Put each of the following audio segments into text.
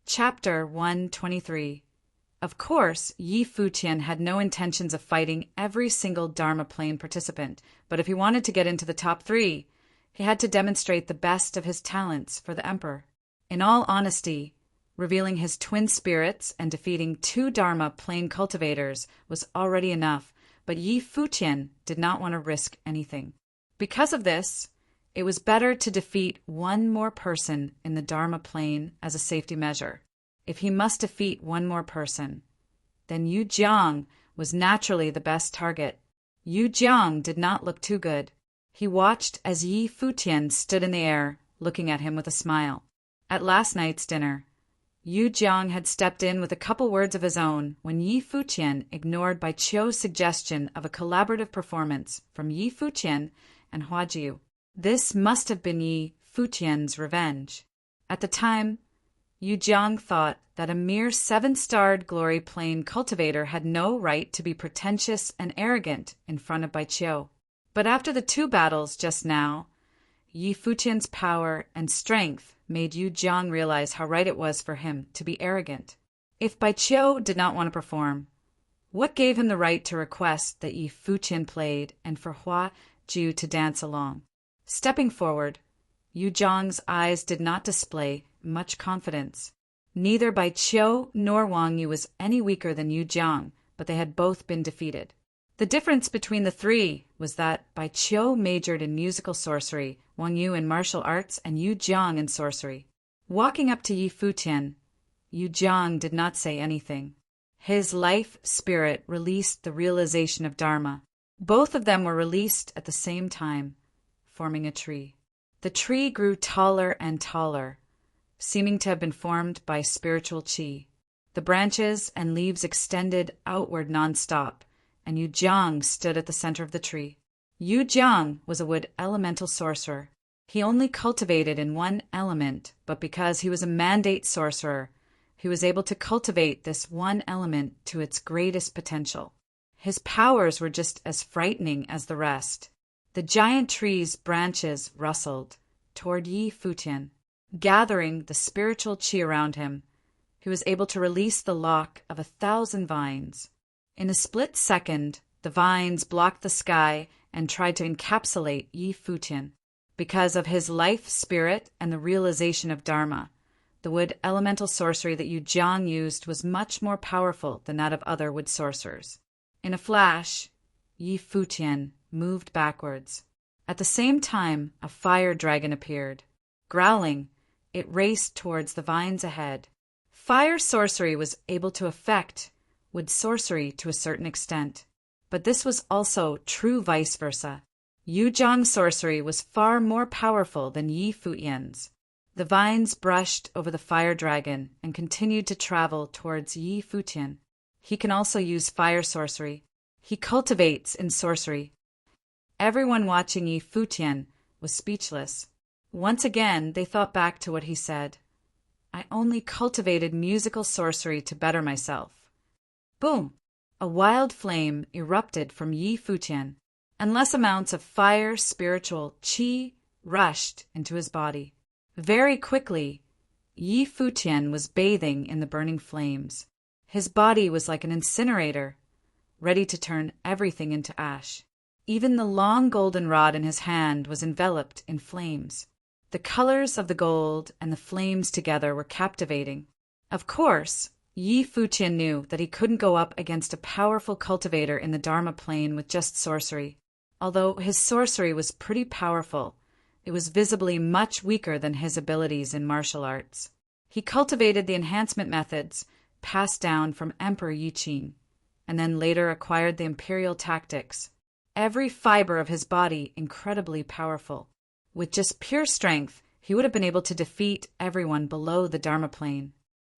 Chapter 123. Of course, Yi Futian had no intentions of fighting every single Dharma plane participant, but if he wanted to get into the top 3, he had to demonstrate the best of his talents for the Emperor. In all honesty, revealing his twin spirits and defeating 2 Dharma plane cultivators was already enough, but Yi Futian did not want to risk anything. Because of this, it was better to defeat 1 more person in the Dharma plane as a safety measure. If he must defeat 1 more person, then Yu Jiang was naturally the best target. Yu Jiang did not look too good. He watched as Yi Futian stood in the air, looking at him with a smile. At last night's dinner, Yu Jiang had stepped in with a couple words of his own when Yi Futian ignored Bai Qiu's suggestion of a collaborative performance from Yi Futian and Huajiu. This must have been Yi Futian's revenge. At the time, Yu Jiang thought that a mere 7-starred glory plane cultivator had no right to be pretentious and arrogant in front of Bai Qiu. But after the 2 battles just now, Yi Futian's power and strength made Yu Jiang realize how right it was for him to be arrogant. If Bai Qiu did not want to perform, what gave him the right to request that Yi Futian played and for Huajiu to dance along? Stepping forward, Yu Jiang's eyes did not display much confidence. Neither Bai Qiu nor Wang Yu was any weaker than Yu Jiang, but they had both been defeated. The difference between the 3 was that Bai Qiu majored in musical sorcery, Wang Yu in martial arts, and Yu Jiang in sorcery. Walking up to Yi Futian, Yu Jiang did not say anything. His life spirit released the realization of Dharma. Both of them were released at the same time, forming a tree. The tree grew taller and taller, seeming to have been formed by spiritual qi. The branches and leaves extended outward non-stop, and Yu Jiang stood at the center of the tree. Yu Jiang was a wood elemental sorcerer. He only cultivated in 1 element, but because he was a mandate sorcerer, he was able to cultivate this 1 element to its greatest potential. His powers were just as frightening as the rest. The giant tree's branches rustled toward Yi Futian. Gathering the spiritual qi around him, he was able to release the lock of 1,000 vines. In a split second, the vines blocked the sky and tried to encapsulate Yi Futian. Because of his life spirit and the realization of Dharma, the wood elemental sorcery that Yu Jiang used was much more powerful than that of other wood sorcerers. In a flash, Yi Futian moved backwards. At the same time, a fire dragon appeared. Growling, it raced towards the vines ahead. Fire sorcery was able to affect wood sorcery to a certain extent, but this was also true vice versa. Yu Jiang's sorcery was far more powerful than Yi Futian's. The vines brushed over the fire dragon and continued to travel towards Yi Futian. He can also use fire sorcery. He cultivates in sorcery. Everyone watching Yi Futian was speechless. Once again, they thought back to what he said. I only cultivated musical sorcery to better myself. Boom! A wild flame erupted from Yi Futian. Endless amounts of fire spiritual qi rushed into his body. Very quickly, Yi Futian was bathing in the burning flames. His body was like an incinerator, ready to turn everything into ash. Even the long golden rod in his hand was enveloped in flames. The colors of the gold and the flames together were captivating. Of course, Yi Futian knew that he couldn't go up against a powerful cultivator in the Dharma plane with just sorcery. Although his sorcery was pretty powerful, it was visibly much weaker than his abilities in martial arts. He cultivated the enhancement methods passed down from Emperor Yiqin, and then later acquired the imperial tactics. Every fiber of his body incredibly powerful. With just pure strength, he would have been able to defeat everyone below the Dharma plane.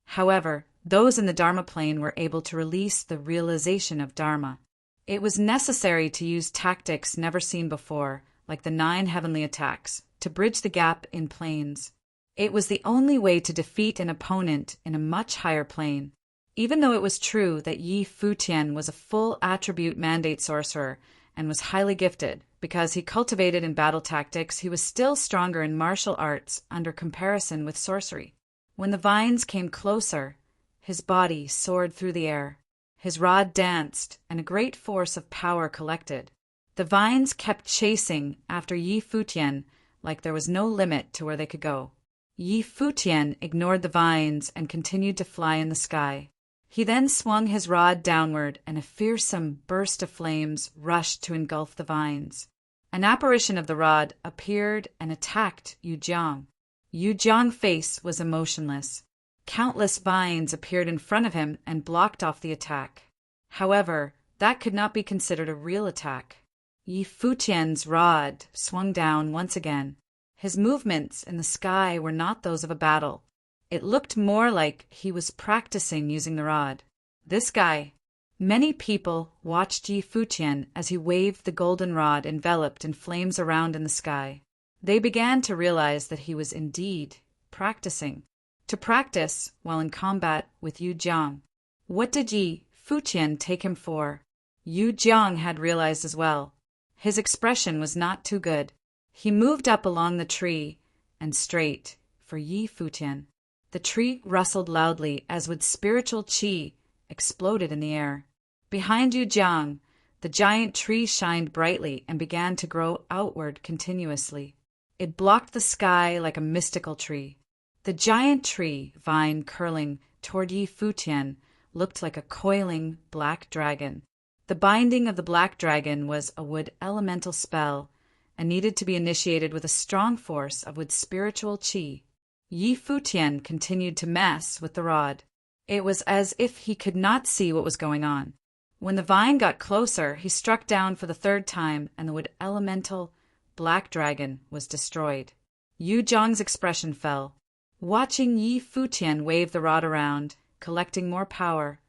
However, those in the Dharma plane were able to release the realization of Dharma. It was necessary to use tactics never seen before, like the 9 heavenly attacks, to bridge the gap in planes. It was the only way to defeat an opponent in a much higher plane. Even though it was true that Yi Futian was a full attribute mandate sorcerer and was highly gifted, because he cultivated in battle tactics, he was still stronger in martial arts under comparison with sorcery. When the vines came closer, his body soared through the air. His rod danced, and a great force of power collected. The vines kept chasing after Yi Futian like there was no limit to where they could go. Yi Futian ignored the vines and continued to fly in the sky. He then swung his rod downward, and a fearsome burst of flames rushed to engulf the vines. An apparition of the rod appeared and attacked Yu Jiang. Yu Jiang's face was emotionless. Countless vines appeared in front of him and blocked off the attack. However, that could not be considered a real attack. Yi Futian's rod swung down once again. His movements in the sky were not those of a battle. It looked more like he was practicing using the rod. This guy. Many people watched Yi Futian as he waved the golden rod enveloped in flames around in the sky. They began to realize that he was indeed practicing. To practice while in combat with Yu Jiang. What did Yi Futian take him for? Yu Jiang had realized as well. His expression was not too good. He moved up along the tree and straight for Yi Futian. The tree rustled loudly as with spiritual qi exploded in the air. Behind Yu Jiang, the giant tree shined brightly and began to grow outward continuously. It blocked the sky like a mystical tree. The giant tree, vine curling toward Yi Futian, looked like a coiling black dragon. The binding of the black dragon was a wood elemental spell and needed to be initiated with a strong force of wood spiritual qi. Yi Futian continued to mess with the rod. It was as if he could not see what was going on. When the vine got closer, he struck down for the third time, and the wood elemental black dragon was destroyed. Yu Jiang's expression fell. Watching Yi Futian wave the rod around, collecting more power,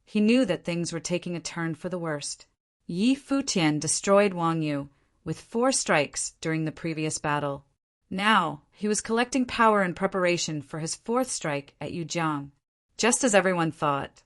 he knew that things were taking a turn for the worst. Yi Futian destroyed Wang Yu with 4 strikes during the previous battle. Now, he was collecting power in preparation for his 4th strike at Yu Jiang. Just as everyone thought,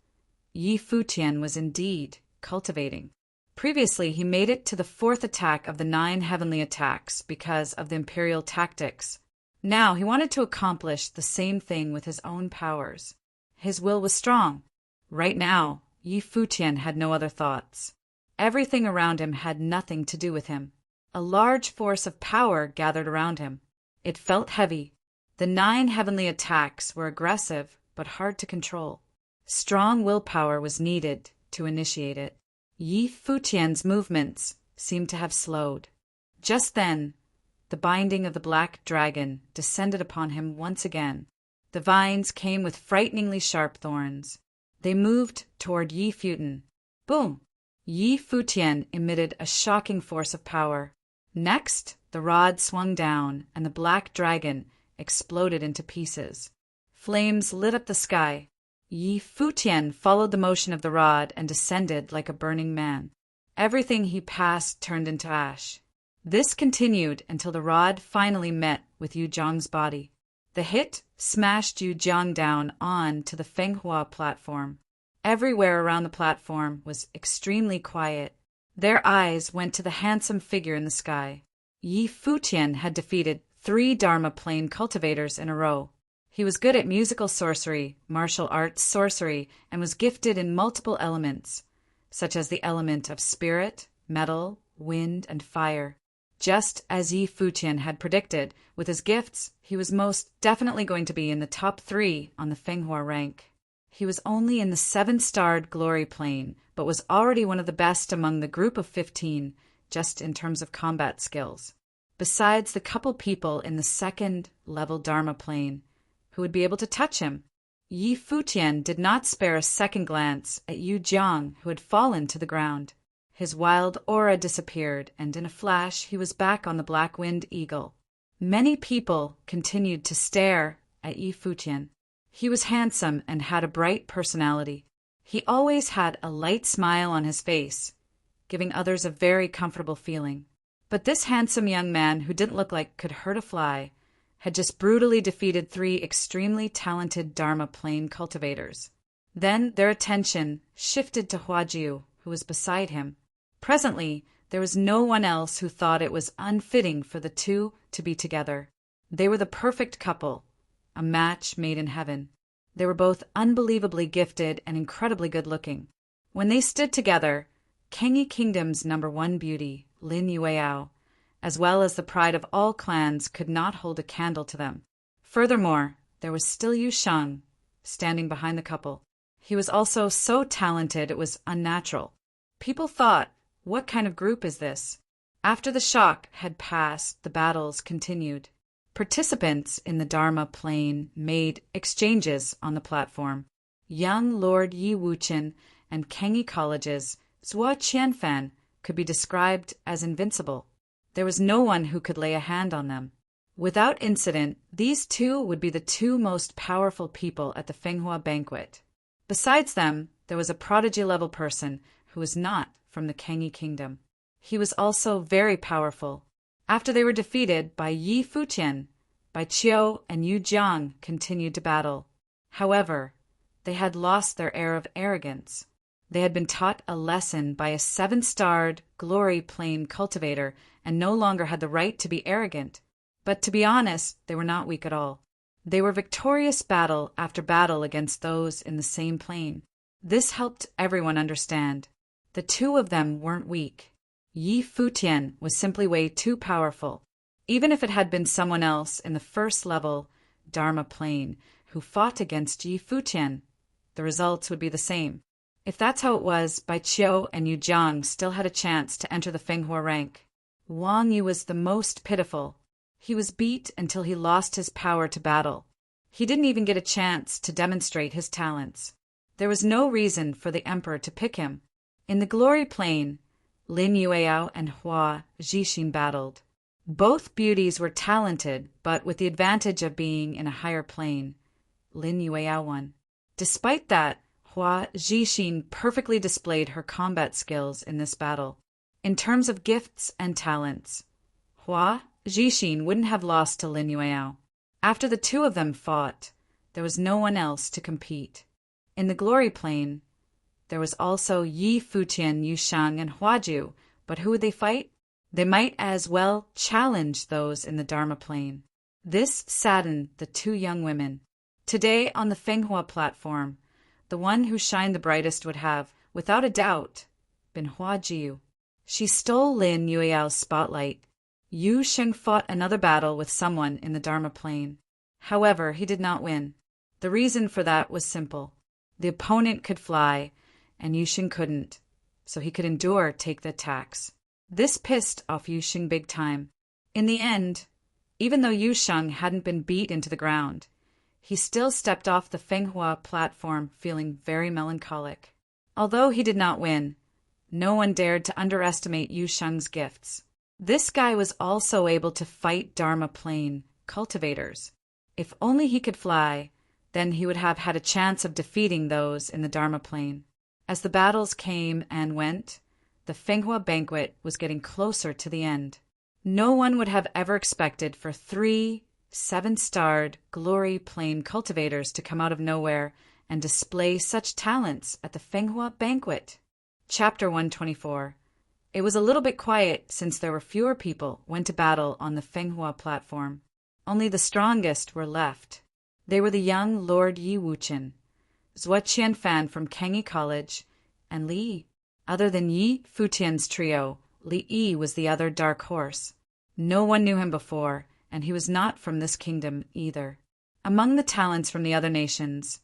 Yi Futian was indeed cultivating. Previously, he made it to the 4th attack of the 9 heavenly attacks because of the imperial tactics. Now, he wanted to accomplish the same thing with his own powers. His will was strong. Right now, Yi Futian had no other thoughts. Everything around him had nothing to do with him. A large force of power gathered around him. It felt heavy. The 9 heavenly attacks were aggressive but hard to control. Strong willpower was needed to initiate it. Yi Futian's movements seemed to have slowed. Just then, the binding of the black dragon descended upon him once again. The vines came with frighteningly sharp thorns. They moved toward Yi Futian. Boom! Yi Futian emitted a shocking force of power. Next, the rod swung down, and the black dragon exploded into pieces. Flames lit up the sky. Yi Futian followed the motion of the rod and descended like a burning man. Everything he passed turned into ash. This continued until the rod finally met with Yu Jiang's body. The hit smashed Yu Jiang down on to the Fenghua platform. Everywhere around the platform was extremely quiet. Their eyes went to the handsome figure in the sky. Yi Futian had defeated 3 Dharma plane cultivators in a row. He was good at musical sorcery, martial arts sorcery, and was gifted in multiple elements, such as the element of spirit, metal, wind, and fire. Just as Yi Futian had predicted, with his gifts, he was most definitely going to be in the top 3 on the Fenghua rank. He was only in the 7-starred glory plane, but was already one of the best among the group of 15, just in terms of combat skills. Besides the couple people in the 2nd-level Dharma plane, who would be able to touch him. Yi Futian did not spare a second glance at Yu Jiang, who had fallen to the ground. His wild aura disappeared, and in a flash he was back on the black-winged eagle. Many people continued to stare at Yi Futian. He was handsome and had a bright personality. He always had a light smile on his face, giving others a very comfortable feeling. But this handsome young man, who didn't look like could hurt a fly, had just brutally defeated 3 extremely talented Dharma plane cultivators. Then their attention shifted to Huajiu, who was beside him. Presently, there was no one else who thought it was unfitting for the 2 to be together. They were the perfect couple, a match made in heaven. They were both unbelievably gifted and incredibly good-looking. When they stood together, Kengi Kingdom's #1 beauty, Lin Yueao, as well as the pride of all clans, could not hold a candle to them. Furthermore, there was still Yu Sheng, standing behind the couple. He was also so talented it was unnatural. People thought, what kind of group is this? After the shock had passed, the battles continued. Participants in the Dharma plane made exchanges on the platform. Young Lord Yi Wuqian and Kengi College's Zhuo Qianfan could be described as invincible. There was no one who could lay a hand on them. Without incident, these two would be the two most powerful people at the Fenghua banquet. Besides them, there was a prodigy-level person who was not from the Kengi Kingdom. He was also very powerful. After they were defeated by Yi Futian, Bai Qiu and Yu Jiang continued to battle. However, they had lost their air of arrogance. They had been taught a lesson by a 7-starred glory plane cultivator and no longer had the right to be arrogant. But to be honest, they were not weak at all. They were victorious battle after battle against those in the same plane. This helped everyone understand. The two of them weren't weak. Yi Futian was simply way too powerful. Even if it had been someone else in the first level Dharma plane who fought against Yi Futian, the results would be the same. If that's how it was, Bai Qiu and Yu Jiang still had a chance to enter the Fenghua rank. Wang Yu was the most pitiful. He was beat until he lost his power to battle. He didn't even get a chance to demonstrate his talents. There was no reason for the emperor to pick him. In the glory plane, Lin Yueao and Hua Zhixin battled. Both beauties were talented, but with the advantage of being in a higher plane. Lin Yueao won. Despite that, Hua Zhixin perfectly displayed her combat skills in this battle. In terms of gifts and talents, Hua Zhixin wouldn't have lost to Lin Yueao. After the two of them fought, there was no one else to compete. In the glory plane, there was also Yi Futian, Yu Sheng, and Huaju, but who would they fight? They might as well challenge those in the Dharma plane. This saddened the two young women. Today, on the Fenghua platform, the one who shined the brightest would have, without a doubt, been Huajiu. She stole Lin Yueao's spotlight. Yu Sheng fought another battle with someone in the Dharma plane. However, he did not win. The reason for that was simple. The opponent could fly, and Yu Sheng couldn't, so he could take the attacks. This pissed off Yu Sheng big time. In the end, even though Yu Sheng hadn't been beat into the ground, he still stepped off the Fenghua platform feeling very melancholic. Although he did not win, no one dared to underestimate Yu Sheng's gifts. This guy was also able to fight Dharma plane cultivators. If only he could fly, then he would have had a chance of defeating those in the Dharma plane. As the battles came and went, the Fenghua banquet was getting closer to the end. No one would have ever expected for 3 7-starred glory plane cultivators to come out of nowhere and display such talents at the Fenghua banquet. Chapter 124. It was a little bit quiet since there were fewer people went to battle on the Fenghua platform. Only the strongest were left. They were the young Lord Yi Wuqian, Zhuo Qianfan from Kengi College, and Li. Other than Yi Futian's trio, Li Yi was the other dark horse. No one knew him before, and he was not from this kingdom either. Among the talents from the other nations,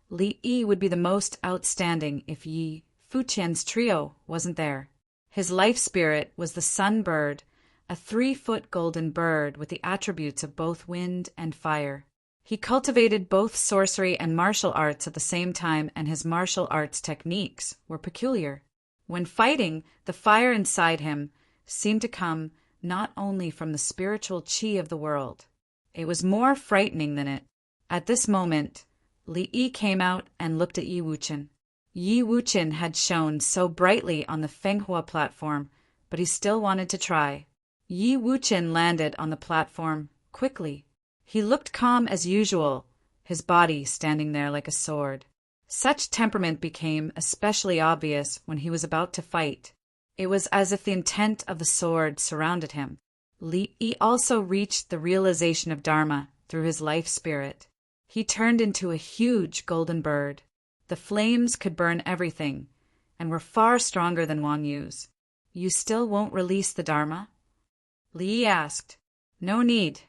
Li Yi would be the most outstanding if Yi Futian's trio wasn't there. His life spirit was the sun bird, a 3-foot golden bird with the attributes of both wind and fire. He cultivated both sorcery and martial arts at the same time, and his martial arts techniques were peculiar. When fighting, the fire inside him seemed to come not only from the spiritual qi of the world. It was more frightening than it. At this moment, Li Yi came out and looked at Yi Wuqian. Yi Wuqian had shone so brightly on the Fenghua platform, but he still wanted to try. Yi Wuqian landed on the platform quickly. He looked calm as usual, his body standing there like a sword. Such temperament became especially obvious when he was about to fight. It was as if the intent of the sword surrounded him. Li Yi also reached the realization of Dharma through his life spirit. He turned into a huge golden bird. The flames could burn everything, and were far stronger than Wang Yu's. "You still won't release the Dharma?" Li Yi asked. "No need."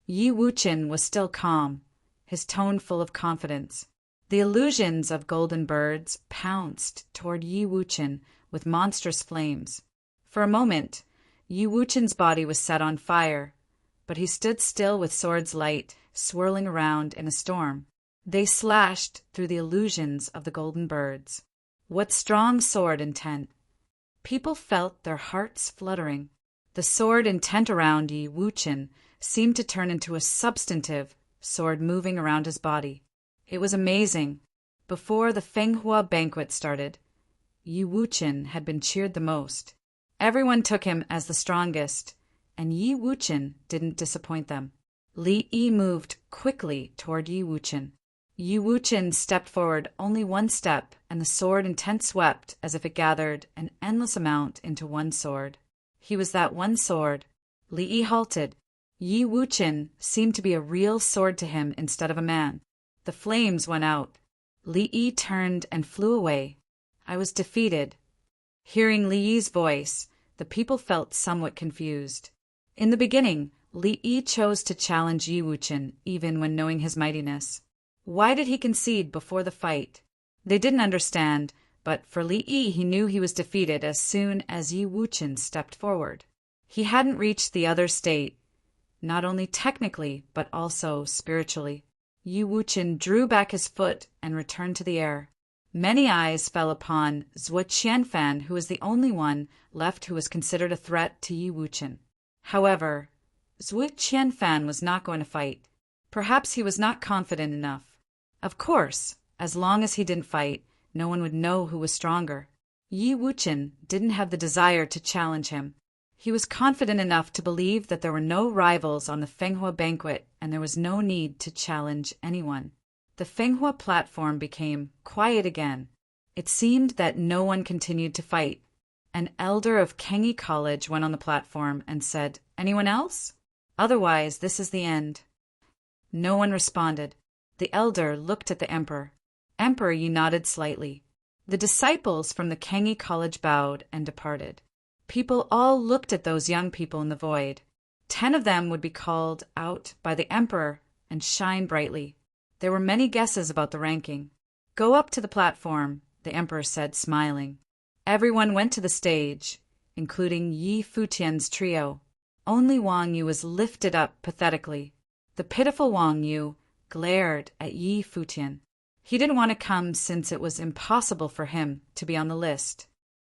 Yi Wuqian was still calm, his tone full of confidence. The illusions of golden birds pounced toward Yi Wuqian with monstrous flames. For a moment, Yi Wuqian's body was set on fire, but he stood still with sword's light swirling around in a storm. They slashed through the illusions of the golden birds. What strong sword intent! People felt their hearts fluttering. The sword intent around Yi Wuqian seemed to turn into a substantive sword moving around his body. It was amazing. Before the Fenghua banquet started, Yi Wuqian had been cheered the most. Everyone took him as the strongest, and Yi Wuqian didn't disappoint them. Li Yi moved quickly toward Yi Wuqian. Yi Wuqian stepped forward only one step, and the sword intent swept as if it gathered an endless amount into one sword. He was that one sword. Li Yi halted. Yi Wuqian seemed to be a real sword to him instead of a man. The flames went out. Li Yi turned and flew away. "I was defeated." Hearing Li Yi's voice, the people felt somewhat confused. In the beginning, Li Yi chose to challenge Yi Wuqian even when knowing his mightiness. Why did he concede before the fight? They didn't understand, but for Li Yi he knew he was defeated as soon as Yi Wuqian stepped forward. He hadn't reached the other state, not only technically but also spiritually. Yi Wuqian drew back his foot and returned to the air. Many eyes fell upon Zhuo Qianfan, who was the only one left who was considered a threat to Yi Wuqian. However, Zhuo Qianfan was not going to fight. Perhaps he was not confident enough. Of course, as long as he didn't fight, no one would know who was stronger. Yi Wuqian didn't have the desire to challenge him. He was confident enough to believe that there were no rivals on the Fenghua banquet and there was no need to challenge anyone. The Fenghua platform became quiet again. It seemed that no one continued to fight. An elder of Kengi College went on the platform and said, "Anyone else? Otherwise, this is the end." No one responded. The elder looked at the emperor. Emperor Yi nodded slightly. The disciples from the Kengi College bowed and departed. People all looked at those young people in the void. 10 of them would be called out by the emperor and shine brightly. There were many guesses about the ranking. "Go up to the platform," the emperor said, smiling. Everyone went to the stage, including Yi Futian's trio. Only Wang Yu was lifted up pathetically. The pitiful Wang Yu glared at Yi Futian. He didn't want to come since it was impossible for him to be on the list.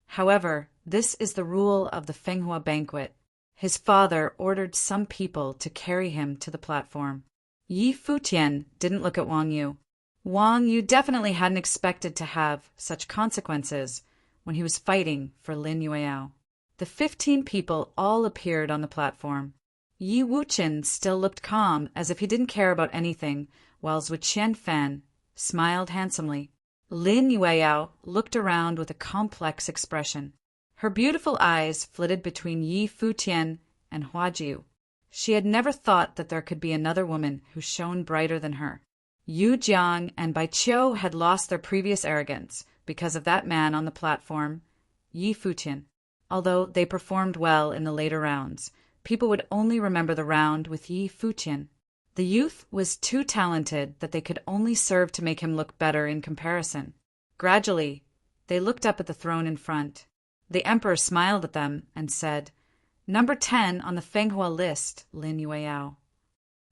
However, this is the rule of the Fenghua banquet. His father ordered some people to carry him to the platform. Yi Futian didn't look at Wang Yu. Wang Yu definitely hadn't expected to have such consequences when he was fighting for Lin Yueyao. The 15 people all appeared on the platform. Yi Wuqian still looked calm, as if he didn't care about anything, while Zhuo Qianfan smiled handsomely. Lin Yueyao looked around with a complex expression. Her beautiful eyes flitted between Yi Futian and Huajiu. She had never thought that there could be another woman who shone brighter than her. Yu Jiang and Bai Qiu had lost their previous arrogance because of that man on the platform, Yi Futian. Although they performed well in the later rounds, people would only remember the round with Yi Futian. The youth was too talented that they could only serve to make him look better in comparison. Gradually, they looked up at the throne in front. The emperor smiled at them and said, "Number 10 on the Fenghua list, Lin Yueyao."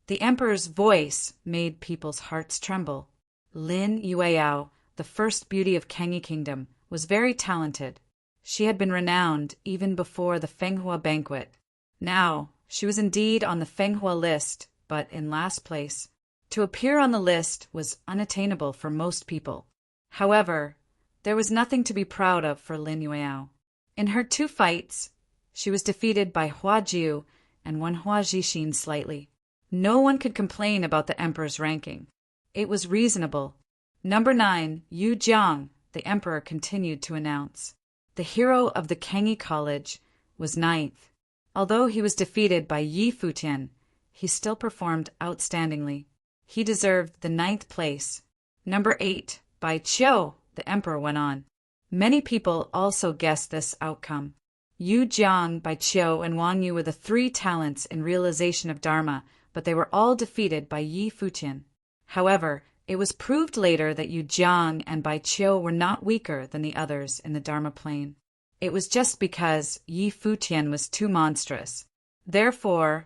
The emperor's voice made people's hearts tremble. Lin Yueyao, the first beauty of Kengi Kingdom, was very talented. She had been renowned even before the Fenghua banquet. Now, she was indeed on the Fenghua list, but in last place. To appear on the list was unattainable for most people. However, there was nothing to be proud of for Lin Yueyao. In her 2 fights, she was defeated by Huajiu and won Hua Jixin slightly. No one could complain about the emperor's ranking. It was reasonable. Number 9, Yu Jiang, the emperor continued to announce. The hero of the Kengi College was 9th. Although he was defeated by Yi Futian, he still performed outstandingly. He deserved the 9th place. Number 8, Bai Qiu, the emperor went on. Many people also guessed this outcome. Yu Jiang, Bai Qiu, and Wang Yu were the 3 talents in realization of Dharma, but they were all defeated by Yi Futian. However, it was proved later that Yu Jiang and Bai Qiu were not weaker than the others in the Dharma plane. It was just because Yi Futian was too monstrous. Therefore,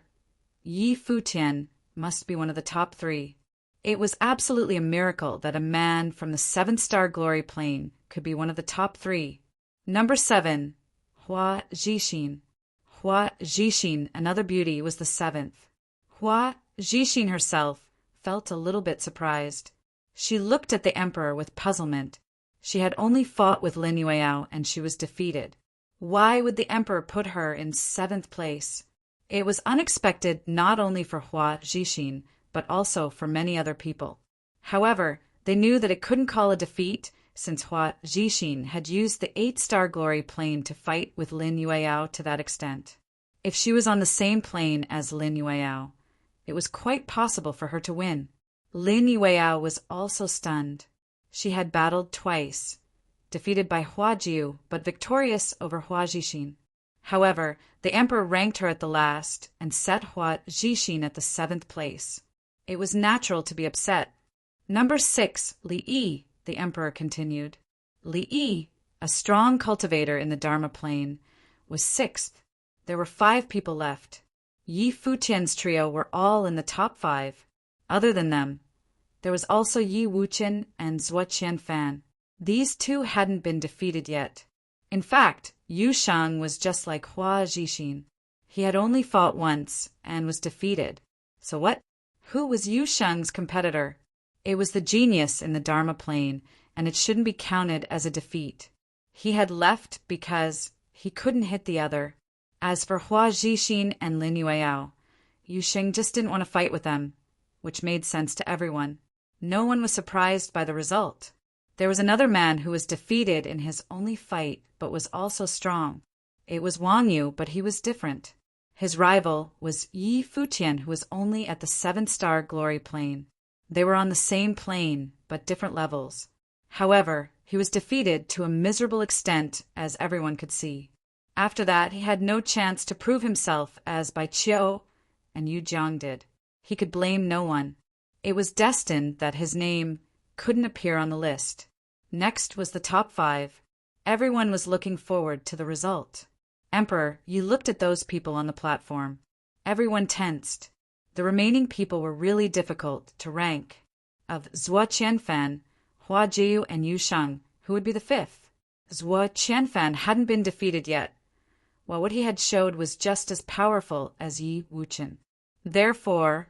Yi Futian must be one of the top 3. It was absolutely a miracle that a man from the 7-star glory plane could be one of the top 3. Number 7, Hua Zhixin. Hua Zhixin, another beauty, was the 7th. Hua Zhixin herself felt a little bit surprised. She looked at the emperor with puzzlement. She had only fought with Lin Yueyao and she was defeated. Why would the emperor put her in 7th place? It was unexpected not only for Hua Zhixin, but also for many other people. However, they knew that it couldn't call a defeat since Hua Zhixin had used the 8-star glory plane to fight with Lin Yueyao to that extent. If she was on the same plane as Lin Yueyao, it was quite possible for her to win. Lin Yueyao was also stunned. She had battled twice, defeated by Hua Jiu, but victorious over Hua Zhixin. However, the emperor ranked her at the last and set Hua Zhixin at the 7th place. It was natural to be upset. Number 6, Li Yi, the emperor continued. Li Yi, a strong cultivator in the Dharma plane, was 6th. There were 5 people left. Yi Futian's trio were all in the top 5. Other than them, there was also Yi Wuqian and Zhuo Qianfan. These 2 hadn't been defeated yet. In fact, Yu Sheng was just like Hua Zhixin. He had only fought once and was defeated. So what? Who was Yu Sheng's competitor? It was the genius in the Dharma plane, and it shouldn't be counted as a defeat. He had left because he couldn't hit the other. As for Hua Zhixin and Lin Yueyao, Yu Sheng just didn't want to fight with them, which made sense to everyone. No one was surprised by the result. There was another man who was defeated in his only fight, but was also strong. It was Wang Yu, but he was different. His rival was Yi Futian, who was only at the 7-star glory plane. They were on the same plane, but different levels. However, he was defeated to a miserable extent, as everyone could see. After that, he had no chance to prove himself as Bai Qiu and Yu Jiang did. He could blame no one. It was destined that his name couldn't appear on the list. Next was the top 5. Everyone was looking forward to the result. Emperor, you looked at those people on the platform. Everyone tensed. The remaining people were really difficult to rank. Of Zhuo Qianfan, Hua Jiu, and Yu Sheng, who would be the 5th? Zhuo Qianfan hadn't been defeated yet, while what he had showed was just as powerful as Yi Wuqian. Therefore,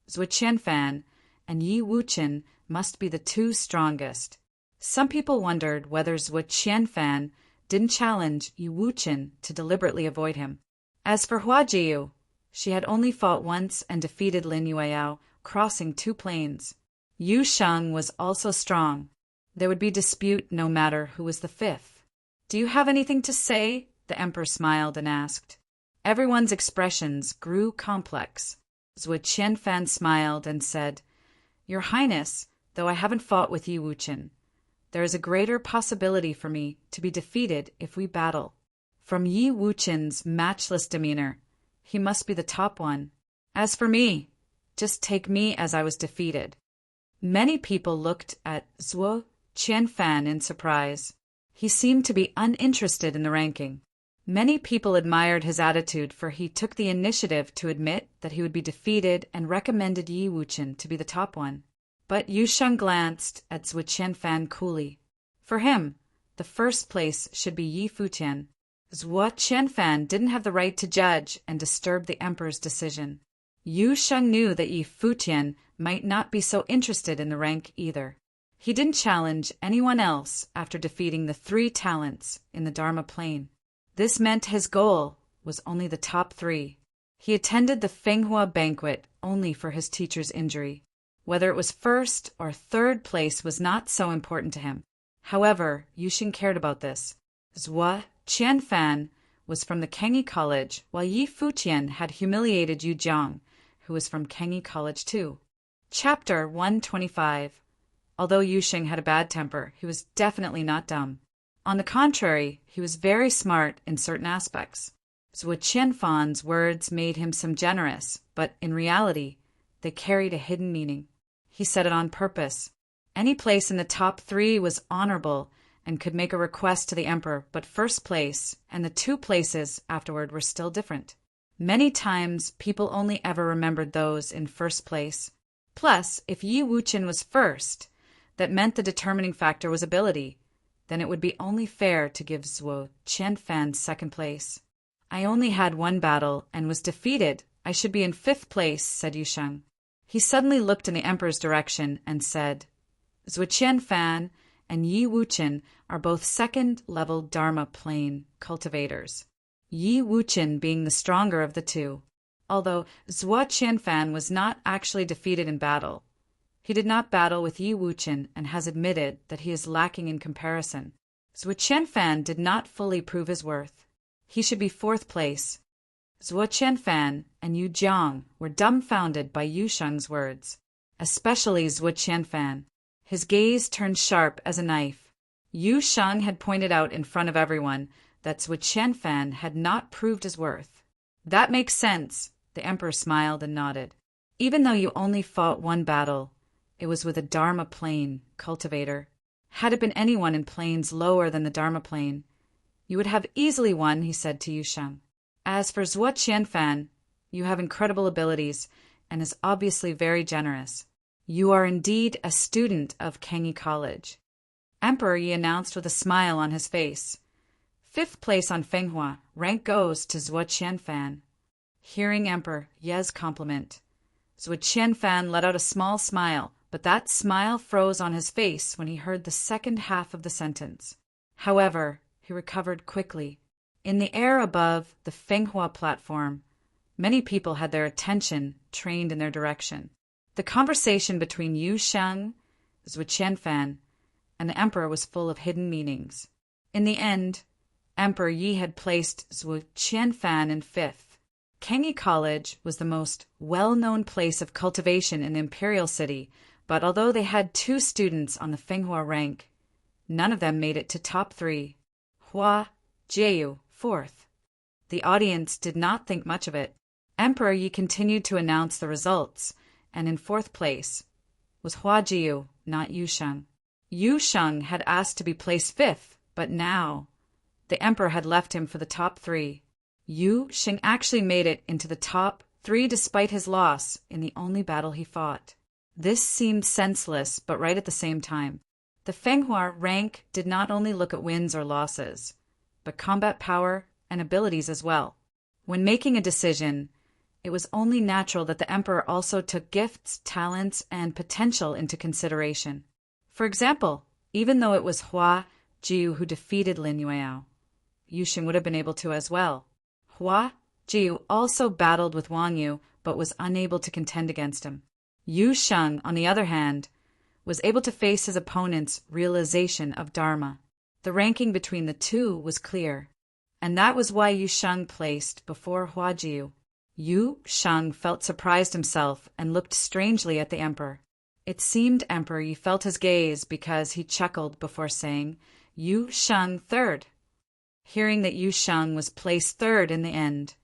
Zhuo Qianfan and Yi Wuqian must be the 2 strongest. Some people wondered whether Zhuo Qianfan didn't challenge Yi Wuqian to deliberately avoid him. As for Hua Jiu, she had only fought once and defeated Lin Yueyao, crossing 2 planes. Yu Sheng was also strong. There would be dispute no matter who was the 5th. Do you have anything to say? The emperor smiled and asked. Everyone's expressions grew complex. Zhuo Qianfan smiled and said, Your Highness, though I haven't fought with Yi Wuqian, there is a greater possibility for me to be defeated if we battle. From Yi Wuqian's matchless demeanor, he must be the top one. As for me, just take me as I was defeated. Many people looked at Zhuo Qianfan in surprise. He seemed to be uninterested in the ranking. Many people admired his attitude, for he took the initiative to admit that he would be defeated and recommended Yi Wuqian to be the top one. But Yu Sheng glanced at Zhuo Qianfan coolly. For him, the first place should be Yi Futian. Zhuo Qianfan didn't have the right to judge and disturb the emperor's decision. Yu Sheng knew that Yi Futian might not be so interested in the rank either. He didn't challenge anyone else after defeating the 3 talents in the Dharma plane. This meant his goal was only the top 3. He attended the Fenghua banquet only for his teacher's injury. Whether it was 1st or 3rd place was not so important to him. However, Yu Sheng cared about this. Zhuo Qianfan was from the Kengi College, while Yi Futian had humiliated Yu Jiang, who was from Kengi College too. Chapter 125. Although Yusheng had a bad temper, he was definitely not dumb. On the contrary, he was very smart in certain aspects. Zhuo Qianfan's words made him seem generous, but in reality, they carried a hidden meaning. He said it on purpose. Any place in the top 3 was honorable and could make a request to the emperor, but first place and the 2 places afterward were still different. Many times, people only ever remembered those in first place. Plus, if Yi Wuqian was first, that meant the determining factor was ability. Then it would be only fair to give Zhuo Qianfan second place. I only had 1 battle and was defeated. I should be in 5th place, said Yusheng. He suddenly looked in the emperor's direction and said, Zhuo Qianfan and Yi Wuqian are both 2nd-level Dharma plane cultivators, Yi Wuqian being the stronger of the 2. Although Zhuo Qianfan was not actually defeated in battle, he did not battle with Yi Wuqian and has admitted that he is lacking in comparison. Zhuo Qianfan did not fully prove his worth. He should be 4th place. Zhuo Qianfan and Yu Jiang were dumbfounded by Yusheng's words, especially Zhuo Qianfan. His gaze turned sharp as a knife. Yusheng had pointed out in front of everyone that Zhuo Qianfan had not proved his worth. That makes sense, the emperor smiled and nodded. Even though you only fought 1 battle, it was with a Dharma plane cultivator. Had it been anyone in planes lower than the Dharma plane, you would have easily won, he said to Yusheng. As for Zhuo Qianfan, you have incredible abilities and is obviously very generous. You are indeed a student of Kangyi College. Emperor Yi announced with a smile on his face. 5th place on Fenghua, rank goes to Zhuo Qianfan. Hearing Emperor Ye's compliment, Zhuo Qianfan let out a small smile, but that smile froze on his face when he heard the second half of the sentence. However, he recovered quickly. In the air above the Fenghua platform, many people had their attention trained in their direction. The conversation between Yusheng, Zhuo Qianfan, and the emperor was full of hidden meanings. In the end, Emperor Yi had placed Zhuo Qianfan in 5th. Kangyi College was the most well-known place of cultivation in the imperial city, but although they had 2 students on the Fenghua rank, none of them made it to top 3. Hua Jiu, 4th. The audience did not think much of it. Emperor Yi continued to announce the results, and in 4th place was Hua Jiu, not Yusheng. Yusheng had asked to be placed 5th, but now the emperor had left him for the top 3. Yusheng actually made it into the top 3 despite his loss in the only battle he fought. This seemed senseless, but right at the same time. The Fenghua rank did not only look at wins or losses, but combat power and abilities as well. When making a decision, it was only natural that the emperor also took gifts, talents, and potential into consideration. For example, even though it was Hua Jiu who defeated Lin Yueyao, Yusheng would have been able to as well. Hua Jiu also battled with Wang Yu, but was unable to contend against him. Yusheng, on the other hand, was able to face his opponent's realization of Dharma. The ranking between the 2 was clear, and that was why Yusheng placed before Hua Jiu. Yusheng felt surprised himself and looked strangely at the emperor. It seemed Emperor Yi felt his gaze because he chuckled before saying, Yusheng 3rd. Hearing that Yusheng was placed 3rd in the end,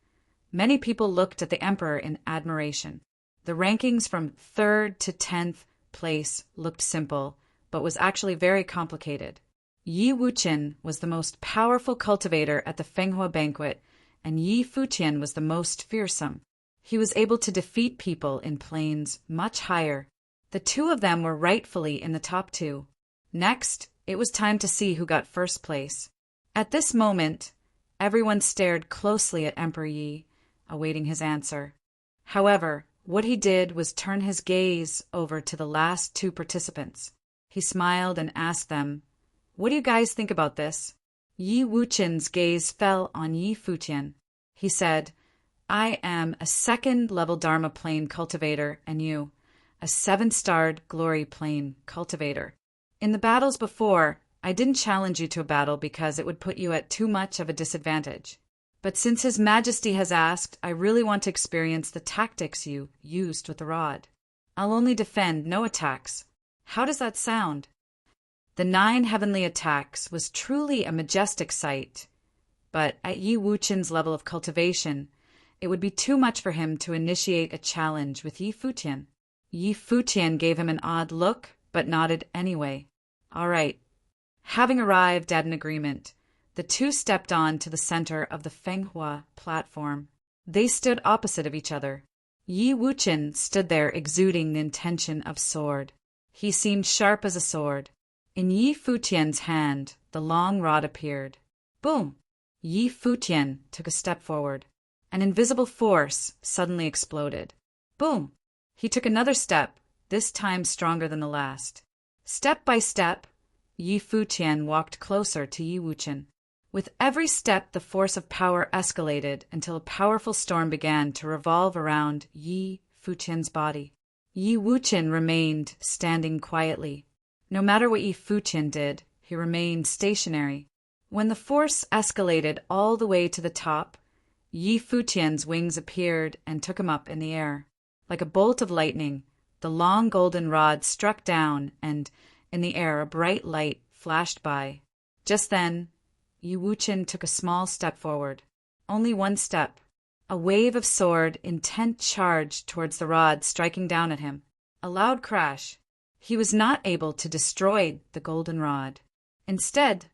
many people looked at the emperor in admiration. The rankings from 3rd to 10th place looked simple, but was actually very complicated. Yi Wuqian was the most powerful cultivator at the Fenghua banquet, and Yi Futian was the most fearsome. He was able to defeat people in planes much higher. The 2 of them were rightfully in the top 2. Next, it was time to see who got 1st place. At this moment, everyone stared closely at Emperor Yi, awaiting his answer. However, what he did was turn his gaze over to the last 2 participants. He smiled and asked them, What do you guys think about this? Yi Wuqian's gaze fell on Yi Futian. He said, I am a 2nd-level Dharma plane cultivator, and you, a 7-starred glory plane cultivator. In the battles before, I didn't challenge you to a battle because it would put you at too much of a disadvantage. But since His Majesty has asked, I really want to experience the tactics you used with the rod. I'll only defend, no attacks. How does that sound? The 9 heavenly attacks was truly a majestic sight, but at Yi Wuqian's level of cultivation, it would be too much for him to initiate a challenge with Yi Futian. Yi Futian gave him an odd look, but nodded anyway. All right. Having arrived at an agreement, the two stepped on to the center of the Fenghua platform. They stood opposite of each other. Yi Wuqian stood there exuding the intention of sword. He seemed sharp as a sword. In Yi Futian's hand, the long rod appeared. Boom! Yi Futian took a step forward. An invisible force suddenly exploded. Boom! He took another step, this time stronger than the last. Step by step, Yi Futian walked closer to Yi Wuqian. With every step, the force of power escalated until a powerful storm began to revolve around Yi Futian's body. Yi Wuqian remained standing quietly. No matter what Yi Futian did, he remained stationary. When the force escalated all the way to the top, Yi Futian's wings appeared and took him up in the air. Like a bolt of lightning, the long golden rod struck down, and in the air a bright light flashed by. Just then, Yi Wuqian took a small step forward. Only one step. A wave of sword intent charged towards the rod, striking down at him. A loud crash. He was not able to destroy the golden rod. Instead,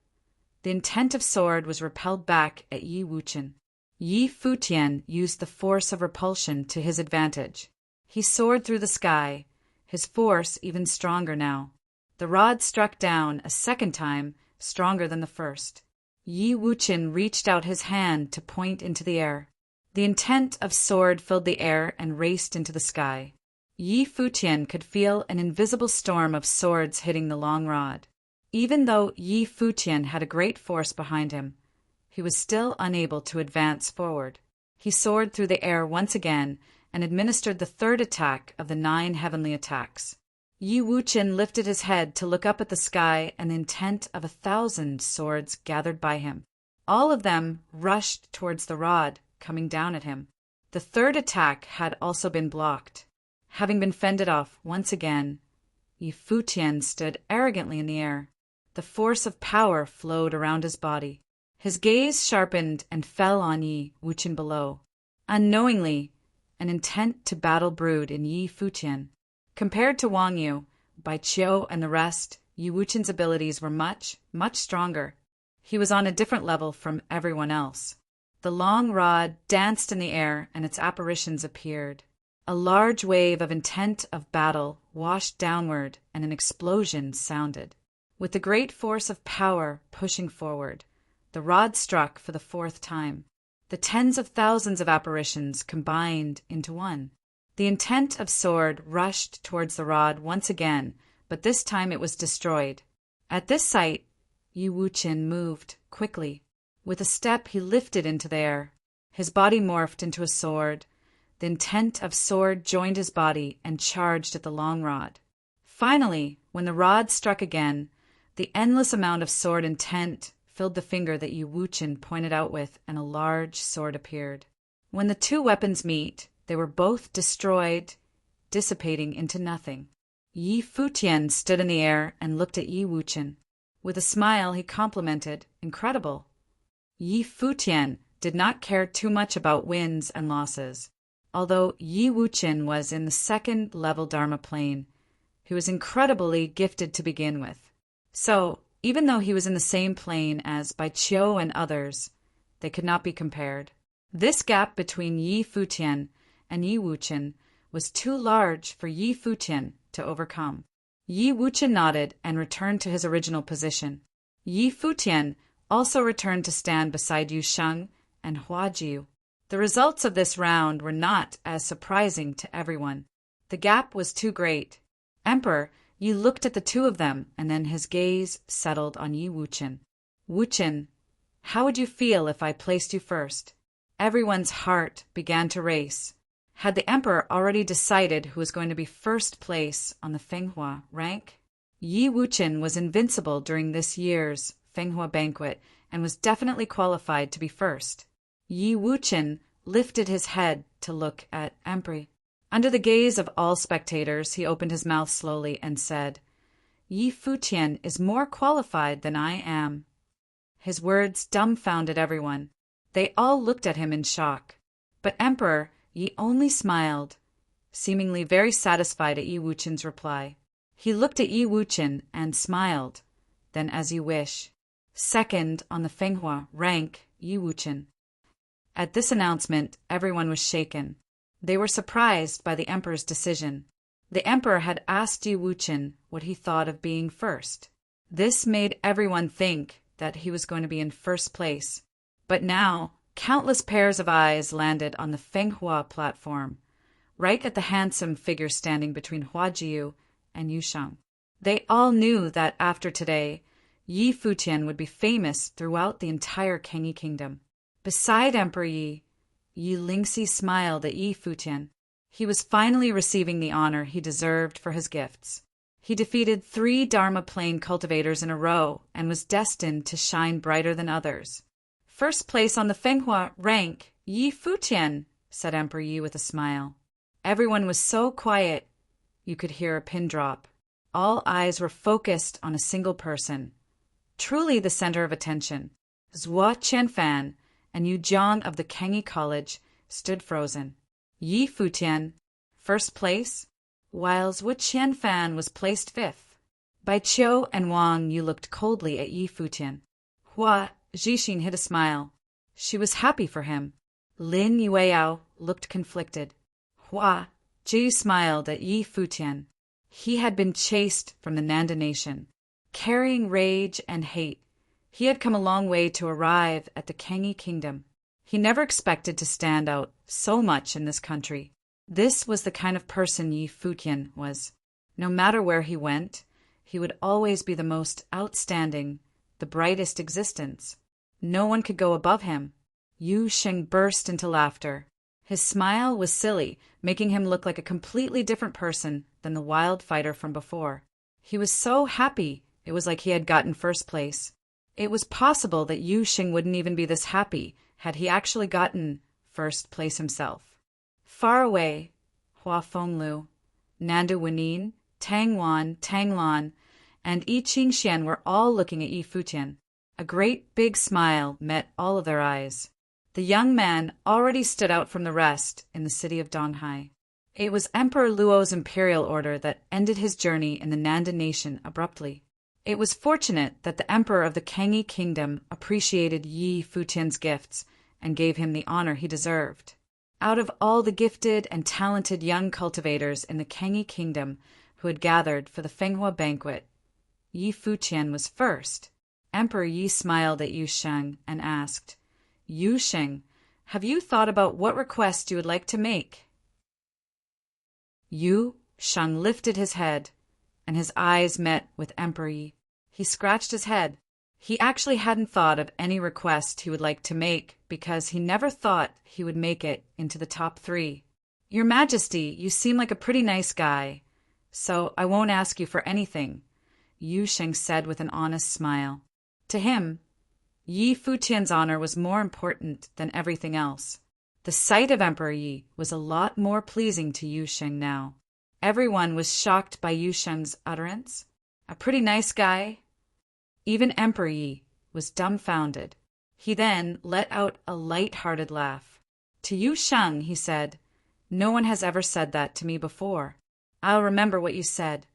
the intent of sword was repelled back at Yi Wuqian. Yi Futian used the force of repulsion to his advantage. He soared through the sky, his force even stronger now. The rod struck down a second time, stronger than the first. Yi Wuqian reached out his hand to point into the air. The intent of sword filled the air and raced into the sky. Yi Futian could feel an invisible storm of swords hitting the long rod. Even though Yi Futian had a great force behind him, he was still unable to advance forward. He soared through the air once again and administered the third attack of the 9 heavenly attacks. Yi Wuqian lifted his head to look up at the sky, and the intent of 1,000 swords gathered by him. All of them rushed towards the rod, coming down at him. The third attack had also been blocked. Having been fended off once again, Yi Futian stood arrogantly in the air. The force of power flowed around his body. His gaze sharpened and fell on Yi Wuqian below. Unknowingly, an intent to battle brewed in Yi Futian. Compared to Wang Yu, Bai Qiu, and the rest, Yi Wuqian's abilities were much, much stronger. He was on a different level from everyone else. The long rod danced in the air, and its apparitions appeared. A large wave of intent of battle washed downward, and an explosion sounded. With the great force of power pushing forward, the rod struck for the 4th time. The tens of thousands of apparitions combined into one. The intent of sword rushed towards the rod once again, but this time it was destroyed. At this sight, Yi Wuqian moved quickly. With a step, he lifted into the air. His body morphed into a sword. The intent of sword joined his body and charged at the long rod. Finally, when the rod struck again, the endless amount of sword intent filled the finger that Yi Wuqian pointed out with, and a large sword appeared. When the two weapons meet, they were both destroyed, dissipating into nothing. Yi Futian stood in the air and looked at Yi Wuqian. With a smile, he complimented, "Incredible." Yi Futian did not care too much about wins and losses. Although Yi Wuqian was in the 2nd level Dharma plane, he was incredibly gifted to begin with. So, even though he was in the same plane as Bai Qiu and others, they could not be compared. This gap between Yi Futian and Yi Wuqian was too large for Yi Futian to overcome. Yi Wuqian nodded and returned to his original position. Yi Futian also returned to stand beside Yu Sheng and Hua Jiu. The results of this round were not as surprising to everyone. The gap was too great. Emperor, Yi looked at the two of them, and then his gaze settled on Yi Wuqian. "Wuqian, how would you feel if I placed you first?" Everyone's heart began to race. Had the emperor already decided who was going to be first place on the Fenghua rank? Yi Wuqian was invincible during this year's Fenghua banquet and was definitely qualified to be first. Yi Wuqian lifted his head to look at Emperor. Under the gaze of all spectators, he opened his mouth slowly and said, Yi Futian is more qualified than I am. His words dumbfounded everyone. They all looked at him in shock. But Emperor Yi only smiled, seemingly very satisfied at Yi Wuqian's reply. He looked at Yi Wuqian and smiled. Then, as you wish. Second on the Fenghua rank, Yi Wuqian. At this announcement, everyone was shaken. They were surprised by the emperor's decision. The emperor had asked Yi Wuqian what he thought of being first. This made everyone think that he was going to be in first place. But now, countless pairs of eyes landed on the Fenghua platform, right at the handsome figure standing between Huajiu and Yusheng. They all knew that after today, Yi Futian would be famous throughout the entire Kengi kingdom. Beside Emperor Yi, Yi Lingxi smiled at Yi Futian. He was finally receiving the honor he deserved for his gifts. He defeated 3 Dharma plane cultivators in a row and was destined to shine brighter than others. First place on the Fenghua rank, Yi Futian, said Emperor Yi with a smile. Everyone was so quiet, you could hear a pin drop. All eyes were focused on a single person, truly the center of attention. Zhua Qianfan and Yu Jiang of the Kengi College stood frozen. Yi Futian, first place, while Zhua Qianfan was placed 5th. Bai Qiu and Wang Yu looked coldly at Yi Futian. Hua Zhixin hid a smile. She was happy for him. Lin Yueyao looked conflicted. Hua Ji smiled at Yi Futian. He had been chased from the Nanda nation, carrying rage and hate. He had come a long way to arrive at the Kengi kingdom. He never expected to stand out so much in this country. This was the kind of person Yi Futian was. No matter where he went, he would always be the most outstanding, the brightest existence. No one could go above him. Yu Sheng burst into laughter. His smile was silly, making him look like a completely different person than the wild fighter from before. He was so happy, it was like he had gotten first place. It was possible that Yu Sheng wouldn't even be this happy had he actually gotten first place himself. Far away, Hua Fenglu, Nandu Wenin, Tang Wan, Tang Lan, and Yi Qingxian were all looking at Yi Futian. A great big smile met all of their eyes. The young man already stood out from the rest in the city of Donghai. It was Emperor Luo's imperial order that ended his journey in the Nanda nation abruptly. It was fortunate that the emperor of the Kengi kingdom appreciated Yi Futian's gifts and gave him the honor he deserved. Out of all the gifted and talented young cultivators in the Kengi kingdom who had gathered for the Fenghua banquet, Yi Futian was first. Emperor Yi smiled at Yu Sheng and asked, Yu Sheng, have you thought about what request you would like to make? Yu Sheng lifted his head, and his eyes met with Emperor Yi. He scratched his head. He actually hadn't thought of any request he would like to make because he never thought he would make it into the top 3. Your Majesty, you seem like a pretty nice guy, so I won't ask you for anything, Yu Sheng said with an honest smile. To him, Yi Futian's honor was more important than everything else. The sight of Emperor Yi was a lot more pleasing to Yu Sheng now. Everyone was shocked by Yu Sheng's utterance. A pretty nice guy? Even Emperor Yi was dumbfounded. He then let out a light-hearted laugh. To Yu Sheng, he said, no one has ever said that to me before. I'll remember what you said.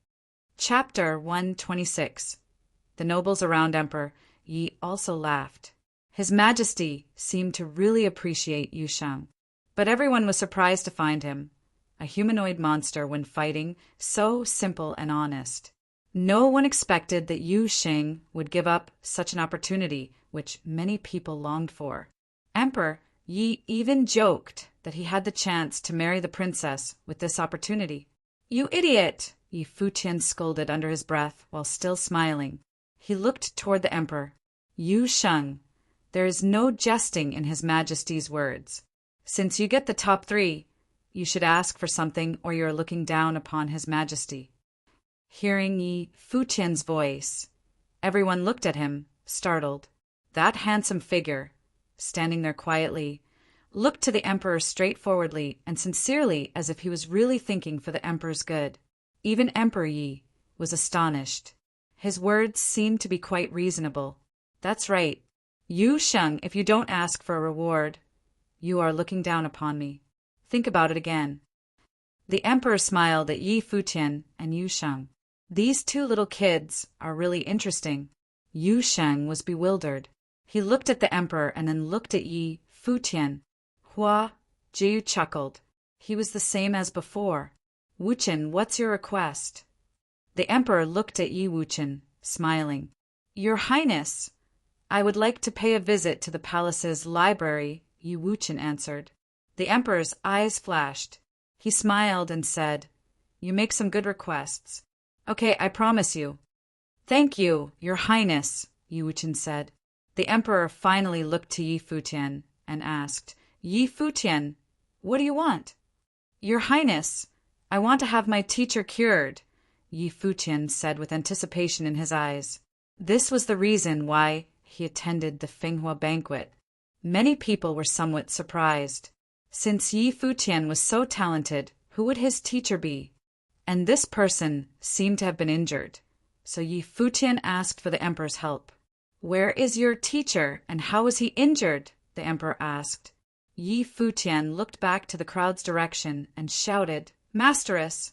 Chapter 126. The nobles around Emperor Yi also laughed. His Majesty seemed to really appreciate Yu Sheng. But everyone was surprised to find him, a humanoid monster when fighting, so simple and honest. No one expected that Yu Sheng would give up such an opportunity, which many people longed for. Emperor Yi even joked that he had the chance to marry the princess with this opportunity. You idiot! Yi Futian scolded under his breath while still smiling. He looked toward the emperor. Yu Sheng, there is no jesting in His Majesty's words. Since you get the top 3, you should ask for something or you are looking down upon His Majesty. Hearing Yi Futian's voice, everyone looked at him, startled. That handsome figure, standing there quietly, looked to the emperor straightforwardly and sincerely as if he was really thinking for the emperor's good. Even Emperor Yi was astonished. His words seemed to be quite reasonable. That's right. Yu Sheng, if you don't ask for a reward, you are looking down upon me. Think about it again. The emperor smiled at Yi Futian and Yu Sheng. These two little kids are really interesting. Yu Sheng was bewildered. He looked at the emperor and then looked at Yi Futian. Hua Jiu chuckled. He was the same as before. Wuchen, what's your request? The emperor looked at Yi Wuchen, smiling. Your Highness, I would like to pay a visit to the palace's library, Yi Wuchen answered. The emperor's eyes flashed. He smiled and said, You make some good requests. Okay, I promise you. Thank you, Your Highness, Yi Wuchen said. The emperor finally looked to Yi Futian and asked, Yi Futian, what do you want? Your Highness, I want to have my teacher cured, Yi Futian said with anticipation in his eyes. This was the reason why he attended the Fenghua banquet. Many people were somewhat surprised. Since Yi Futian was so talented, who would his teacher be? And this person seemed to have been injured. So Yi Futian asked for the emperor's help. Where is your teacher, and how is he injured? The emperor asked. Yi Futian looked back to the crowd's direction and shouted, Masteress!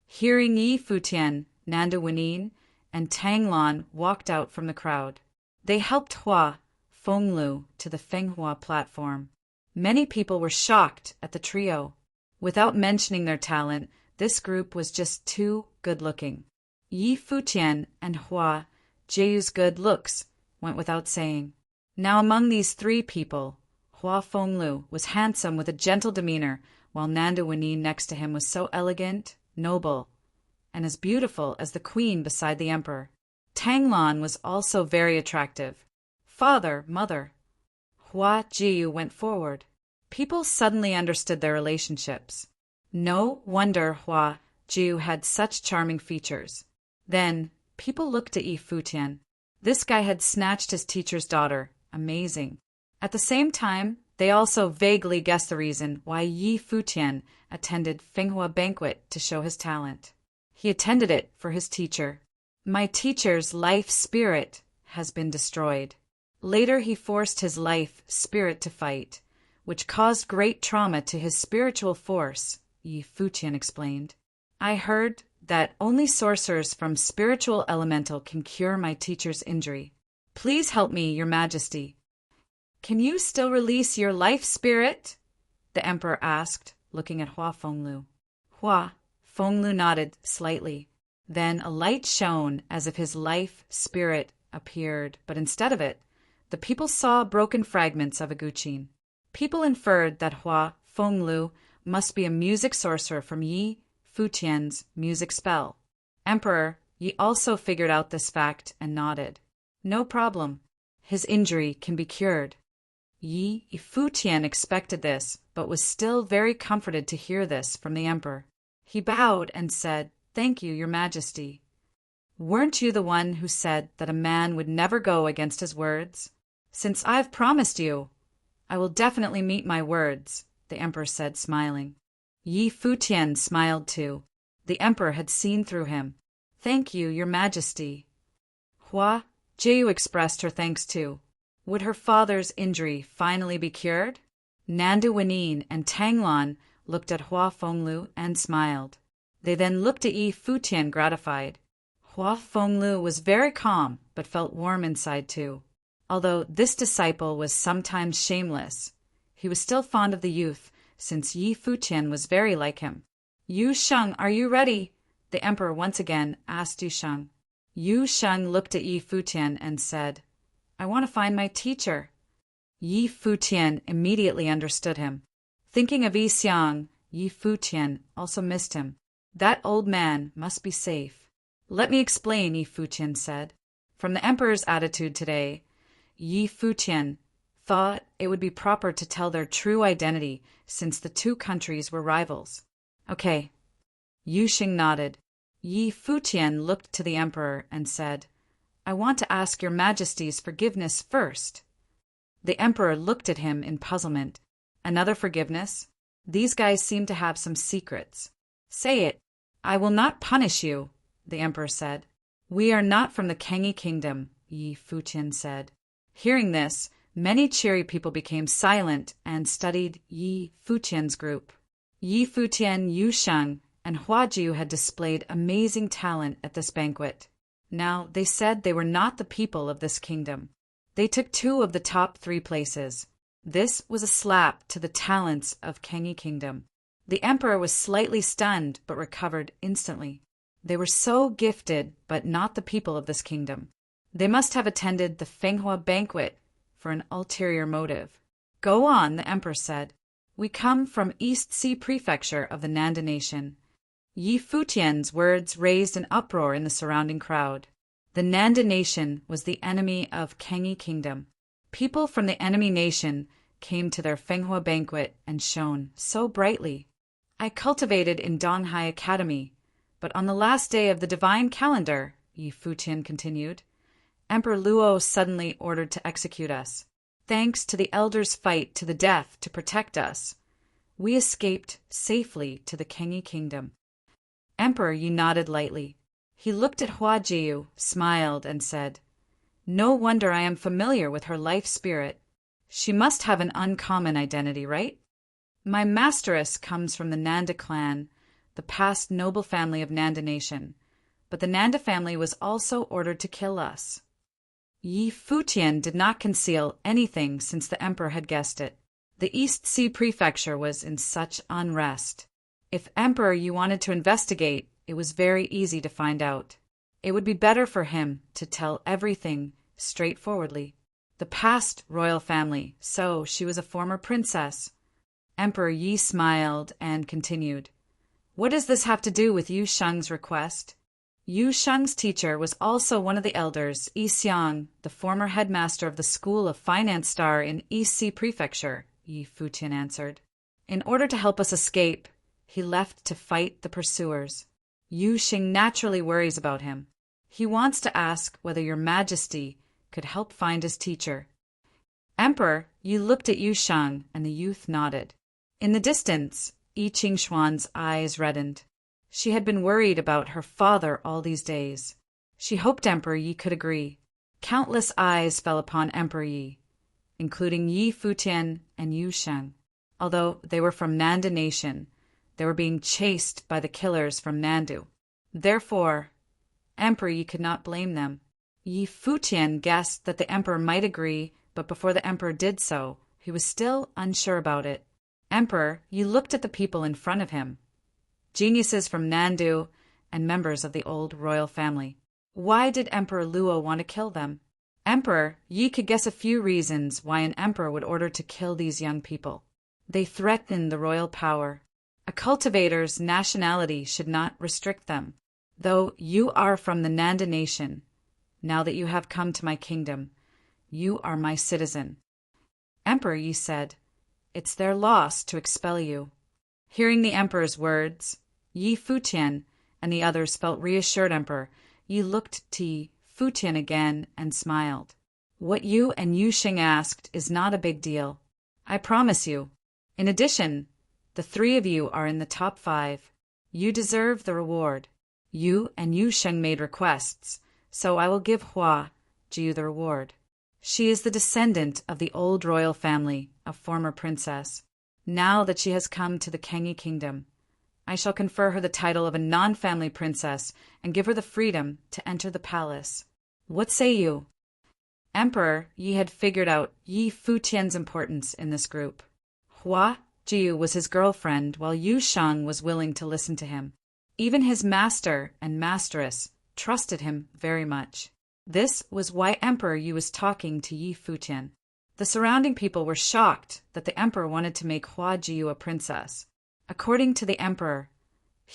Hearing Yi Futian, Nanda Wenin and Tang Lan walked out from the crowd. They helped Hua Fenglu to the Fenghua platform. Many people were shocked at the trio. Without mentioning their talent, this group was just too good-looking. Yi Futian and Hua Jiu's good looks went without saying. Now among these three people, Hua Fenglu was handsome with a gentle demeanor, while Nanda Wenin next to him was so elegant, noble, and as beautiful as the queen beside the emperor. Tang Lan was also very attractive. Father, mother. Hua Jiu went forward. People suddenly understood their relationships. No wonder Hua Jiu had such charming features. Then, people looked at Yi Futian. This guy had snatched his teacher's daughter. Amazing. At the same time, they also vaguely guessed the reason why Yi Futian attended Fenghua banquet to show his talent. He attended it for his teacher. My teacher's life spirit has been destroyed. Later he forced his life spirit to fight, which caused great trauma to his spiritual force, Yi Futian explained. I heard that only sorcerers from spiritual elemental can cure my teacher's injury. Please help me, Your Majesty. Can you still release your life spirit? The emperor asked, looking at Hua Fenglu. Hua Fenglu nodded slightly. Then a light shone as if his life spirit appeared, but instead of it, the people saw broken fragments of a guqin. People inferred that Hua Fenglu must be a music sorcerer from Yi Futian's music spell. Emperor Yi also figured out this fact and nodded. No problem. His injury can be cured. Yi Futian expected this, but was still very comforted to hear this from the emperor. He bowed and said, Thank you, Your Majesty. Weren't you the one who said that a man would never go against his words? Since I've promised you, I will definitely meet my words, the emperor said, smiling. Yi Futian smiled too. The emperor had seen through him. Thank you, Your Majesty. Hua Jiu expressed her thanks too. Would her father's injury finally be cured? Nanda Wenin and Tang Lan looked at Hua Fenglu and smiled. They then looked at Yi Futian gratified. Hua Fenglu was very calm, but felt warm inside too. Although this disciple was sometimes shameless, he was still fond of the youth, since Yi Futian was very like him. Yu Sheng, are you ready? The emperor once again asked Yu Sheng. Yu Sheng looked at Yi Futian and said, I want to find my teacher. Yi Futian immediately understood him. Thinking of Yi Xiang, Yi Futian also missed him. That old man must be safe. Let me explain, Yi Futian said. From the emperor's attitude today, Yi Futian thought it would be proper to tell their true identity since the two countries were rivals. Okay. Yu Xing nodded. Yi Futian looked to the emperor and said, I want to ask Your Majesty's forgiveness first. The emperor looked at him in puzzlement. Another forgiveness? These guys seem to have some secrets. Say it. I will not punish you, the emperor said. We are not from the Kengi kingdom, Yi Futian said. Hearing this, many cheery people became silent and studied Yi Futian's group. Yi Futian, Yu Sheng, and Hua Jiu had displayed amazing talent at this banquet. Now, they said they were not the people of this kingdom. They took 2 of the top 3 places. This was a slap to the talents of Kengi Kingdom. The emperor was slightly stunned, but recovered instantly. They were so gifted, but not the people of this kingdom. They must have attended the Fenghua banquet for an ulterior motive. Go on, the emperor said. We come from East Sea Prefecture of the Nanda Nation. Yi Futian's words raised an uproar in the surrounding crowd. The Nanda Nation was the enemy of Kengi Kingdom. People from the enemy nation came to their Fenghua banquet and shone so brightly. I cultivated in Donghai Academy, but on the last day of the divine calendar, Yi Futian continued, Emperor Luo suddenly ordered to execute us. Thanks to the elders' fight to the death to protect us, we escaped safely to the Kengi Kingdom. Emperor Yi nodded lightly. He looked at Hua Jiu, smiled, and said, No wonder I am familiar with her life spirit. She must have an uncommon identity, right? My masteress comes from the Nanda clan, the past noble family of Nanda Nation, but the Nanda family was also ordered to kill us. Yi Futian did not conceal anything since the emperor had guessed it. The East Sea Prefecture was in such unrest. If Emperor Yi wanted to investigate, it was very easy to find out. It would be better for him to tell everything straightforwardly. The past royal family, so she was a former princess. Emperor Yi smiled and continued. What does this have to do with Yu Sheng's request? Yu Sheng's teacher was also one of the elders, Yi Xiang, the former headmaster of the School of Finance Star in East Sea Prefecture, Yi Futian answered. In order to help us escape, he left to fight the pursuers. Yu Xing naturally worries about him. He wants to ask whether your majesty could help find his teacher. Emperor, you looked at Yu Sheng, and the youth nodded. In the distance, Yi Qingshuan's eyes reddened. She had been worried about her father all these days. She hoped Emperor Yi could agree. Countless eyes fell upon Emperor Yi, including Yi Futian and Yu Sheng. Although they were from Nanda Nation, they were being chased by the killers from Nandu. Therefore, Emperor Yi could not blame them. Yi Futian guessed that the emperor might agree, but before the emperor did so, he was still unsure about it. Emperor, you looked at the people in front of him. Geniuses from Nandu and members of the old royal family. Why did Emperor Luo want to kill them? Emperor, Yi could guess a few reasons why an emperor would order to kill these young people. They threatened the royal power. A cultivator's nationality should not restrict them. Though you are from the Nanda Nation, now that you have come to my kingdom, you are my citizen. Emperor Yi said, It's their loss to expel you. Hearing the emperor's words, Yi Futian and the others felt reassured. Emperor Yi looked to Yi Futian again and smiled. What you and Yu Xing asked is not a big deal. I promise you. In addition, the 3 of you are in the top 5. You deserve the reward. You and Yu Sheng made requests, so I will give Hua Jiu the reward. She is the descendant of the old royal family, a former princess. Now that she has come to the Kengi kingdom, I shall confer her the title of a non-family princess and give her the freedom to enter the palace. What say you? Emperor Yi had figured out Yi Futian's importance in this group. Hua Jiu was his girlfriend, while Yu Sheng was willing to listen to him. Even his master and masteress trusted him very much. This was why Emperor Yi was talking to Yi Futian. The surrounding people were shocked that the emperor wanted to make Hua Jiu a princess. According to the emperor,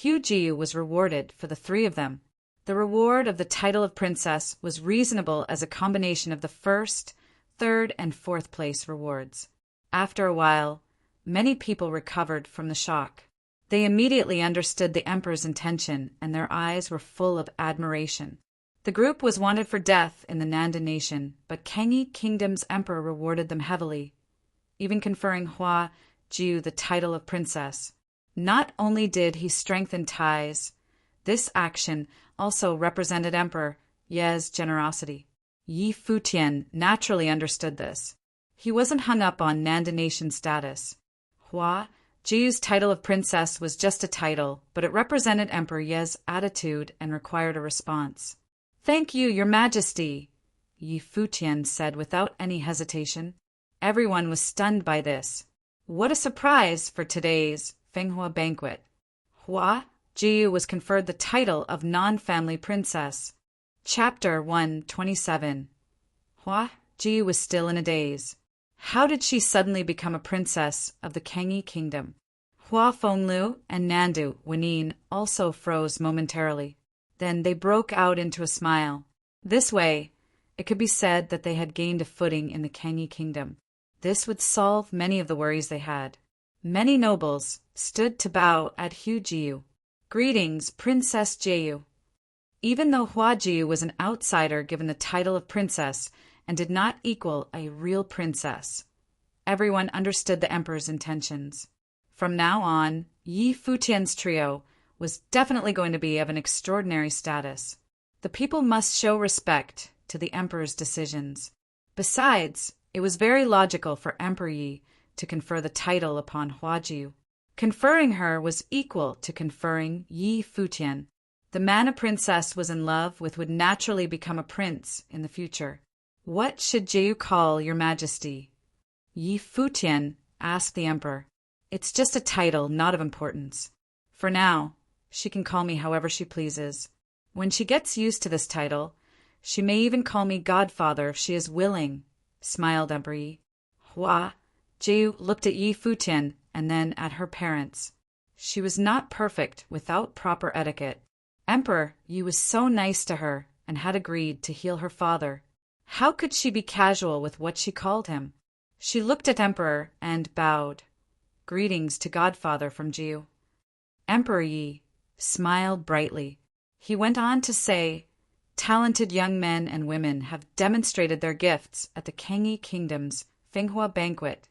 Hu Jiu was rewarded for the 3 of them. The reward of the title of princess was reasonable as a combination of the 1st, 3rd, and 4th place rewards. After a while, many people recovered from the shock. They immediately understood the emperor's intention, and their eyes were full of admiration. The group was wanted for death in the Nanda Nation, but Kengi Kingdom's emperor rewarded them heavily, even conferring Hua Jiu the title of princess. Not only did he strengthen ties, this action also represented Emperor Ye's generosity. Yi Futian naturally understood this. He wasn't hung up on Nanda nation status. Jiu's title of princess was just a title, but it represented Emperor Ye's attitude and required a response. "Thank you, Your Majesty," Yi Futian said without any hesitation. Everyone was stunned by this. What a surprise for today's Fenghua banquet. Jiu was conferred the title of non-family princess. Chapter 127. Jiu was still in a daze. How did she suddenly become a princess of the Kangyi kingdom? Hua Fenglu and Nandu Wenin also froze momentarily. Then they broke out into a smile. This way, it could be said that they had gained a footing in the Kangyi kingdom. This would solve many of the worries they had. Many nobles stood to bow at Hu Jiu. "Greetings, Princess Jiu." Even though Hua Jiu was an outsider given the title of princess and did not equal a real princess, everyone understood the emperor's intentions. From now on, Yi Futian's trio was definitely going to be of an extraordinary status. The people must show respect to the emperor's decisions. Besides, it was very logical for Emperor Yi to confer the title upon Hua Jiu. Conferring her was equal to conferring Yi Futian. The man a princess was in love with would naturally become a prince in the future. "What should Jiu call Your Majesty?" Yi Futian asked the emperor. "It's just a title, not of importance. For now, she can call me however she pleases. When she gets used to this title, she may even call me godfather if she is willing," smiled Emperor Yi. Jiu looked at Yi Futian and then at her parents. She was not perfect without proper etiquette. Emperor Yi was so nice to her and had agreed to heal her father. How could she be casual with what she called him? She looked at Emperor and bowed. "Greetings to Godfather from Jiu." Emperor Yi smiled brightly. He went on to say, "Talented young men and women have demonstrated their gifts at the Kangyi Kingdom's Fenghua banquet.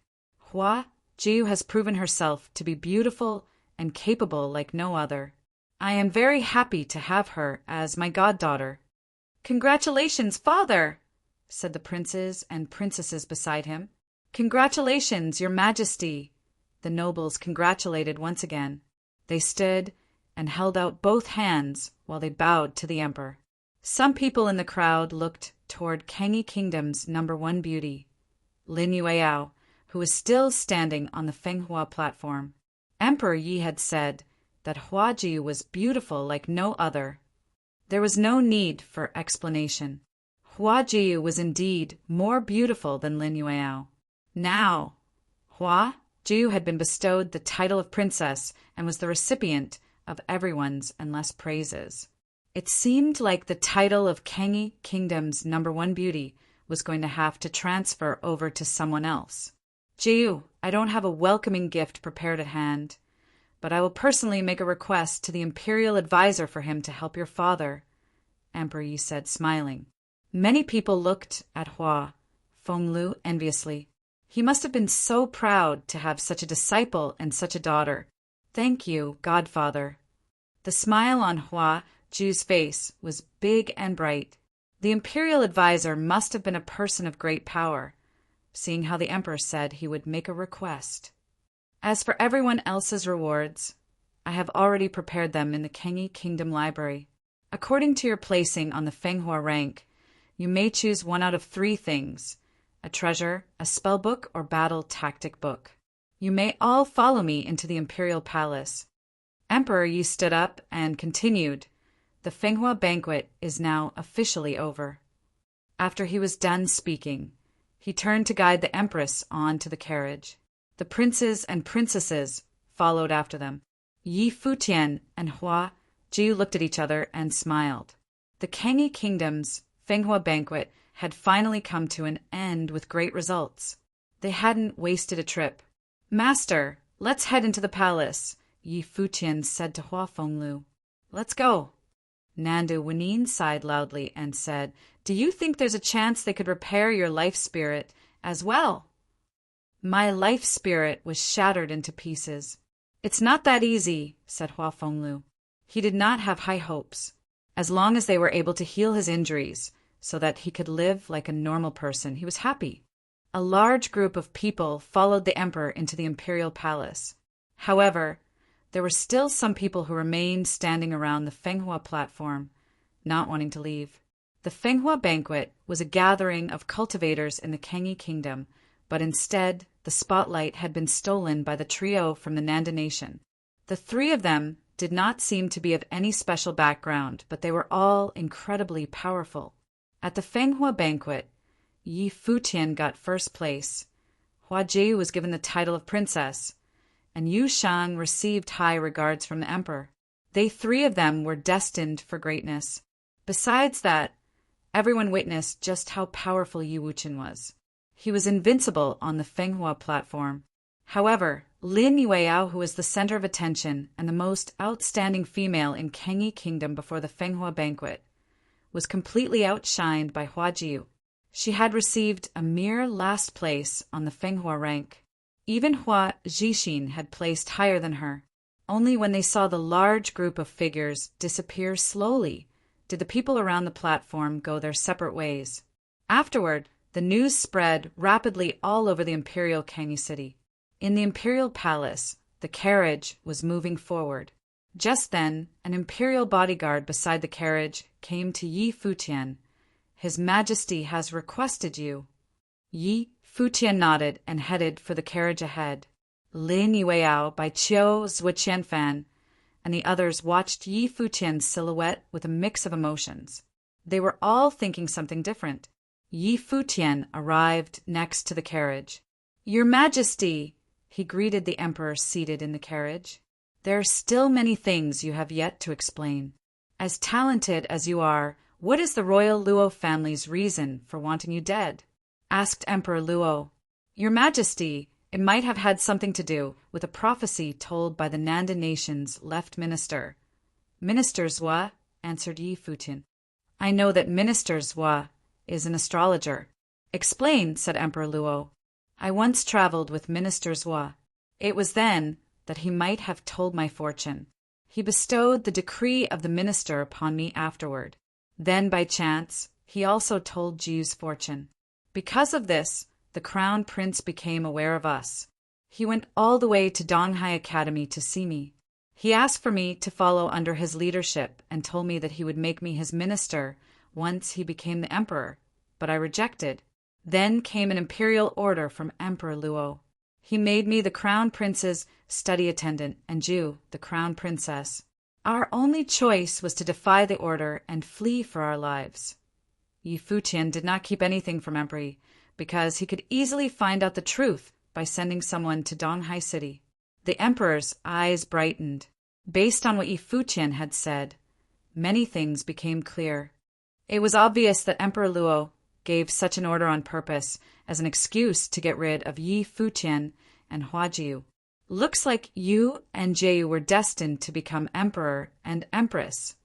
Hua Jiu has proven herself to be beautiful and capable like no other. I am very happy to have her as my goddaughter." "Congratulations, father," said the princes and princesses beside him. "Congratulations, Your Majesty." The nobles congratulated once again. They stood and held out both hands while they bowed to the emperor. Some people in the crowd looked toward Kangyi Kingdom's #1 beauty, Lin Yueyao, who was still standing on the Fenghua platform. Emperor Yi had said that Hua Jiu was beautiful like no other. There was no need for explanation. Hua Jiu was indeed more beautiful than Lin Yueyao. Now, Hua Jiu had been bestowed the title of princess and was the recipient of everyone's endless praises. It seemed like the title of Kangyi Kingdom's #1 beauty was going to have to transfer over to someone else. "Jiu, I don't have a welcoming gift prepared at hand, but I will personally make a request to the imperial advisor for him to help your father," Emperor Yi said, smiling. Many people looked at Hua Fenglu enviously. He must have been so proud to have such a disciple and such a daughter. "Thank you, godfather." The smile on Hua Jiu's face was big and bright. The imperial advisor must have been a person of great power, seeing how the emperor said he would make a request. "As for everyone else's rewards, I have already prepared them in the Kangyi Kingdom Library. According to your placing on the Fenghua rank, you may choose one out of 3 things: a treasure, a spell book, or battle tactic book. You may all follow me into the imperial palace." Emperor Yi stood up and continued, "The Fenghua banquet is now officially over." After he was done speaking, he turned to guide the empress on to the carriage. The princes and princesses followed after them. Yi Futian and Hua Jiu looked at each other and smiled. The Kangyi Kingdom's Fenghua banquet had finally come to an end with great results. They hadn't wasted a trip. "Master, let's head into the palace," Yi Futian said to Hua Fenglu. "Let's go." Nandu Wenin sighed loudly and said, "Do you think there's a chance they could repair your life spirit as well?" My life spirit was shattered into pieces. It's not that easy, said Hua Fenglu. He did not have high hopes. As long as they were able to heal his injuries so that he could live like a normal person, he was happy. A large group of people followed the emperor into the imperial palace. However, there were still some people who remained standing around the Fenghua platform, not wanting to leave. The Fenghua banquet was a gathering of cultivators in the Kangyi kingdom, but instead the spotlight had been stolen by the trio from the Nanda nation. The three of them did not seem to be of any special background, but they were all incredibly powerful. At the Fenghua banquet, Yi Futian got first place, Hua Ji was given the title of princess, and Yu Shang received high regards from the emperor. They three of them were destined for greatness. Besides that, everyone witnessed just how powerful Yi Wuqian was. He was invincible on the Fenghua platform. However, Lin Yueyao, who was the center of attention and the most outstanding female in Kangyi Kingdom before the Fenghua banquet, was completely outshined by Hua Jiu. She had received a mere last place on the Fenghua rank. Even Hua Zhixin had placed higher than her. Only when they saw the large group of figures disappear slowly did the people around the platform go their separate ways. Afterward, the news spread rapidly all over the imperial Kangyi city. In the imperial palace, the carriage was moving forward. Just then, an imperial bodyguard beside the carriage came to Yi Futian. His Majesty has requested you. Yi Futian nodded and headed for the carriage ahead. Lin Yueyao, Bai Qiu, Zui Qianfan, and the others watched Yi Futian's silhouette with a mix of emotions. They were all thinking something different. Yi Futian arrived next to the carriage. Your Majesty, he greeted the emperor seated in the carriage. There are still many things you have yet to explain. As talented as you are, what is the royal Luo family's reason for wanting you dead? Asked Emperor Luo. Your Majesty, it might have had something to do with a prophecy told by the Nanda nation's left minister. Minister Zhua, answered Yi Futian. I know that Minister Zhua is an astrologer. Explain, said Emperor Luo. I once traveled with Minister Zhua. It was then that he might have told my fortune. He bestowed the decree of the minister upon me afterward. Then, by chance, he also told Jiu's fortune. Because of this, the crown prince became aware of us. He went all the way to Donghai Academy to see me. He asked for me to follow under his leadership and told me that he would make me his minister once he became the emperor, but I rejected. Then came an imperial order from Emperor Luo. He made me the crown prince's study attendant and Jiu the crown princess. Our only choice was to defy the order and flee for our lives. Yi Futian did not keep anything from Emperor Yi, because he could easily find out the truth by sending someone to Donghai City. The emperor's eyes brightened. Based on what Yi Futian had said, many things became clear. It was obvious that Emperor Luo gave such an order on purpose as an excuse to get rid of Yi Futian and Hua Jiu. Looks like you and Jiu were destined to become emperor and empress.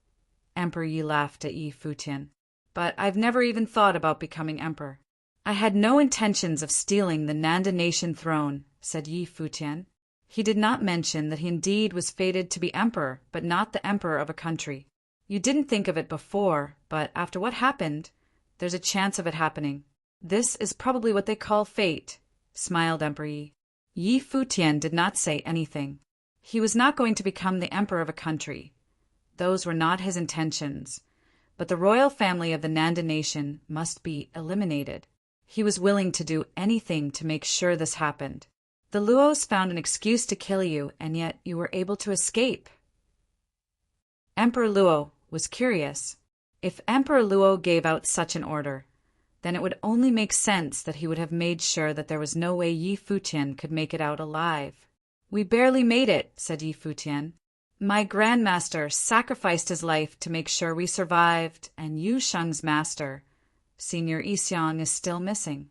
Emperor Yi laughed at Yi Futian. But I've never even thought about becoming emperor. I had no intentions of stealing the Nanda nation throne, said Yi Futian. He did not mention that he indeed was fated to be emperor, but not the emperor of a country. You didn't think of it before, but after what happened, there's a chance of it happening. This is probably what they call fate, smiled Emperor Yi. Yi Futian did not say anything. He was not going to become the emperor of a country. Those were not his intentions. But the royal family of the Nanda nation must be eliminated. He was willing to do anything to make sure this happened. The Luos found an excuse to kill you, and yet you were able to escape. Emperor Luo was curious. If Emperor Luo gave out such an order, then it would only make sense that he would have made sure that there was no way Yi Futian could make it out alive. We barely made it, said Yi Futian. My grandmaster sacrificed his life to make sure we survived, and Yu Sheng's master, Senior Yixiang, is still missing.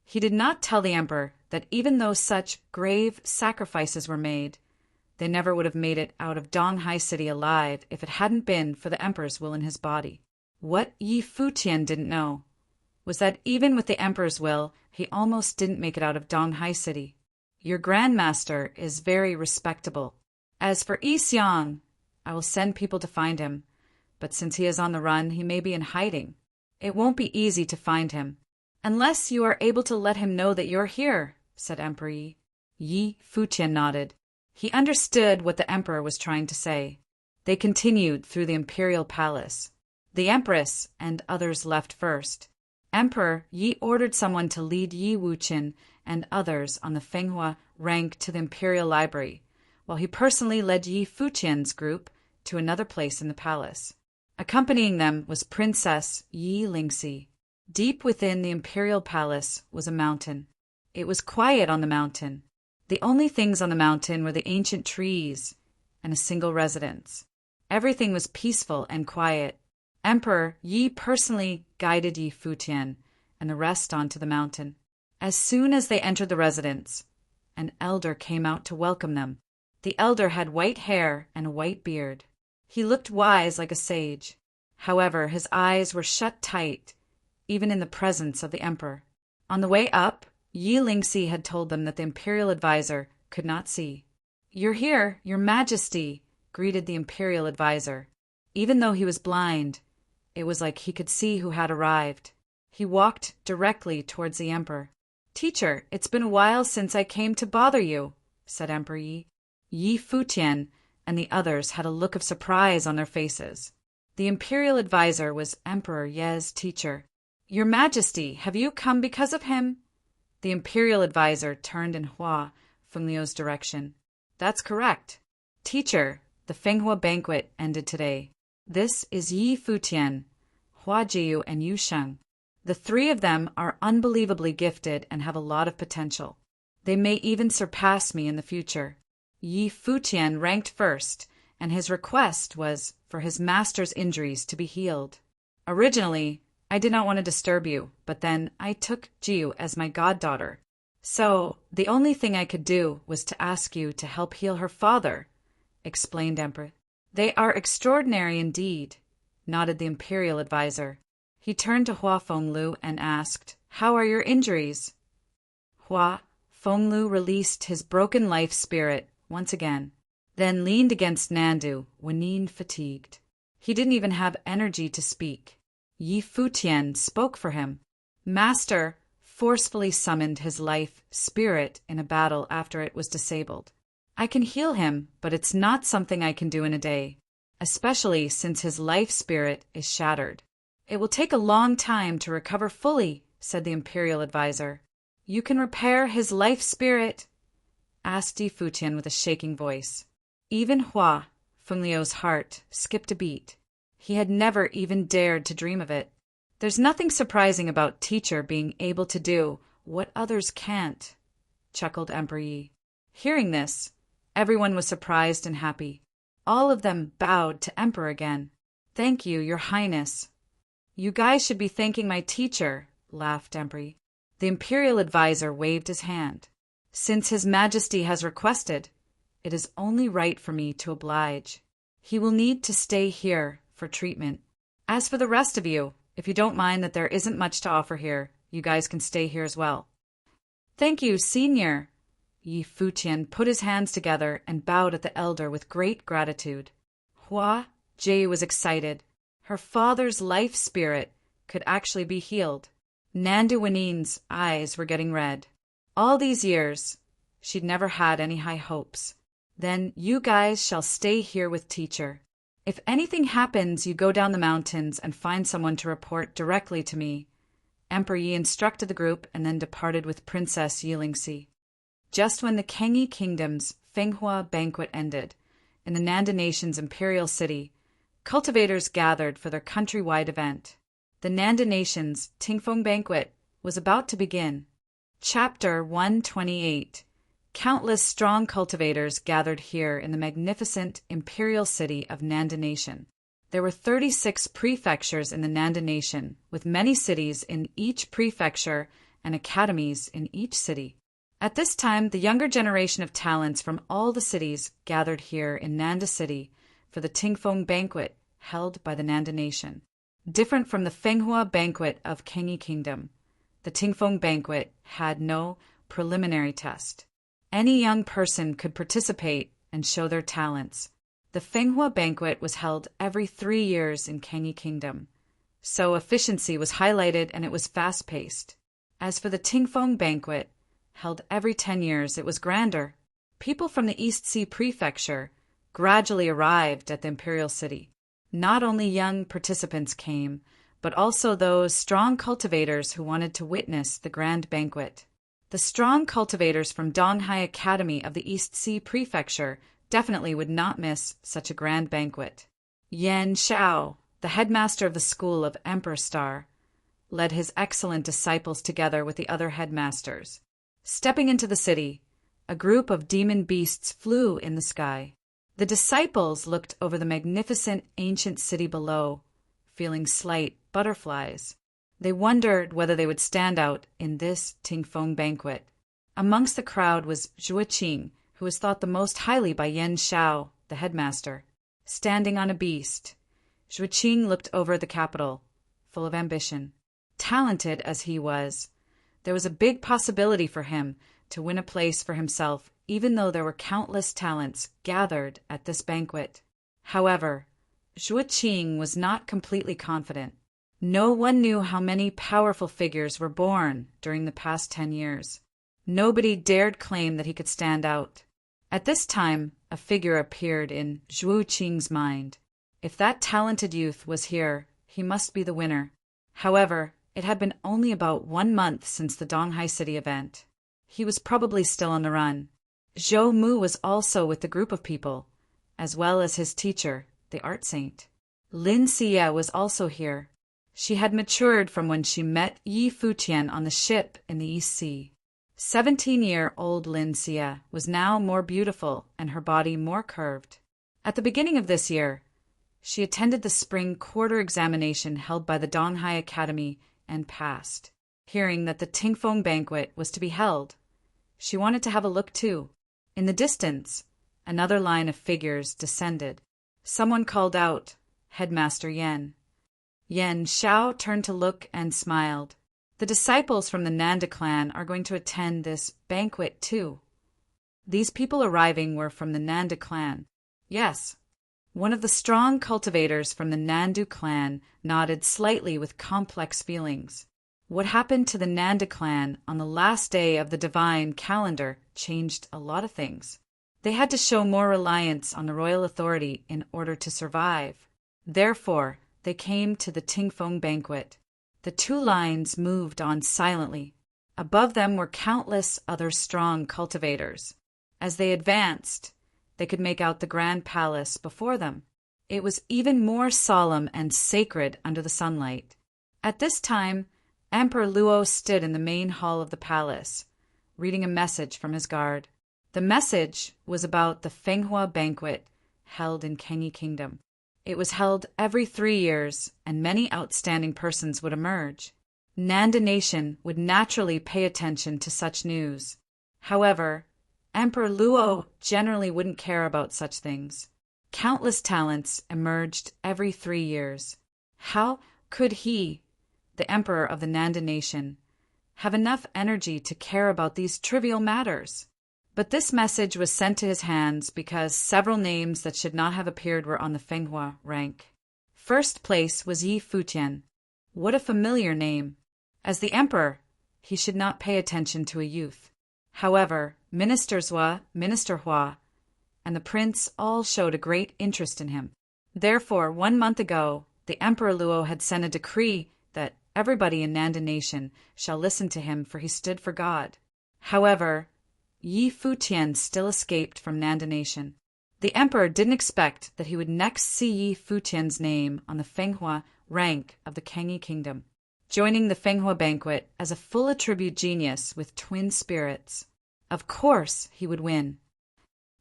He did not tell the emperor that even though such grave sacrifices were made, they never would have made it out of Donghai City alive if it hadn't been for the emperor's will in his body. What Yi Futian didn't know was that even with the emperor's will, he almost didn't make it out of Donghai City. Your grandmaster is very respectable. As for Yi Xiang, I will send people to find him, but since he is on the run, he may be in hiding. It won't be easy to find him, unless you are able to let him know that you're here, said Emperor Yi. Yi Futian nodded. He understood what the emperor was trying to say. They continued through the imperial palace. The empress and others left first. Emperor Yi ordered someone to lead Yi Wuqian and others on the Fenghua rank to the imperial library, while he personally led Yi Futian's group to another place in the palace. Accompanying them was Princess Yi Lingxi. Deep within the imperial palace was a mountain. It was quiet on the mountain. The only things on the mountain were the ancient trees and a single residence. Everything was peaceful and quiet. Emperor Yi personally guided Yi Futian and the rest onto the mountain. As soon as they entered the residence, an elder came out to welcome them. The elder had white hair and a white beard. He looked wise like a sage. However, his eyes were shut tight, even in the presence of the emperor. On the way up, Yi Lingxi had told them that the imperial advisor could not see. "You're here, your majesty," greeted the imperial advisor. Even though he was blind, it was like he could see who had arrived. He walked directly towards the emperor. "Teacher, it's been a while since I came to bother you," said Emperor Yi. Yi Futian and the others had a look of surprise on their faces. The imperial advisor was Emperor Ye's teacher. "Your Majesty, have you come because of him?" The imperial advisor turned in Hua Fengliu's direction. "That's correct. Teacher, the Fenghua banquet ended today. This is Yi Futian, Hua Jiu, and Yu Sheng. The three of them are unbelievably gifted and have a lot of potential. They may even surpass me in the future." Yi Futian ranked first, and his request was for his master's injuries to be healed. "Originally, I did not want to disturb you, but then I took Jiu as my goddaughter. So the only thing I could do was to ask you to help heal her father," explained Emperor. "They are extraordinary indeed," nodded the imperial advisor. He turned to Hua Fenglu and asked, "How are your injuries?" Hua Fenglu released his broken life spirit once again, then leaned against Nandu, Wanine fatigued. He didn't even have energy to speak. Yi Futian spoke for him. Master forcefully summoned his life spirit in a battle after it was disabled. "I can heal him, but it's not something I can do in a day, especially since his life spirit is shattered. It will take a long time to recover fully," said the imperial advisor. "You can repair his life spirit?" asked Yi Futian with a shaking voice. Even Hua Fengliu's heart skipped a beat. He had never even dared to dream of it. "There's nothing surprising about teacher being able to do what others can't," chuckled Emperor Yi. Hearing this, everyone was surprised and happy. All of them bowed to Emperor again. "Thank you, your highness." "You guys should be thanking my teacher," laughed Emperor Yi. The imperial advisor waved his hand. "Since his majesty has requested, it is only right for me to oblige. He will need to stay here for treatment. As for the rest of you, if you don't mind that there isn't much to offer here, you guys can stay here as well." "Thank you, senior." Yi Futian put his hands together and bowed at the elder with great gratitude. Hua Jie was excited. Her father's life spirit could actually be healed. Nandu Wanine's eyes were getting red. All these years, she'd never had any high hopes. "Then you guys shall stay here with teacher. If anything happens, you go down the mountains and find someone to report directly to me." Emperor Yi instructed the group and then departed with Princess Yi Lingxi. Just when the Kengyi Kingdom's Fenghua banquet ended, in the Nanda Nation's imperial city, cultivators gathered for their countrywide event. The Nanda Nation's Tingfeng banquet was about to begin. Chapter 128. Countless strong cultivators gathered here in the magnificent imperial city of Nanda Nation. There were 36 prefectures in the Nanda Nation, with many cities in each prefecture and academies in each city. At this time, the younger generation of talents from all the cities gathered here in Nanda City for the Tingfeng banquet held by the Nanda Nation. Different from the Fenghua banquet of Kengi Kingdom, the Tingfeng banquet had no preliminary test. Any young person could participate and show their talents. The Fenghua banquet was held every 3 years in Kengi Kingdom, so efficiency was highlighted and it was fast-paced. As for the Tingfeng banquet, held every 10 years, it was grander. People from the East Sea Prefecture gradually arrived at the imperial city. Not only young participants came, but also those strong cultivators who wanted to witness the grand banquet. The strong cultivators from Donghai Academy of the East Sea Prefecture definitely would not miss such a grand banquet. Yan Shao, the headmaster of the school of Emperor Star, led his excellent disciples together with the other headmasters. Stepping into the city, a group of demon beasts flew in the sky. The disciples looked over the magnificent ancient city below, feeling slight butterflies. They wondered whether they would stand out in this Tingfeng banquet. Amongst the crowd was Zhuo Qing, who was thought the most highly by Yan Shao, the headmaster. Standing on a beast, Zhuo Qing looked over the capital, full of ambition. Talented as he was, there was a big possibility for him to win a place for himself, even though there were countless talents gathered at this banquet. However, Zhuo Qing was not completely confident. No one knew how many powerful figures were born during the past 10 years. Nobody dared claim that he could stand out. At this time, a figure appeared in Zhuo Qing's mind. If that talented youth was here, he must be the winner. However, it had been only about 1 month since the Donghai City event. He was probably still on the run. Zhou Mu was also with the group of people, as well as his teacher, the art saint. Lin Xie was also here. She had matured from when she met Yi Futian on the ship in the East Sea. 17-year-old Lin Xie was now more beautiful and her body more curved. At the beginning of this year, she attended the spring quarter examination held by the Donghai Academy and passed. Hearing that the Tingfeng banquet was to be held, she wanted to have a look too. In the distance, another line of figures descended. Someone called out, "Headmaster Yan." Yan Shao turned to look and smiled. The disciples from the Nanda clan are going to attend this banquet too. These people arriving were from the Nanda clan. Yes. One of the strong cultivators from the Nandu clan nodded slightly with complex feelings. What happened to the Nanda clan on the last day of the divine calendar changed a lot of things. They had to show more reliance on the royal authority in order to survive. Therefore, they came to the Tingfeng banquet. The two lines moved on silently. Above them were countless other strong cultivators. As they advanced, they could make out the grand palace before them. It was even more solemn and sacred under the sunlight. At this time, Emperor Luo stood in the main hall of the palace, reading a message from his guard. The message was about the Fenghua banquet held in Kengi Kingdom. It was held every 3 years, and many outstanding persons would emerge. Nanda Nation would naturally pay attention to such news. However, Emperor Luo generally wouldn't care about such things. Countless talents emerged every 3 years. How could he, the emperor of the Nanda Nation, have enough energy to care about these trivial matters? But this message was sent to his hands because several names that should not have appeared were on the Fenghua rank. First place was Yi Futian. What a familiar name. As the emperor, he should not pay attention to a youth. However, Minister Zhua, Minister Hua, and the prince all showed a great interest in him. Therefore, 1 month ago, the Emperor Luo had sent a decree that everybody in Nanda Nation shall listen to him, for he stood for God. However, Yi Futian still escaped from Nanda Nation. The emperor didn't expect that he would next see Yi Futian's name on the Fenghua rank of the Kengi Kingdom, joining the Fenghua banquet as a full attribute genius with twin spirits. Of course he would win.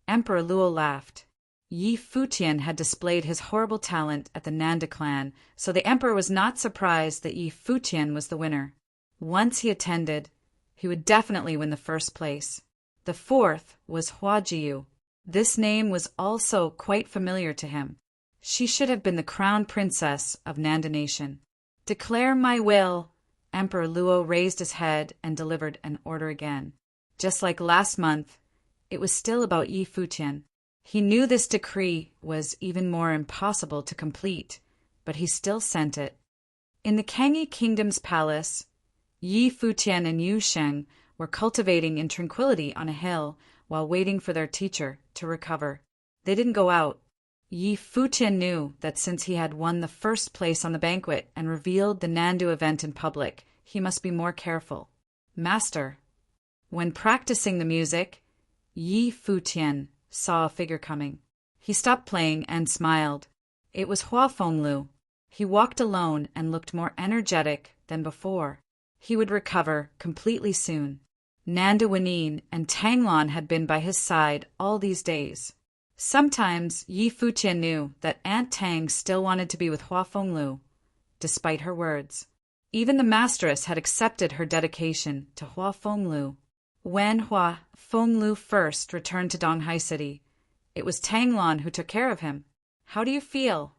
Emperor Luo laughed. Yi Futian had displayed his horrible talent at the Nanda clan, so the emperor was not surprised that Yi Futian was the winner. Once he attended, he would definitely win the first place. The fourth was Hua Jiu. This name was also quite familiar to him. She should have been the crown princess of Nanda Nation. Declare my will. Emperor Luo raised his head and delivered an order again. Just like last month, it was still about Yi Futian. He knew this decree was even more impossible to complete, but he still sent it. In the Kangi Kingdom's palace, Yi Futian and Yu Sheng were cultivating in tranquility on a hill while waiting for their teacher to recover. They didn't go out. Yi Futian knew that since he had won the first place on the banquet and revealed the Nandu event in public, he must be more careful. Master. When practicing the music, Yi Futian saw a figure coming. He stopped playing and smiled. It was Hua Fenglu. He walked alone and looked more energetic than before. He would recover completely soon. Nanda Wanyin and Tanglon had been by his side all these days. Sometimes Yi Futian knew that Aunt Tang still wanted to be with Hua Fenglu, despite her words. Even the masteress had accepted her dedication to Hua Fenglu. When Hua Fenglu first returned to Donghai City, it was Tanglon who took care of him. How do you feel?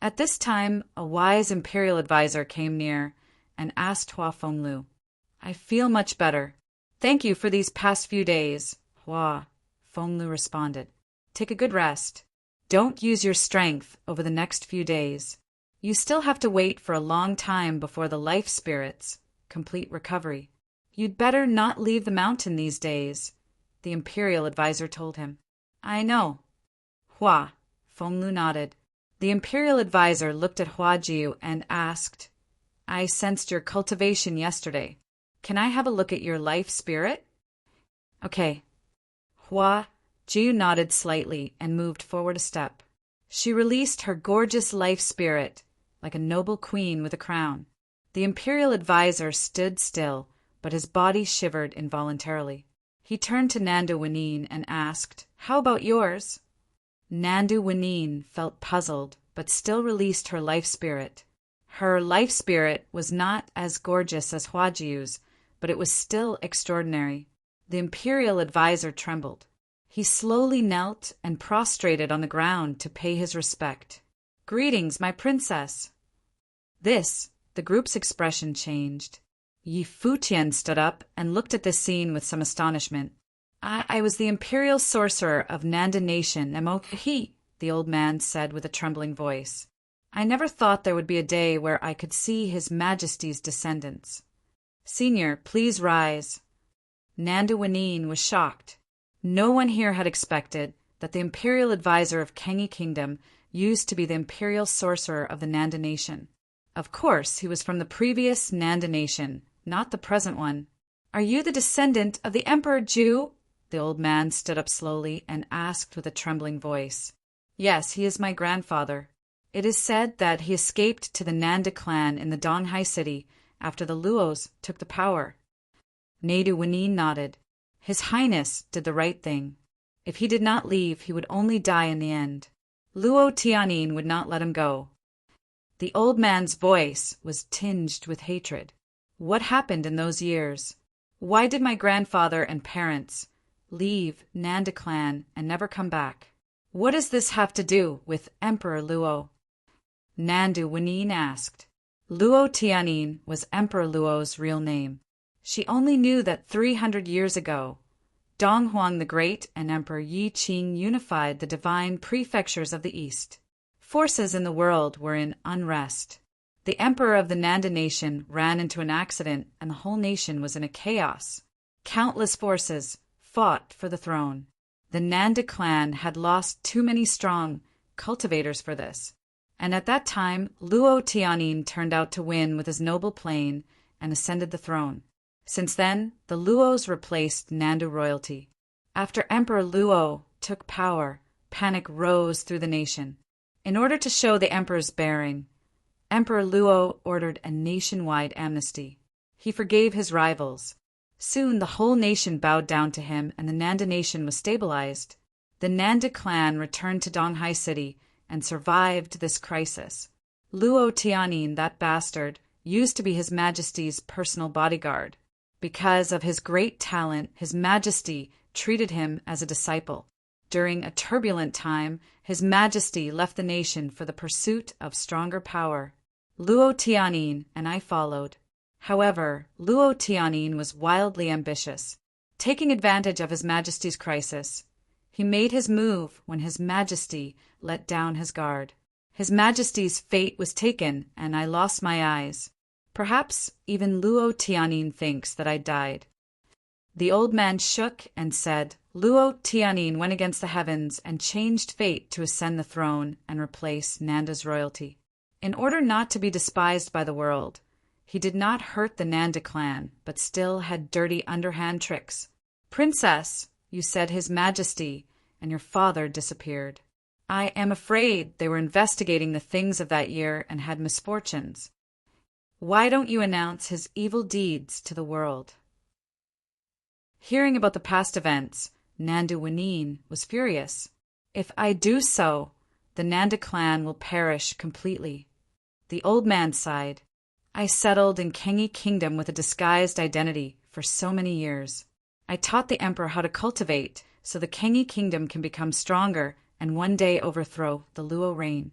At this time, a wise imperial advisor came near and asked Hua Fenglu. I feel much better. Thank you for these past few days, Hua Fenglu responded. Take a good rest. Don't use your strength over the next few days. You still have to wait for a long time before the life spirits complete recovery. You'd better not leave the mountain these days, the imperial advisor told him. I know. Hua Fenglu nodded. The imperial advisor looked at Hua Jiu and asked, I sensed your cultivation yesterday. Can I have a look at your life spirit? Okay. Hua Jiu nodded slightly and moved forward a step. She released her gorgeous life spirit, like a noble queen with a crown. The imperial advisor stood still, but his body shivered involuntarily. He turned to Nanda Wanyin and asked, How about yours? Nanda Wanyin felt puzzled, but still released her life spirit. Her life spirit was not as gorgeous as Hua Jiu's, but it was still extraordinary. The imperial advisor trembled. He slowly knelt and prostrated on the ground to pay his respect. Greetings, my princess. The group's expression changed. Yi Futian stood up and looked at this scene with some astonishment. I was the imperial sorcerer of Nanda Nation, He, the old man said with a trembling voice. I never thought there would be a day where I could see His Majesty's descendants. Senior, please rise. Nanda Wanyin was shocked. No one here had expected that the imperial advisor of Kangi Kingdom used to be the imperial sorcerer of the Nanda Nation. Of course, he was from the previous Nanda Nation, not the present one. Are you the descendant of the Emperor Ju? The old man stood up slowly and asked with a trembling voice. Yes, he is my grandfather. It is said that he escaped to the Nanda clan in the Donghai city after the Luos took the power. Nadu Wanyin nodded. His Highness did the right thing. If he did not leave, he would only die in the end. Luo Tianyin would not let him go. The old man's voice was tinged with hatred. What happened in those years? Why did my grandfather and parents leave Nanda clan and never come back? What does this have to do with Emperor Luo? Nandu Wanyin asked. Luo Tianyin was Emperor Luo's real name. She only knew that 300 years ago, Dong Huang the Great and Emperor Yi Qing unified the divine prefectures of the East. Forces in the world were in unrest. The emperor of the Nanda nation ran into an accident and the whole nation was in a chaos. Countless forces fought for the throne. The Nanda clan had lost too many strong cultivators for this. And at that time, Luo Tianyin turned out to win with his noble plane and ascended the throne. Since then, the Luos replaced Nanda royalty. After Emperor Luo took power, panic rose through the nation. In order to show the emperor's bearing, Emperor Luo ordered a nationwide amnesty. He forgave his rivals. Soon the whole nation bowed down to him and the Nanda nation was stabilized. The Nanda clan returned to Donghai City and survived this crisis. Luo Tianyin, that bastard, used to be His Majesty's personal bodyguard. Because of his great talent, His Majesty treated him as a disciple. During a turbulent time, His Majesty left the nation for the pursuit of stronger power. Luo Tianyin and I followed. However, Luo Tianyin was wildly ambitious. Taking advantage of His Majesty's crisis, he made his move when His Majesty let down his guard. His Majesty's fate was taken, and I lost my eyes. Perhaps even Luo Tianyin thinks that I died. The old man shook and said, Luo Tianyin went against the heavens and changed fate to ascend the throne and replace Nanda's royalty. In order not to be despised by the world, he did not hurt the Nanda clan, but still had dirty underhand tricks. Princess, you said His Majesty, and your father disappeared. I am afraid they were investigating the things of that year and had misfortunes. Why don't you announce his evil deeds to the world? Hearing about the past events, Nanda Wanin was furious. If I do so, the Nanda clan will perish completely. The old man sighed. I settled in Kengi Kingdom with a disguised identity for so many years. I taught the emperor how to cultivate so the Kengi Kingdom can become stronger and one day overthrow the Luo reign.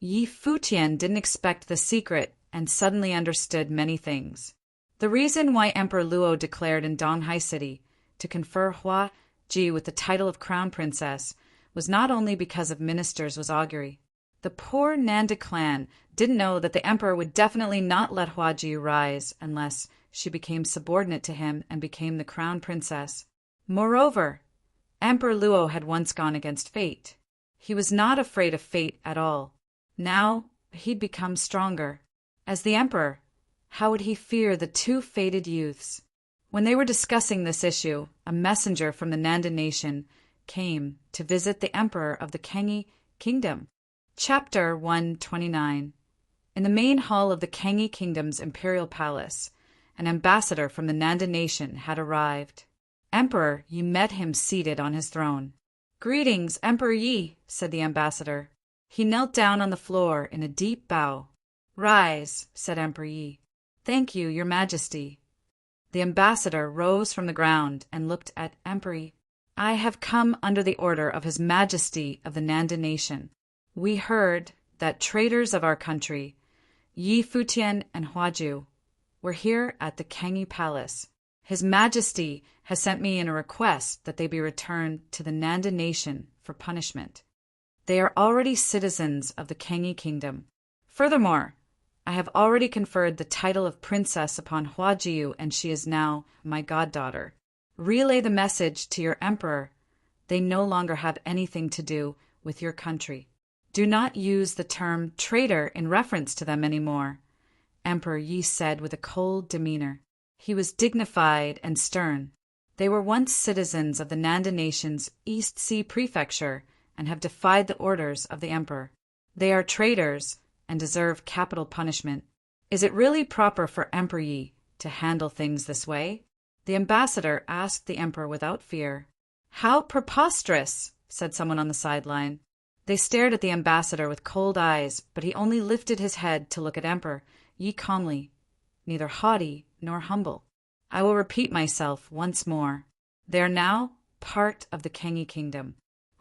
Yi Futian didn't expect the secret and suddenly understood many things. The reason why Emperor Luo declared in Donghai City to confer Hua Ji with the title of crown princess was not only because of ministers' was augury. The poor Nanda clan didn't know that the emperor would definitely not let Hua Ji rise unless she became subordinate to him and became the crown princess. Moreover, Emperor Luo had once gone against fate. He was not afraid of fate at all. Now he'd become stronger. As the emperor, how would he fear the two fated youths? When they were discussing this issue, a messenger from the Nanda nation came to visit the emperor of the Kengi Kingdom. Chapter 129. In the main hall of the Kengi Kingdom's imperial palace, an ambassador from the Nanda nation had arrived. Emperor, you met him seated on his throne. Greetings, Emperor Yi, said the ambassador. He knelt down on the floor in a deep bow. Rise, said Emperor Yi. Thank you, Your Majesty. The ambassador rose from the ground and looked at Emperor Yi. I have come under the order of His Majesty of the Nanda nation. We heard that traitors of our country, Yi Futian and Huaju, were here at the Kengi Palace. His Majesty has sent me in a request that they be returned to the Nanda nation for punishment. They are already citizens of the Kengi Kingdom. Furthermore, I have already conferred the title of princess upon Huajiu, and she is now my goddaughter. Relay the message to your emperor. They no longer have anything to do with your country. Do not use the term traitor in reference to them anymore, Emperor Yi said with a cold demeanor. He was dignified and stern. They were once citizens of the Nanda nation's East Sea Prefecture and have defied the orders of the emperor. They are traitors and deserve capital punishment. Is it really proper for Emperor Yi to handle things this way? The ambassador asked the emperor without fear. How preposterous, said someone on the sideline. They stared at the ambassador with cold eyes, but he only lifted his head to look at Emperor Yi calmly, neither haughty nor humble. I will repeat myself once more. They are now part of the Kengi Kingdom.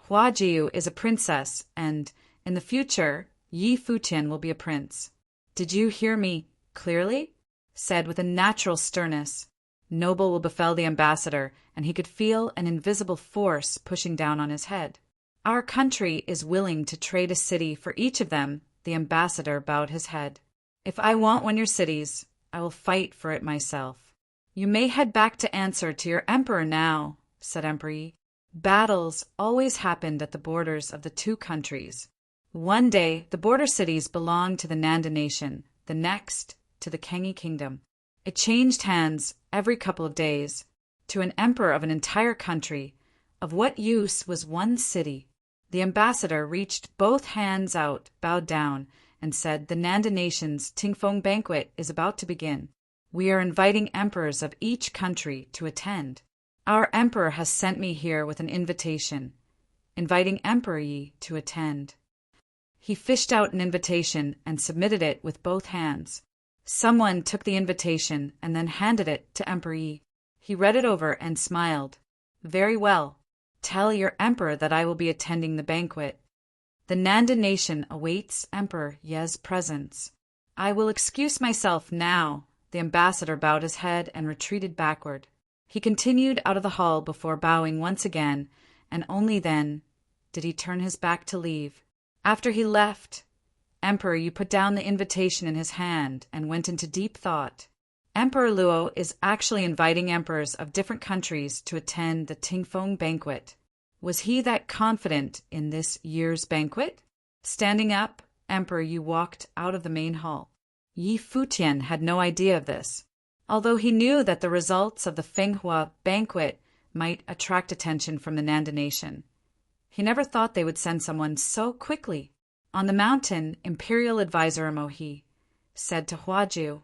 Huajiu is a princess, and, in the future, Yi Futian will be a prince. Did you hear me clearly? Said with a natural sternness. Noble will befell the ambassador, and he could feel an invisible force pushing down on his head. Our country is willing to trade a city for each of them. The ambassador bowed his head. If I want one of your cities, I will fight for it myself. You may head back to answer to your emperor now, said Emperor Yi. Battles always happened at the borders of the two countries. One day, the border cities belonged to the Nanda nation, the next to the Kengi Kingdom. It changed hands every couple of days. To an emperor of an entire country, of what use was one city? The ambassador reached both hands out, bowed down, and said, the Nanda nation's Tingfeng banquet is about to begin. We are inviting emperors of each country to attend. Our emperor has sent me here with an invitation, inviting Emperor Yi to attend. He fished out an invitation and submitted it with both hands. Someone took the invitation and then handed it to Emperor Yi. He read it over and smiled. Very well. Tell your emperor that I will be attending the banquet. The Nanda nation awaits Emperor Ye's presence. I will excuse myself now. The ambassador bowed his head and retreated backward. He continued out of the hall before bowing once again, and only then did he turn his back to leave. After he left, Emperor Yi put down the invitation in his hand and went into deep thought. Emperor Luo is actually inviting emperors of different countries to attend the Tingfeng banquet. Was he that confident in this year's banquet? Standing up, Emperor Yi walked out of the main hall. Yi Futian had no idea of this, although he knew that the results of the Fenghua banquet might attract attention from the Nanda nation. He never thought they would send someone so quickly. On the mountain, Imperial Advisor Mohi said to Huaju,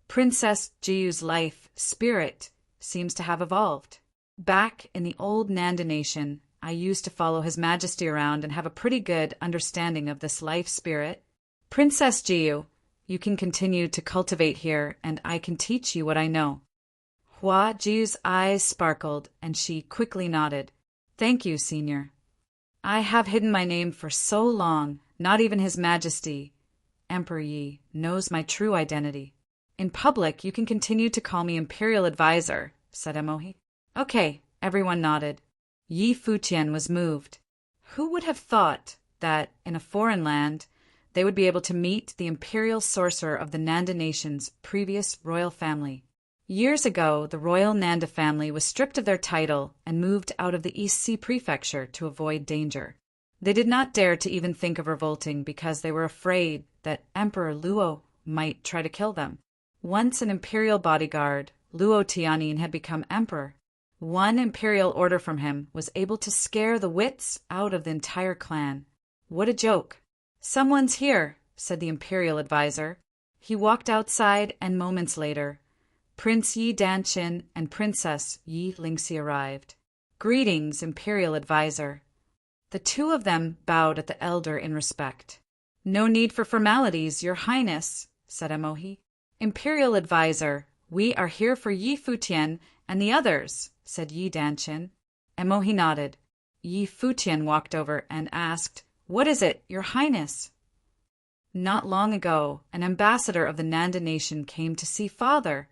Princess Jiyu's life spirit seems to have evolved. Back in the old Nanda nation, I used to follow His Majesty around and have a pretty good understanding of this life spirit. Princess Jiyu, you can continue to cultivate here, and I can teach you what I know. Hua Jiyu's eyes sparkled, and she quickly nodded. Thank you, Senior. I have hidden my name for so long, not even His Majesty, Emperor Yi, knows my true identity. In public, you can continue to call me Imperial Advisor, said Emohi. Okay, everyone nodded. Yi Futian was moved. Who would have thought that, in a foreign land, they would be able to meet the imperial sorcerer of the Nanda nation's previous royal family? Years ago, the royal Nanda family was stripped of their title and moved out of the East Sea Prefecture to avoid danger. They did not dare to even think of revolting because they were afraid that Emperor Luo might try to kill them. Once an imperial bodyguard, Luo Tianyin had become emperor. One imperial order from him was able to scare the wits out of the entire clan. What a joke. Someone's here, said the imperial advisor. He walked outside, and moments later, Prince Yi Danqin and Princess Yi Lingxi arrived. Greetings, imperial advisor. The two of them bowed at the elder in respect. No need for formalities, your highness, said Emohi. Imperial advisor, we are here for Yi Futian and the others, said Yi Danqin. Emohi nodded. Yi Futian walked over and asked, What is it, your highness? Not long ago, an ambassador of the Nanda nation came to see father,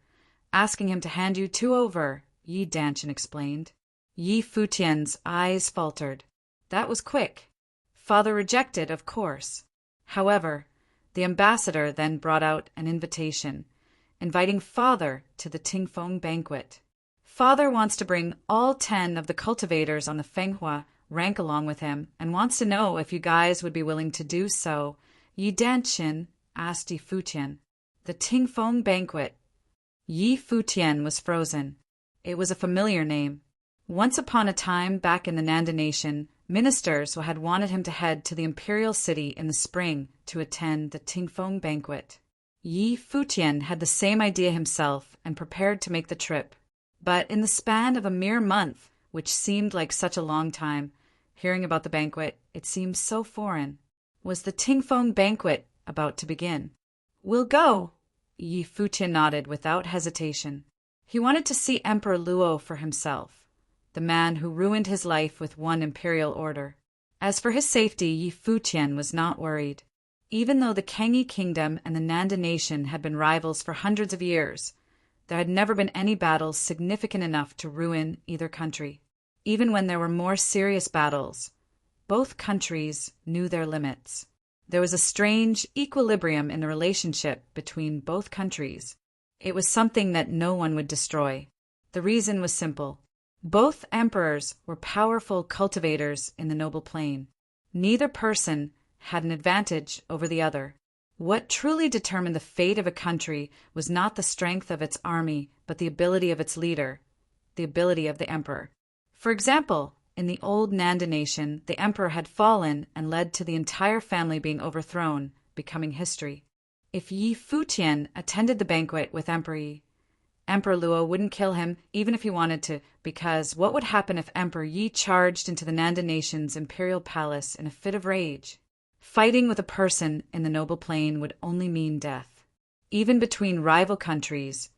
asking him to hand you two over, Yi Danqin explained. Yi Futian's eyes faltered. That was quick. Father rejected, of course. However, the ambassador then brought out an invitation, inviting father to the Tingfeng banquet. Father wants to bring all 10 of the cultivators on the Fenghua rank along with him and wants to know if you guys would be willing to do so. Yi Danqin asked Yi Futian. The Tingfeng banquet. Yi Futian was frozen. It was a familiar name. Once upon a time, back in the Nanda nation, ministers had wanted him to head to the imperial city in the spring to attend the Tingfeng banquet. Yi Futian had the same idea himself and prepared to make the trip. But in the span of a mere month, which seemed like such a long time, hearing about the banquet, it seemed so foreign. Was the Tingfeng banquet about to begin? We'll go, Yi Futian nodded without hesitation. He wanted to see Emperor Luo for himself, the man who ruined his life with one imperial order. As for his safety, Yi Futian was not worried. Even though the Kangyi kingdom and the Nanda nation had been rivals for hundreds of years, there had never been any battles significant enough to ruin either country. Even when there were more serious battles, both countries knew their limits. There was a strange equilibrium in the relationship between both countries. It was something that no one would destroy. The reason was simple. Both emperors were powerful cultivators in the noble plane. Neither person had an advantage over the other. What truly determined the fate of a country was not the strength of its army, but the ability of its leader, the ability of the emperor. For example, in the old Nanda nation, the emperor had fallen and led to the entire family being overthrown, becoming history. If Yi Futian attended the banquet with Emperor Yi, Emperor Luo wouldn't kill him even if he wanted to, because what would happen if Emperor Yi charged into the Nanda nation's imperial palace in a fit of rage? Fighting with a person in the noble plane would only mean death. Even between rival countries,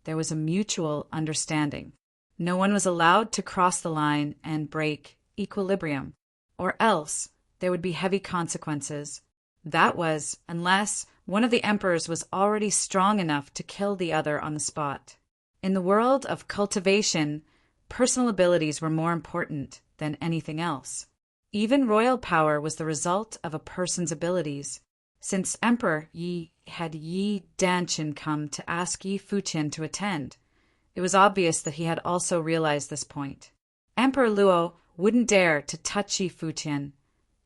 there was a mutual understanding. No one was allowed to cross the line and break equilibrium, or else there would be heavy consequences. That was, unless one of the emperors was already strong enough to kill the other on the spot. In the world of cultivation, personal abilities were more important than anything else. Even royal power was the result of a person's abilities. Since Emperor Yi had Yi Danshin come to ask Yi Futian to attend, it was obvious that he had also realized this point. Emperor Luo wouldn't dare to touch Yi Futian,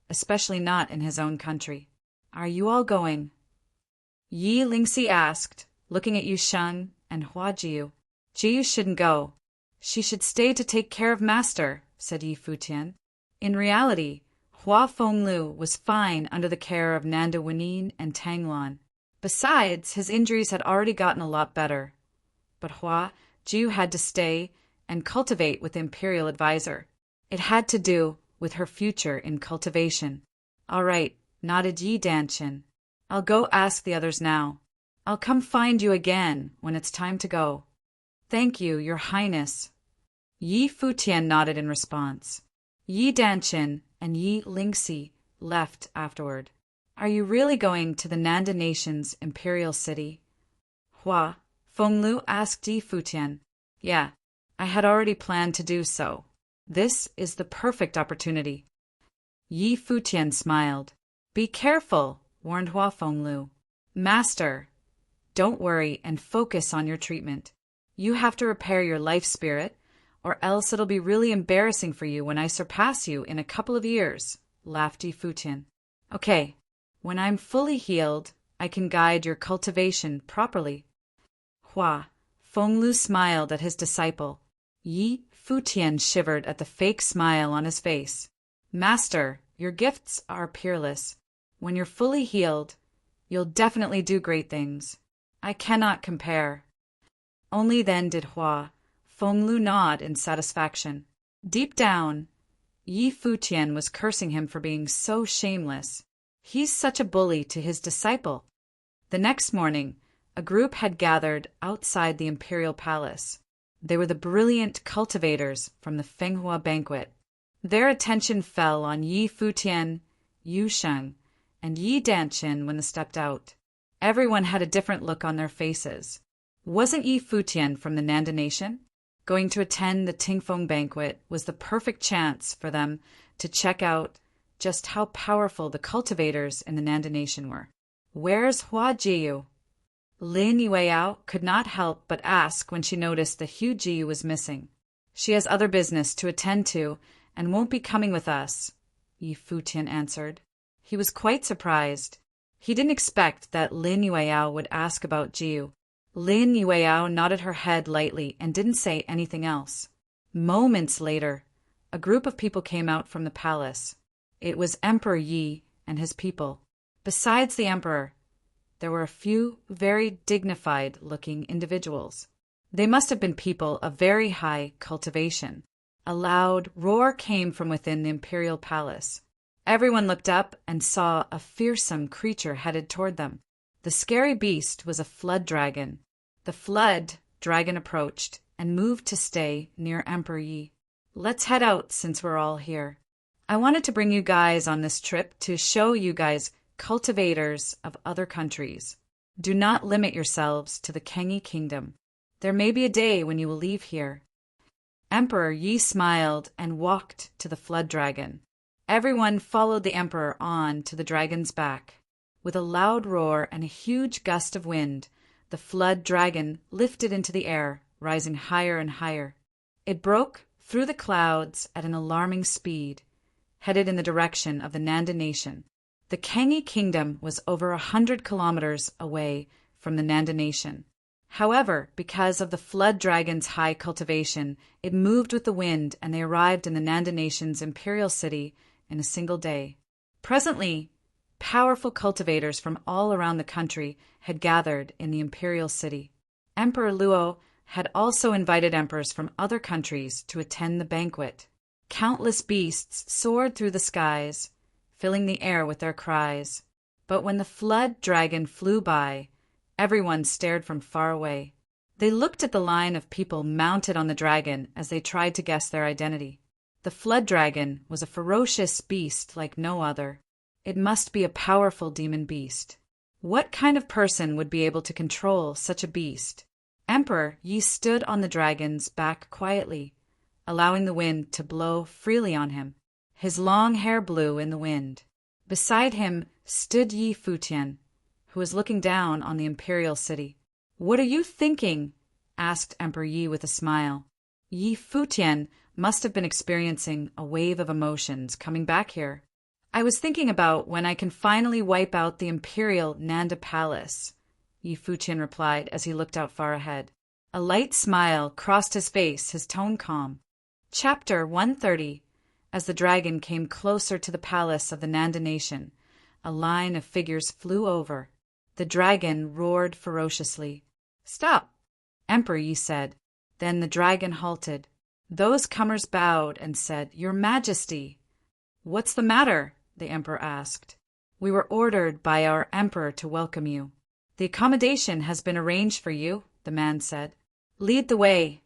especially not in his own country. "Are you all going?" Yi Lingxi asked, looking at Yu Sheng and Hua Jiu. "Jiu shouldn't go. She should stay to take care of Master," said Yi Futian. In reality, Hua Fenglu was fine under the care of Nanda Wenin and Tanglan. Besides, his injuries had already gotten a lot better. But Hua Jiu had to stay and cultivate with the imperial advisor. It had to do with her future in cultivation. "All right," nodded Yi Danshin. "I'll go ask the others now. I'll come find you again when it's time to go." "Thank you, Your Highness." Yi Futian nodded in response. Yi Danshin and Yi Lingxi left afterward. "Are you really going to the Nanda Nation's imperial city?" Hua Fenglu asked Yi Futian. "Yeah, I had already planned to do so. This is the perfect opportunity." Yi Futian smiled. "Be careful," warned Hua Fenglu. "Master, don't worry and focus on your treatment. You have to repair your life spirit, or else it'll be really embarrassing for you when I surpass you in a couple of years," laughed Yi Futian. "Okay, when I'm fully healed, I can guide your cultivation properly." Hua Fenglu smiled at his disciple. Yi Futian shivered at the fake smile on his face. "Master, your gifts are peerless. When you're fully healed, you'll definitely do great things. I cannot compare." Only then did Hua Fenglu nod in satisfaction. Deep down, Yi Futian was cursing him for being so shameless. He's such a bully to his disciple. The next morning, a group had gathered outside the imperial palace. They were the brilliant cultivators from the Fenghua banquet. Their attention fell on Yi Futian, Yu Sheng, and Yi Danshin when they stepped out. Everyone had a different look on their faces. Wasn't Yi Futian from the Nanda Nation? Going to attend the Tingfeng banquet was the perfect chance for them to check out just how powerful the cultivators in the Nanda Nation were. "Where's Hua Jiu?" Lin Yueyao could not help but ask when she noticed that Hu Jiu was missing. "She has other business to attend to and won't be coming with us," Yi Futian answered. He was quite surprised. He didn't expect that Lin Yueyao would ask about Jiu. Lin Yueyao nodded her head lightly and didn't say anything else. Moments later, a group of people came out from the palace. It was Emperor Yi and his people. Besides the emperor, there were a few very dignified-looking individuals. They must have been people of very high cultivation. A loud roar came from within the imperial palace. Everyone looked up and saw a fearsome creature headed toward them. The scary beast was a flood dragon. The flood dragon approached and moved to stay near Emperor Yi. "Let's head out since we're all here. I wanted to bring you guys on this trip to show you guys cultivators of other countries. Do not limit yourselves to the Kengi kingdom. There may be a day when you will leave here." Emperor Yi smiled and walked to the flood dragon. Everyone followed the emperor on to the dragon's back. With a loud roar and a huge gust of wind, the flood dragon lifted into the air, rising higher and higher. It broke through the clouds at an alarming speed, headed in the direction of the Nanda Nation. The Kengi kingdom was over 100 kilometers away from the Nanda Nation. However, because of the flood dragon's high cultivation, it moved with the wind and they arrived in the Nanda Nation's imperial city in a single day. Presently, powerful cultivators from all around the country had gathered in the imperial city. Emperor Luo had also invited emperors from other countries to attend the banquet. Countless beasts soared through the skies, filling the air with their cries. But when the flood dragon flew by, everyone stared from far away. They looked at the line of people mounted on the dragon as they tried to guess their identity. The flood dragon was a ferocious beast like no other. It must be a powerful demon beast. What kind of person would be able to control such a beast? Emperor Yi stood on the dragon's back quietly, allowing the wind to blow freely on him. His long hair blew in the wind. Beside him stood Yi Futian, who was looking down on the imperial city. "What are you thinking?" asked Emperor Yi with a smile. Yi Futian must have been experiencing a wave of emotions coming back here. "I was thinking about when I can finally wipe out the imperial Nanda Palace," Yi Futian replied as he looked out far ahead. A light smile crossed his face, his tone calm. Chapter 130. As the dragon came closer to the palace of the Nanda nation, a line of figures flew over. The dragon roared ferociously. "Stop!" Emperor Yi said. Then the dragon halted. Those comers bowed and said, "Your Majesty." "What's the matter?" the emperor asked. "We were ordered by our emperor to welcome you." "The accommodation has been arranged for you," the man said. "Lead the way,"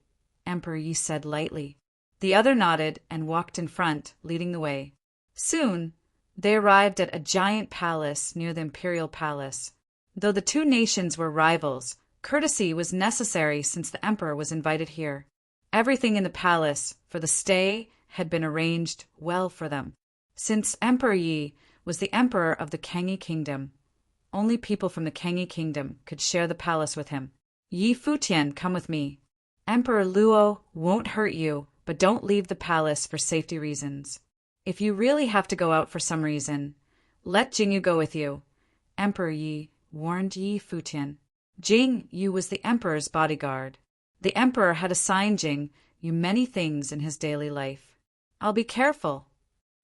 Emperor Yi said lightly. The other nodded and walked in front, leading the way. Soon, they arrived at a giant palace near the imperial palace. Though the two nations were rivals, courtesy was necessary since the emperor was invited here. Everything in the palace for the stay had been arranged well for them. Since Emperor Yi was the emperor of the Kangi kingdom, only people from the Kangi kingdom could share the palace with him. "Yi Futian, come with me. Emperor Luo won't hurt you, but don't leave the palace for safety reasons. If you really have to go out for some reason, let Jingyu go with you," Emperor Yi warned Yi Futian. Jingyu was the emperor's bodyguard. The emperor had assigned Jingyu many things in his daily life. "I'll be careful."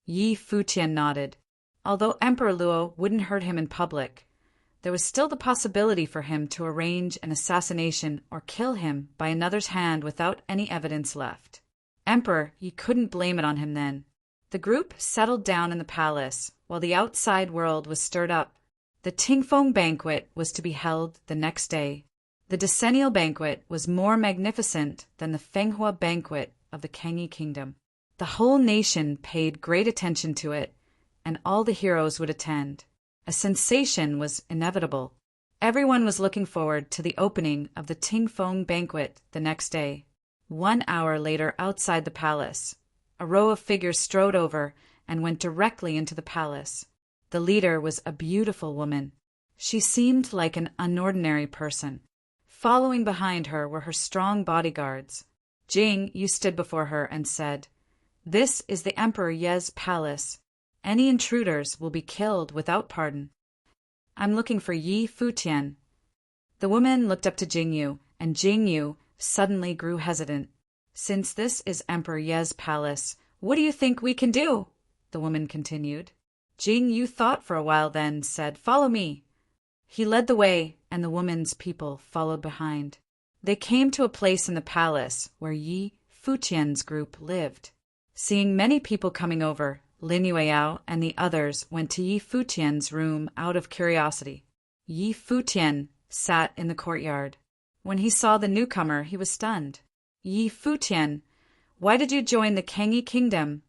Yi Futian nodded. Although Emperor Luo wouldn't hurt him in public, there was still the possibility for him to arrange an assassination or kill him by another's hand without any evidence left. Emperor Yi couldn't blame it on him then. The group settled down in the palace while the outside world was stirred up. The Tingfeng banquet was to be held the next day. The decennial banquet was more magnificent than the Fenghua banquet of the Kangi kingdom. The whole nation paid great attention to it, and all the heroes would attend. A sensation was inevitable. Everyone was looking forward to the opening of the Tingfeng banquet the next day. 1 hour later, outside the palace, a row of figures strode over and went directly into the palace. The leader was a beautiful woman. She seemed like an unordinary person. Following behind her were her strong bodyguards. Jingyu stood before her and said, "This is the Emperor Ye's palace. Any intruders will be killed without pardon. I'm looking for Yi Futian." The woman looked up to Jingyu, and Jingyu suddenly grew hesitant. "Since this is Emperor Ye's palace, what do you think we can do?" the woman continued. Jingyu thought for a while, then said, "Follow me." He led the way, and the woman's people followed behind. They came to a place in the palace where Yi Futian's group lived. Seeing many people coming over, Lin Yueyao and the others went to Yi Futian's room out of curiosity. Yi Futian sat in the courtyard. When he saw the newcomer, he was stunned. "Yi Futian, why did you join the Kangi kingdom?"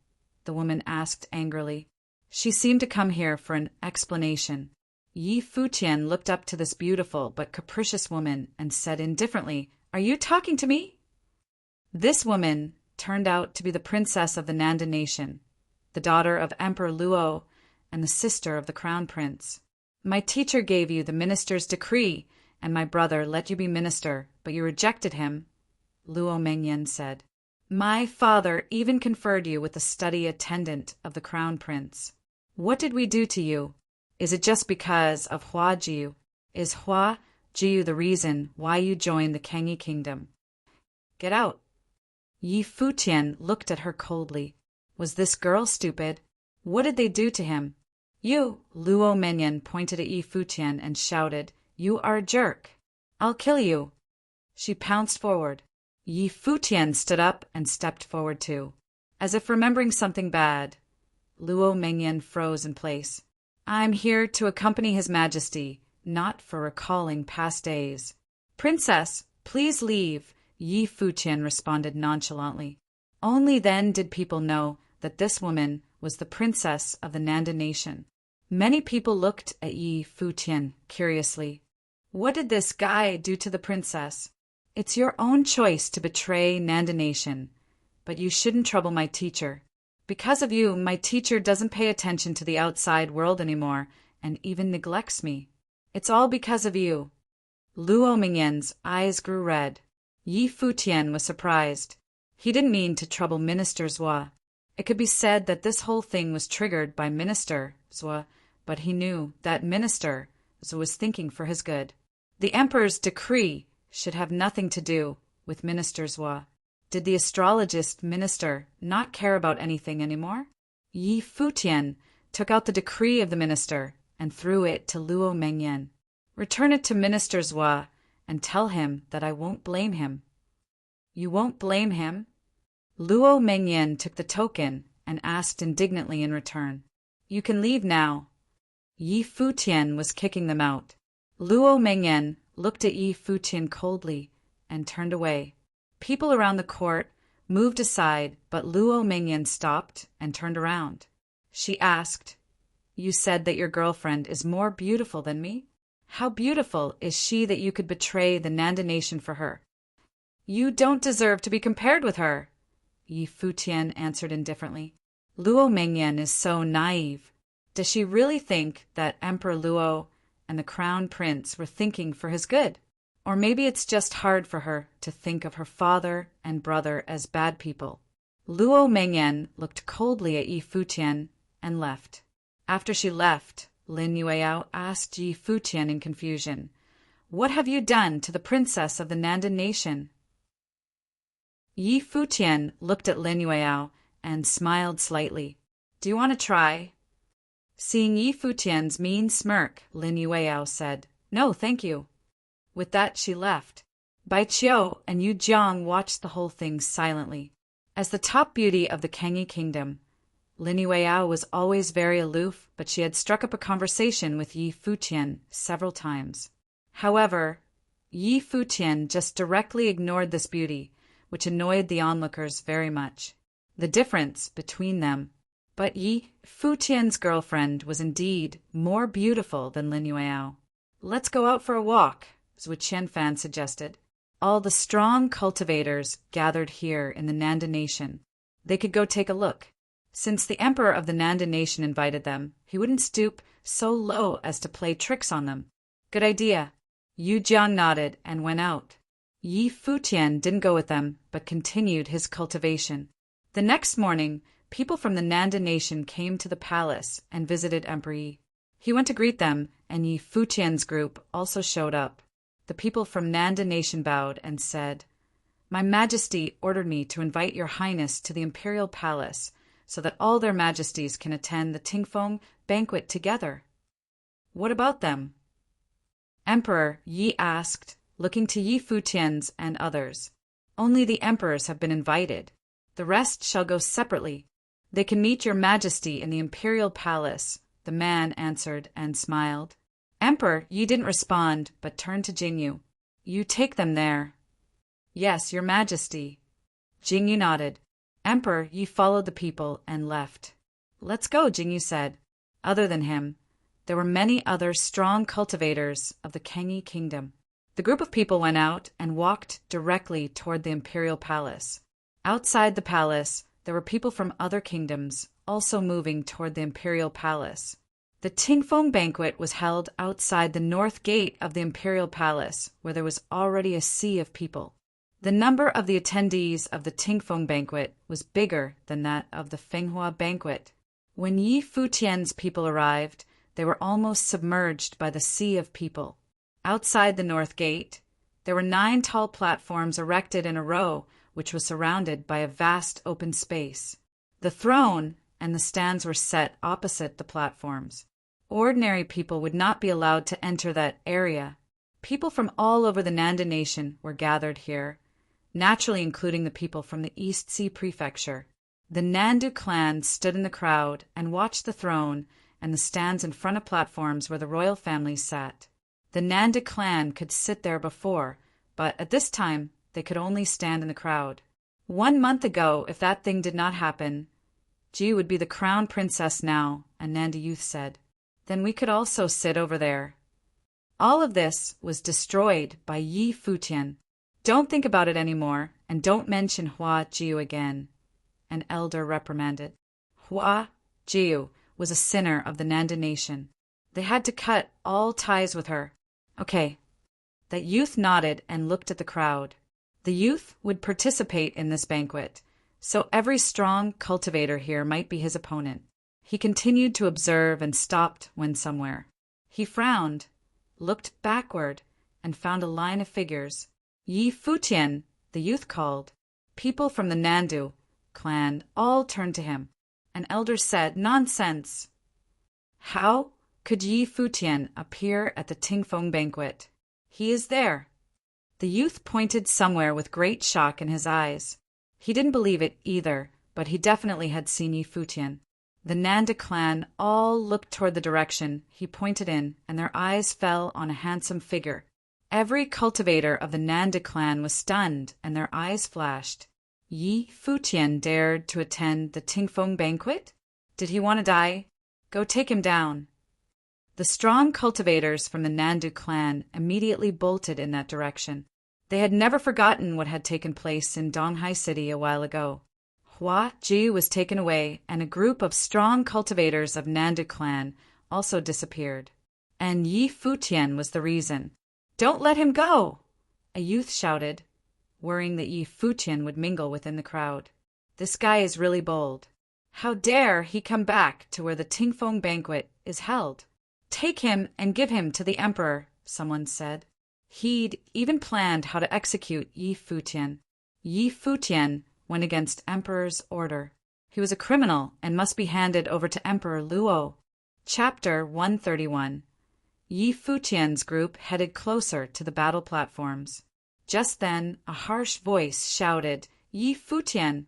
the woman asked angrily. She seemed to come here for an explanation. Yi Futian looked up to this beautiful but capricious woman and said indifferently, "Are you talking to me?" This woman turned out to be the princess of the Nanda nation, the daughter of Emperor Luo and the sister of the crown prince. "My teacher gave you the minister's decree, and my brother let you be minister, but you rejected him," Luo Mengyan said. "My father even conferred you with the study attendant of the crown prince. What did we do to you? Is it just because of Hua Jiu? Is Hua Jiu the reason why you joined the Kangi kingdom? Get out." Yi Futian looked at her coldly. Was this girl stupid? What did they do to him? "You!" Luo Mengyan pointed at Yi Futian and shouted, "You are a jerk. I'll kill you." She pounced forward. Yi Futian stood up and stepped forward too. As if remembering something bad, Luo Mengyan froze in place. "I'm here to accompany His Majesty, not for recalling past days." "Princess, please leave," Yi Futian responded nonchalantly. Only then did people know that this woman was the princess of the Nanda nation. Many people looked at Yi Futian curiously. What did this guy do to the princess? It's your own choice to betray Nanda nation, but you shouldn't trouble my teacher. Because of you, my teacher doesn't pay attention to the outside world anymore and even neglects me. It's all because of you. Luo Mingyan's eyes grew red. Yi Futian was surprised. He didn't mean to trouble Minister Zhua. It could be said that this whole thing was triggered by Minister Zhua, but he knew that Minister Zhua was thinking for his good. The emperor's decree should have nothing to do with Minister Zhua. Did the astrologist minister not care about anything anymore? Yi Futian took out the decree of the minister and threw it to Luo Mengyan. Return it to Minister Zhua and tell him that I won't blame him. You won't blame him? Luo Mengyan took the token and asked indignantly in return. You can leave now. Yi Futian was kicking them out. Luo Mengyan looked at Yi Futian coldly and turned away. People around the court moved aside, but Luo Mengyan stopped and turned around. She asked, You said that your girlfriend is more beautiful than me? How beautiful is she that you could betray the Nanda nation for her? You don't deserve to be compared with her, Yi Futian answered indifferently. Luo Mengyan is so naive. Does she really think that Emperor Luo and the crown prince were thinking for his good? Or maybe it's just hard for her to think of her father and brother as bad people. Luo Mengyan looked coldly at Yi Futian and left. After she left, Lin Yueyao asked Yi Futian in confusion, What have you done to the princess of the Nanda nation? Yi Futian looked at Lin Yueyao and smiled slightly. Do you want to try? Seeing Yi Futian's mean smirk, Lin Yueyao said, No, thank you. With that, she left. Bai Qiu and Yu Jiang watched the whole thing silently. As the top beauty of the Kangyi kingdom, Lin Yueyao was always very aloof, but she had struck up a conversation with Yi Futian several times. However, Yi Futian just directly ignored this beauty, which annoyed the onlookers very much. The difference between them. But Yi Futian's girlfriend was indeed more beautiful than Lin Yueyao. Let's go out for a walk, Zhu Qianfan suggested. All the strong cultivators gathered here in the Nanda nation. They could go take a look. Since the emperor of the Nanda nation invited them, he wouldn't stoop so low as to play tricks on them. Good idea. Yu Jiang nodded and went out. Yi Futian didn't go with them, but continued his cultivation. The next morning, people from the Nanda nation came to the palace and visited Emperor Yi. He went to greet them, and Yi Futian's group also showed up. The people from Nanda nation bowed and said, My Majesty ordered me to invite your Highness to the imperial palace so that all their majesties can attend the Tingfeng banquet together. What about them? Emperor Yi asked, looking to Yi Futian's and others. Only the emperors have been invited. The rest shall go separately. They can meet your Majesty in the imperial palace, the man answered and smiled. Emperor Yi didn't respond, but turned to Jingyu. You take them there. Yes, your Majesty. Jingyu nodded. Emperor Yi followed the people and left. Let's go, Jingyu said. Other than him, there were many other strong cultivators of the Kangyi kingdom. The group of people went out and walked directly toward the imperial palace. Outside the palace, there were people from other kingdoms also moving toward the imperial palace. The Tingfeng banquet was held outside the north gate of the imperial palace, where there was already a sea of people. The number of the attendees of the Tingfeng banquet was bigger than that of the Fenghua banquet. When Yi Futian's people arrived, they were almost submerged by the sea of people. Outside the north gate, there were 9 tall platforms erected in a row, which was surrounded by a vast open space. The throne and the stands were set opposite the platforms. Ordinary people would not be allowed to enter that area. People from all over the Nanda nation were gathered here, naturally including the people from the East Sea Prefecture. The Nandu clan stood in the crowd and watched the throne and the stands in front of platforms where the royal families sat. The Nandu clan could sit there before, but at this time they could only stand in the crowd. 1 month ago, if that thing did not happen, Ji would be the crown princess now, a Nanda youth said. Then we could also sit over there. All of this was destroyed by Yi Futian. Don't think about it anymore, and don't mention Hua Jiu again, an elder reprimanded. Hua Jiu was a sinner of the Nanda nation. They had to cut all ties with her. Okay. That youth nodded and looked at the crowd. The youth would participate in this banquet, so every strong cultivator here might be his opponent. He continued to observe and stopped when somewhere. He frowned, looked backward, and found a line of figures. Yi Futian, the youth called. People from the Nandu clan all turned to him. An elder said, "Nonsense! How could Yi Futian appear at the Tingfeng banquet? He is there." The youth pointed somewhere with great shock in his eyes. He didn't believe it either, but he definitely had seen Yi Futian. The Nanda clan all looked toward the direction he pointed in, and their eyes fell on a handsome figure. Every cultivator of the Nanda clan was stunned, and their eyes flashed. Yi Futian dared to attend the Tingfeng banquet? Did he want to die? Go take him down. The strong cultivators from the Nandu clan immediately bolted in that direction. They had never forgotten what had taken place in Donghai City a while ago. Hua Ji was taken away, and a group of strong cultivators of Nandu clan also disappeared. And Yi Futian was the reason. "Don't let him go!" a youth shouted, worrying that Yi Futian would mingle within the crowd. "This guy is really bold. How dare he come back to where the Tingfeng banquet is held? Take him and give him to the emperor," someone said. He'd even planned how to execute Yi Futian. Yi Futian went against Emperor's order. He was a criminal and must be handed over to Emperor Luo. Chapter 131. Yi Futian's group headed closer to the battle platforms. Just then, a harsh voice shouted, "Yi Futian!"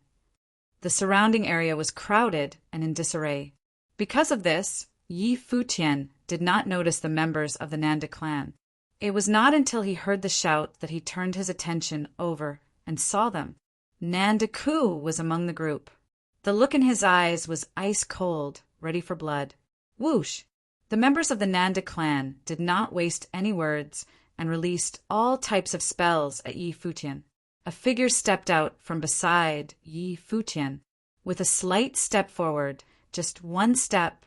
The surrounding area was crowded and in disarray. Because of this, Yi Futian did not notice the members of the Nanda clan. It was not until he heard the shout that he turned his attention over and saw them. Nanda Ku was among the group. The look in his eyes was ice cold, ready for blood. Whoosh! The members of the Nanda clan did not waste any words and released all types of spells at Yi Futian. A figure stepped out from beside Yi Futian. With a slight step forward, just one step,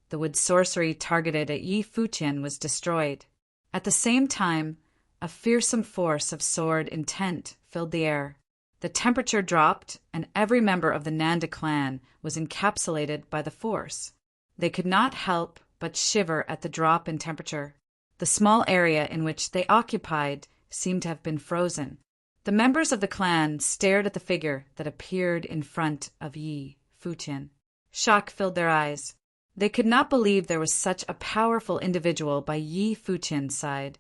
the wood sorcery targeted at Yi Futian was destroyed. At the same time, a fearsome force of sword intent filled the air. The temperature dropped, and every member of the Nanda clan was encapsulated by the force. They could not help but shiver at the drop in temperature. The small area in which they occupied seemed to have been frozen. The members of the clan stared at the figure that appeared in front of Yi Futian. Shock filled their eyes. They could not believe there was such a powerful individual by Yi Futian's side,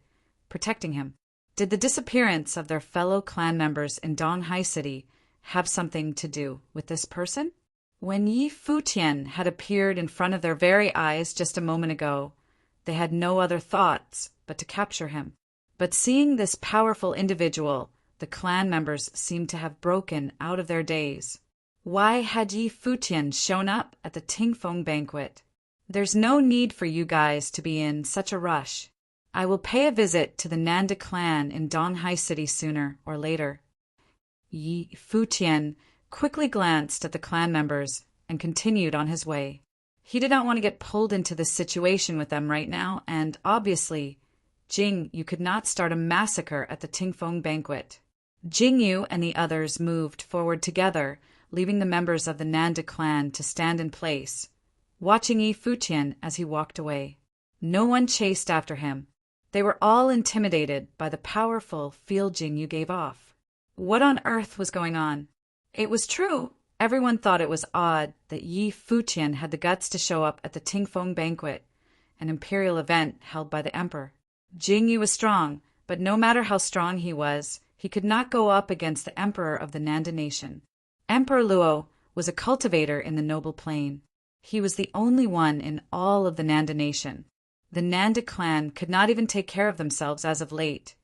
protecting him. Did the disappearance of their fellow clan members in Donghai City have something to do with this person? When Yi Futian had appeared in front of their very eyes just a moment ago, they had no other thoughts but to capture him. But seeing this powerful individual, the clan members seemed to have broken out of their daze. Why had Yi Futian shown up at the Tingfeng banquet? "There's no need for you guys to be in such a rush. I will pay a visit to the Nanda clan in Donghai City sooner or later." Yi Futian quickly glanced at the clan members and continued on his way. He did not want to get pulled into this situation with them right now, and obviously, Jing Yu could not start a massacre at the Tingfeng banquet. Jing Yu and the others moved forward together, leaving the members of the Nanda clan to stand in place, watching Yi Futian as he walked away. No one chased after him. They were all intimidated by the powerful feel Jing Yu gave off. What on earth was going on? It was true. Everyone thought it was odd that Yi Futian had the guts to show up at the Tingfeng banquet, an imperial event held by the emperor. Jing Yu was strong, but no matter how strong he was, he could not go up against the emperor of the Nanda nation. Emperor Luo was a cultivator in the noble plain. He was the only one in all of the Nanda nation. The Nanda clan could not even take care of themselves as of late.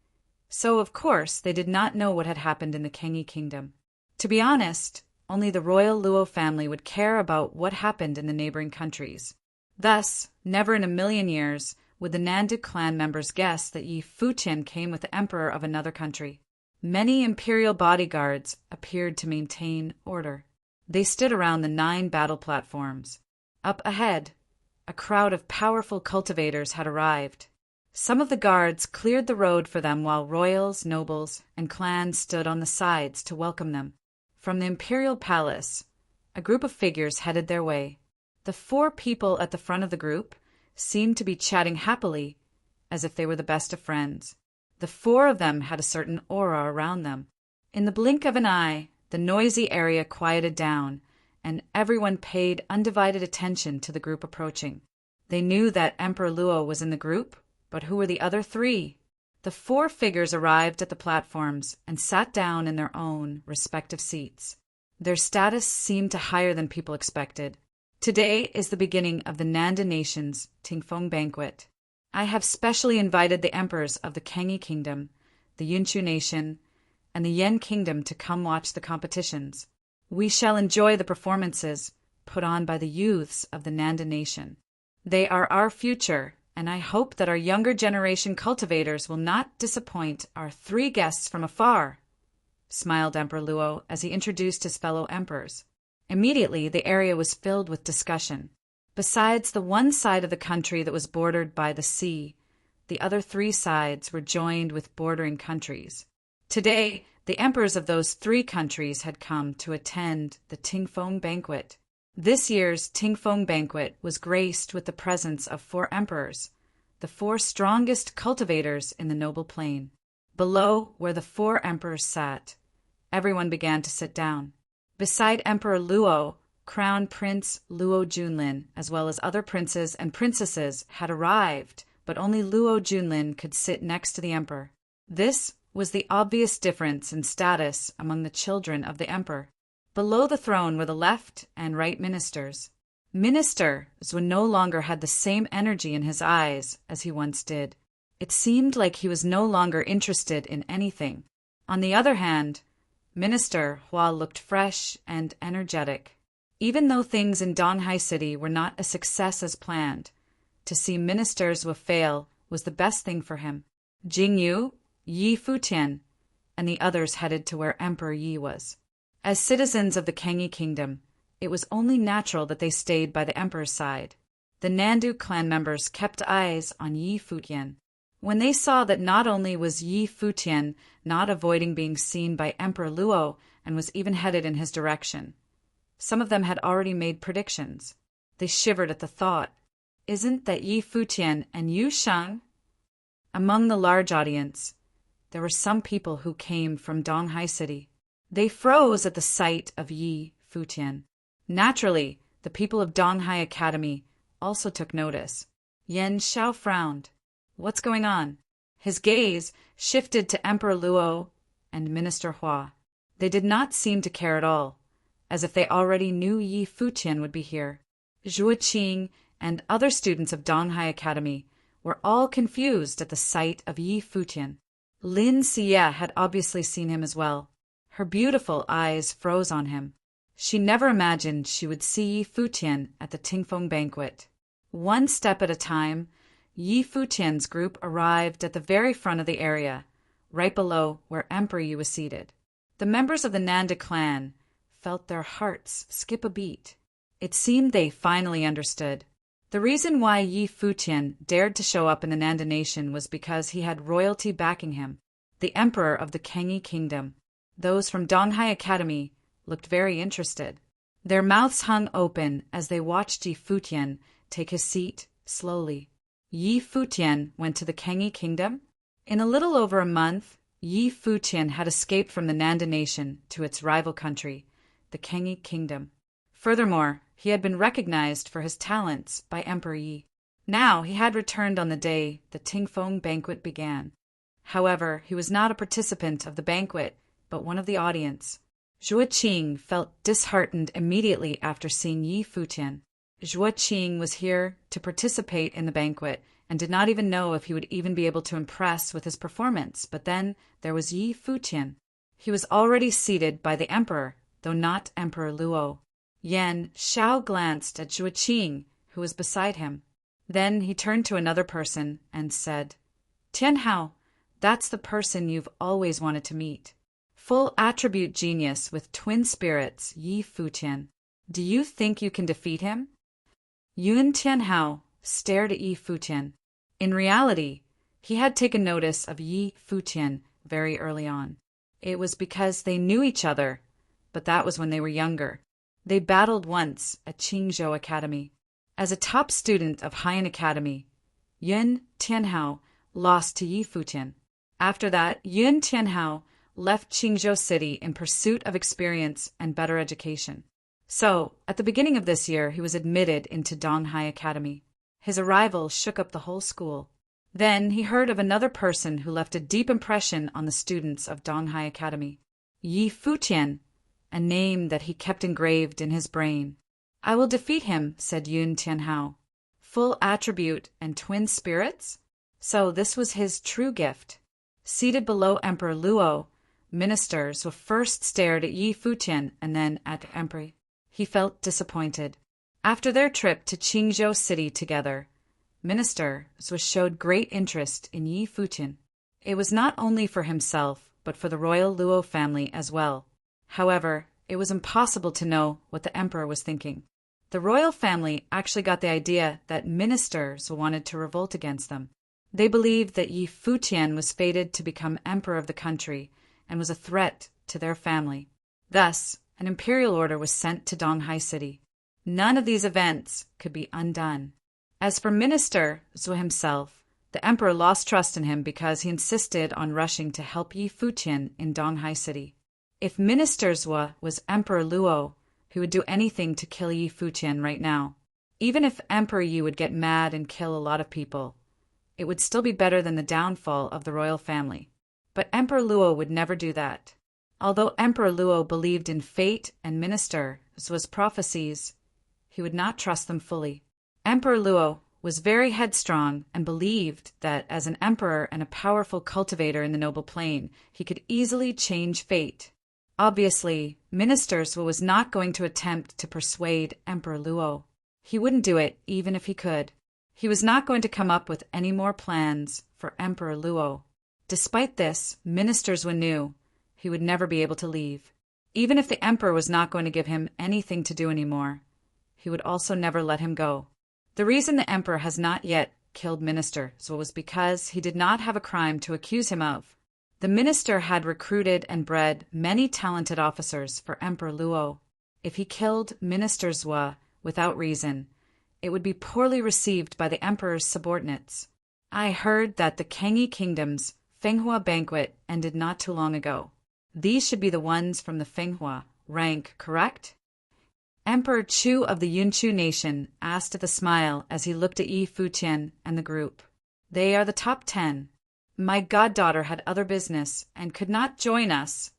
So, of course, they did not know what had happened in the Kengi kingdom. To be honest, only the royal Luo family would care about what happened in the neighboring countries. Thus, never in a million years would the Nandu clan members guess that Yi Futian came with the emperor of another country. Many imperial bodyguards appeared to maintain order. They stood around the 9 battle platforms. Up ahead, a crowd of powerful cultivators had arrived. Some of the guards cleared the road for them while royals, nobles, and clans stood on the sides to welcome them. From the imperial palace, a group of figures headed their way. The 4 people at the front of the group seemed to be chatting happily, as if they were the best of friends. The 4 of them had a certain aura around them. In the blink of an eye, the noisy area quieted down, and everyone paid undivided attention to the group approaching. They knew that Emperor Luo was in the group, but who were the other 3? The 4 figures arrived at the platforms and sat down in their own respective seats. Their status seemed to higher than people expected. Today is the beginning of the Nanda Nation's Tingfeng banquet. I have specially invited the emperors of the Kengi Kingdom, the Yunshu Nation, and the Yen Kingdom to come watch the competitions. We shall enjoy the performances put on by the youths of the Nanda Nation. They are our future, and I hope that our younger generation cultivators will not disappoint our 3 guests from afar, smiled Emperor Luo as he introduced his fellow emperors. Immediately, the area was filled with discussion. Besides the one side of the country that was bordered by the sea, the other 3 sides were joined with bordering countries. Today, the emperors of those 3 countries had come to attend the Tingfeng banquet. This year's Tingfeng banquet was graced with the presence of 4 emperors, the 4 strongest cultivators in the noble plain. Below, where the 4 emperors sat, everyone began to sit down. Beside Emperor Luo, Crown Prince Luo Junlin, as well as other princes and princesses, had arrived, but only Luo Junlin could sit next to the emperor. This was the obvious difference in status among the children of the emperor. Below the throne were the left and right ministers. Minister Zwen no longer had the same energy in his eyes as he once did. It seemed like he was no longer interested in anything. On the other hand, Minister Hua looked fresh and energetic. Even though things in Donghai City were not a success as planned, to see Minister Zwe fail was the best thing for him. Jingyu, Yi Futian, and the others headed to where Emperor Yi was. As citizens of the Kengi Kingdom, it was only natural that they stayed by the emperor's side. The Nandu clan members kept eyes on Yi Futian. When they saw that not only was Yi Futian not avoiding being seen by Emperor Luo and was even headed in his direction, some of them had already made predictions. They shivered at the thought. Isn't that Yi Futian and Yu Shang? Among the large audience, there were some people who came from Donghai City. They froze at the sight of Yi Futian. Naturally, the people of Donghai Academy also took notice. Yan Xiao frowned. What's going on? His gaze shifted to Emperor Luo and Minister Hua. They did not seem to care at all, as if they already knew Yi Futian would be here. Zhuo Qing and other students of Donghai Academy were all confused at the sight of Yi Futian. Lin Xie had obviously seen him as well. Her beautiful eyes froze on him. She never imagined she would see Yi Futian at the Tingfeng banquet. One step at a time, Yi Futian's group arrived at the very front of the area, right below where Emperor Yi was seated. The members of the Nanda clan felt their hearts skip a beat. It seemed they finally understood. The reason why Yi Futian dared to show up in the Nanda Nation was because he had royalty backing him, the emperor of the Kengi Kingdom. Those from Donghai Academy looked very interested. Their mouths hung open as they watched Yi Futian take his seat slowly. Yi Futian went to the Kengi Kingdom? In a little over a month, Yi Futian had escaped from the Nanda Nation to its rival country, the Kengi Kingdom. Furthermore, he had been recognized for his talents by Emperor Yi. Now he had returned on the day the Tingfeng banquet began. However, he was not a participant of the banquet, but one of the audience. Zhuo Qing felt disheartened immediately after seeing Yi Futian. Zhuo Qing was here to participate in the banquet and did not even know if he would even be able to impress with his performance, but then there was Yi Futian. He was already seated by the emperor, though not Emperor Luo. Yan Shao glanced at Zhuo Qing, who was beside him. Then he turned to another person and said, Tianhao, that's the person you've always wanted to meet. Full attribute genius with twin spirits, Yi Futian. Do you think you can defeat him? Yun Tianhao stared at Yi Futian. In reality, he had taken notice of Yi Futian very early on. It was because they knew each other, but that was when they were younger. They battled once at Qingzhou Academy. As a top student of Haiyan Academy, Yun Tianhao lost to Yi Futian. After that, Yun Tianhao left Qingzhou City in pursuit of experience and better education. So, at the beginning of this year, he was admitted into Donghai Academy. His arrival shook up the whole school. Then he heard of another person who left a deep impression on the students of Donghai Academy. Yi Futian, a name that he kept engraved in his brain. I will defeat him, said Yun Tianhao. Full attribute and twin spirits? So this was his true gift. Seated below Emperor Luo, ministers were first stared at Yi Futian and then at the emperor. He felt disappointed. After their trip to Qingzhou City together, ministers showed great interest in Yi Futian. It was not only for himself, but for the royal Luo family as well. However, it was impossible to know what the emperor was thinking. The royal family actually got the idea that ministers wanted to revolt against them. They believed that Yi Futian was fated to become emperor of the country and was a threat to their family. Thus, an imperial order was sent to Donghai City. None of these events could be undone. As for Minister Zhuo himself, the emperor lost trust in him because he insisted on rushing to help Yi Futian in Donghai City. If Minister Zhuo was Emperor Luo, he would do anything to kill Yi Futian right now. Even if Emperor Yi would get mad and kill a lot of people, it would still be better than the downfall of the royal family. But Emperor Luo would never do that. Although Emperor Luo believed in fate and Minister Zhuo's prophecies, he would not trust them fully. Emperor Luo was very headstrong and believed that as an emperor and a powerful cultivator in the noble plane, he could easily change fate. Obviously, Minister Zhuo was not going to attempt to persuade Emperor Luo. He wouldn't do it even if he could. He was not going to come up with any more plans for Emperor Luo. Despite this, Minister Zhuo knew he would never be able to leave. Even if the emperor was not going to give him anything to do anymore, he would also never let him go. The reason the emperor has not yet killed Minister Zhuo was because he did not have a crime to accuse him of. The minister had recruited and bred many talented officers for Emperor Luo. If he killed Minister Zhuo without reason, it would be poorly received by the emperor's subordinates. I heard that the Kangyi Kingdom's Fenghua banquet ended not too long ago. These should be the ones from the Fenghua rank, correct? Emperor Chu of the Yunchu nation asked with a smile as he looked at Yi Futian and the group. They are the top 10. My goddaughter had other business and could not join us,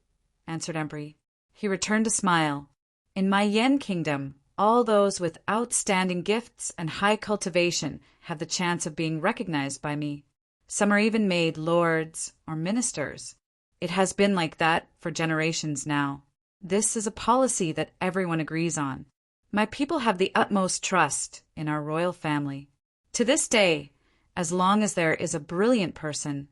answered Emperor. He returned a smile. In my Yan kingdom, all those with outstanding gifts and high cultivation have the chance of being recognized by me. Some are even made lords or ministers. It has been like that for generations now. This is a policy that everyone agrees on. My people have the utmost trust in our royal family. To this day, as long as there is a brilliant person,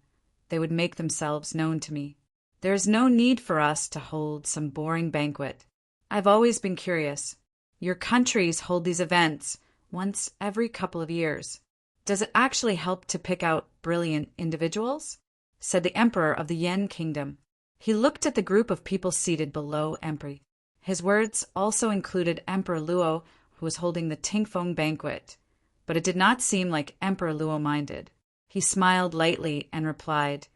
they would make themselves known to me. There is no need for us to hold some boring banquet. I've always been curious. Your countries hold these events once every couple of years. Does it actually help to pick out brilliant individuals? Said the emperor of the Yan kingdom. He looked at the group of people seated below Emperor. His words also included Emperor Luo, who was holding the Tingfeng banquet, but it did not seem like Emperor Luo minded. He smiled lightly and replied,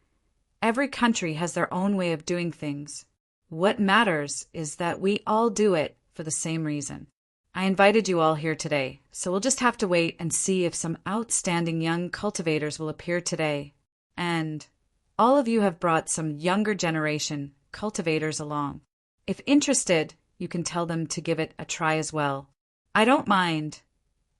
Every country has their own way of doing things. What matters is that we all do it for the same reason. I invited you all here today, so we'll just have to wait and see if some outstanding young cultivators will appear today. And all of you have brought some younger generation cultivators along. If interested, you can tell them to give it a try as well. I don't mind,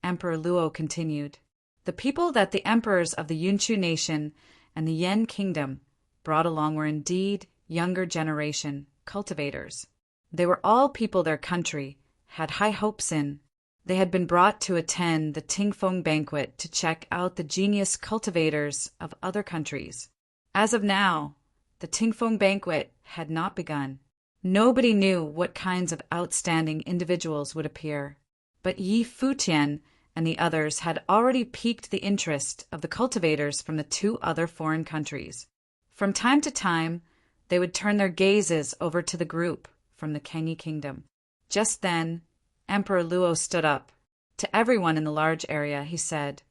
Emperor Luo continued. The people that the emperors of the Yunchu nation and the Yan kingdom brought along were indeed younger generation cultivators. They were all people their country had high hopes in. They had been brought to attend the Tingfeng banquet to check out the genius cultivators of other countries. As of now, the Tingfeng banquet had not begun. Nobody knew what kinds of outstanding individuals would appear, but Yi Futian and the others had already piqued the interest of the cultivators from the two other foreign countries. From time to time, they would turn their gazes over to the group from the Kenyi kingdom. Just then, Emperor Luo stood up. To everyone in the large area, he said,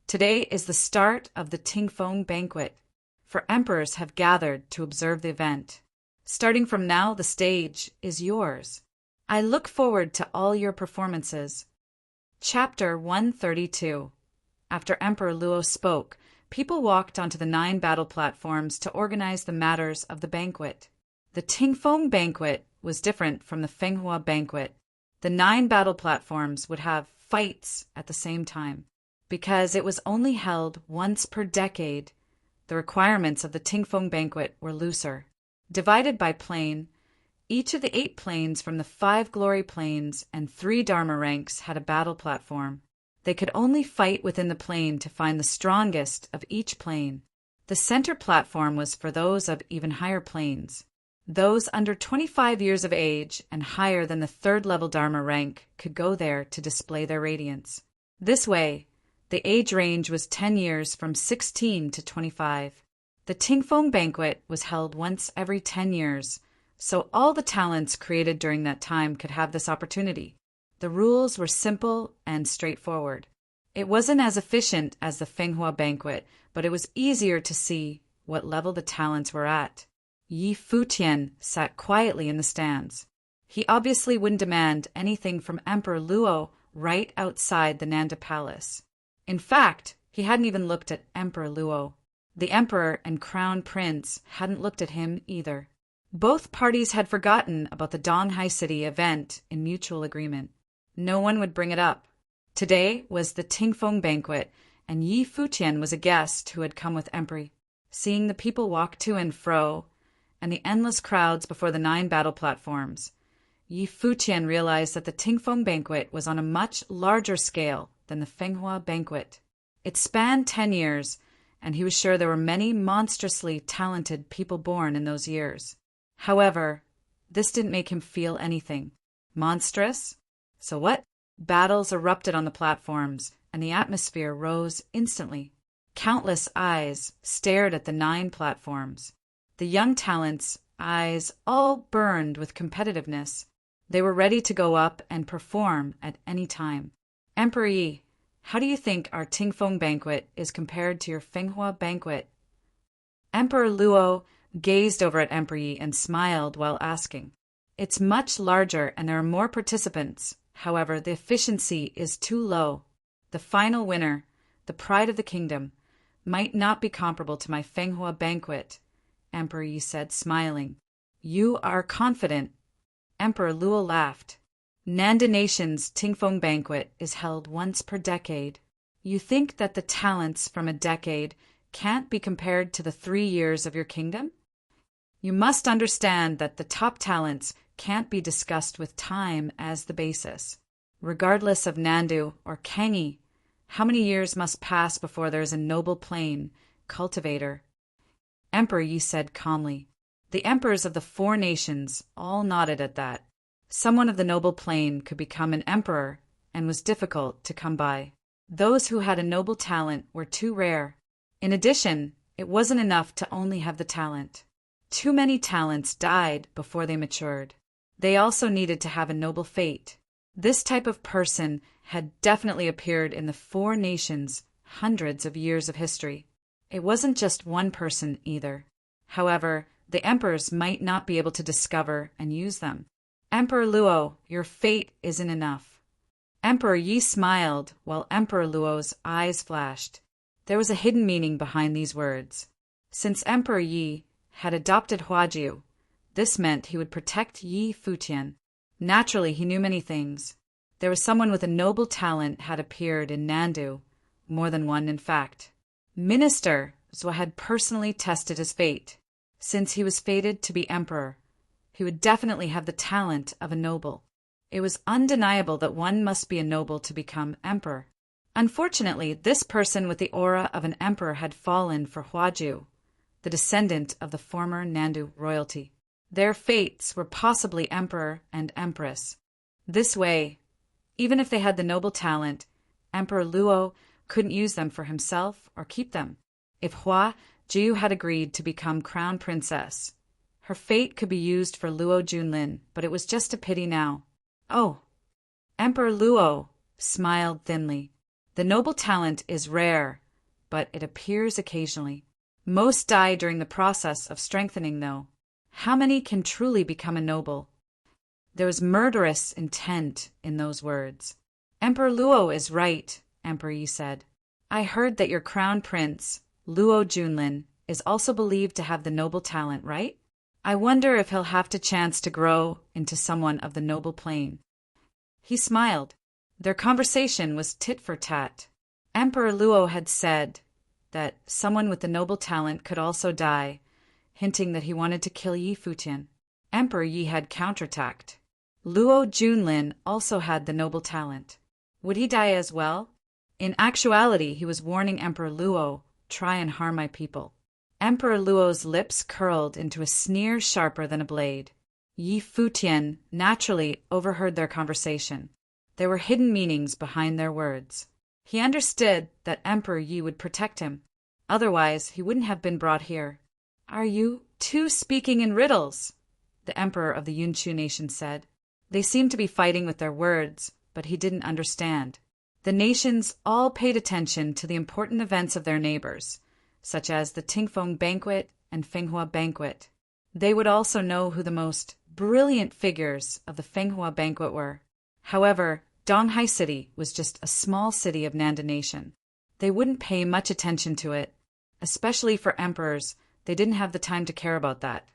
"Today is the start of the Tingfeng banquet, for emperors have gathered to observe the event. Starting from now, the stage is yours. I look forward to all your performances." Chapter 132. After Emperor Luo spoke, people walked onto the 9 battle platforms to organize the matters of the banquet. The Tingfeng banquet was different from the Fenghua banquet. The 9 battle platforms would have fights at the same time. Because it was only held once per decade, the requirements of the Tingfeng banquet were looser. Divided by plane, each of the 8 planes from the 5 glory planes and 3 dharma ranks had a battle platform. They could only fight within the plane to find the strongest of each plane. The center platform was for those of even higher planes. Those under 25 years of age and higher than the 3rd level dharma rank could go there to display their radiance. This way, the age range was 10 years from 16 to 25. The Tingfeng banquet was held once every 10 years, so all the talents created during that time could have this opportunity. The rules were simple and straightforward. It wasn't as efficient as the Fenghua banquet, but it was easier to see what level the talents were at. Yi Futian sat quietly in the stands. He obviously wouldn't demand anything from Emperor Luo right outside the Nanda Palace. In fact, he hadn't even looked at Emperor Luo. The Emperor and Crown Prince hadn't looked at him either. Both parties had forgotten about the Donghai City event in mutual agreement. No one would bring it up. Today was the Tingfeng banquet, and Yi Futian was a guest who had come with Emperor. Seeing the people walk to and fro, and the endless crowds before the 9 battle platforms, Yi Futian realized that the Tingfeng banquet was on a much larger scale than the Fenghua banquet. It spanned 10 years, and he was sure there were many monstrously talented people born in those years. However, this didn't make him feel anything. Monstrous? So what? Battles erupted on the platforms, and the atmosphere rose instantly. Countless eyes stared at the 9 platforms. The young talents' eyes all burned with competitiveness. They were ready to go up and perform at any time. Emperor Yi, how do you think our Tingfeng banquet is compared to your Fenghua banquet? Emperor Luo gazed over at Emperor Yi and smiled while asking. It's much larger and there are more participants. However, the efficiency is too low. The final winner, the pride of the kingdom, might not be comparable to my Fenghua banquet, Emperor Yi said, smiling. You are confident. Emperor Luo laughed. Nanda Nation's Tingfeng banquet is held once per decade. You think that the talents from a decade can't be compared to the 3 years of your kingdom? You must understand that the top talents can't be discussed with time as the basis. Regardless of Nandu or Kenyi, how many years must pass before there is a noble plane, cultivator? Emperor Yi said calmly. The emperors of the 4 nations all nodded at that. Someone of the noble plane could become an emperor and was difficult to come by. Those who had a noble talent were too rare. In addition, it wasn't enough to only have the talent. Too many talents died before they matured. They also needed to have a noble fate. This type of person had definitely appeared in the 4 nations' hundreds of years of history. It wasn't just one person either. However, the emperors might not be able to discover and use them. Emperor Luo, your fate isn't enough. Emperor Yi smiled while Emperor Luo's eyes flashed. There was a hidden meaning behind these words. Since Emperor Yi had adopted Huajiu, this meant he would protect Yi Futian. Naturally, he knew many things. There was someone with a noble talent had appeared in Nandu, more than one in fact. Minister Zhua had personally tested his fate. Since he was fated to be emperor, he would definitely have the talent of a noble. It was undeniable that one must be a noble to become emperor. Unfortunately, this person with the aura of an emperor had fallen for Huaju, the descendant of the former Nandu royalty. Their fates were possibly emperor and empress. This way, even if they had the noble talent, Emperor Luo couldn't use them for himself or keep them. If Hua Jiu had agreed to become crown princess, her fate could be used for Luo Junlin, but it was just a pity now. Oh, Emperor Luo smiled thinly. The noble talent is rare, but it appears occasionally. Most die during the process of strengthening, though. How many can truly become a noble? There was murderous intent in those words. Emperor Luo is right, Emperor Yi said. I heard that your crown prince, Luo Junlin, is also believed to have the noble talent, right? I wonder if he'll have to chance to grow into someone of the noble plane. He smiled. Their conversation was tit for tat. Emperor Luo had said that someone with the noble talent could also die, hinting that he wanted to kill Yi Futian. Emperor Yi had counterattacked. Luo Junlin also had the noble talent. Would he die as well? In actuality, he was warning Emperor Luo, try and harm my people. Emperor Luo's lips curled into a sneer sharper than a blade. Yi Futian naturally overheard their conversation. There were hidden meanings behind their words. He understood that Emperor Yi would protect him. Otherwise, he wouldn't have been brought here. Are you two speaking in riddles? The emperor of the Yunchu nation said. They seemed to be fighting with their words, but he didn't understand. The nations all paid attention to the important events of their neighbors, such as the Tingfeng banquet and Fenghua banquet. They would also know who the most brilliant figures of the Fenghua banquet were. However, Donghai City was just a small city of Nanda Nation. They wouldn't pay much attention to it. Especially for emperors, they didn't have the time to care about that.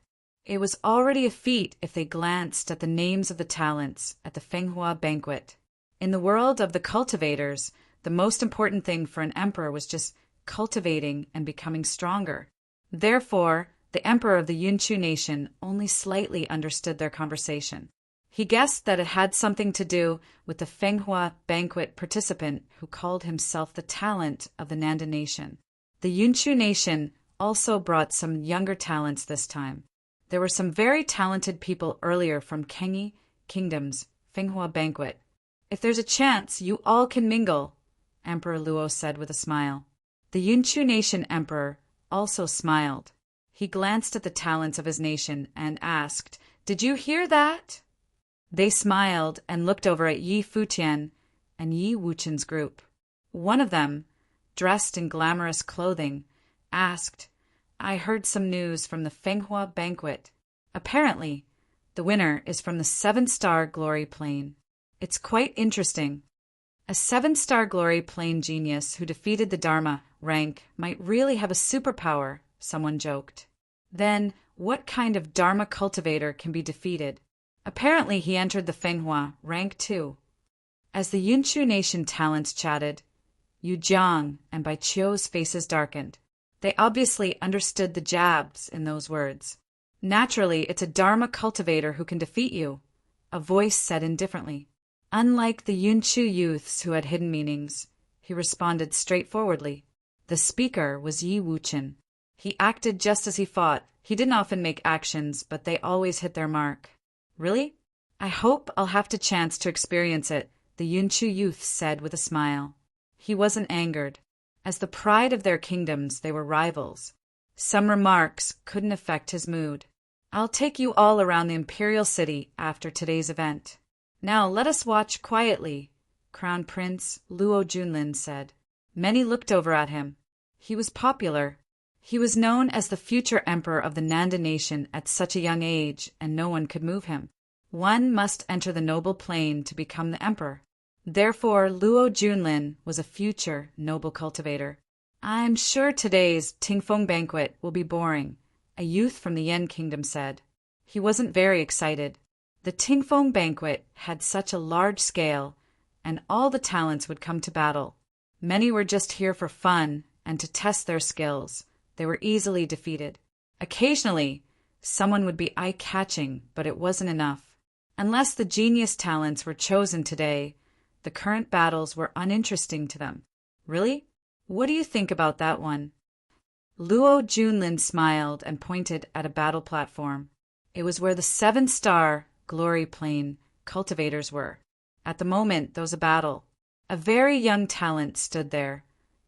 It was already a feat if they glanced at the names of the talents at the Fenghua banquet. In the world of the cultivators, the most important thing for an emperor was just cultivating and becoming stronger. Therefore, the emperor of the Yunchu nation only slightly understood their conversation. He guessed that it had something to do with the Fenghua banquet participant who called himself the talent of the Nanda nation. The Yunchu nation also brought some younger talents this time. There were some very talented people earlier from Kengi Kingdom's Fenghua banquet. If there's a chance, you all can mingle, Emperor Luo said with a smile. The Yunchu nation emperor also smiled. He glanced at the talents of his nation and asked, Did you hear that? They smiled and looked over at Yi Futian and Yi Wuchen's group. One of them, dressed in glamorous clothing, asked, I heard some news from the Fenghua banquet. Apparently, the winner is from the 7-star glory plane. It's quite interesting. A 7-star glory plane genius who defeated the Dharma rank might really have a superpower, someone joked. Then, what kind of Dharma cultivator can be defeated? Apparently he entered the Fenghua rank 2. As the Yunchu nation talents chatted, Yu Jiang and Bai Qiu's faces darkened. They obviously understood the jabs in those words. Naturally, it's a Dharma cultivator who can defeat you, a voice said indifferently. Unlike the Yunchu youths who had hidden meanings, he responded straightforwardly. The speaker was Yi Wuchen. He acted just as he fought. He didn't often make actions, but they always hit their mark. Really? I hope I'll have the chance to experience it, the Yunchu youth said with a smile. He wasn't angered. As the pride of their kingdoms, they were rivals. Some remarks couldn't affect his mood. I'll take you all around the imperial city after today's event. Now let us watch quietly, Crown Prince Luo Junlin said. Many looked over at him. He was popular. He was known as the future emperor of the Nanda nation at such a young age, and no one could move him. One must enter the noble plane to become the emperor. Therefore, Luo Junlin was a future noble cultivator. I'm sure today's Tingfeng banquet will be boring, a youth from the Yen kingdom said. He wasn't very excited. The Tingfeng banquet had such a large scale, and all the talents would come to battle. Many were just here for fun and to test their skills. They were easily defeated. Occasionally, someone would be eye-catching, but it wasn't enough. Unless the genius talents were chosen today, the current battles were uninteresting to them. Really? What do you think about that one? Luo Junlin smiled and pointed at a battle platform. It was where the 7-star Glory Plane cultivators were. At the moment there was a battle. A very young talent stood there,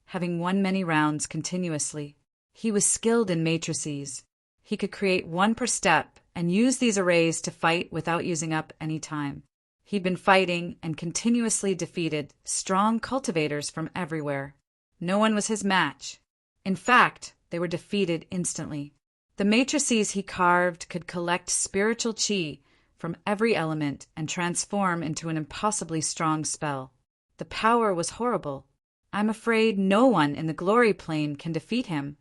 having won many rounds continuously. He was skilled in matrices. He could create one per step and use these arrays to fight without using up any time. He'd been fighting and continuously defeated strong cultivators from everywhere. No one was his match. In fact, they were defeated instantly. The matrices he carved could collect spiritual qi from every element and transform into an impossibly strong spell. The power was horrible. I'm afraid no one in the glory plane can defeat him,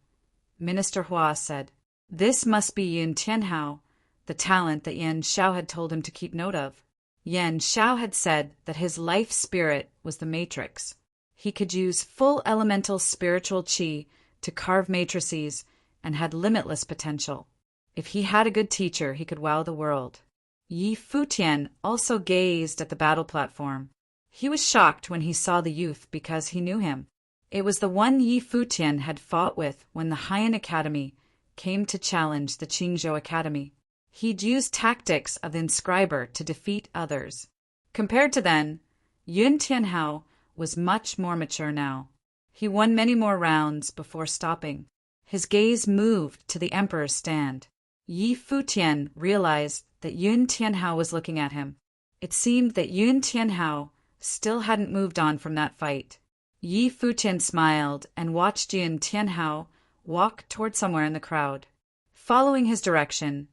Minister Hua said. This must be Yun Tianhao, the talent that Yan Xiao had told him to keep note of. Yan Xiao had said that his life spirit was the matrix. He could use full elemental spiritual qi to carve matrices and had limitless potential. If he had a good teacher, he could wow the world. Yi Futian also gazed at the battle platform. He was shocked when he saw the youth because he knew him. It was the one Yi Futian had fought with when the Haiyan Academy came to challenge the Qingzhou Academy. He'd used tactics of the inscriber to defeat others. Compared to then, Yun Tianhao was much more mature now. He won many more rounds before stopping. His gaze moved to the emperor's stand. Yi Futian realized that Yun Tianhao was looking at him. It seemed that Yun Tianhao still hadn't moved on from that fight. Yi Futian smiled and watched Yun Tianhao walk toward somewhere in the crowd. Following his direction,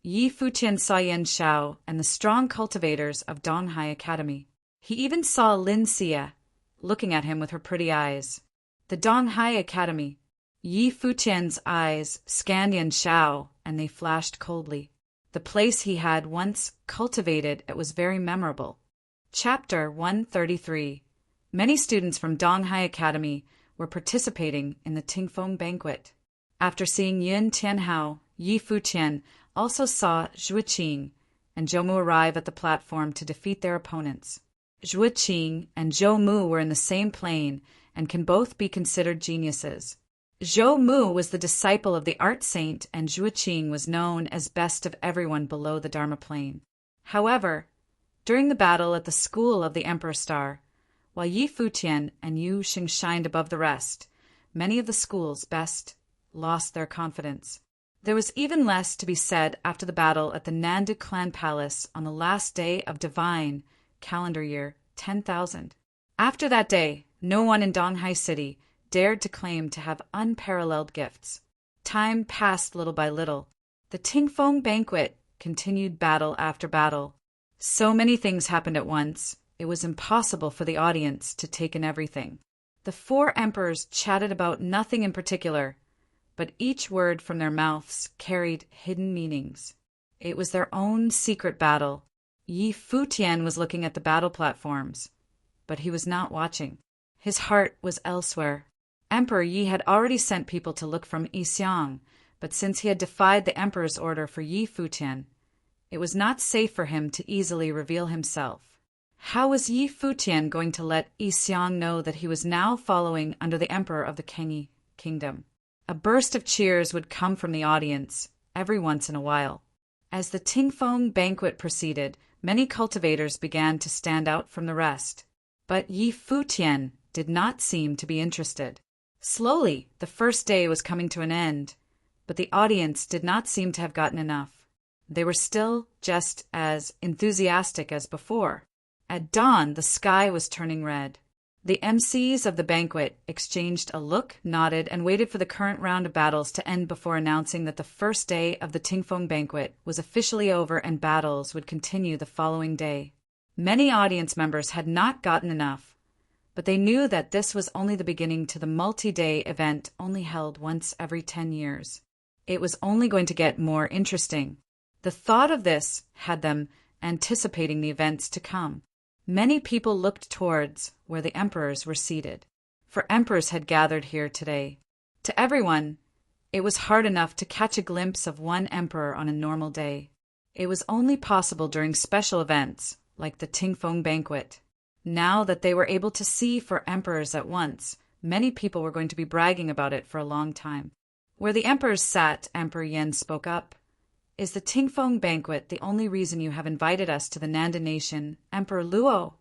Yi Futian saw Yan Xiao and the strong cultivators of Donghai Academy. He even saw Lin Xia looking at him with her pretty eyes. The Donghai Academy. Yi Futian's eyes scanned Yan Xiao, and they flashed coldly. The place he had once cultivated, it was very memorable. Chapter 133. Many students from Donghai Academy were participating in the Tingfeng banquet. After seeing Yun Tianhao, Yi Futian also saw Zhu Qing and Zhou Mu arrive at the platform to defeat their opponents. Zhu Qing and Zhou Mu were in the same plane and can both be considered geniuses. Zhou Mu was the disciple of the art saint, and Zhu Qing was known as best of everyone below the Dharma plane. However, during the battle at the school of the Emperor Star, while Yi Futian and Yu Xing shined above the rest, many of the school's best lost their confidence. There was even less to be said after the battle at the Nandu Clan Palace on the last day of Divine calendar year 10,000. After that day, no one in Donghai City dared to claim to have unparalleled gifts. Time passed little by little. The Tingfeng banquet continued battle after battle. So many things happened at once, it was impossible for the audience to take in everything. The 4 emperors chatted about nothing in particular, but each word from their mouths carried hidden meanings. It was their own secret battle. Yi Futian was looking at the battle platforms, but he was not watching. His heart was elsewhere. Emperor Yi had already sent people to look from Yixiang, but since he had defied the emperor's order for Yi Futian, it was not safe for him to easily reveal himself. How was Yi Futian going to let Yixiang know that he was now following under the emperor of the Kengi kingdom? A burst of cheers would come from the audience every once in a while. As the Tingfeng banquet proceeded, many cultivators began to stand out from the rest. But Yi Futian did not seem to be interested. Slowly, the first day was coming to an end, but the audience did not seem to have gotten enough. They were still just as enthusiastic as before. At dawn, the sky was turning red. The MCs of the banquet exchanged a look, nodded, and waited for the current round of battles to end before announcing that the first day of the Tingfeng banquet was officially over and battles would continue the following day. Many audience members had not gotten enough, but they knew that this was only the beginning to the multi-day event only held once every 10 years. It was only going to get more interesting. The thought of this had them anticipating the events to come. Many people looked towards where the emperors were seated, for emperors had gathered here today. To everyone, It was hard enough to catch a glimpse of one emperor on a normal day. It was only possible during special events, like the Tingfeng banquet. Now that they were able to see 4 emperors at once, many people were going to be bragging about it for a long time. Where the emperors sat, Emperor Yen spoke up. Is the Tingfeng banquet the only reason you have invited us to the Nanda nation, Emperor Luo?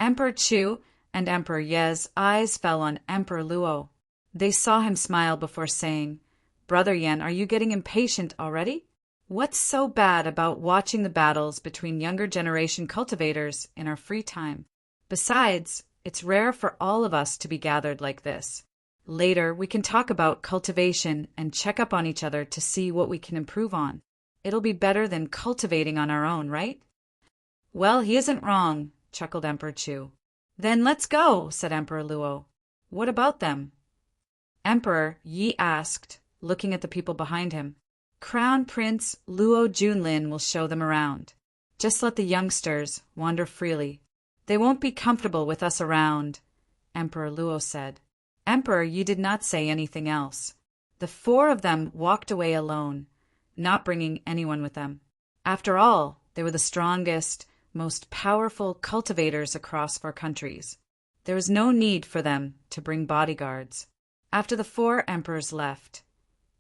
Emperor Chu and Emperor Ye's eyes fell on Emperor Luo. They saw him smile before saying, Brother Yen, are you getting impatient already? What's so bad about watching the battles between younger generation cultivators in our free time? Besides, it's rare for all of us to be gathered like this. Later, we can talk about cultivation and check up on each other to see what we can improve on. It'll be better than cultivating on our own, right? Well, he isn't wrong, chuckled Emperor Chu. Then let's go, said Emperor Luo. What about them? Emperor Yi asked, looking at the people behind him. Crown Prince Luo Junlin will show them around. Just let the youngsters wander freely. They won't be comfortable with us around, Emperor Luo said. Emperor Yi did not say anything else. The 4 of them walked away alone, not bringing anyone with them. After all, they were the strongest, most powerful cultivators across 4 countries. There was no need for them to bring bodyguards. After the 4 emperors left,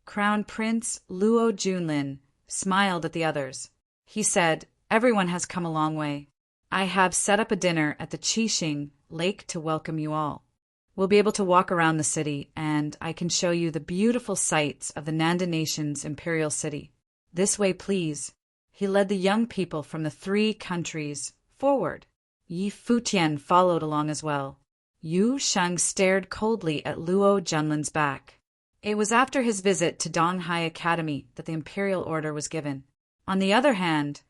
Crown Prince Luo Junlin smiled at the others. He said, Everyone has come a long way. I have set up a dinner at the Qixing Lake to welcome you all. We'll be able to walk around the city, and I can show you the beautiful sights of the Nanda nation's imperial city. This way, please. He led the young people from the 3 countries forward. Yi Futian followed along as well. Yu Sheng stared coldly at Luo Junlin's back. It was after his visit to Donghai Academy that the imperial order was given. On the other hand,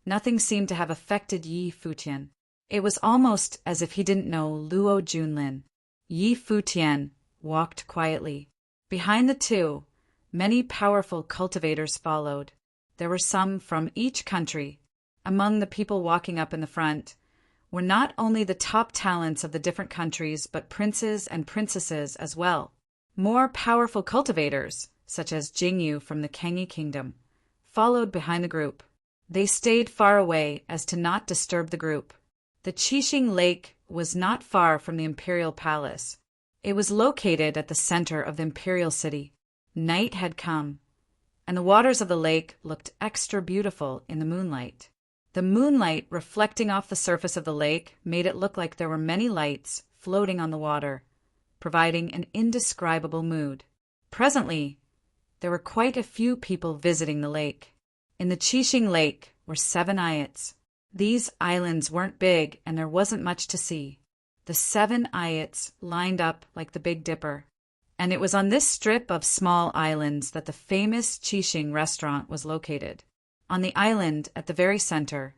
nothing seemed to have affected Yi Futian. It was almost as if he didn't know Luo Junlin. Yi Futian walked quietly. Behind the 2, many powerful cultivators followed. There were some from each country. Among the people walking up in the front were not only the top talents of the different countries, but princes and princesses as well. More powerful cultivators, such as Jingyu from the Kangyi Kingdom, followed behind the group. They stayed far away as to not disturb the group. The Qixing Lake was not far from the imperial palace. It was located at the center of the imperial city. Night had come, and the waters of the lake looked extra beautiful in the moonlight. The moonlight reflecting off the surface of the lake made it look like there were many lights floating on the water, providing an indescribable mood. Presently, there were quite a few people visiting the lake. In the Qixing Lake were 7 ayats. These islands weren't big, and there wasn't much to see. The 7 ayats lined up like the Big Dipper, and it was on this strip of small islands that the famous Qixing restaurant was located. On the island at the very center,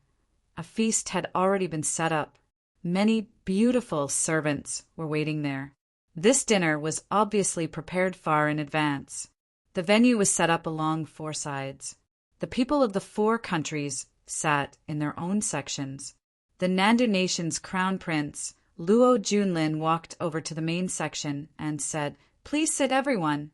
a feast had already been set up. Many beautiful servants were waiting there. This dinner was obviously prepared far in advance. The venue was set up along 4 sides. The people of the 4 countries sat in their own sections. The Nanda nation's crown prince, Luo Junlin, walked over to the main section and said, Please sit, everyone.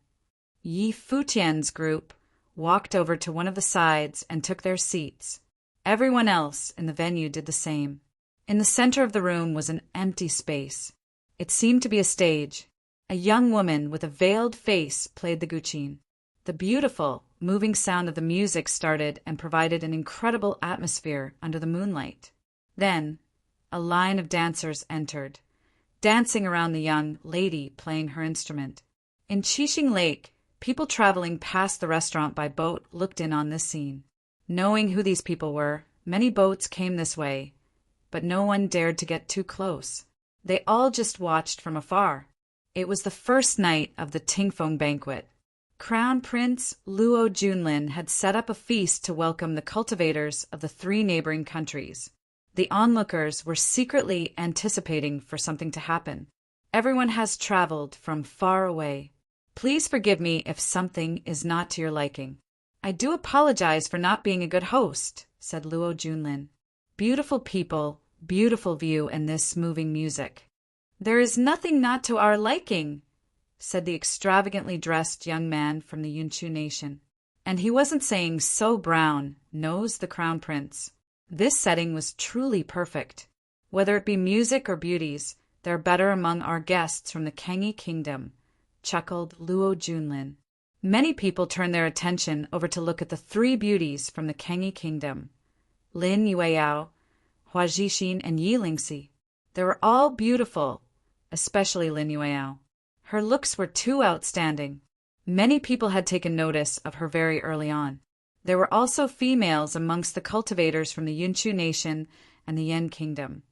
Yi Futian's group walked over to one of the sides and took their seats. Everyone else in the venue did the same. In the center of the room was an empty space. It seemed to be a stage. A young woman with a veiled face played the guqin. The beautiful, moving sound of the music started and provided an incredible atmosphere under the moonlight. Then, a line of dancers entered, dancing around the young lady playing her instrument. In Qixing Lake, people traveling past the restaurant by boat looked in on this scene. Knowing who these people were, many boats came this way, but no one dared to get too close. They all just watched from afar. It was the first night of the Tingfeng banquet. Crown Prince Luo Junlin had set up a feast to welcome the cultivators of the 3 neighboring countries. The onlookers were secretly anticipating for something to happen. Everyone has traveled from far away. Please forgive me if something is not to your liking. I do apologize for not being a good host, said Luo Junlin. Beautiful people, beautiful view, and this moving music. There is nothing not to our liking, said the extravagantly dressed young man from the Yunchu nation. And he wasn't saying "so brown," knows the crown prince. This setting was truly perfect. Whether it be music or beauties, there are better among our guests from the Kangi kingdom, chuckled Luo Junlin. Many people turned their attention over to look at the three beauties from the Kangi kingdom, Lin Yueyao, Hua Jixin, and Yi Lingxi. They were all beautiful, especially Lin Yueyao. Her looks were too outstanding. Many people had taken notice of her very early on. There were also females amongst the cultivators from the Yunchu nation and the Yan kingdom,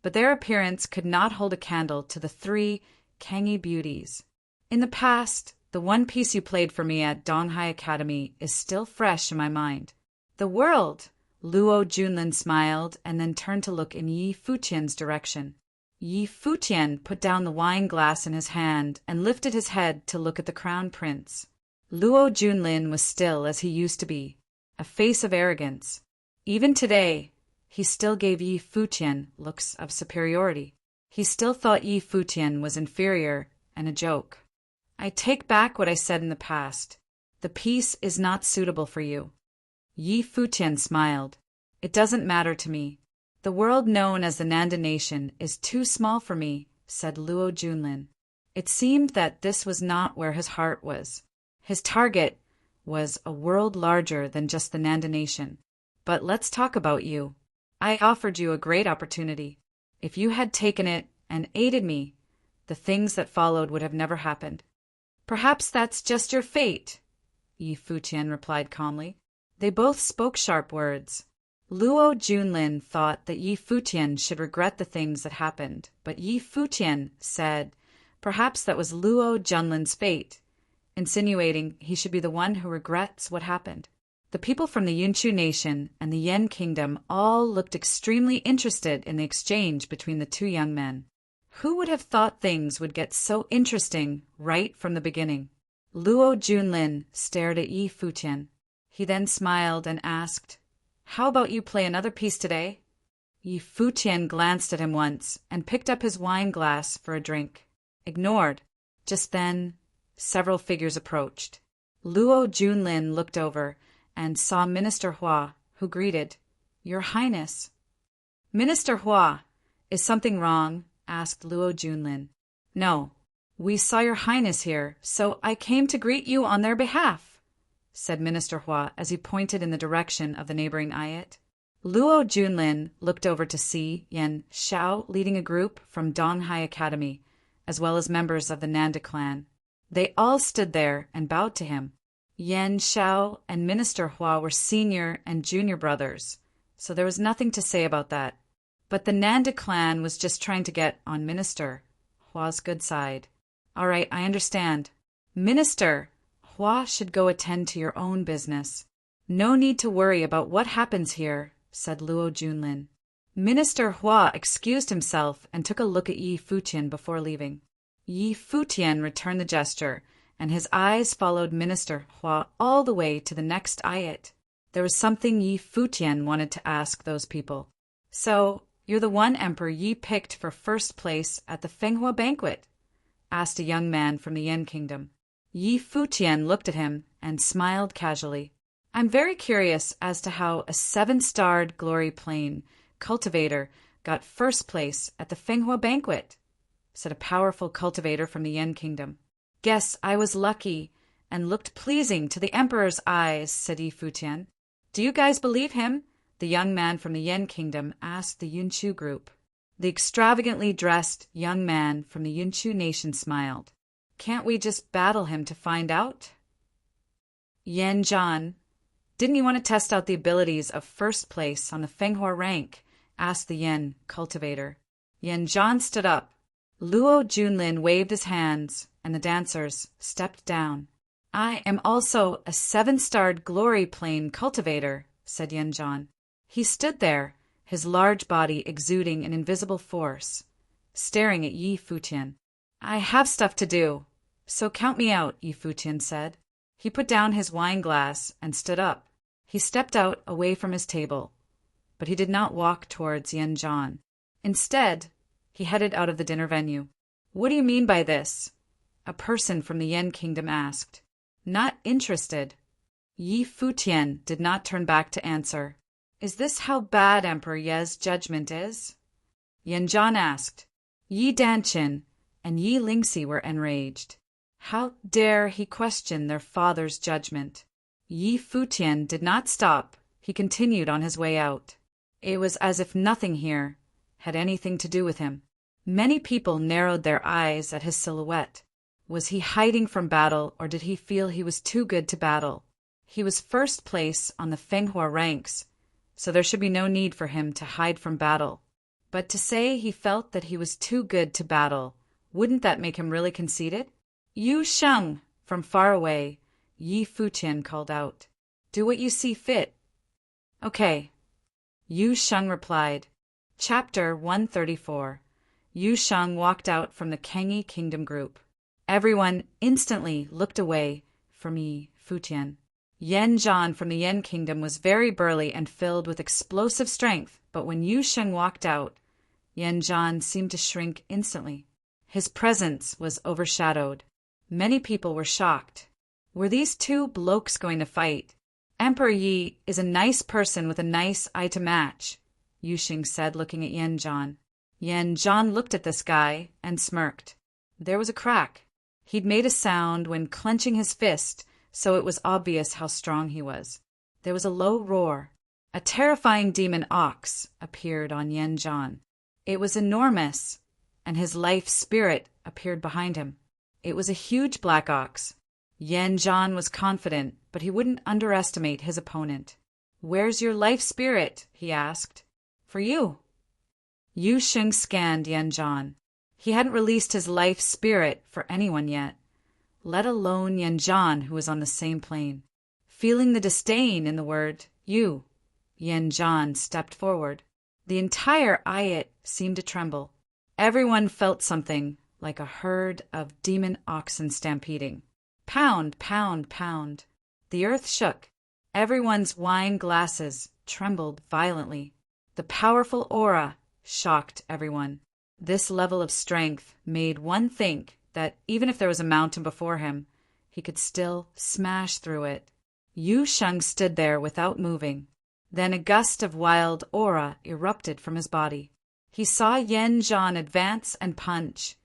but their appearance could not hold a candle to the three Kangi beauties. In the past, the one piece you played for me at Donghai Academy is still fresh in my mind. The world! Luo Junlin smiled and then turned to look in Yi Futian's direction. Yi Futian put down the wine glass in his hand and lifted his head to look at the crown prince. Luo Junlin was still as he used to be, a face of arrogance. Even today, he still gave Yi Futian looks of superiority. He still thought Yi Futian was inferior and a joke. I take back what I said in the past. The piece is not suitable for you. Yi Futian smiled. It doesn't matter to me. The world known as the Nanda Nation is too small for me, said Luo Junlin. It seemed that this was not where his heart was. His target was a world larger than just the Nanda Nation. But let's talk about you. I offered you a great opportunity. If you had taken it and aided me, the things that followed would have never happened. Perhaps that's just your fate, Yi Futian replied calmly. They both spoke sharp words. Luo Junlin thought that Yi Futian should regret the things that happened, but Yi Futian said perhaps that was Luo Junlin's fate, insinuating he should be the one who regrets what happened. The people from the Yunchu nation and the Yan kingdom all looked extremely interested in the exchange between the two young men. Who would have thought things would get so interesting right from the beginning? Luo Junlin stared at Yi Futian. He then smiled and asked, "How about you play another piece today?" Yi Futian glanced at him once and picked up his wine glass for a drink. Ignored. Just then, several figures approached. Luo Junlin looked over and saw Minister Hua, who greeted, "Your Highness." "Minister Hua, is something wrong?" asked Luo Junlin. "No, we saw your Highness here, so I came to greet you on their behalf," said Minister Hua as he pointed in the direction of the neighboring ayat. Luo Junlin looked over to see Yan Xiao leading a group from Donghai Academy, as well as members of the Nanda clan. They all stood there and bowed to him. Yan Xiao and Minister Hua were senior and junior brothers, so there was nothing to say about that. But the Nanda clan was just trying to get on Minister Hua's good side. "All right, I understand. Minister, Hua should go attend to your own business. No need to worry about what happens here," said Luo Junlin. Minister Hua excused himself and took a look at Yi Futian before leaving. Yi Futian returned the gesture, and his eyes followed Minister Hua all the way to the next ayat. There was something Yi Futian wanted to ask those people. "So, you're the one emperor Yi picked for first place at the Fenghua banquet?" asked a young man from the Yan kingdom. Yi Futian looked at him and smiled casually. "I'm very curious as to how a 7-starred glory plane cultivator got first place at the Fenghua banquet," said a powerful cultivator from the Yan kingdom. "Guess I was lucky and looked pleasing to the emperor's eyes," said Yi Futian. "Do you guys believe him?" the young man from the Yan kingdom asked the Yunchu group. The extravagantly dressed young man from the Yunchu nation smiled. "Can't we just battle him to find out?" "Yan Zhan, didn't you want to test out the abilities of first place on the Fenghua rank?" asked the Yan cultivator. Yan Zhan stood up. Luo Junlin waved his hands, and the dancers stepped down. "I am also a 7-starred glory plane cultivator," said Yan Zhan. He stood there, his large body exuding an invisible force, staring at Yi Futian. "I have stuff to do, so count me out," Yi Futian said. He put down his wine glass and stood up. He stepped out away from his table, but he did not walk towards Yan Zhan. Instead, he headed out of the dinner venue. "What do you mean by this?" a person from the Yen kingdom asked. Not interested. Yi Futian did not turn back to answer. Is this how bad Emperor Ye's judgment is? Yanzhan asked. Yi Danqin and Yi Lingxi were enraged. How dare he question their father's judgment? Yi Futian did not stop. He continued on his way out. It was as if nothing here had anything to do with him. Many people narrowed their eyes at his silhouette. Was he hiding from battle, or did he feel he was too good to battle? He was first place on the Fenghua ranks, so there should be no need for him to hide from battle. But to say he felt that he was too good to battle, wouldn't that make him really conceited? Yu Sheng! From far away, Yi Futian called out. Do what you see fit. Okay. Yu Sheng replied. Chapter 134. Yu Sheng walked out from the Kengi Kingdom group. Everyone instantly looked away from Yi Futian. Yanzhan from the Yen Kingdom was very burly and filled with explosive strength, but when Yu Sheng walked out, Yanzhan seemed to shrink instantly. His presence was overshadowed. Many people were shocked. Were these two blokes going to fight? Emperor Yi is a nice person with a nice eye to match, Yu Sheng said, looking at Yanzhan. Yanzhan looked at this guy and smirked. There was a crack. He'd made a sound when clenching his fist, so it was obvious how strong he was. There was a low roar. A terrifying demon ox appeared on Yanzhan. It was enormous, and his life spirit appeared behind him. It was a huge black ox. Yanzhan was confident, but he wouldn't underestimate his opponent. Where's your life spirit? He asked. For you. Yu Sheng scanned Yanzhan. He hadn't released his life spirit for anyone yet, let alone Yanzhan, who was on the same plane. Feeling the disdain in the word you, Yanzhan stepped forward. The entire ayat seemed to tremble. Everyone felt something like a herd of demon oxen stampeding. Pound, pound, pound. The earth shook. Everyone's wine glasses trembled violently. The powerful aura shocked everyone. This level of strength made one think that even if there was a mountain before him, he could still smash through it. Yu Sheng stood there without moving. Then a gust of wild aura erupted from his body. He saw Yanzhan advance and punch.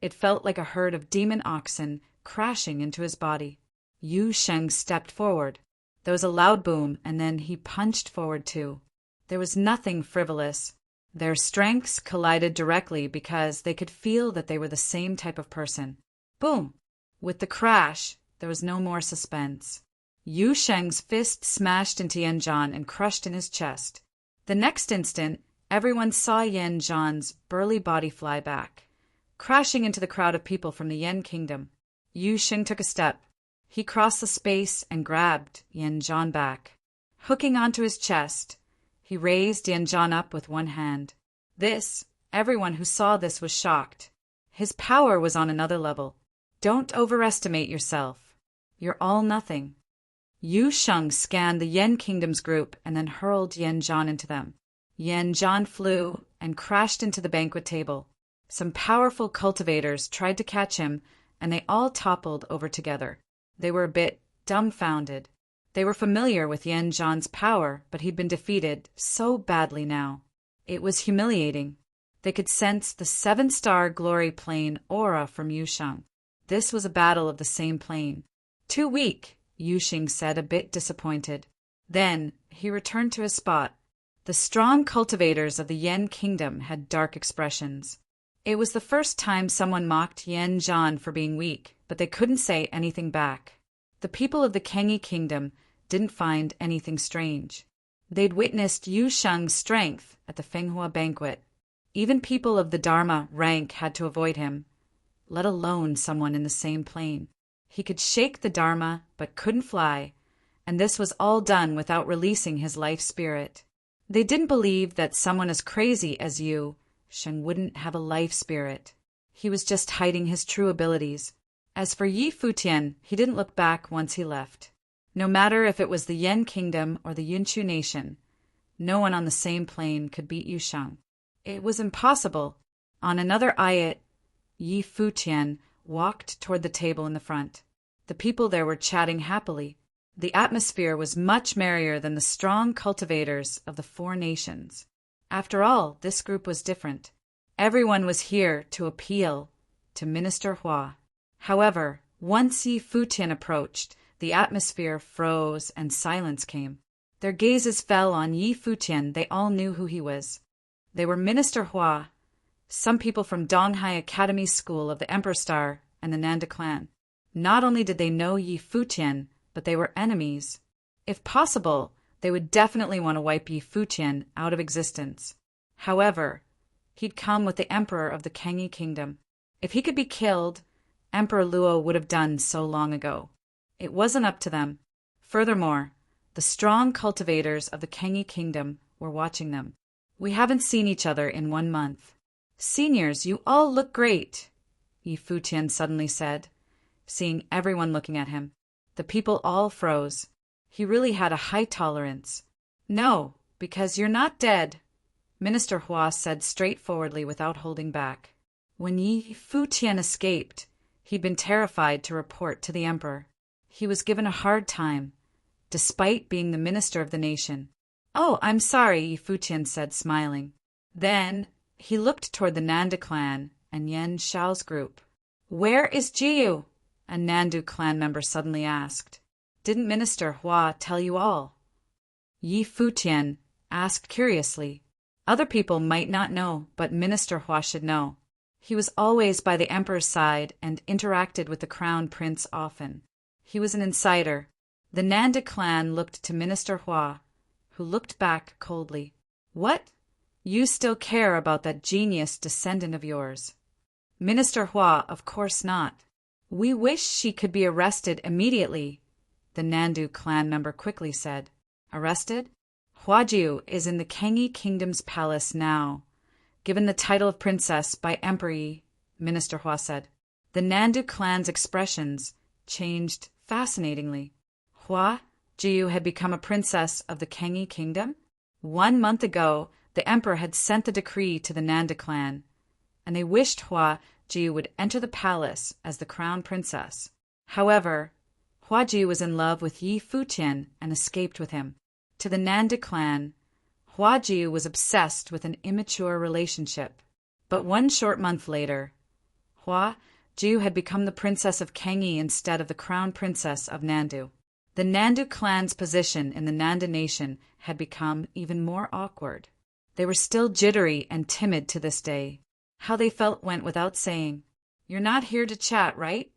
It felt like a herd of demon oxen crashing into his body. Yu Sheng stepped forward. There was a loud boom, and then he punched forward too. There was nothing frivolous. Their strengths collided directly because they could feel that they were the same type of person. Boom! With the crash, there was no more suspense. Yu Sheng's fist smashed into Yanzhan and crushed in his chest. The next instant, everyone saw Yanzhan's burly body fly back, crashing into the crowd of people from the Yen Kingdom. Yu Sheng took a step. He crossed the space and grabbed Yanzhan back. Hooking onto his chest, he raised Yanzhan up with one hand. Everyone who saw this was shocked. His power was on another level. Don't overestimate yourself. You're all nothing. Yu Sheng scanned the Yen Kingdom's group and then hurled Yanzhan into them. Yanzhan flew and crashed into the banquet table. Some powerful cultivators tried to catch him, and they all toppled over together. They were a bit dumbfounded. They were familiar with Yanzhan's power, but he'd been defeated so badly now. It was humiliating. They could sense the 7-star glory plane aura from Yu Sheng. This was a battle of the same plane. Too weak, Yu Sheng said, a bit disappointed. Then he returned to his spot. The strong cultivators of the Yen Kingdom had dark expressions. It was the first time someone mocked Yanzhan for being weak, but they couldn't say anything back. The people of the Kengi Kingdom didn't find anything strange. They'd witnessed Yu Sheng's strength at the Fenghua banquet. Even people of the Dharma rank had to avoid him, let alone someone in the same plane. He could shake the Dharma, but couldn't fly, and this was all done without releasing his life spirit. They didn't believe that someone as crazy as Yu Sheng wouldn't have a life spirit. He was just hiding his true abilities. As for Yi Futian, he didn't look back once he left. No matter if it was the Yen Kingdom or the Yunchu Nation, no one on the same plane could beat Yu Sheng. It was impossible. On another ayat, Yi Futian walked toward the table in the front. The people there were chatting happily. The atmosphere was much merrier than the strong cultivators of the four nations. After all, this group was different. Everyone was here to appeal to Minister Hua. However, once Yi Futian approached, the atmosphere froze and silence came. Their gazes fell on Yi Futian. They all knew who he was. They were Minister Hua, some people from Donghai Academy School of the Emperor Star and the Nanda clan. Not only did they know Yi Futian, but they were enemies. If possible, they would definitely want to wipe Yi Futian out of existence. However, he'd come with the emperor of the Kengi kingdom. If he could be killed, Emperor Luo would have done so long ago. It wasn't up to them. Furthermore, the strong cultivators of the Kengi kingdom were watching them. We haven't seen each other in 1 month. Seniors, you all look great, Yi Futian suddenly said, seeing everyone looking at him. The people all froze. He really had a high tolerance. No, because you're not dead, Minister Hua said straightforwardly without holding back. When Yi Futian escaped, he'd been terrified to report to the emperor. He was given a hard time, despite being the minister of the nation. Oh, I'm sorry, Yi Futian said, smiling. Then he looked toward the Nanda clan and Yan Shao's group. Where is Jiyu? A Nandu clan member suddenly asked. Didn't Minister Hua tell you all? Yi Futian asked curiously. Other people might not know, but Minister Hua should know. He was always by the emperor's side and interacted with the crown prince often. He was an insider. The Nanda clan looked to Minister Hua, who looked back coldly. What? You still care about that genius descendant of yours? Minister Hua, of course not. We wish she could be arrested immediately, the Nandu clan member quickly said. Arrested? Huajiu is in the Kengi Kingdom's palace now, given the title of princess by Emperor Yi, Minister Hua said. The Nandu clan's expressions changed fascinatingly. Hua Jiu had become a princess of the Kengi Kingdom? 1 month ago, the emperor had sent the decree to the Nanda clan, and they wished Hua Jiu would enter the palace as the crown princess. However, Hua Jiu was in love with Yi Futian and escaped with him. To the Nanda clan, Hua Jiu was obsessed with an immature relationship. But 1 short month later, Hua Jiu had become the princess of Kengi instead of the crown princess of Nandu. The Nandu clan's position in the Nanda nation had become even more awkward. They were still jittery and timid to this day. How they felt went without saying. You're not here to chat, right?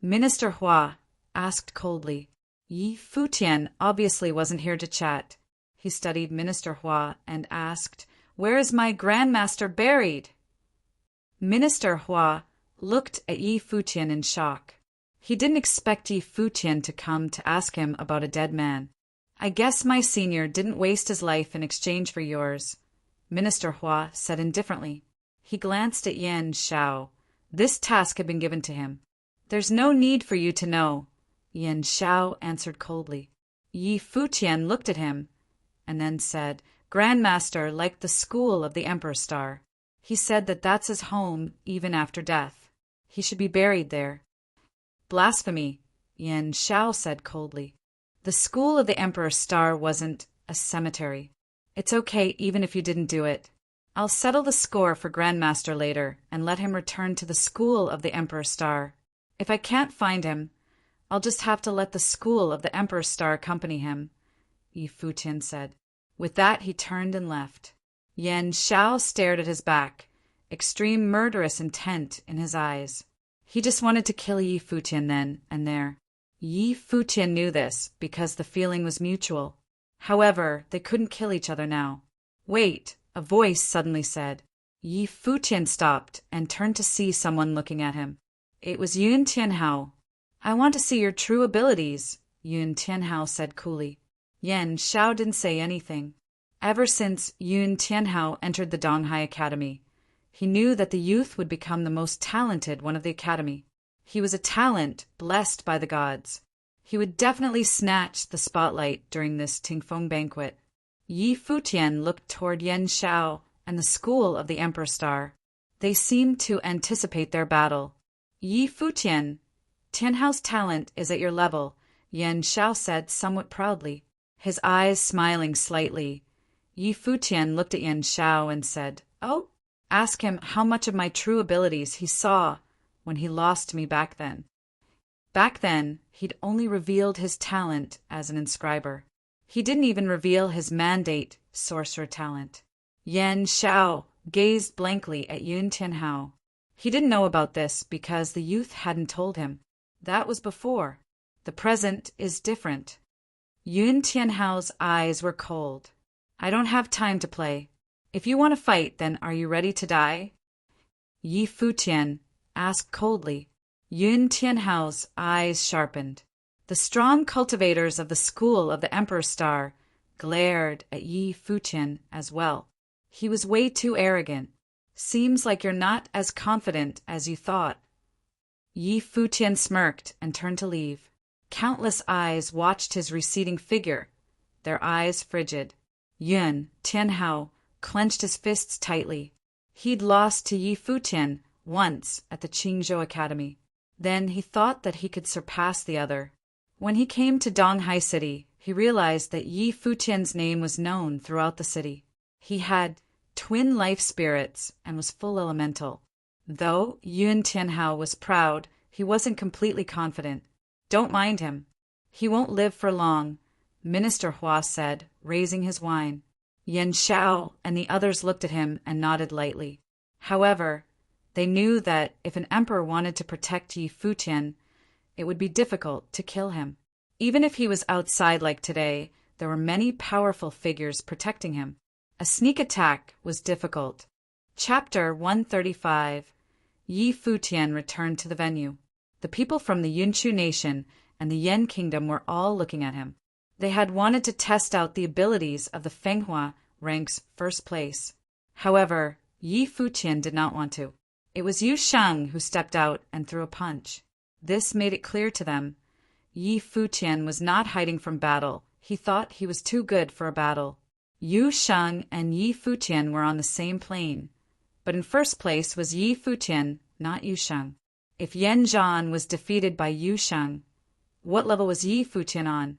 Minister Hua asked coldly. Yi Futian obviously wasn't here to chat. He studied Minister Hua and asked, Where is my grandmaster buried? Minister Hua looked at Yi Futian in shock. He didn't expect Yi Futian to come to ask him about a dead man. I guess my senior didn't waste his life in exchange for yours, Minister Hua said indifferently. He glanced at Yan Shao. This task had been given to him. There's no need for you to know, Yan Shao answered coldly. Yi Futian looked at him and then said, Grandmaster liked the school of the Emperor Star. He said that that's his home even after death. He should be buried there. Blasphemy, Yan Shao said coldly. The school of the Emperor Star wasn't a cemetery. It's okay even if you didn't do it. I'll settle the score for Grandmaster later and let him return to the school of the Emperor Star. If I can't find him, I'll just have to let the school of the Emperor Star accompany him, Yi Futian said. With that, he turned and left. Yan Shao stared at his back, extreme murderous intent in his eyes. He just wanted to kill Yi Futian then and there. Yi Futian knew this because the feeling was mutual. However, they couldn't kill each other now. Wait, a voice suddenly said. Yi Futian stopped and turned to see someone looking at him. It was Yun Tianhao. I want to see your true abilities, Yun Tianhao said coolly. Yan Shao didn't say anything. Ever since Yun Tianhao entered the Donghai Academy, he knew that the youth would become the most talented one of the academy. He was a talent blessed by the gods. He would definitely snatch the spotlight during this Tingfeng banquet. Yi Futian looked toward Yan Shao and the school of the Emperor Star. They seemed to anticipate their battle. Yi Futian, Tianhao's talent is at your level, Yan Xiao said somewhat proudly, his eyes smiling slightly. Yi Futian looked at Yan Xiao and said, "Oh, ask him how much of my true abilities he saw when he lost me back then." Back then, he'd only revealed his talent as an inscriber. He didn't even reveal his mandate sorcerer talent. Yan Xiao gazed blankly at Yun Tianhao. He didn't know about this because the youth hadn't told him. That was before. The present is different. Yun Tianhao's eyes were cold. "I don't have time to play. If you want to fight, then are you ready to die?" Yi Futian asked coldly. Yun Tianhao's eyes sharpened. The strong cultivators of the school of the Emperor Star glared at Yi Futian as well. He was way too arrogant. "Seems like you're not as confident as you thought." Yi Futian smirked and turned to leave. Countless eyes watched his receding figure, their eyes frigid. Yun Tianhao clenched his fists tightly. He'd lost to Yi Futian once at the Qingzhou Academy. Then he thought that he could surpass the other. When he came to Donghai City, he realized that Yi Futian's name was known throughout the city. He had twin life spirits and was full elemental. Though Yun Tianhao was proud, he wasn't completely confident. "Don't mind him. He won't live for long," Minister Hua said, raising his wine. Yan Xiao and the others looked at him and nodded lightly. However, they knew that if an emperor wanted to protect Yi Futian, it would be difficult to kill him. Even if he was outside like today, there were many powerful figures protecting him. A sneak attack was difficult. Chapter 135. Yi Futian returned to the venue. The people from the Yunchu nation and the Yan kingdom were all looking at him. They had wanted to test out the abilities of the Fenghua rank's first place. However, Yi Futian did not want to. It was Yu Sheng who stepped out and threw a punch. This made it clear to them. Yi Futian was not hiding from battle. He thought he was too good for a battle. Yu Sheng and Yi Futian were on the same plane. But in first place was Yi Futian, not Yu Sheng. If Yan Zhan was defeated by Yu Sheng, what level was Yi Futian on?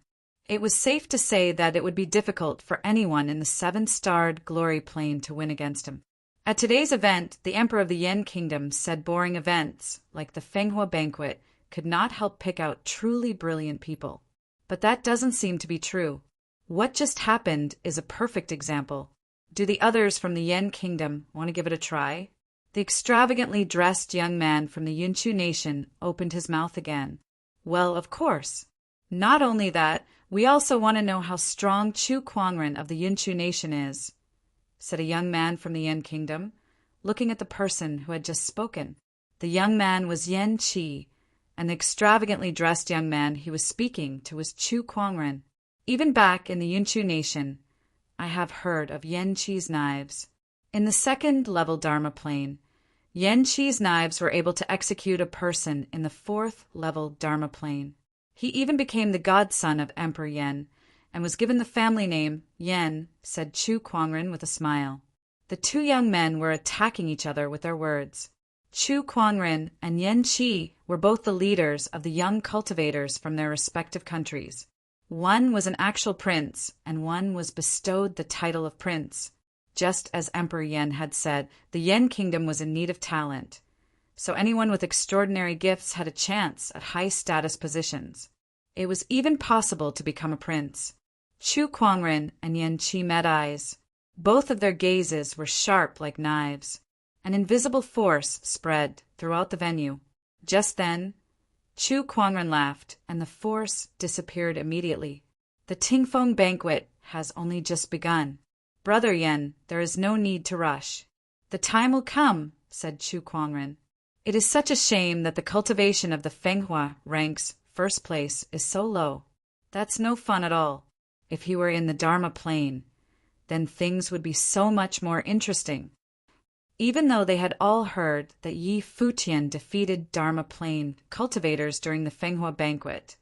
It was safe to say that it would be difficult for anyone in the 7-starred glory plane to win against him. At today's event, the Emperor of the Yan Kingdom said boring events, like the Fenghua Banquet, could not help pick out truly brilliant people. But that doesn't seem to be true. What just happened is a perfect example. Do the others from the Yan Kingdom want to give it a try? The extravagantly dressed young man from the Yunchu nation opened his mouth again. "Well, of course. Not only that, we also want to know how strong Chu Kuangren of the Yunchu nation is," said a young man from the Yan Kingdom, looking at the person who had just spoken. The young man was Yan Qi, and the extravagantly dressed young man he was speaking to was Chu Kuangren. Even back in the Yunchu nation, I have heard of Yan Qi's knives. In the 2nd-level Dharma plane, Yan Qi's knives were able to execute a person in the 4th-level Dharma plane. He even became the godson of Emperor Yan, and was given the family name Yan, said Chu Kuangren with a smile. The two young men were attacking each other with their words. Chu Kuangren and Yan Qi were both the leaders of the young cultivators from their respective countries. One was an actual prince, and one was bestowed the title of prince. Just as Emperor Yan had said, the Yan kingdom was in need of talent. So anyone with extraordinary gifts had a chance at high-status positions. It was even possible to become a prince. Chu Kuangren and Yan Qi met eyes. Both of their gazes were sharp like knives. An invisible force spread throughout the venue. Just then, Chu Kuangren laughed, and the force disappeared immediately. "The Tingfeng banquet has only just begun. Brother Yan, there is no need to rush." "The time will come," said Chu Kuangren. "It is such a shame that the cultivation of the Fenghua rank's first place is so low. That's no fun at all. If he were in the Dharma plane, then things would be so much more interesting." Even though they had all heard that Yi Futian defeated Dharma plane cultivators during the Fenghua banquet,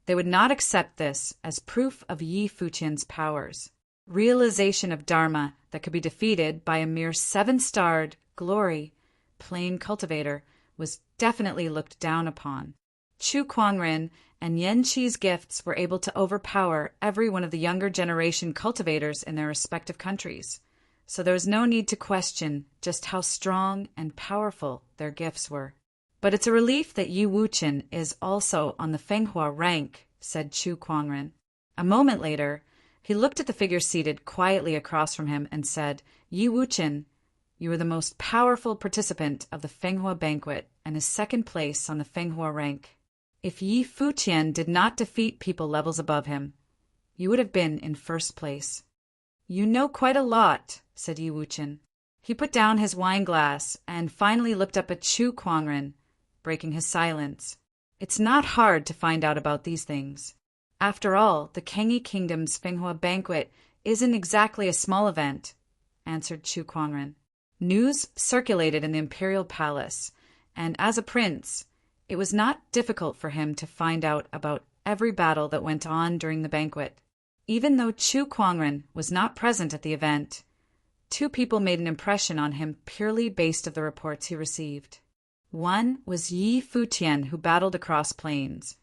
they would not accept this as proof of Yi Futian's powers. Realization of Dharma that could be defeated by a mere 7-starred glory plane cultivator was definitely looked down upon. Chu Kuangren and Yan Qi's gifts were able to overpower every one of the younger generation cultivators in their respective countries, so there was no need to question just how strong and powerful their gifts were. "But it's a relief that Yi Wuqian is also on the Fenghua rank," said Chu Kuangren. A moment later, he looked at the figure seated quietly across from him and said, "Yi Wuqian, you are the most powerful participant of the Fenghua banquet and is second place on the Fenghua rank. If Yi Futian did not defeat people levels above him, you would have been in first place." "You know quite a lot," said Yi Wuqian. He put down his wine glass and finally looked up at Chu Kuangren, breaking his silence. "It's not hard to find out about these things. After all, the Kengi Kingdom's Fenghua banquet isn't exactly a small event," answered Chu Kuangren. News circulated in the imperial palace, and as a prince, it was not difficult for him to find out about every battle that went on during the banquet. Even though Chu Kuangren was not present at the event, two people made an impression on him purely based on the reports he received. One was Yi Futian, who battled across plains,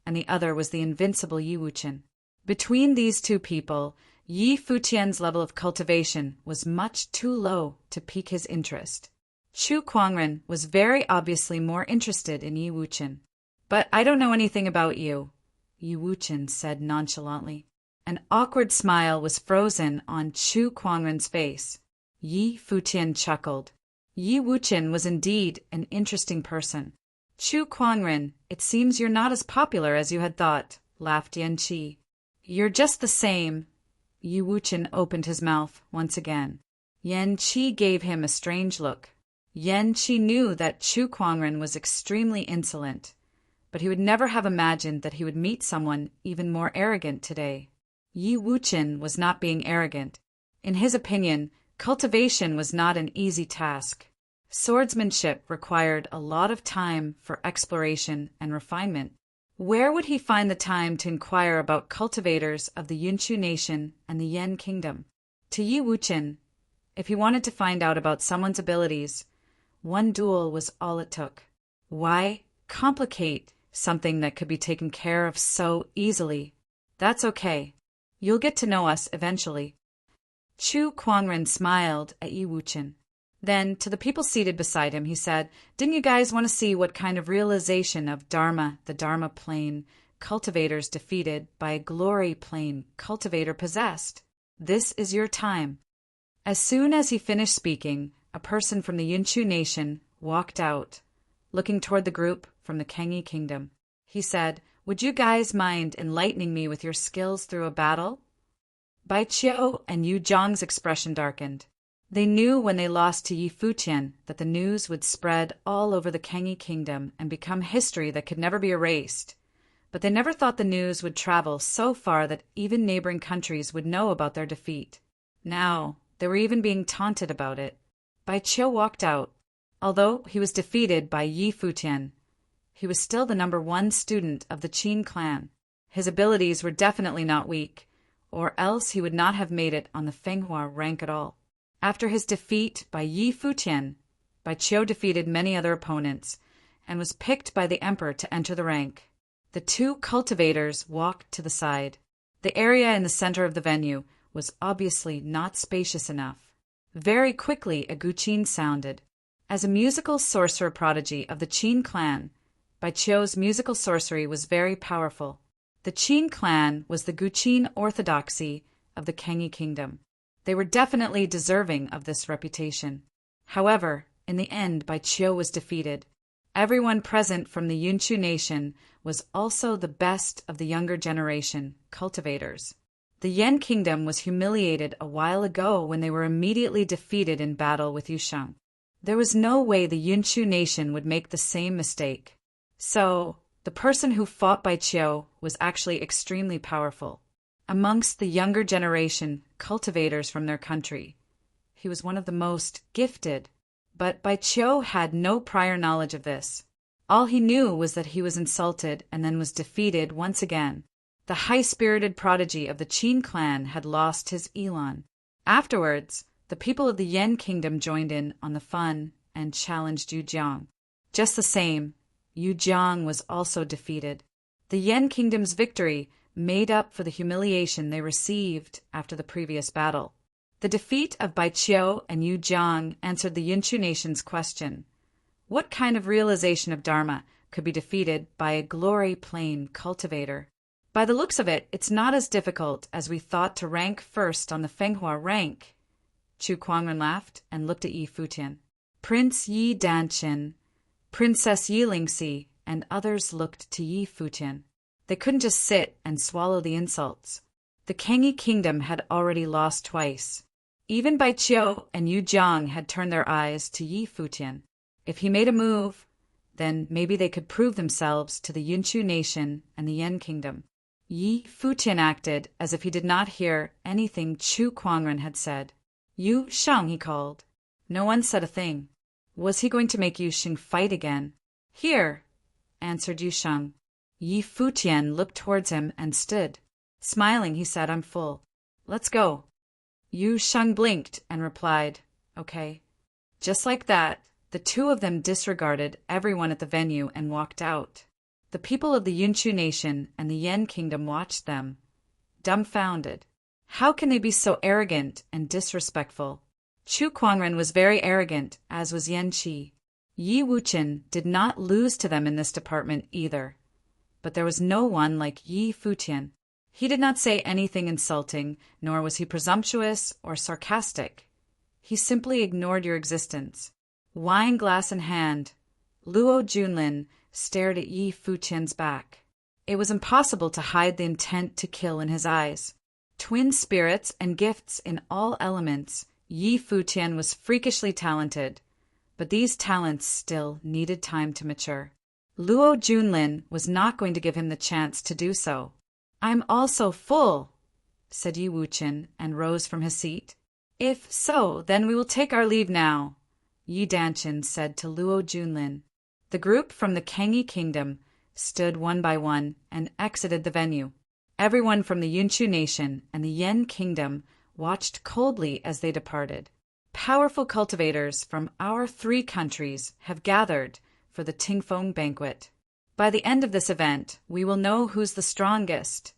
and the other was the invincible Yi Wuqian. Between these two people, Yi Futian's level of cultivation was much too low to pique his interest. Chu Kuangren was very obviously more interested in Yi Wuqian. "But I don't know anything about you," Yi Wuqian said nonchalantly. An awkward smile was frozen on Chu Kuangren's face. Yi Futian chuckled. Yi Wuqian was indeed an interesting person. "Chu Kuangren, it seems you're not as popular as you had thought," laughed Yan Qi. "You're just the same." Yi Wuqian opened his mouth once again. Yan Qi gave him a strange look. Yan Qi knew that Chu Kuangren was extremely insolent, but he would never have imagined that he would meet someone even more arrogant today. Yi Wuqian was not being arrogant. In his opinion, cultivation was not an easy task. Swordsmanship required a lot of time for exploration and refinement. Where would he find the time to inquire about cultivators of the Yunshu nation and the Yan kingdom? To Yi Wuqian, if he wanted to find out about someone's abilities, one duel was all it took. Why complicate something that could be taken care of so easily? "That's okay. You'll get to know us eventually." Chu Kuangren smiled at Yi Wuqian. Then, to the people seated beside him, he said, "Didn't you guys want to see what kind of realization of Dharma the Dharma plane cultivators defeated by a glory plane cultivator possessed? This is your time." As soon as he finished speaking, a person from the Yunshu nation walked out, looking toward the group from the Kengi kingdom. He said, "Would you guys mind enlightening me with your skills through a battle?" Bai Qiu and Yu Zhang's expression darkened. They knew when they lost to Yi Futian that the news would spread all over the Kengi kingdom and become history that could never be erased. But they never thought the news would travel so far that even neighboring countries would know about their defeat. Now, they were even being taunted about it. Bai Qiu walked out. Although he was defeated by Yi Futian, he was still the #1 student of the Qin clan. His abilities were definitely not weak, or else he would not have made it on the Fenghua rank at all. After his defeat by Yi Futian, Bai Qiu defeated many other opponents and was picked by the emperor to enter the rank. The two cultivators walked to the side. The area in the center of the venue was obviously not spacious enough. Very quickly a guqin sounded. As a musical sorcerer prodigy of the Qin clan, Bai Qiu's musical sorcery was very powerful. The Qin clan was the guqin orthodoxy of the Kengi kingdom. They were definitely deserving of this reputation. However, in the end, Bai Qiu was defeated. Everyone present from the Yunshu nation was also the best of the younger generation, cultivators. The Yan kingdom was humiliated a while ago when they were immediately defeated in battle with Yushang. There was no way the Yunshu nation would make the same mistake. So, the person who fought Bai Qiu was actually extremely powerful. Amongst the younger generation cultivators from their country, he was one of the most gifted. But Bai Qiu had no prior knowledge of this. All he knew was that he was insulted and then was defeated once again. The high-spirited prodigy of the Qin clan had lost his elan. Afterwards, the people of the Yan kingdom joined in on the fun and challenged Yu Jiang. Just the same, Yu Jiang was also defeated. The Yan Kingdom's victory made up for the humiliation they received after the previous battle. The defeat of Bai Qiu and Yu Jiang answered the Yunchu nation's question. What kind of realization of Dharma could be defeated by a glory plane cultivator? By the looks of it, it's not as difficult as we thought to rank first on the Fenghua rank. Chu Kuangren laughed and looked at Yi Futian. Prince Yi Danqin, Princess Yi Lingxi, and others looked to Yi Futian. They couldn't just sit and swallow the insults. The Kangyi kingdom had already lost twice. Even Bai Qiu and Yu Jiang had turned their eyes to Yi Futian. If he made a move, then maybe they could prove themselves to the Yunchu nation and the Yan kingdom. Yi Futian acted as if he did not hear anything Chu Kuangren had said. Yu Sheng, he called. No one said a thing. Was he going to make Yu Sheng fight again? Here, answered Yu Sheng. Yi Futian looked towards him and stood. Smiling, he said, I'm full. Let's go. Yu Sheng blinked and replied, Okay. Just like that, the two of them disregarded everyone at the venue and walked out. The people of the Yunchu nation and the Yan kingdom watched them, dumbfounded. How can they be so arrogant and disrespectful? Chu Kuangren was very arrogant, as was Yan Qi. Yi Wuchen did not lose to them in this department either. But there was no one like Yi Futian. He did not say anything insulting, nor was he presumptuous or sarcastic. He simply ignored your existence. Wine glass in hand, Luo Junlin stared at Yi Futian's back. It was impossible to hide the intent to kill in his eyes. Twin spirits and gifts in all elements, Yi Futian was freakishly talented, but these talents still needed time to mature. Luo Junlin was not going to give him the chance to do so. I'm also full, said Yi Wuchen, and rose from his seat. If so, then we will take our leave now, Yi Danqin said to Luo Junlin. The group from the Kangyi kingdom stood one by one and exited the venue. Everyone from the Yunchu nation and the Yan kingdom watched coldly as they departed. Powerful cultivators from our 3 countries have gathered for the Tingfeng banquet. By the end of this event, we will know who's the strongest,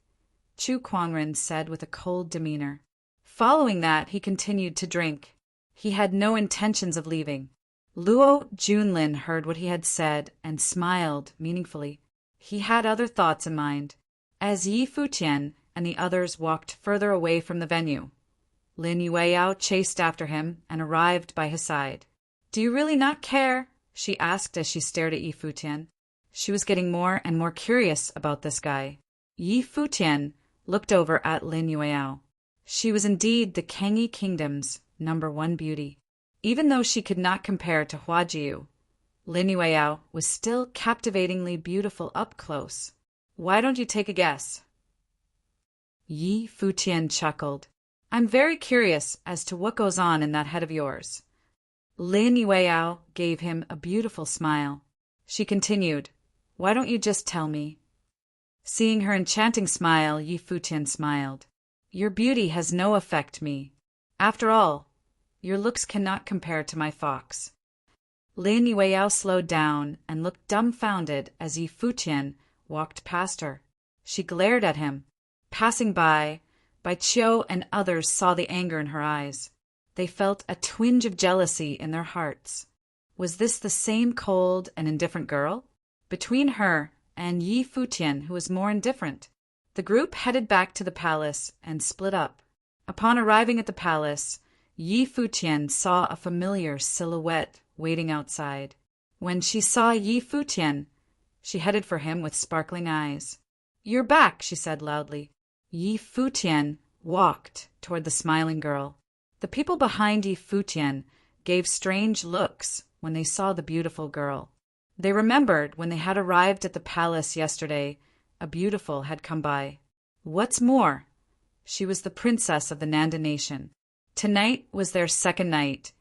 Chu Kuangren said with a cold demeanor. Following that, he continued to drink. He had no intentions of leaving. Luo Junlin heard what he had said and smiled meaningfully. He had other thoughts in mind. As Yi Futian and the others walked further away from the venue, Lin Yueyao chased after him and arrived by his side. Do you really not care? She asked as she stared at Yi Futian. She was getting more and more curious about this guy. Yi Futian looked over at Lin Yueyao. She was indeed the Kangyi kingdom's #1 beauty. Even though she could not compare to Huajiu, Lin Yueyao was still captivatingly beautiful up close. Why don't you take a guess? Yi Futian chuckled. I'm very curious as to what goes on in that head of yours. Lin Yueyao gave him a beautiful smile. She continued, Why don't you just tell me? Seeing her enchanting smile, Yi Futian smiled. Your beauty has no effect me. After all, your looks cannot compare to my fox. Lin Yueyao slowed down and looked dumbfounded as Yi Futian walked past her. She glared at him. Passing by, Bai Qiu and others saw the anger in her eyes. They felt a twinge of jealousy in their hearts. Was this the same cold and indifferent girl? Between her and Yi Futian, who was more indifferent, the group headed back to the palace and split up. Upon arriving at the palace, Yi Futian saw a familiar silhouette waiting outside. When she saw Yi Futian, she headed for him with sparkling eyes. You're back, she said loudly. Yi Futian walked toward the smiling girl. The people behind Yi Futian gave strange looks when they saw the beautiful girl. They remembered when they had arrived at the palace yesterday, a beautiful had come by. What's more, she was the princess of the Nanda nation. Tonight was their second night,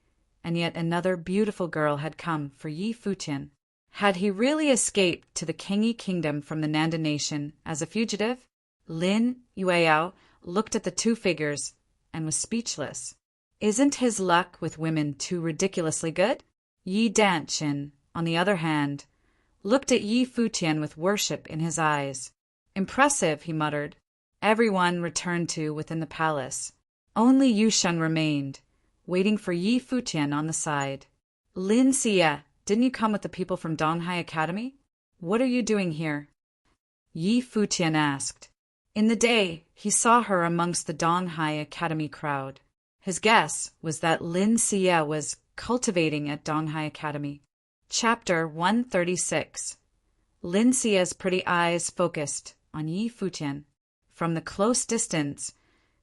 and yet another beautiful girl had come for Yi Futian. Had he really escaped to the Kangyi kingdom from the Nanda nation as a fugitive? Lin Yueyao looked at the two figures and was speechless. Isn't his luck with women too ridiculously good? Yi Danqin, on the other hand, looked at Yi Futian with worship in his eyes. "Impressive," he muttered. Everyone returned to within the palace. Only Yusheng remained, waiting for Yi Futian on the side. "Lin Xie, didn't you come with the people from Donghai Academy? What are you doing here?" Yi Futian asked. In the day, he saw her amongst the Donghai Academy crowd. His guess was that Lin Xie was cultivating at Donghai Academy. Chapter 136. Lin Xie's pretty eyes focused on Yi Futian. From the close distance,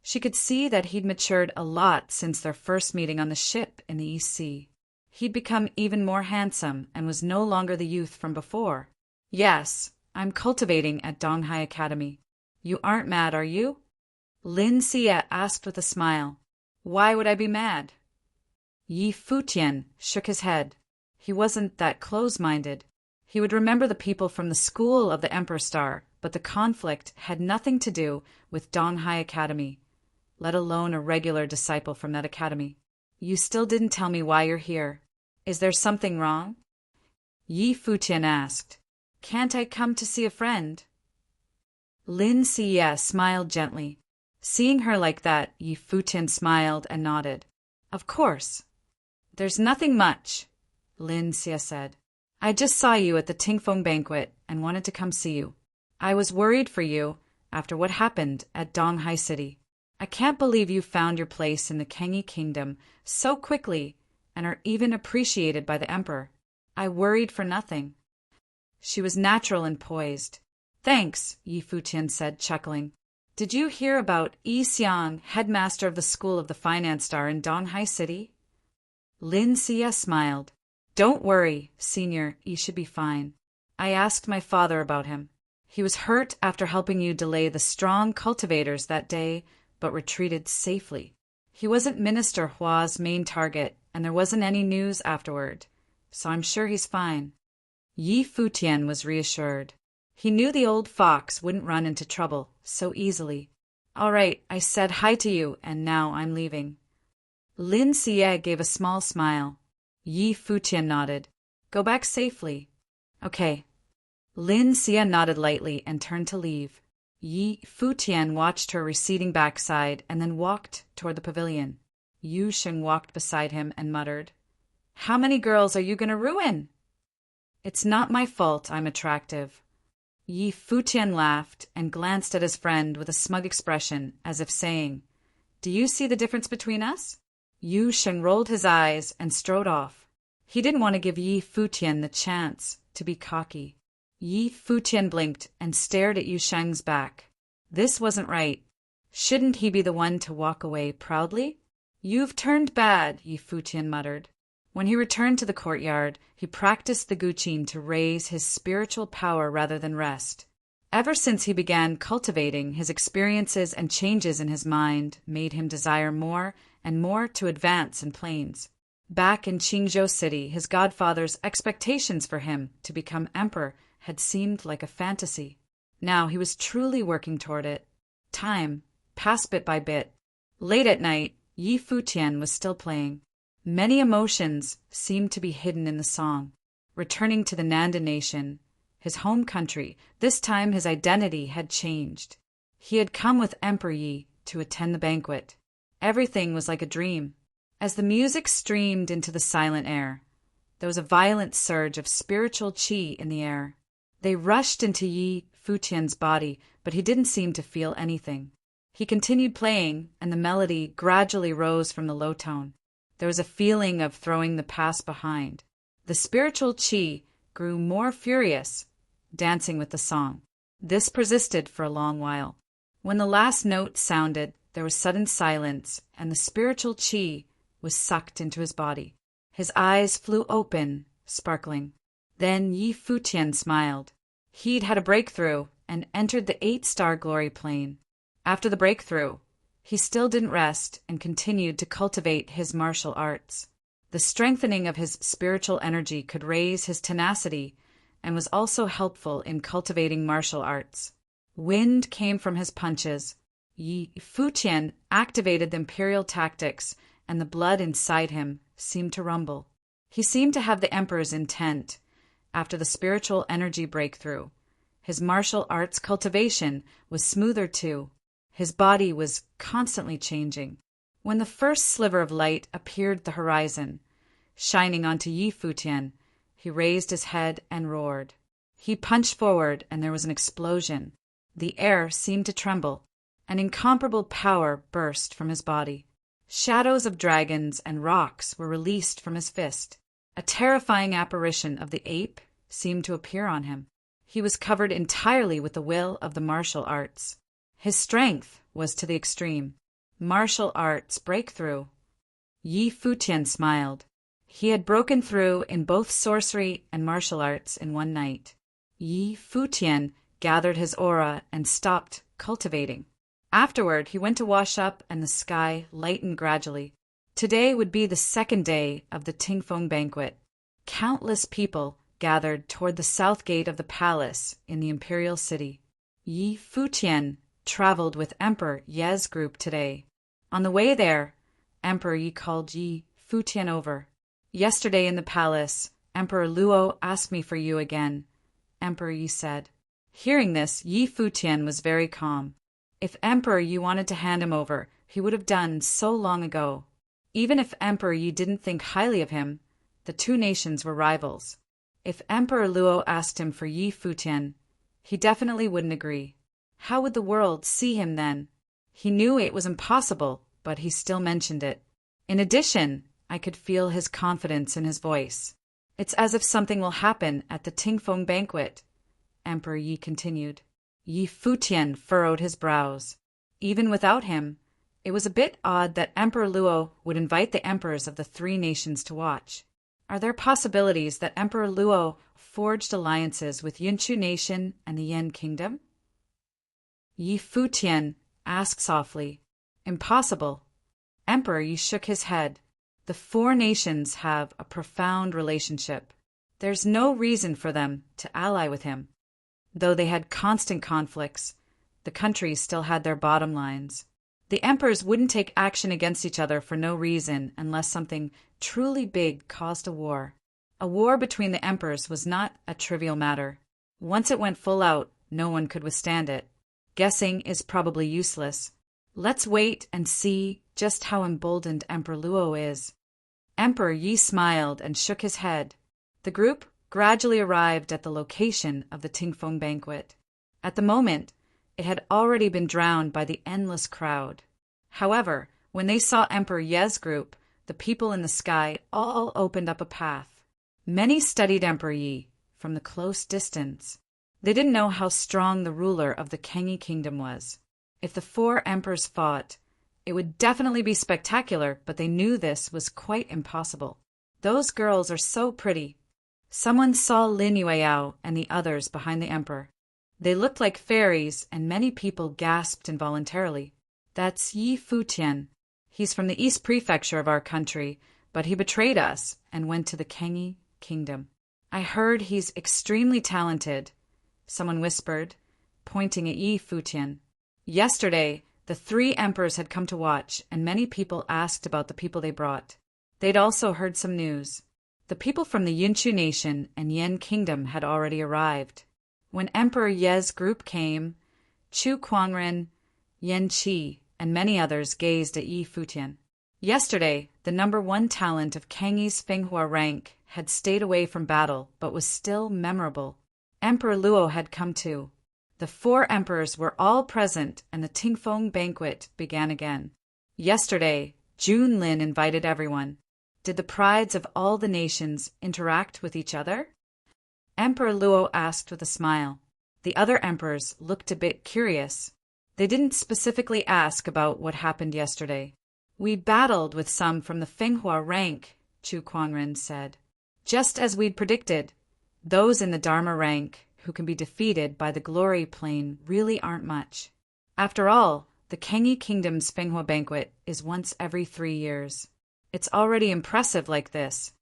she could see that he'd matured a lot since their first meeting on the ship in the East Sea. He'd become even more handsome and was no longer the youth from before. "Yes, I'm cultivating at Donghai Academy. You aren't mad, are you?" Lin Xie asked with a smile. "Why would I be mad?" Yi Futian shook his head. He wasn't that close-minded. He would remember the people from the school of the Emperor Star, but the conflict had nothing to do with Donghai Academy, let alone a regular disciple from that academy. "You still didn't tell me why you're here. Is there something wrong?" Yi Futian asked. "Can't I come to see a friend?" Lin Xie smiled gently. Seeing her like that, Yi Futian smiled and nodded. "Of course." "There's nothing much," Lin Xie said. "I just saw you at the Tingfeng banquet and wanted to come see you. I was worried for you after what happened at Donghai City. I can't believe you found your place in the Kengi Kingdom so quickly and are even appreciated by the Emperor. I worried for nothing." She was natural and poised. "Thanks," Yi Futian said, chuckling. "Did you hear about Yi Xiang, headmaster of the School of the Finance Star in Donghai City?" Lin Xie smiled. "Don't worry, Senior, you should be fine. I asked my father about him. He was hurt after helping you delay the strong cultivators that day, but retreated safely. He wasn't Minister Hua's main target, and there wasn't any news afterward, so I'm sure he's fine." Yi Futian was reassured. He knew the old fox wouldn't run into trouble so easily. "All right, I said hi to you, and now I'm leaving." Lin Xie gave a small smile. Yi Futian nodded. "Go back safely." "Okay." Lin Xie nodded lightly and turned to leave. Yi Futian watched her receding backside and then walked toward the pavilion. Yusheng walked beside him and muttered, "How many girls are you going to ruin?" "It's not my fault I'm attractive." Yi Futian laughed and glanced at his friend with a smug expression, as if saying, "Do you see the difference between us?" Yusheng rolled his eyes and strode off. He didn't want to give Yi Futian the chance to be cocky. Yi Futian blinked and stared at Yusheng's back. This wasn't right. Shouldn't he be the one to walk away proudly? "You've turned bad," Yi Futian muttered. When he returned to the courtyard, he practiced the guqin to raise his spiritual power rather than rest. Ever since he began cultivating, his experiences and changes in his mind made him desire more and more to advance in planes. Back in Qingzhou City, his godfather's expectations for him to become emperor had seemed like a fantasy. Now he was truly working toward it. Time passed bit by bit. Late at night, Yi Futian was still playing. Many emotions seemed to be hidden in the song. Returning to the Nandan Nation, his home country, this time his identity had changed. He had come with Emperor Yi to attend the banquet. Everything was like a dream. As the music streamed into the silent air, there was a violent surge of spiritual qi in the air. They rushed into Yi Futian's body, but he didn't seem to feel anything. He continued playing, and the melody gradually rose from the low tone. There was a feeling of throwing the past behind. The spiritual qi grew more furious, dancing with the song. This persisted for a long while. When the last note sounded, there was sudden silence, and the spiritual qi was sucked into his body. His eyes flew open, sparkling. Then Yi Futian smiled. He'd had a breakthrough and entered the 8-star glory plane. After the breakthrough, he still didn't rest and continued to cultivate his martial arts. The strengthening of his spiritual energy could raise his tenacity and was also helpful in cultivating martial arts. Wind came from his punches. Yi Futian activated the imperial tactics, and the blood inside him seemed to rumble. He seemed to have the emperor's intent. After the spiritual energy breakthrough, his martial arts cultivation was smoother too. His body was constantly changing. When the first sliver of light appeared at the horizon, shining onto Yi Futian, he raised his head and roared. He punched forward, and there was an explosion. The air seemed to tremble. An incomparable power burst from his body. Shadows of dragons and rocks were released from his fist. A terrifying apparition of the ape seemed to appear on him. He was covered entirely with the will of the martial arts. His strength was to the extreme. Martial arts breakthrough. Yi Futian smiled. He had broken through in both sorcery and martial arts in one night. Yi Futian gathered his aura and stopped cultivating. Afterward, he went to wash up, and the sky lightened gradually. Today would be the second day of the Tingfeng banquet. Countless people gathered toward the south gate of the palace in the imperial city. Yi Futian traveled with Emperor Ye's group today. On the way there, Emperor Yi called Yi Futian over. Yesterday in the palace, Emperor Luo asked me for you again, Emperor Yi said. Hearing this, Yi Futian was very calm. If Emperor Yi wanted to hand him over, he would have done so long ago. Even if Emperor Yi didn't think highly of him, the two nations were rivals. If Emperor Luo asked him for Yi Futian, he definitely wouldn't agree. How would the world see him then? He knew it was impossible, but he still mentioned it. In addition, I could feel his confidence in his voice. It's as if something will happen at the Tingfeng banquet, Emperor Yi continued. Yi Futian furrowed his brows. Even without him, it was a bit odd that Emperor Luo would invite the emperors of the three nations to watch. Are there possibilities that Emperor Luo forged alliances with Yunchu nation and the Yan kingdom? Yi Futian asked softly. Impossible. Emperor Yi shook his head. The four nations have a profound relationship. There's no reason for them to ally with him. Though they had constant conflicts, the countries still had their bottom lines. The emperors wouldn't take action against each other for no reason unless something truly big caused a war. A war between the emperors was not a trivial matter. Once it went full out, no one could withstand it. Guessing is probably useless. Let's wait and see just how emboldened Emperor Luo is. Emperor Yi smiled and shook his head. The group gradually arrived at the location of the Tingfeng banquet. At the moment, it had already been drowned by the endless crowd. However, when they saw Emperor Ye's group, the people in the sky all opened up a path. Many studied Emperor Yi from the close distance. They didn't know how strong the ruler of the Kengi kingdom was. If the four emperors fought, it would definitely be spectacular, but they knew this was quite impossible. Those girls are so pretty. Someone saw Lin Yueyao and the others behind the emperor. They looked like fairies, and many people gasped involuntarily. That's Yi Futian. He's from the East Prefecture of our country, but he betrayed us and went to the Kengi kingdom. I heard he's extremely talented, someone whispered, pointing at Yi Futian. Yesterday, the three emperors had come to watch, and many people asked about the people they brought. They'd also heard some news. The people from the Yunchu nation and Yan kingdom had already arrived. When Emperor Ye's group came, Chu Kuangren, Yan Qi, and many others gazed at Yi Futian. Yesterday, the number one talent of Kengi's Fenghua rank had stayed away from battle, but was still memorable. Emperor Luo had come too. The four emperors were all present, and the Tingfeng banquet began again. Yesterday, Jun Lin invited everyone. Did the prides of all the nations interact with each other? Emperor Luo asked with a smile. The other emperors looked a bit curious. They didn't specifically ask about what happened yesterday. We battled with some from the Fenghua rank, Chu Kuangren said. Just as we'd predicted, those in the Dharma rank who can be defeated by the glory plane really aren't much. After all, the Kengi Kingdom's Fenghua banquet is once every 3 years. It's already impressive like this.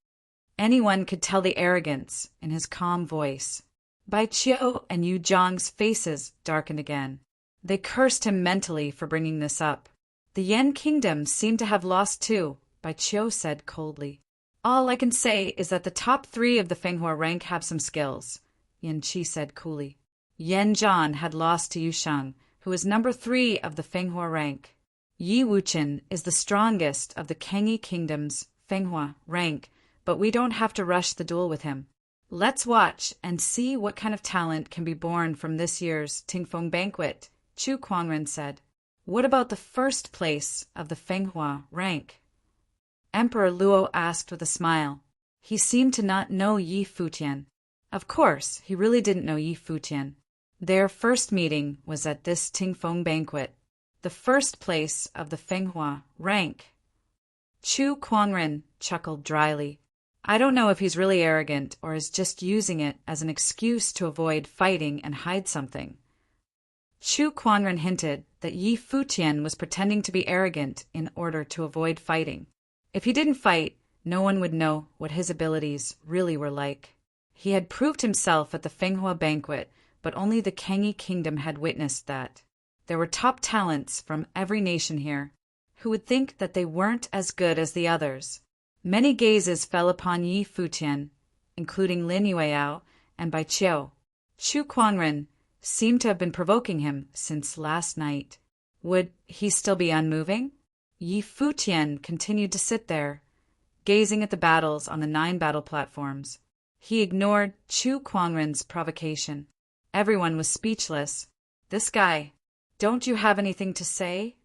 Anyone could tell the arrogance in his calm voice. Bai Qiu and Yu Zhang's faces darkened again. They cursed him mentally for bringing this up. The Yan kingdom seemed to have lost too, Bai Qiu said coldly. All I can say is that the top 3 of the Fenghua rank have some skills, Yan Qi said coolly. Yan Zhan had lost to Yushang, who is number 3 of the Fenghua rank. Yi Wuqian is the strongest of the Kangyi Kingdom's Fenghua rank, but we don't have to rush the duel with him. Let's watch and see what kind of talent can be born from this year's Tingfeng banquet, Chu Kuangren said. What about the first place of the Fenghua rank? Emperor Luo asked with a smile. He seemed to not know Yi Futian. Of course, he really didn't know Yi Futian. Their first meeting was at this Tingfeng banquet. The first place of the Fenghua rank. Chu Kuangren chuckled dryly. I don't know if he's really arrogant or is just using it as an excuse to avoid fighting and hide something. Chu Kuangren hinted that Yi Futian was pretending to be arrogant in order to avoid fighting. If he didn't fight, no one would know what his abilities really were like. He had proved himself at the Fenghua banquet, but only the Kangyi Kingdom had witnessed that. There were top talents from every nation here. Who would think that they weren't as good as the others? Many gazes fell upon Yi Futian, including Lin Yueyao and Bai Qiu. Chu Kuangren seemed to have been provoking him since last night. Would he still be unmoving? Yi Futian continued to sit there, gazing at the battles on the 9 battle platforms. He ignored Chu Kuangren's provocation. Everyone was speechless. This guy, don't you have anything to say?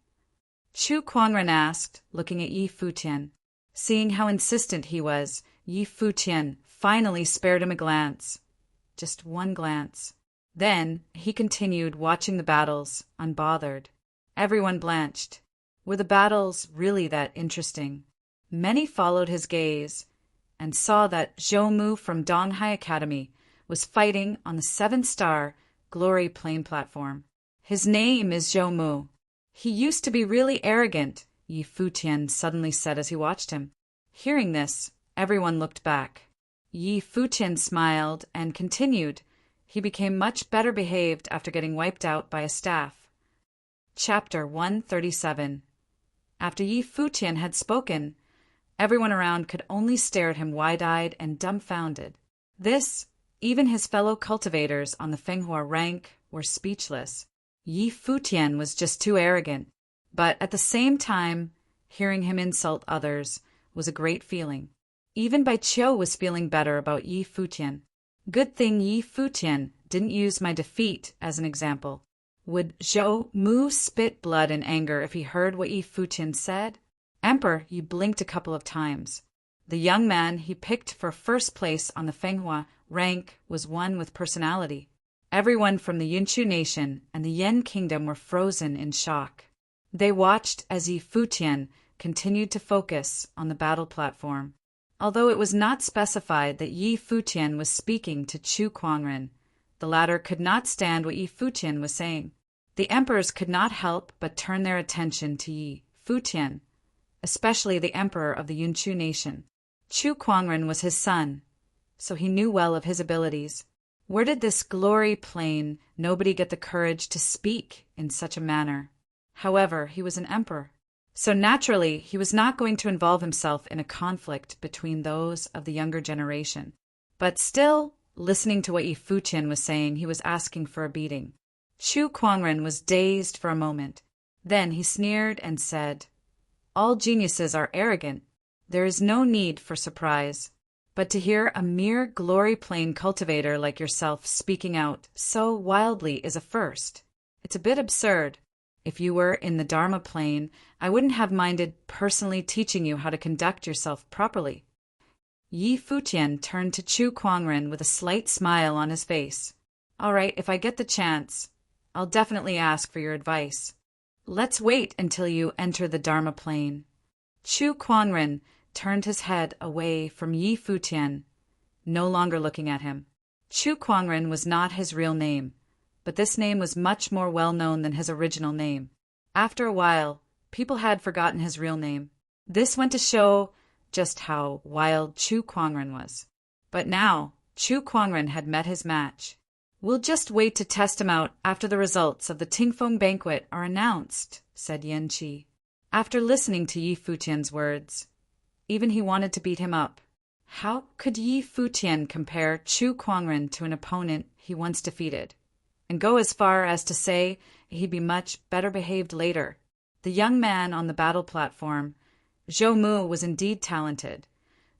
Chu Kuangren asked, looking at Yi Futian. Seeing how insistent he was, Yi Futian finally spared him a glance. Just one glance. Then he continued watching the battles, unbothered. Everyone blanched. Were the battles really that interesting? Many followed his gaze and saw that Zhou Mu from Donghai Academy was fighting on the 7-star Glory Plane platform. His name is Zhou Mu. He used to be really arrogant, Yi Futian suddenly said as he watched him. Hearing this, everyone looked back. Yi Futian smiled and continued. He became much better behaved after getting wiped out by a staff. Chapter 137. After Yi Futian had spoken, everyone around could only stare at him wide-eyed and dumbfounded. Even his fellow cultivators on the Fenghua rank were speechless. Yi Futian was just too arrogant, but at the same time, hearing him insult others was a great feeling. Even Bai Qiu was feeling better about Yi Futian. Good thing Yi Futian didn't use my defeat as an example. Would Zhou Mu spit blood in anger if he heard what Yi Futian said? Emperor, you blinked a couple of times. The young man he picked for first place on the Fenghua rank was one with personality. Everyone from the Yunchu nation and the Yan kingdom were frozen in shock. They watched as Yi Futian continued to focus on the battle platform. Although it was not specified that Yi Futian was speaking to Chu Kuangren, the latter could not stand what Yi Futian was saying. The emperors could not help but turn their attention to Yi Futian, especially the emperor of the Yunchu nation. Chu Kuangren was his son, so he knew well of his abilities. Where did this glory plane nobody get the courage to speak in such a manner? However, he was an emperor, so naturally he was not going to involve himself in a conflict between those of the younger generation. But still, listening to what Yi Futian was saying, he was asking for a beating. Chu Kuangren was dazed for a moment. Then he sneered and said, "All geniuses are arrogant. There is no need for surprise. But to hear a mere glory plane cultivator like yourself speaking out so wildly is a first. It's a bit absurd. If you were in the Dharma plane, I wouldn't have minded personally teaching you how to conduct yourself properly." Yi Futian turned to Chu Kuangren with a slight smile on his face. "All right, if I get the chance, I'll definitely ask for your advice. Let's wait until you enter the Dharma plane." Chu Kuangren turned his head away from Yi Futian, no longer looking at him. Chu Kuangren was not his real name, but this name was much more well-known than his original name. After a while, people had forgotten his real name. This went to show just how wild Chu Kuangren was. But now, Chu Kuangren had met his match. "We'll just wait to test him out after the results of the Tingfeng banquet are announced," said Yan Qi. After listening to Yi Futian's words, even he wanted to beat him up, How could Yi Futian compare Chu Kuangren to an opponent he once defeated, and go as far as to say he'd be much better behaved later? The young man on the battle platform, Zhou Mu, was indeed talented,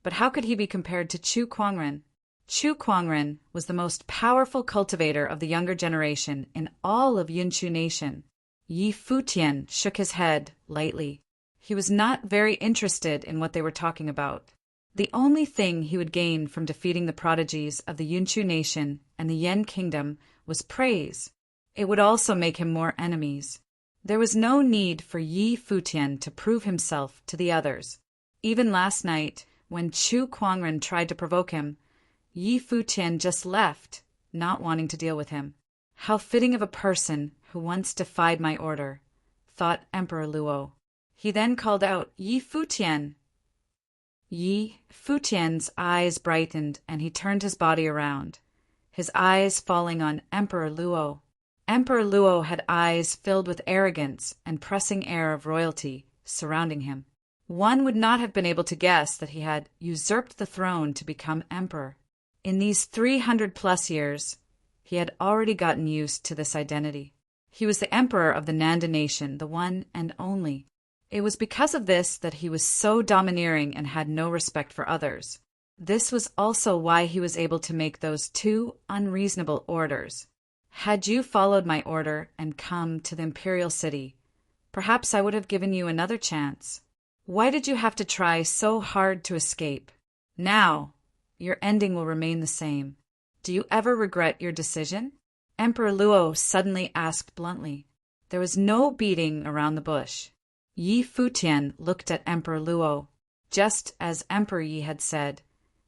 but how could he be compared to Chu Kuangren? Chu Kuangren was the most powerful cultivator of the younger generation in all of Yunshu Nation. Yi Futian shook his head lightly. He was not very interested in what they were talking about. The only thing he would gain from defeating the prodigies of the Yunshu Nation and the Yan Kingdom was praise. It would also make him more enemies. There was no need for Yi Futian to prove himself to the others. Even last night, when Chu Kuangren tried to provoke him, Yi Futian just left, not wanting to deal with him. How fitting of a person who once defied my order, thought Emperor Luo. He then called out, "Yi Futian!" Yi Futian's eyes brightened, and he turned his body around, his eyes falling on Emperor Luo. Emperor Luo had eyes filled with arrogance and pressing air of royalty surrounding him. One would not have been able to guess that he had usurped the throne to become emperor. In these 300+ years, he had already gotten used to this identity. He was the emperor of the Nanda nation, the one and only. It was because of this that he was so domineering and had no respect for others. This was also why he was able to make those 2 unreasonable orders. Had you followed my order and come to the imperial city, perhaps I would have given you another chance. Why did you have to try so hard to escape? Now, your ending will remain the same. Do you ever regret your decision? Emperor Luo suddenly asked bluntly. There was no beating around the bush. Yi Futian looked at Emperor Luo. Just as Emperor Yi had said,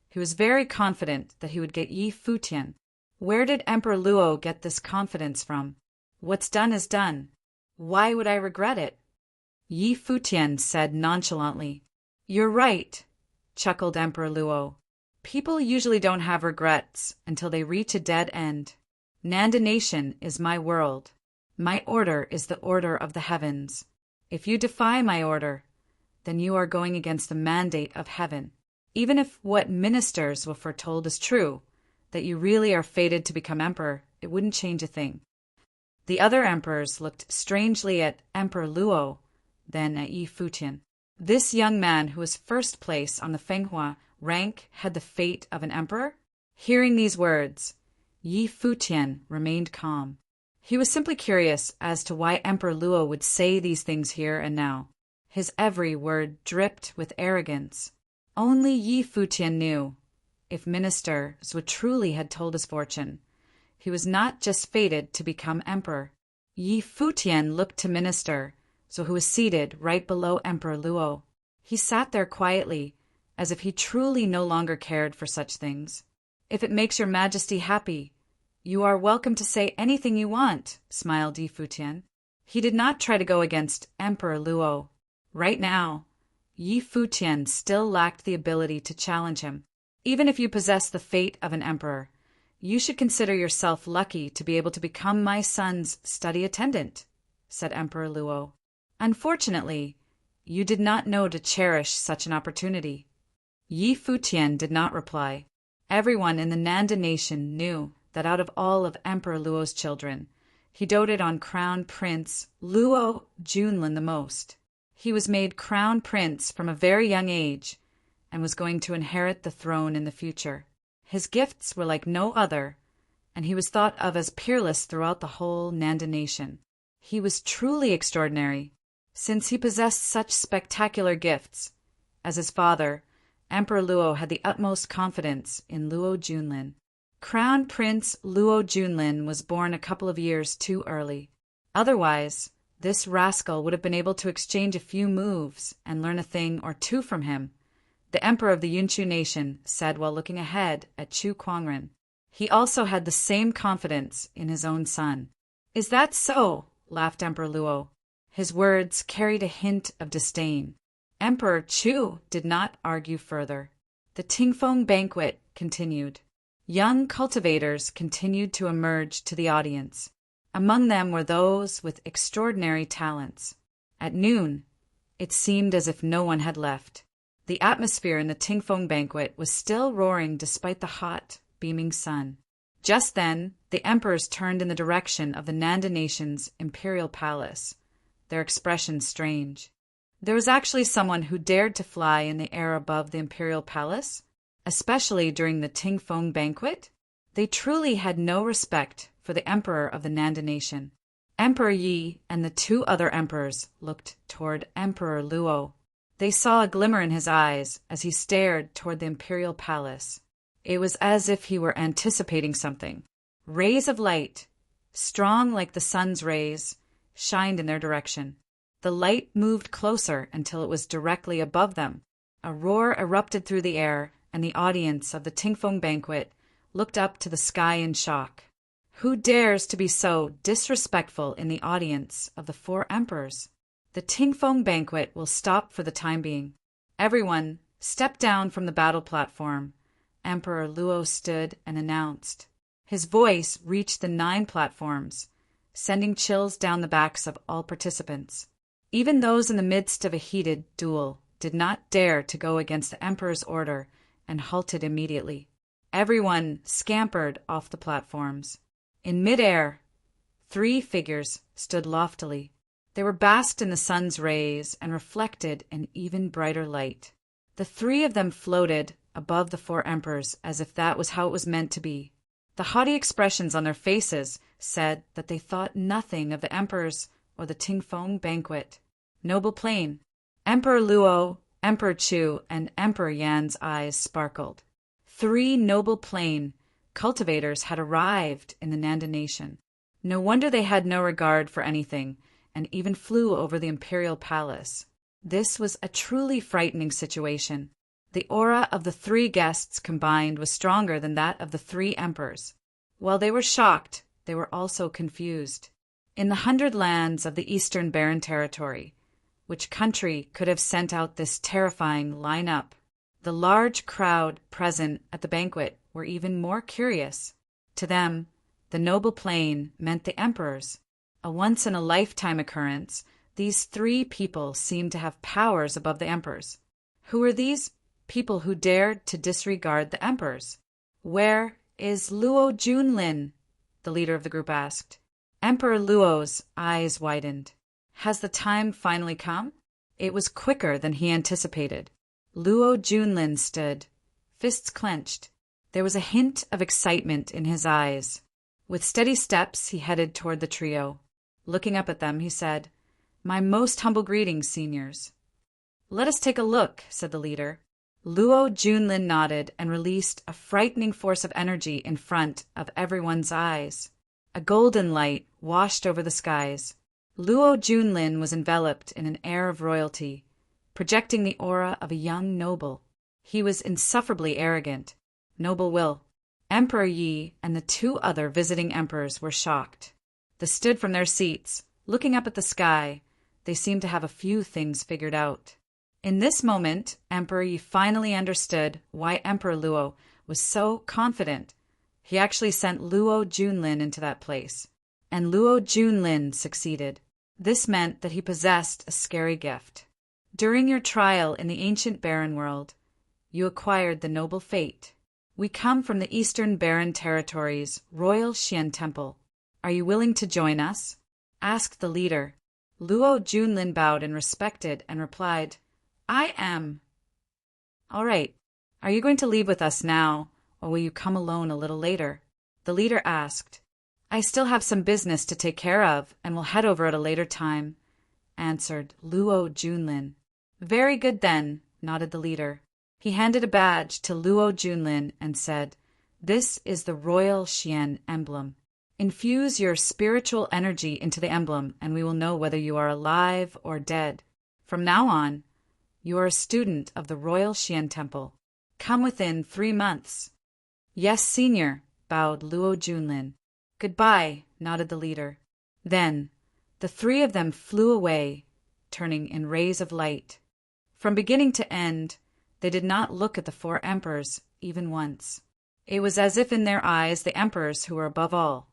he was very confident that he would get Yi Futian. Where did Emperor Luo get this confidence from? What's done is done. Why would I regret it? Yi Futian said nonchalantly. You're right, chuckled Emperor Luo. People usually don't have regrets until they reach a dead end. Nanda Nation is my world. My order is the order of the heavens. If you defy my order, then you are going against the mandate of heaven. Even if what ministers were foretold is true, that you really are fated to become emperor, it wouldn't change a thing. The other emperors looked strangely at Emperor Luo, then at Yi Futian. This young man who was first place on the Fenghua rank had the fate of an emperor? Hearing these words, Yi Futian remained calm. He was simply curious as to why Emperor Luo would say these things here and now. His every word dripped with arrogance. Only Yi Futian knew, if Minister Zhu truly had told his fortune, he was not just fated to become emperor. Yi Futian looked to Minister Zhu, who was seated right below Emperor Luo. He sat there quietly, as if he truly no longer cared for such things. If it makes your majesty happy, you are welcome to say anything you want, smiled Yi Futian. He did not try to go against Emperor Luo. Right now, Yi Futian still lacked the ability to challenge him. Even if you possess the fate of an emperor, you should consider yourself lucky to be able to become my son's study attendant, said Emperor Luo. Unfortunately, you did not know to cherish such an opportunity. Yi Futian did not reply. Everyone in the Nanda nation knew that out of all of Emperor Luo's children, he doted on Crown Prince Luo Junlin the most. He was made Crown Prince from a very young age and was going to inherit the throne in the future. His gifts were like no other, and he was thought of as peerless throughout the whole Nanda nation. He was truly extraordinary, since he possessed such spectacular gifts. As his father, Emperor Luo had the utmost confidence in Luo Junlin. Crown Prince Luo Junlin was born a couple of years too early. Otherwise, this rascal would have been able to exchange a few moves and learn a thing or two from him, the emperor of the Yunshu nation said while looking ahead at Chu Kuangren. He also had the same confidence in his own son. Is that so? Laughed Emperor Luo. His words carried a hint of disdain. Emperor Chu did not argue further. The Tingfeng banquet continued. Young cultivators continued to emerge to the audience. Among them were those with extraordinary talents. At noon, it seemed as if no one had left. The atmosphere in the Tingfeng banquet was still roaring despite the hot, beaming sun. Just then, the emperors turned in the direction of the Nanda nation's imperial palace, their expressions strange. There was actually someone who dared to fly in the air above the imperial palace, especially during the Tingfeng banquet. They truly had no respect for the emperor of the Nanda nation. Emperor Yi and the two other emperors looked toward Emperor Luo. They saw a glimmer in his eyes as he stared toward the imperial palace. It was as if he were anticipating something. Rays of light, strong like the sun's rays, shined in their direction. The light moved closer until it was directly above them. A roar erupted through the air, and the audience of the Tingfeng banquet looked up to the sky in shock. Who dares to be so disrespectful in the audience of the four emperors? The Tingfeng banquet will stop for the time being. Everyone, step down from the battle platform. Emperor Luo stood and announced. His voice reached the 9 platforms, sending chills down the backs of all participants. Even those in the midst of a heated duel did not dare to go against the emperor's order and halted immediately. Everyone scampered off the platforms. In midair, 3 figures stood loftily. They were basked in the sun's rays and reflected in even brighter light. The 3 of them floated above the 4 emperors as if that was how it was meant to be. The haughty expressions on their faces said that they thought nothing of the emperors or the Tingfeng banquet. Noble plain. Emperor Luo, Emperor Chu, and Emperor Yan's eyes sparkled. 3 noble plain cultivators had arrived in the Nanda nation. No wonder they had no regard for anything, and even flew over the imperial palace. This was a truly frightening situation. The aura of the 3 guests combined was stronger than that of the 3 emperors. While they were shocked, they were also confused. In the 100 lands of the Eastern Barren Territory, which country could have sent out this terrifying lineup? The large crowd present at the banquet were even more curious. To them, the noble plain meant the emperors. A once-in-a-lifetime occurrence, these 3 people seemed to have powers above the emperors. Who were these people who dared to disregard the emperors? Where is Luo Junlin? The leader of the group asked. Emperor Luo's eyes widened. Has the time finally come? It was quicker than he anticipated. Luo Junlin stood, fists clenched. There was a hint of excitement in his eyes. With steady steps, he headed toward the trio. Looking up at them, he said, "My most humble greetings, seniors." "Let us take a look," said the leader. Luo Junlin nodded and released a frightening force of energy in front of everyone's eyes. A golden light washed over the skies. Luo Junlin was enveloped in an air of royalty, projecting the aura of a young noble. He was insufferably arrogant. Noble will. Emperor Yi and the 2 other visiting emperors were shocked. They stood from their seats, looking up at the sky. They seemed to have a few things figured out. In this moment, Emperor Yi finally understood why Emperor Luo was so confident. He actually sent Luo Junlin into that place, and Luo Junlin succeeded. This meant that he possessed a scary gift. During your trial in the ancient barren world, you acquired the noble fate. We come from the Eastern Barren Territory's Royal Xian Temple. Are you willing to join us? Asked the leader. Luo Junlin bowed and respected and replied, I am. All right. Are you going to leave with us now, or will you come alone a little later? The leader asked. I still have some business to take care of, and will head over at a later time, answered Luo Junlin. Very good then, nodded the leader. He handed a badge to Luo Junlin and said, This is the Royal Xian emblem. Infuse your spiritual energy into the emblem, and we will know whether you are alive or dead. From now on, you are a student of the Royal Xian Temple. Come within 3 months. Yes, senior, bowed Luo Junlin. Goodbye, nodded the leader. Then, the 3 of them flew away, turning in rays of light. From beginning to end, they did not look at the 4 emperors even once. It was as if in their eyes the emperors who were above all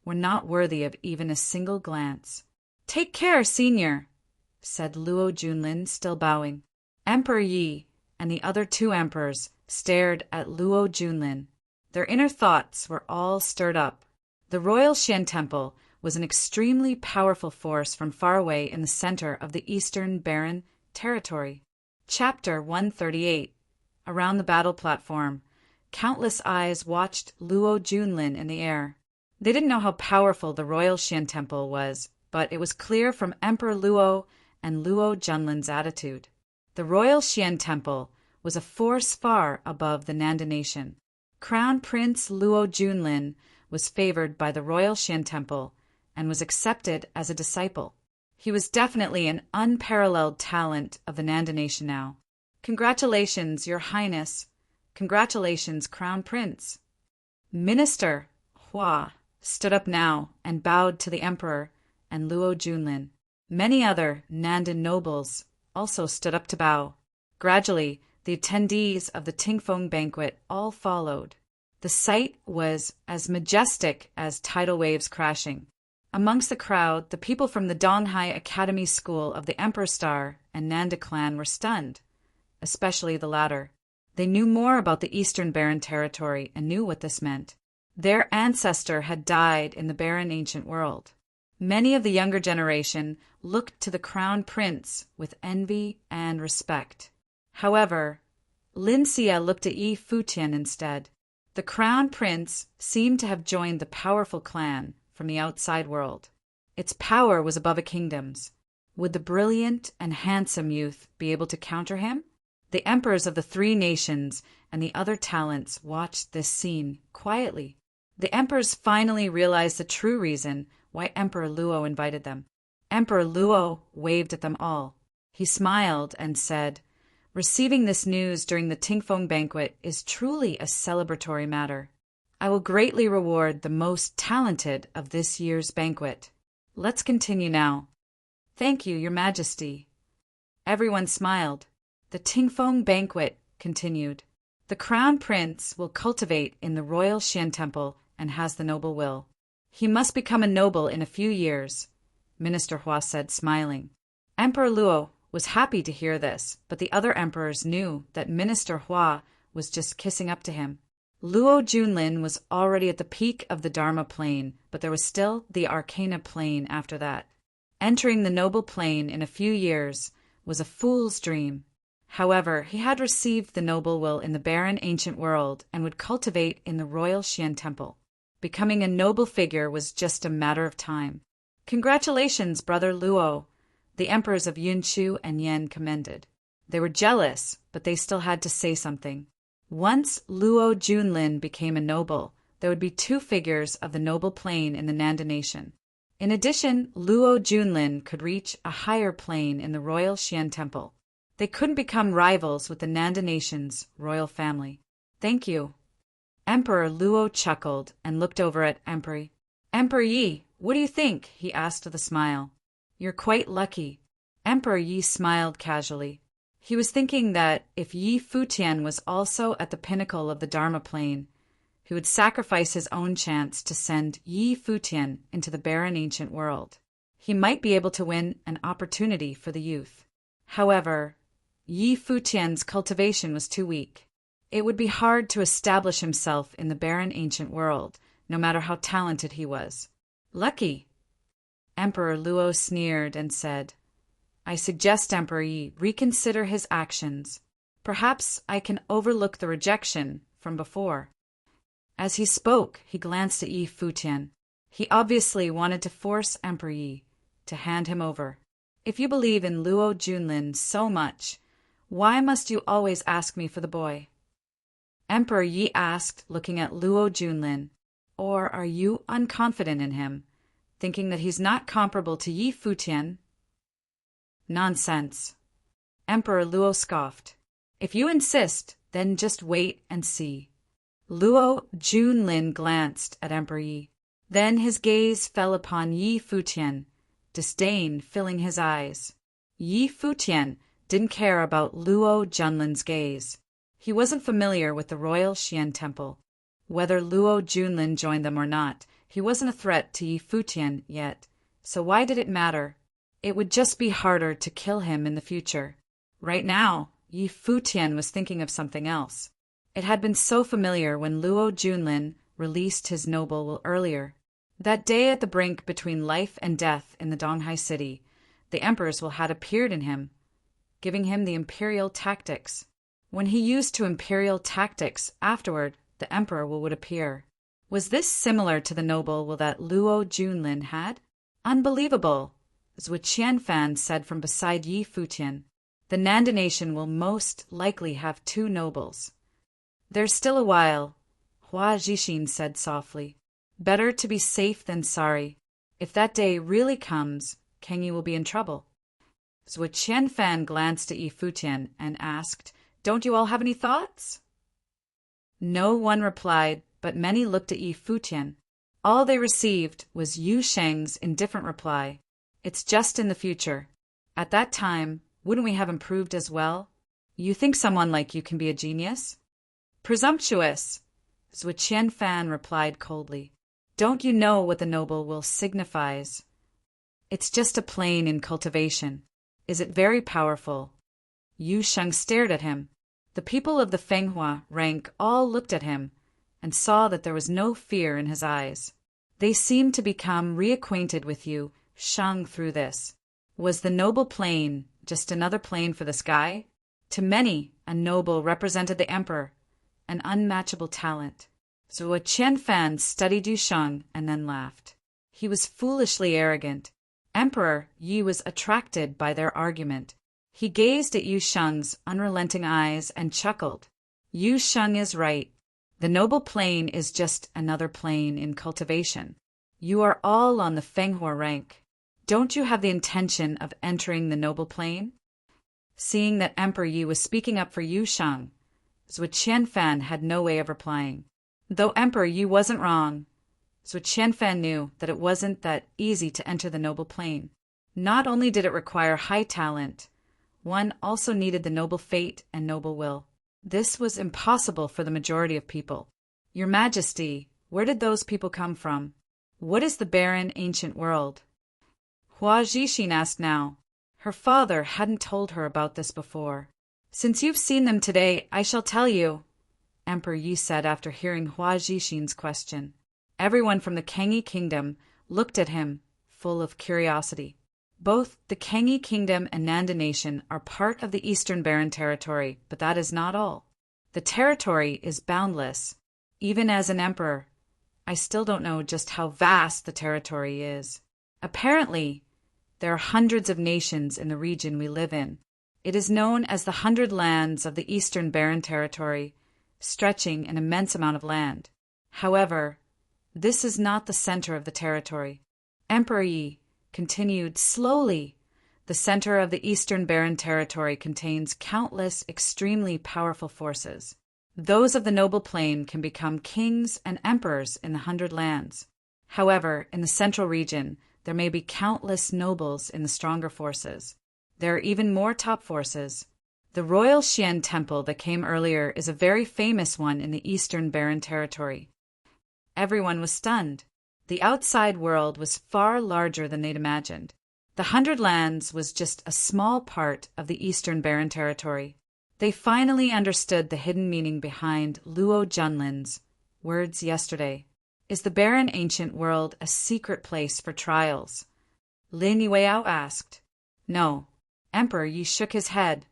were not worthy of even a single glance. Take care, senior, said Luo Junlin, still bowing. Emperor Yi, and the other two emperors stared at Luo Junlin. Their inner thoughts were all stirred up. The royal Xian temple was an extremely powerful force from far away in the center of the eastern barren territory. Chapter 138. Around the battle platform, countless eyes watched Luo Junlin in the air. They didn't know how powerful the royal Xian temple was, but it was clear from Emperor Luo and Luo Junlin's attitude. The royal Xian temple was a force far above the Nanda nation. Crown Prince Luo Junlin was favored by the royal Xian temple and was accepted as a disciple. He was definitely an unparalleled talent of the Nanda nation now. Congratulations, Your Highness. Congratulations, Crown Prince. Minister Hua stood up now and bowed to the emperor and Luo Junlin. Many other Nandan nobles also stood up to bow. Gradually, the attendees of the Tingfeng banquet all followed. The sight was as majestic as tidal waves crashing. Amongst the crowd, the people from the Donghai Academy School of the Emperor Star and Nanda clan were stunned, especially the latter. They knew more about the Eastern Barren Territory and knew what this meant. Their ancestor had died in the barren ancient world. Many of the younger generation looked to the crown prince with envy and respect. However, Lin Xia looked at Yi Futian instead. The crown prince seemed to have joined the powerful clan from the outside world. Its power was above a kingdom's. Would the brilliant and handsome youth be able to counter him? The emperors of the three nations and the other talents watched this scene quietly. The emperors finally realized the true reason why Emperor Luo invited them. Emperor Luo waved at them all. He smiled and said, "Receiving this news during the Tingfeng banquet is truly a celebratory matter. I will greatly reward the most talented of this year's banquet. Let's continue now." "Thank you, Your Majesty." Everyone smiled. The Tingfeng banquet continued. The crown prince will cultivate in the royal Xian temple and has the noble will. He must become a noble in a few years, Minister Hua said, smiling. Emperor Luo was happy to hear this, but the other emperors knew that Minister Hua was just kissing up to him. Luo Junlin was already at the peak of the Dharma plane, but there was still the Arcana plane after that. Entering the noble plane in a few years was a fool's dream. However, he had received the noble will in the barren ancient world and would cultivate in the royal Xian temple. Becoming a noble figure was just a matter of time. "Congratulations, Brother Luo," the emperors of Yunshu and Yan commended. They were jealous, but they still had to say something. Once Luo Junlin became a noble, there would be two figures of the noble plane in the Nanda nation. In addition, Luo Junlin could reach a higher plane in the royal Xian temple. They couldn't become rivals with the Nanda nation's royal family. "Thank you." Emperor Luo chuckled and looked over at Emperor. "Emperor Yi, what do you think?" he asked with a smile. "You're quite lucky." Emperor Yi smiled casually. He was thinking that if Yi Futian was also at the pinnacle of the Dharma plane, he would sacrifice his own chance to send Yi Futian into the barren ancient world. He might be able to win an opportunity for the youth. However, Yi Futian's cultivation was too weak. It would be hard to establish himself in the barren ancient world, no matter how talented he was. "Lucky." Emperor Luo sneered and said, "I suggest Emperor Yi reconsider his actions. Perhaps I can overlook the rejection from before." As he spoke, he glanced at Yi Futian. He obviously wanted to force Emperor Yi to hand him over. "If you believe in Luo Junlin so much, why must you always ask me for the boy?" Emperor Yi asked, looking at Luo Junlin. "Or are you unconfident in him, thinking that he's not comparable to Yi Futian?" "Nonsense." Emperor Luo scoffed. "If you insist, then just wait and see." Luo Junlin glanced at Emperor Yi. Then his gaze fell upon Yi Futian, disdain filling his eyes. Yi Futian didn't care about Luo Junlin's gaze. He wasn't familiar with the royal Xian temple. Whether Luo Junlin joined them or not, he wasn't a threat to Yi Futian yet, so why did it matter? It would just be harder to kill him in the future. Right now, Yi Futian was thinking of something else. It had been so familiar when Luo Junlin released his noble will earlier. That day at the brink between life and death in the Donghai city, the emperor's will had appeared in him, giving him the imperial tactics. When he used to imperial tactics, afterward, the emperor will would appear. Was this similar to the noble will that Luo Junlin had? Unbelievable! Zhui Qianfan said from beside Yi Futian. The Nanda nation will most likely have 2 nobles. There's still a while, Hua Jixin said softly. Better to be safe than sorry. If that day really comes, Kangyi will be in trouble. Zhui Qianfan glanced at Yi Futian and asked, Don't you all have any thoughts? No one replied, but many looked at Yi Futian. All they received was Yu Sheng's indifferent reply. It's just in the future. At that time, wouldn't we have improved as well? You think someone like you can be a genius? Presumptuous, Zhui Qianfan replied coldly. Don't you know what the noble will signifies? It's just a plane in cultivation. Is it very powerful? Yu Sheng stared at him. The people of the Fenghua rank all looked at him and saw that there was no fear in his eyes. They seemed to become reacquainted with Yu Sheng through this. Was the noble plane just another plane for the sky? To many, a noble represented the emperor, an unmatchable talent. Zhui Qianfan studied Yu Sheng and then laughed. He was foolishly arrogant. Emperor Yi was attracted by their argument. He gazed at Yu Sheng's unrelenting eyes and chuckled. Yu Sheng is right. The noble plane is just another plane in cultivation. You are all on the Fenghua rank. Don't you have the intention of entering the noble plane? Seeing that Emperor Yi was speaking up for Yu Sheng, Zhui Qianfan had no way of replying. Though Emperor Yi wasn't wrong, Zhui Qianfan knew that it wasn't that easy to enter the noble plane. Not only did it require high talent, one also needed the noble fate and noble will. This was impossible for the majority of people. Your Majesty, where did those people come from? What is the barren ancient world? Hua Jixin asked now. Her father hadn't told her about this before. Since you've seen them today, I shall tell you, Emperor Yi said after hearing Hua Jixin's question. Everyone from the Kangyi kingdom looked at him, full of curiosity. Both the Kangyi kingdom and Nanda nation are part of the Eastern Barren territory, but that is not all. The territory is boundless. Even as an emperor, I still don't know just how vast the territory is. Apparently, there are hundreds of nations in the region we live in. It is known as the 100 Lands of the Eastern Barren territory, stretching an immense amount of land. However, this is not the center of the territory. Emperor Yi continued slowly. The center of the Eastern Barren territory contains countless extremely powerful forces. Those of the noble plane can become kings and emperors in the 100 Lands. However, in the central region, there may be countless nobles in the stronger forces. There are even more top forces. The Royal Xian Temple that came earlier is a very famous one in the Eastern Barren territory. Everyone was stunned. The outside world was far larger than they'd imagined. The 100 Lands was just a small part of the Eastern Barren territory. They finally understood the hidden meaning behind Luo Junlin's words yesterday. Is the barren ancient world a secret place for trials? Lin Yueao asked. No. Emperor Yi shook his head.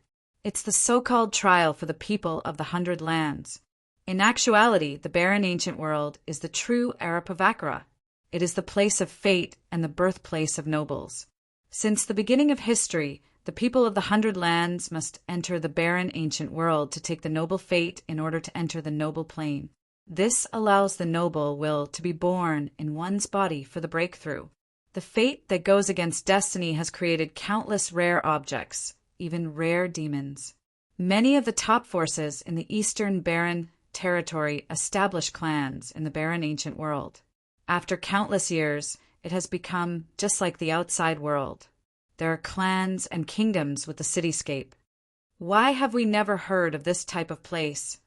It's the so-called trial for the people of the 100 Lands. In actuality, the barren ancient world is the true Arapavakara. It is the place of fate and the birthplace of nobles. Since the beginning of history, the people of the 100 Lands must enter the barren ancient world to take the noble fate in order to enter the noble plane. This allows the noble will to be born in one's body for the breakthrough. The fate that goes against destiny has created countless rare objects, even rare demons. Many of the top forces in the Eastern Barren territory establish clans in the barren ancient world. After countless years, it has become just like the outside world. There are clans and kingdoms with the cityscape. Why have we never heard of this type of place?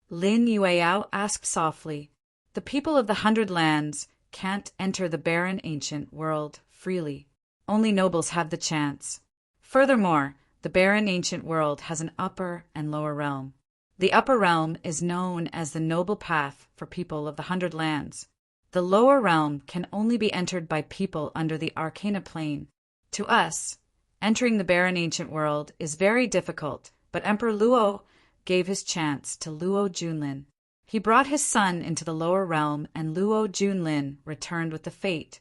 Lin Yueao asked softly. The people of the 100 Lands can't enter the barren ancient world freely. Only nobles have the chance. Furthermore, the the barren ancient world has an upper and lower realm. The upper realm is known as the noble path for people of the 100 Lands. The lower realm can only be entered by people under the Arcana plane. To us, entering the barren ancient world is very difficult, but Emperor Luo gave his chance to Luo Junlin. He brought his son into the lower realm, and Luo Junlin returned with the fate.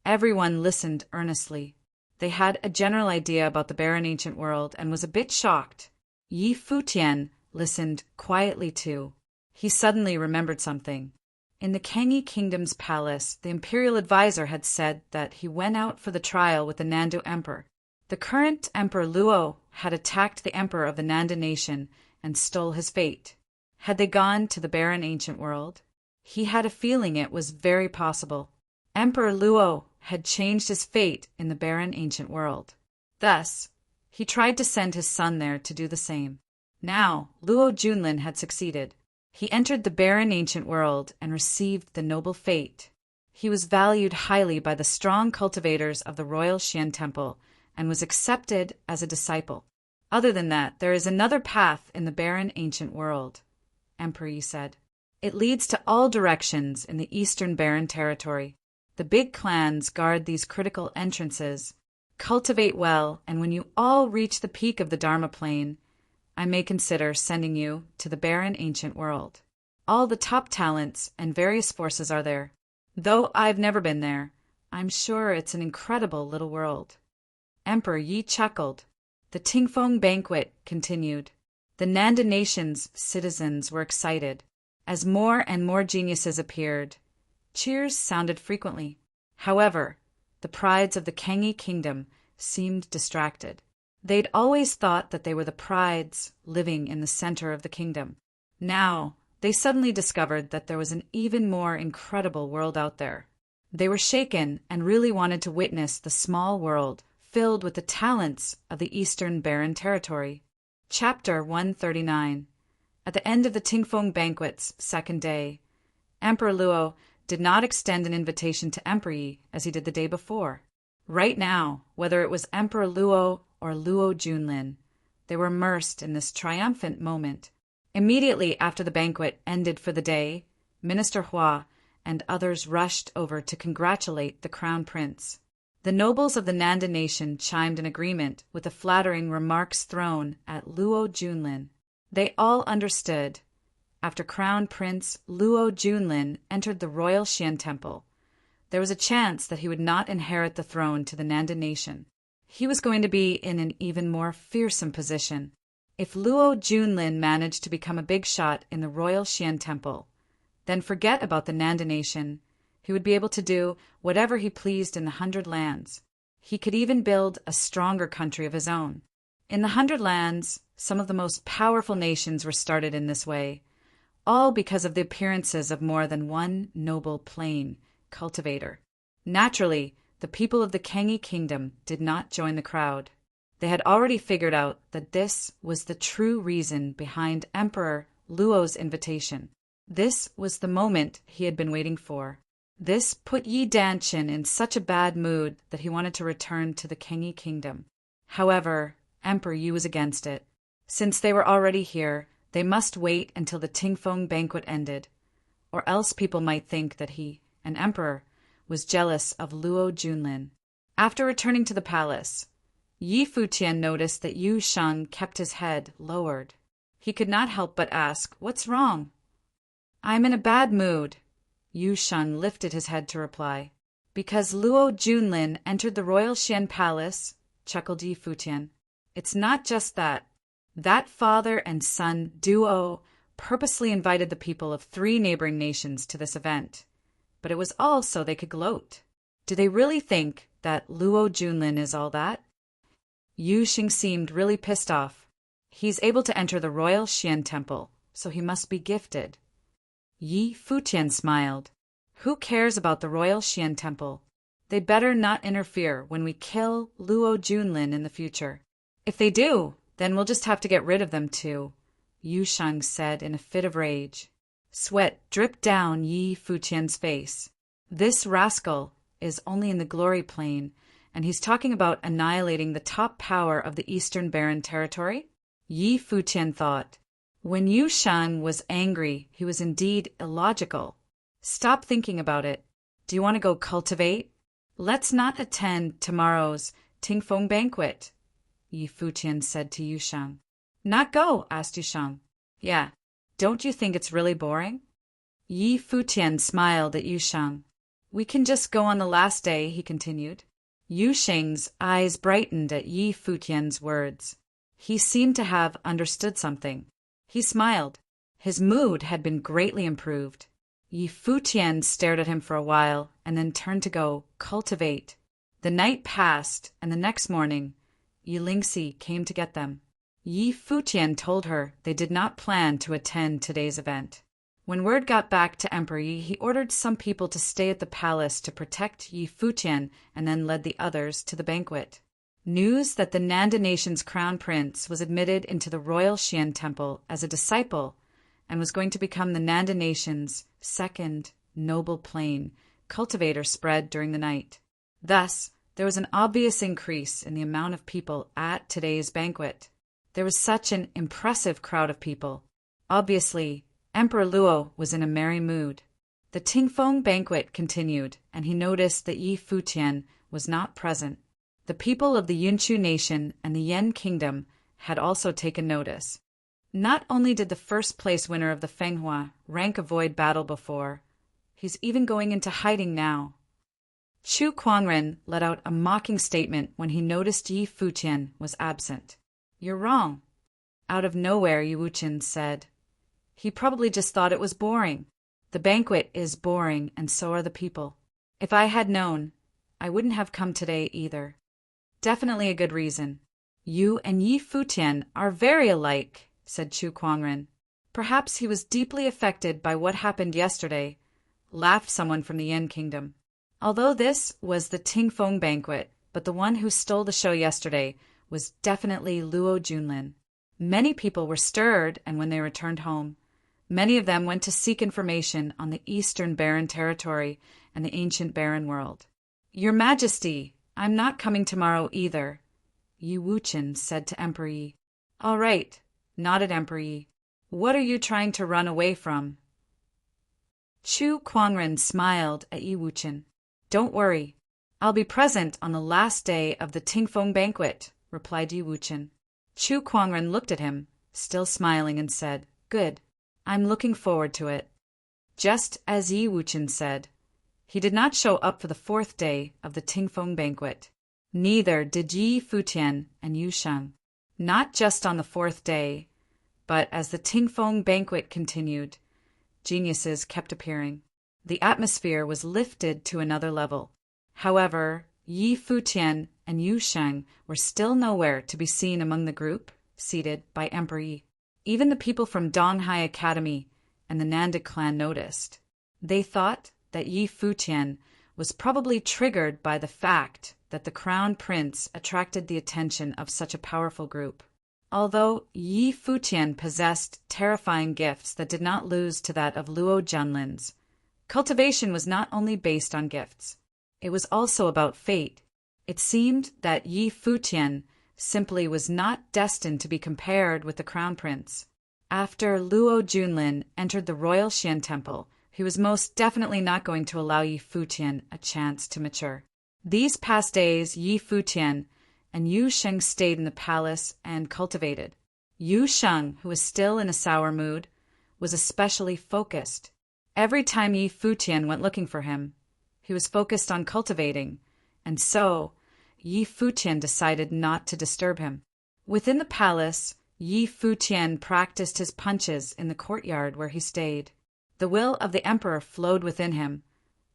Everyone listened earnestly. They had a general idea about the barren ancient world and was a bit shocked. Yi Futian listened quietly too. He suddenly remembered something. In the Kangi Kingdom's palace, the imperial advisor had said that he went out for the trial with the Nandu Emperor. The current Emperor Luo had attacked the Emperor of the Nanda nation and stole his fate. Had they gone to the barren ancient world? He had a feeling it was very possible. Emperor Luo had changed his fate in the barren ancient world. Thus, he tried to send his son there to do the same. Now, Luo Junlin had succeeded. He entered the barren ancient world and received the noble fate. He was valued highly by the strong cultivators of the royal Xian temple and was accepted as a disciple. Other than that, there is another path in the barren ancient world, Emperor Yi said. It leads to all directions in the eastern barren territory. The big clans guard these critical entrances. Cultivate well, and when you all reach the peak of the Dharma plane, I may consider sending you to the barren ancient world. All the top talents and various forces are there. Though I've never been there, I'm sure it's an incredible little world. Emperor Yi chuckled. The Tingfeng banquet continued. The Nanda nation's citizens were excited. As more and more geniuses appeared, cheers sounded frequently. However, the prides of the Kangi kingdom seemed distracted. They'd always thought that they were the prides living in the center of the kingdom. Now, they suddenly discovered that there was an even more incredible world out there. They were shaken and really wanted to witness the small world filled with the talents of the Eastern Barren Territory. Chapter 139. At the end of the Tingfeng banquet's second day, Emperor Luo did not extend an invitation to Emperor Yi as he did the day before. Right now, whether it was Emperor Luo or Luo Junlin, they were immersed in this triumphant moment. Immediately after the banquet ended for the day, Minister Hua and others rushed over to congratulate the Crown Prince. The nobles of the Nanda nation chimed in agreement with the flattering remarks thrown at Luo Junlin. They all understood. After Crown Prince Luo Junlin entered the royal Xian temple, there was a chance that he would not inherit the throne to the Nanda nation. He was going to be in an even more fearsome position. If Luo Junlin managed to become a big shot in the royal Xian temple, then forget about the Nanda nation. He would be able to do whatever he pleased in the 100 Lands. He could even build a stronger country of his own. In the 100 Lands, some of the most powerful nations were started in this way, all because of the appearances of more than one noble plain cultivator. Naturally, the people of the Kangi kingdom did not join the crowd. They had already figured out that this was the true reason behind Emperor Luo's invitation. This was the moment he had been waiting for. This put Yi Danshin in such a bad mood that he wanted to return to the Kangi kingdom. However, Emperor Yi was against it. Since they were already here, they must wait until the Tingfeng banquet ended, or else people might think that he, an emperor, was jealous of Luo Junlin. After returning to the palace, Yi Futian noticed that Yu Sheng kept his head lowered. He could not help but ask, "What's wrong?" "I'm in a bad mood." Yu Sheng lifted his head to reply. "Because Luo Junlin entered the royal Xian palace," chuckled Yi Futian. "It's not just that. That father and son duo purposely invited the people of 3 neighboring nations to this event. But it was all so they could gloat. Do they really think that Luo Junlin is all that?" Yu Sheng seemed really pissed off. "He's able to enter the royal Xian temple, so he must be gifted." Yi Futian smiled. "Who cares about the royal Xian temple? They better not interfere when we kill Luo Junlin in the future. If they do, then we'll just have to get rid of them too," Yu Sheng said in a fit of rage. Sweat dripped down Yi Futian's face. This rascal is only in the glory plane, and he's talking about annihilating the top power of the Eastern Barren Territory? Yi Futian thought. When Yu Sheng was angry, he was indeed illogical. Stop thinking about it. Do you want to go cultivate? Let's not attend tomorrow's Tingfeng banquet, Yi Futian said to Yu Sheng. Not go? Asked Yu Sheng. Yeah. Don't you think it's really boring? Yi Futian smiled at Yu Sheng. We can just go on the last day, he continued. Yu Sheng's eyes brightened at Yi Futian's words. He seemed to have understood something. He smiled. His mood had been greatly improved. Yi Futian stared at him for a while and then turned to go cultivate. The night passed, and the next morning, Yi Lingxi came to get them. Yi Futian told her they did not plan to attend today's event. When word got back to Emperor Yi, he ordered some people to stay at the palace to protect Yi Futian and then led the others to the banquet. News that the Nanda nation's crown prince was admitted into the royal Xian temple as a disciple and was going to become the Nanda nation's second noble plain cultivator spread during the night. Thus, there was an obvious increase in the amount of people at today's banquet. There was such an impressive crowd of people. Obviously, Emperor Luo was in a merry mood. The Tingfeng banquet continued, and he noticed that Yi Futian was not present. The people of the Yunchu nation and the Yan kingdom had also taken notice. Not only did the first-place winner of the Fenghua rank avoid battle before, he's even going into hiding now. Chu Quanren let out a mocking statement when he noticed Yi Futian was absent. You're wrong. Out of nowhere, Yi Wuchen said. He probably just thought it was boring. The banquet is boring, and so are the people. If I had known, I wouldn't have come today either. Definitely a good reason. You and Yi Futian are very alike, said Chu Quanren. Perhaps he was deeply affected by what happened yesterday, laughed someone from the Yan kingdom. Although this was the Tingfeng banquet, but the one who stole the show yesterday was definitely Luo Junlin. Many people were stirred, and when they returned home, many of them went to seek information on the Eastern Barren Territory and the ancient Barren world. Your Majesty, I'm not coming tomorrow either, Yi Wuchen said to Emperor Yi. All right, nodded Emperor Yi. What are you trying to run away from? Chu Quanren smiled at Yi Wuchen. Don't worry, I'll be present on the last day of the Tingfeng banquet, replied Yi Wuchen. Chu Quanren looked at him, still smiling, and said, Good, I'm looking forward to it. Just as Yi Wuchen said, he did not show up for the fourth day of the Tingfeng banquet. Neither did Yi Futian and Yu Sheng. Not just on the fourth day, but as the Tingfeng banquet continued, geniuses kept appearing. The atmosphere was lifted to another level. However, Yi Futian and Yu Sheng were still nowhere to be seen among the group seated by Emperor Yi. Even the people from Donghai Academy and the Nanda clan noticed. They thought that Yi Futian was probably triggered by the fact that the crown prince attracted the attention of such a powerful group. Although Yi Futian possessed terrifying gifts that did not lose to that of Luo Junlin's, cultivation was not only based on gifts. It was also about fate. It seemed that Yi Futian simply was not destined to be compared with the crown prince. After Luo Junlin entered the royal Xian temple, he was most definitely not going to allow Yi Futian a chance to mature. These past days, Yi Futian and Yu Sheng stayed in the palace and cultivated. Yu Sheng, who was still in a sour mood, was especially focused. Every time Yi Futian went looking for him, he was focused on cultivating, and so Yi Futian decided not to disturb him. Within the palace, Yi Futian practiced his punches in the courtyard where he stayed. The will of the emperor flowed within him,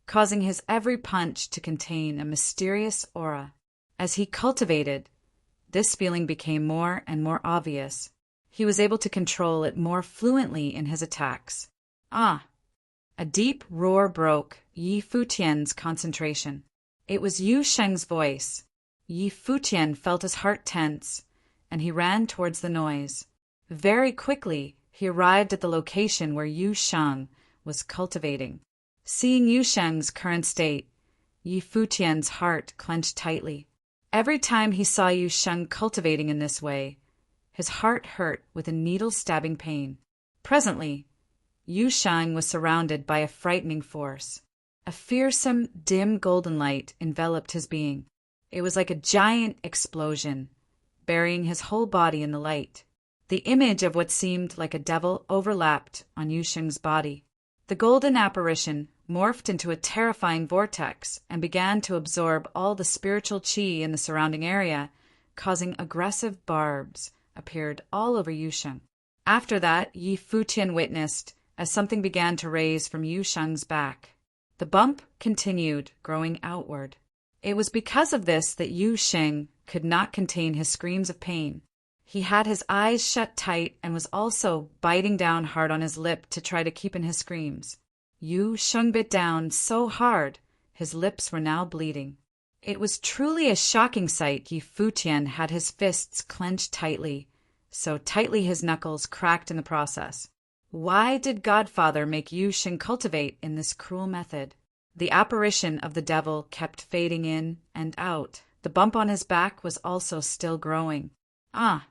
causing his every punch to contain a mysterious aura. As he cultivated, this feeling became more and more obvious. He was able to control it more fluently in his attacks. Ah! A deep roar broke Yi Futian's concentration. It was Yu Sheng's voice. Yi Futian felt his heart tense, and he ran towards the noise. Very quickly, he arrived at the location where Yu Sheng was cultivating. Seeing Yu Sheng's current state, Yi Futian's heart clenched tightly. Every time he saw Yu Sheng cultivating in this way, his heart hurt with a needle-stabbing pain. Presently, Yu Sheng was surrounded by a frightening force. A fearsome, dim golden light enveloped his being. It was like a giant explosion, burying his whole body in the light. The image of what seemed like a devil overlapped on Yu Sheng's body. The golden apparition morphed into a terrifying vortex and began to absorb all the spiritual qi in the surrounding area, causing aggressive barbs appeared all over Yu Sheng. After that, Yi Futian witnessed as something began to raise from Yu Sheng's back. The bump continued, growing outward. It was because of this that Yu Sheng could not contain his screams of pain. He had his eyes shut tight and was also biting down hard on his lip to try to keep in his screams. Yu Sheng bit down so hard, his lips were now bleeding. It was truly a shocking sight. Yi Futian had his fists clenched tightly, so tightly his knuckles cracked in the process. Why did Godfather make Yu Sheng cultivate in this cruel method? The apparition of the devil kept fading in and out. The bump on his back was also still growing. Ah!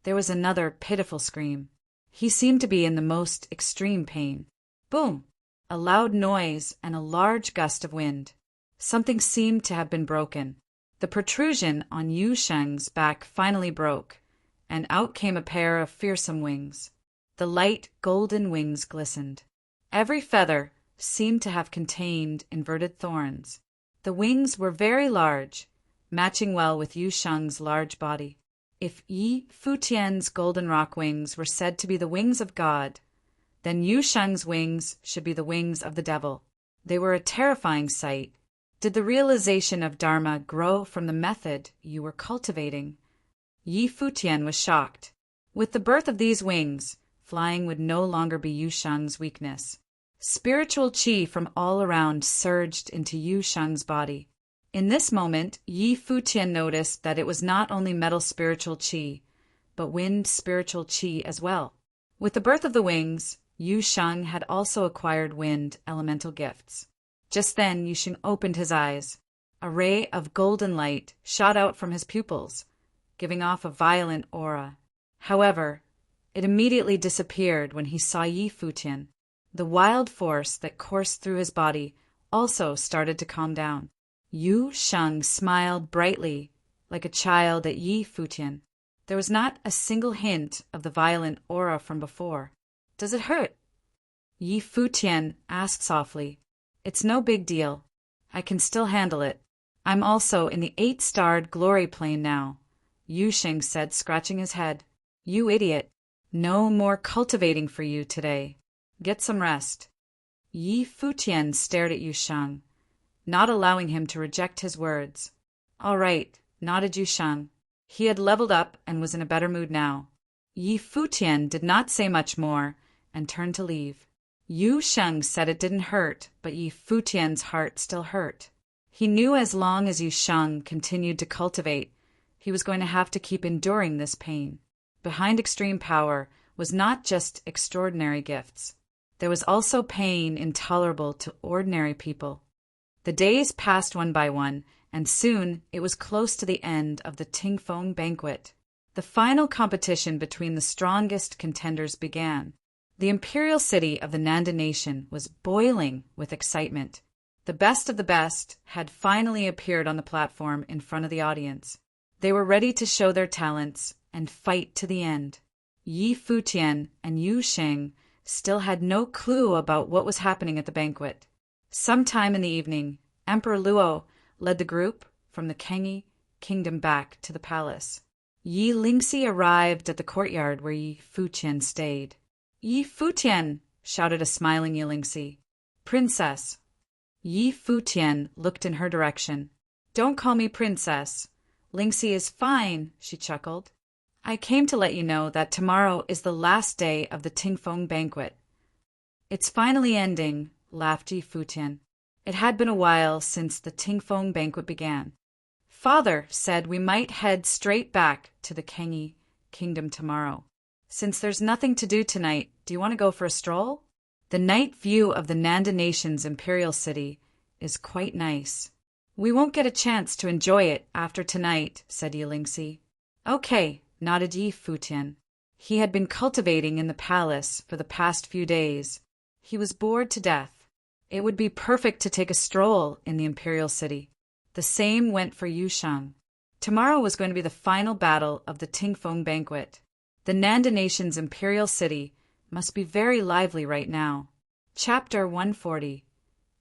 There was another pitiful scream. He seemed to be in the most extreme pain. Boom! A loud noise and a large gust of wind. Something seemed to have been broken. The protrusion on Yu Sheng's back finally broke, and out came a pair of fearsome wings. The light golden wings glistened. Every feather seemed to have contained inverted thorns. The wings were very large, matching well with Yu Sheng's large body. If Yi Futian's golden rock wings were said to be the wings of God, then Yu Sheng's wings should be the wings of the devil. They were a terrifying sight. Did the realization of Dharma grow from the method you were cultivating? Yi Futian was shocked. With the birth of these wings, flying would no longer be Yu Sheng's weakness. Spiritual qi from all around surged into Yu Sheng's body. In this moment, Yi Futian noticed that it was not only metal spiritual qi, but wind spiritual qi as well. With the birth of the wings, Yu Sheng had also acquired wind elemental gifts. Just then, Yu Sheng opened his eyes. A ray of golden light shot out from his pupils, giving off a violent aura. However, it immediately disappeared when he saw Yi Futian. The wild force that coursed through his body also started to calm down. Yu Sheng smiled brightly, like a child at Yi Futian. There was not a single hint of the violent aura from before. Does it hurt? Yi Futian asked softly. It's no big deal. I can still handle it. I'm also in the 8-starred glory plane now, Yu Sheng said, scratching his head. You idiot. No more cultivating for you today. Get some rest. Yi Futian stared at Yu Sheng, not allowing him to reject his words. All right, nodded Yu Sheng. He had leveled up and was in a better mood now. Yi Futian did not say much more and turned to leave. Yu Sheng said it didn't hurt, but Yi Futian's heart still hurt. He knew as long as Yu Sheng continued to cultivate, he was going to have to keep enduring this pain. Behind extreme power was not just extraordinary gifts. There was also pain intolerable to ordinary people. The days passed one by one, and soon it was close to the end of the Tingfeng banquet. The final competition between the strongest contenders began. The imperial city of the Nanda nation was boiling with excitement. The best of the best had finally appeared on the platform in front of the audience. They were ready to show their talents and fight to the end. Yi Futian and Yu Sheng still had no clue about what was happening at the banquet. Sometime in the evening, Emperor Luo led the group from the Kengi kingdom back to the palace. Yi Lingxi arrived at the courtyard where Yi Futian stayed. Yi Futian, shouted a smiling Yi Lingxi. Princess. Yi Futian looked in her direction. Don't call me princess. Lingxi is fine, she chuckled. I came to let you know that tomorrow is the last day of the Tingfeng banquet. It's finally ending, laughed Yi Futian. It had been a while since the Tingfeng banquet began. Father said we might head straight back to the Kengi kingdom tomorrow. Since there's nothing to do tonight, do you want to go for a stroll? The night view of the Nanda nation's imperial city is quite nice. We won't get a chance to enjoy it after tonight, said Yilingsi. Okay, nodded Yi Futian. He had been cultivating in the palace for the past few days. He was bored to death. It would be perfect to take a stroll in the imperial city. The same went for Yu Shang. Tomorrow was going to be the final battle of the Tingfeng banquet. The Nanda nation's imperial city must be very lively right now. Chapter 140.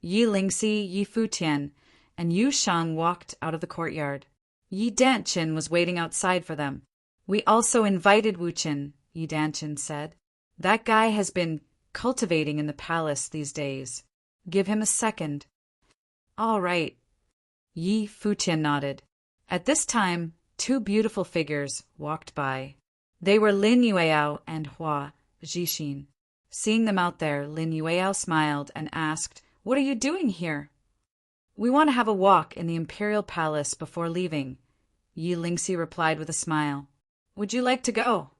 Yi Lingxi, Yi Futian, and Yu Shang walked out of the courtyard. Yi Danqin was waiting outside for them. We also invited Wu Qin, Yi Danqin said. That guy has been cultivating in the palace these days. Give him a second. All right. Yi Futian nodded. At this time, two beautiful figures walked by. They were Lin Yueyao and Hua Zhixin. Seeing them out there, Lin Yueyao smiled and asked, "What are you doing here?" "We want to have a walk in the imperial palace before leaving," Yi Lingxi replied with a smile. "Would you like to go?"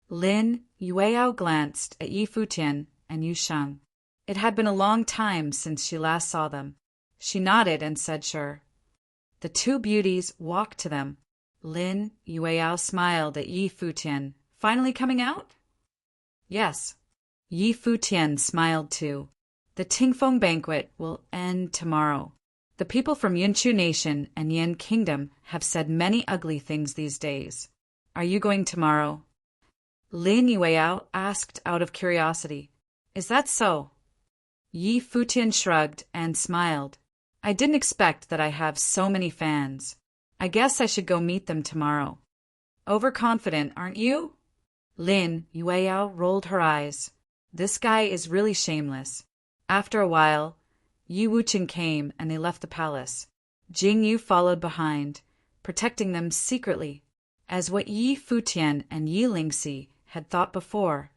Lin Yueyao glanced at Yi Futian and Yu Shang. It had been a long time since she last saw them. She nodded and said sure. The two beauties walked to them. Lin Yueyao smiled at Yi Futian. "Finally coming out?" "Yes." Yi Futian smiled too. "The Tingfeng banquet will end tomorrow. The people from Yunchu Nation and Yan Kingdom have said many ugly things these days. Are you going tomorrow?" Lin Yueyao asked out of curiosity. "Is that so?" Yi Futian shrugged and smiled. "I didn't expect that I have so many fans. I guess I should go meet them tomorrow." "Overconfident, aren't you?" Lin Yueyao rolled her eyes. "This guy is really shameless." After a while, Yi Wuqin came and they left the palace. Jing Yu followed behind, protecting them secretly. As what Yi Futian and Yi Lingxi had thought before,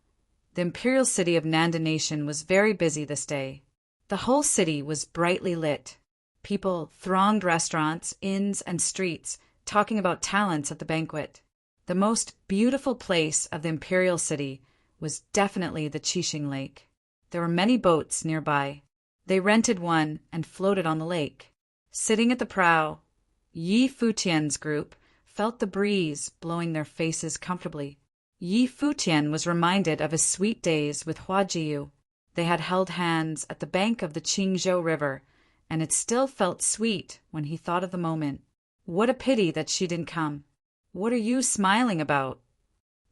the imperial city of Nanda Nation was very busy this day. The whole city was brightly lit. People thronged restaurants, inns, and streets, talking about talents at the banquet. The most beautiful place of the imperial city was definitely the Qixing Lake. There were many boats nearby. They rented one and floated on the lake. Sitting at the prow, Yi Futian's group felt the breeze blowing their faces comfortably. Yi Futian was reminded of his sweet days with Hua Jiyu. They had held hands at the bank of the Qingzhou River, and it still felt sweet when he thought of the moment. What a pity that she didn't come. "What are you smiling about?"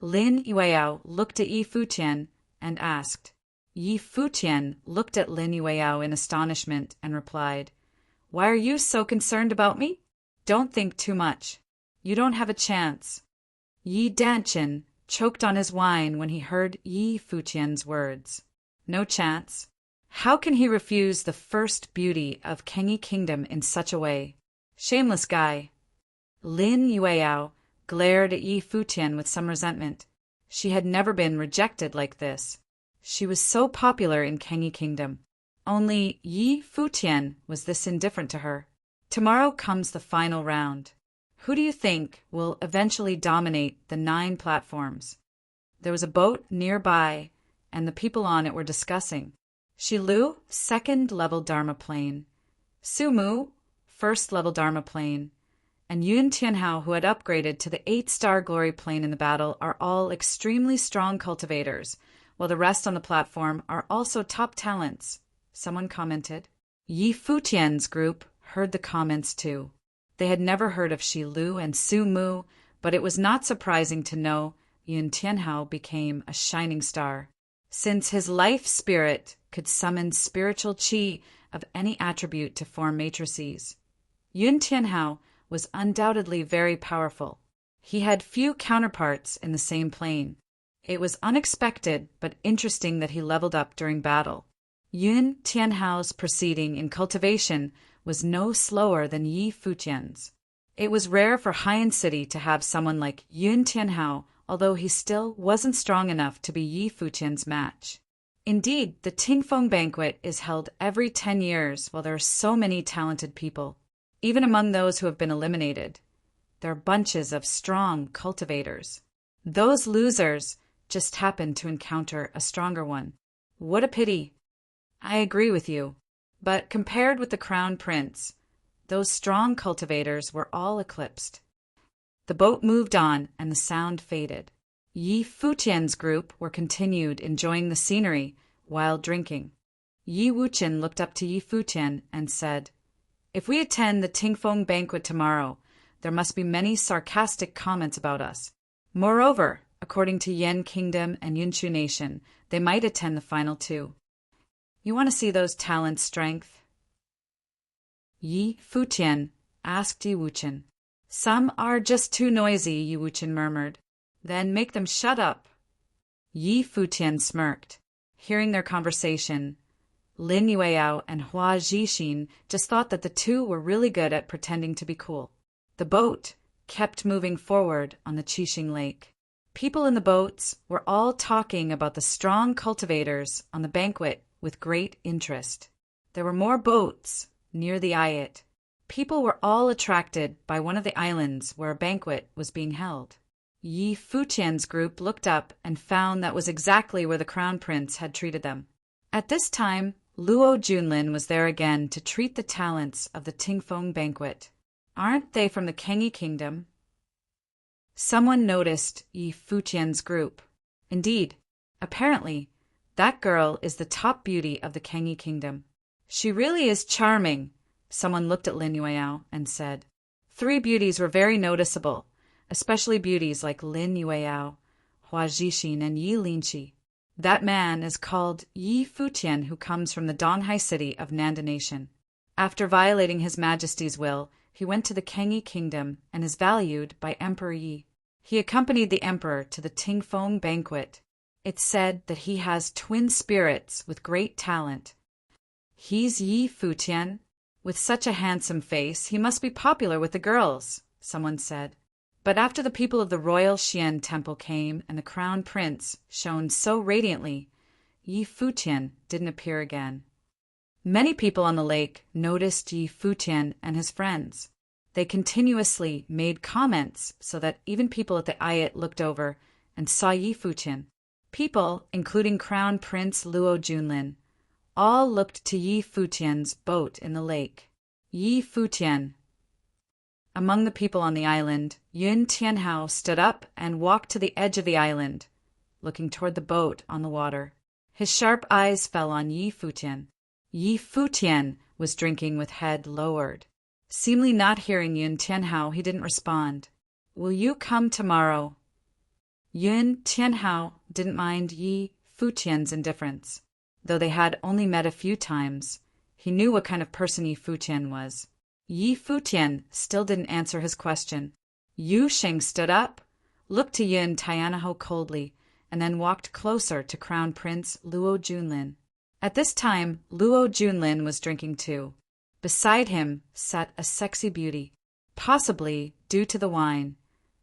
Lin Yueyao looked at Yi Futian and asked. Yi Futian looked at Lin Yueyao in astonishment and replied, "Why are you so concerned about me? Don't think too much. You don't have a chance." Yi Danqin choked on his wine when he heard Yi Futian's words. No chance. How can he refuse the first beauty of Kengi Kingdom in such a way? Shameless guy. Lin Yueyao glared at Yi Futian with some resentment. She had never been rejected like this. She was so popular in Kengi Kingdom. Only Yi Futian was this indifferent to her. Tomorrow comes the final round. Who do you think will eventually dominate the 9 platforms? There was a boat nearby, and the people on it were discussing. Shilu, 2nd level Dharma plane. Sumu, 1st level Dharma plane. And Yun Tianhao, who had upgraded to the 8-star glory plane in the battle, are all extremely strong cultivators, while the rest on the platform are also top talents, someone commented. Yi Futian's group heard the comments too. They had never heard of Shi Lu and Su Mu, but it was not surprising to know Yun Tianhao became a shining star, since his life spirit could summon spiritual qi of any attribute to form matrices. Yun Tianhao was undoubtedly very powerful. He had few counterparts in the same plane. It was unexpected but interesting that he leveled up during battle. Yun Tianhao's proceeding in cultivation was no slower than Yi Futian's. It was rare for Haiyan City to have someone like Yun Tianhao, although he still wasn't strong enough to be Yi Futian's match. Indeed, the Tingfeng banquet is held every 10 years while there are so many talented people. Even among those who have been eliminated, there are bunches of strong cultivators. Those losers just happened to encounter a stronger one. What a pity. I agree with you. But compared with the Crown Prince, Those strong cultivators were all eclipsed. The boat moved on, and the sound faded. Yi Futian's group were continued enjoying the scenery while drinking. Yi Wuqian looked up to Yi Futian and said, "If we attend the Tingfeng banquet tomorrow, there must be many sarcastic comments about us. Moreover, according to Yan Kingdom and Yunshu Nation, they might attend the final too. You want to see those talents' strength?" Yi Futian asked Yi Wuqian. "Some are just too noisy," Yi Wuqian murmured. "Then make them shut up." Yi Futian smirked. Hearing their conversation, Lin Yueyao and Hua Zhixin just thought that the two were really good at pretending to be cool. The boat kept moving forward on the Qixing Lake. People in the boats were all talking about the strong cultivators on the banquet with great interest. There were more boats near the ayat. People were all attracted by one of the islands where a banquet was being held. Yi Futian's group looked up and found that was exactly where the crown prince had treated them. At this time, Luo Junlin was there again to treat the talents of the Tingfeng banquet. "Aren't they from the Kengi Kingdom?" Someone noticed Yi Futian's group. Indeed, apparently, that girl is the top beauty of the Kengi Kingdom. "She really is charming," someone looked at Lin Yueyao and said. 3 beauties were very noticeable, especially beauties like Lin Yueyao, Hua Zhixin, and Yi Linqi. That man is called Yi Futian, who comes from the Donghai city of Nanda Nation. After violating His Majesty's will, he went to the Kengi Kingdom and is valued by Emperor Yi. He accompanied the emperor to the Tingfeng banquet. It's said that he has twin spirits with great talent. "He's Yi Futian. With such a handsome face, he must be popular with the girls," someone said. But after the people of the royal Xian temple came and the crown prince shone so radiantly, Yi Futian didn't appear again. Many people on the lake noticed Yi Futian and his friends. They continuously made comments so that even people at the ayat looked over and saw Yi Futian. People, including Crown Prince Luo Junlin, all looked to Yi Futian's boat in the lake. Yi Futian. Among the people on the island, Yun Tianhao stood up and walked to the edge of the island, looking toward the boat on the water. His sharp eyes fell on Yi Futian. Yi Futian was drinking with head lowered. Seemingly not hearing Yun Tianhao, he didn't respond. "Will you come tomorrow?" Yun Tianhao didn't mind Yi Futian's indifference. Though they had only met a few times, he knew what kind of person Yi Futian was. Yi Futian still didn't answer his question. Yu Sheng stood up, looked to Yun Tianhao coldly, and then walked closer to Crown Prince Luo Junlin. At this time, Luo Junlin was drinking too. Beside him sat a sexy beauty, possibly due to the wine.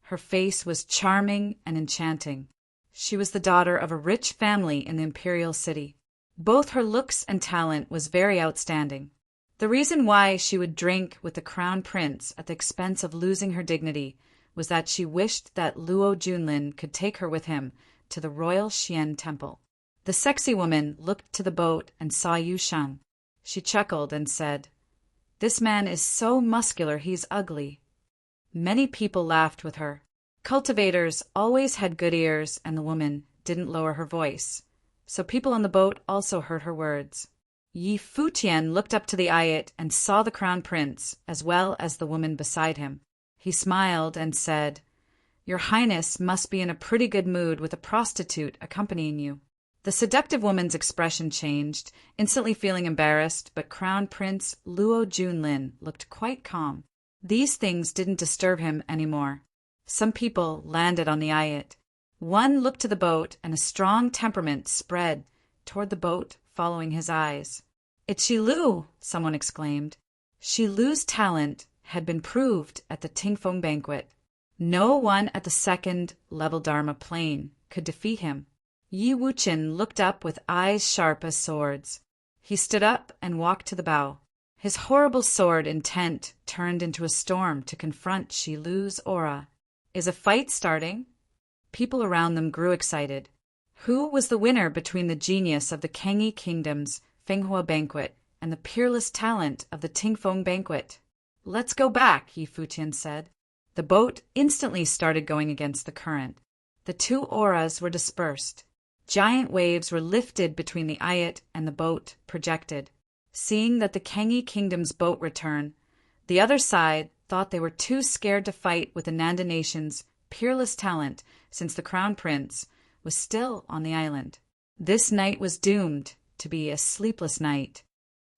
Her face was charming and enchanting. She was the daughter of a rich family in the imperial city. Both her looks and talent was very outstanding. The reason why she would drink with the crown prince at the expense of losing her dignity was that she wished that Luo Junlin could take her with him to the royal Xian temple. The sexy woman looked to the boat and saw Yu Sheng. She chuckled and said, "This man is so muscular he's ugly." Many people laughed with her. Cultivators always had good ears, and the woman didn't lower her voice, so people on the boat also heard her words. Yi Futian looked up to the ayat and saw the crown prince, as well as the woman beside him. He smiled and said, "Your Highness must be in a pretty good mood with a prostitute accompanying you." The seductive woman's expression changed, instantly feeling embarrassed, but Crown Prince Luo Junlin looked quite calm. These things didn't disturb him anymore. Some people landed on the ayat. One looked to the boat, and a strong temperament spread toward the boat, following his eyes. "It's Shi Lu!" someone exclaimed. Shi Lu's talent had been proved at the Tingfeng banquet. No one at the second level Dharma plane could defeat him. Yi Wuqian looked up with eyes sharp as swords. He stood up and walked to the bow. His horrible sword intent turned into a storm to confront Shi Lu's aura. "Is a fight starting?" People around them grew excited. Who was the winner between the genius of the Kengi Kingdom's Fenghua banquet and the peerless talent of the Tingfeng banquet? "Let's go back," Yi Futian said. The boat instantly started going against the current. The two auras were dispersed. Giant waves were lifted between the ayat and the boat projected. Seeing that the Kengi Kingdom's boat returned, the other side thought they were too scared to fight with the Nanda nation's peerless talent since the Crown Prince was still on the island. This night was doomed to be a sleepless night.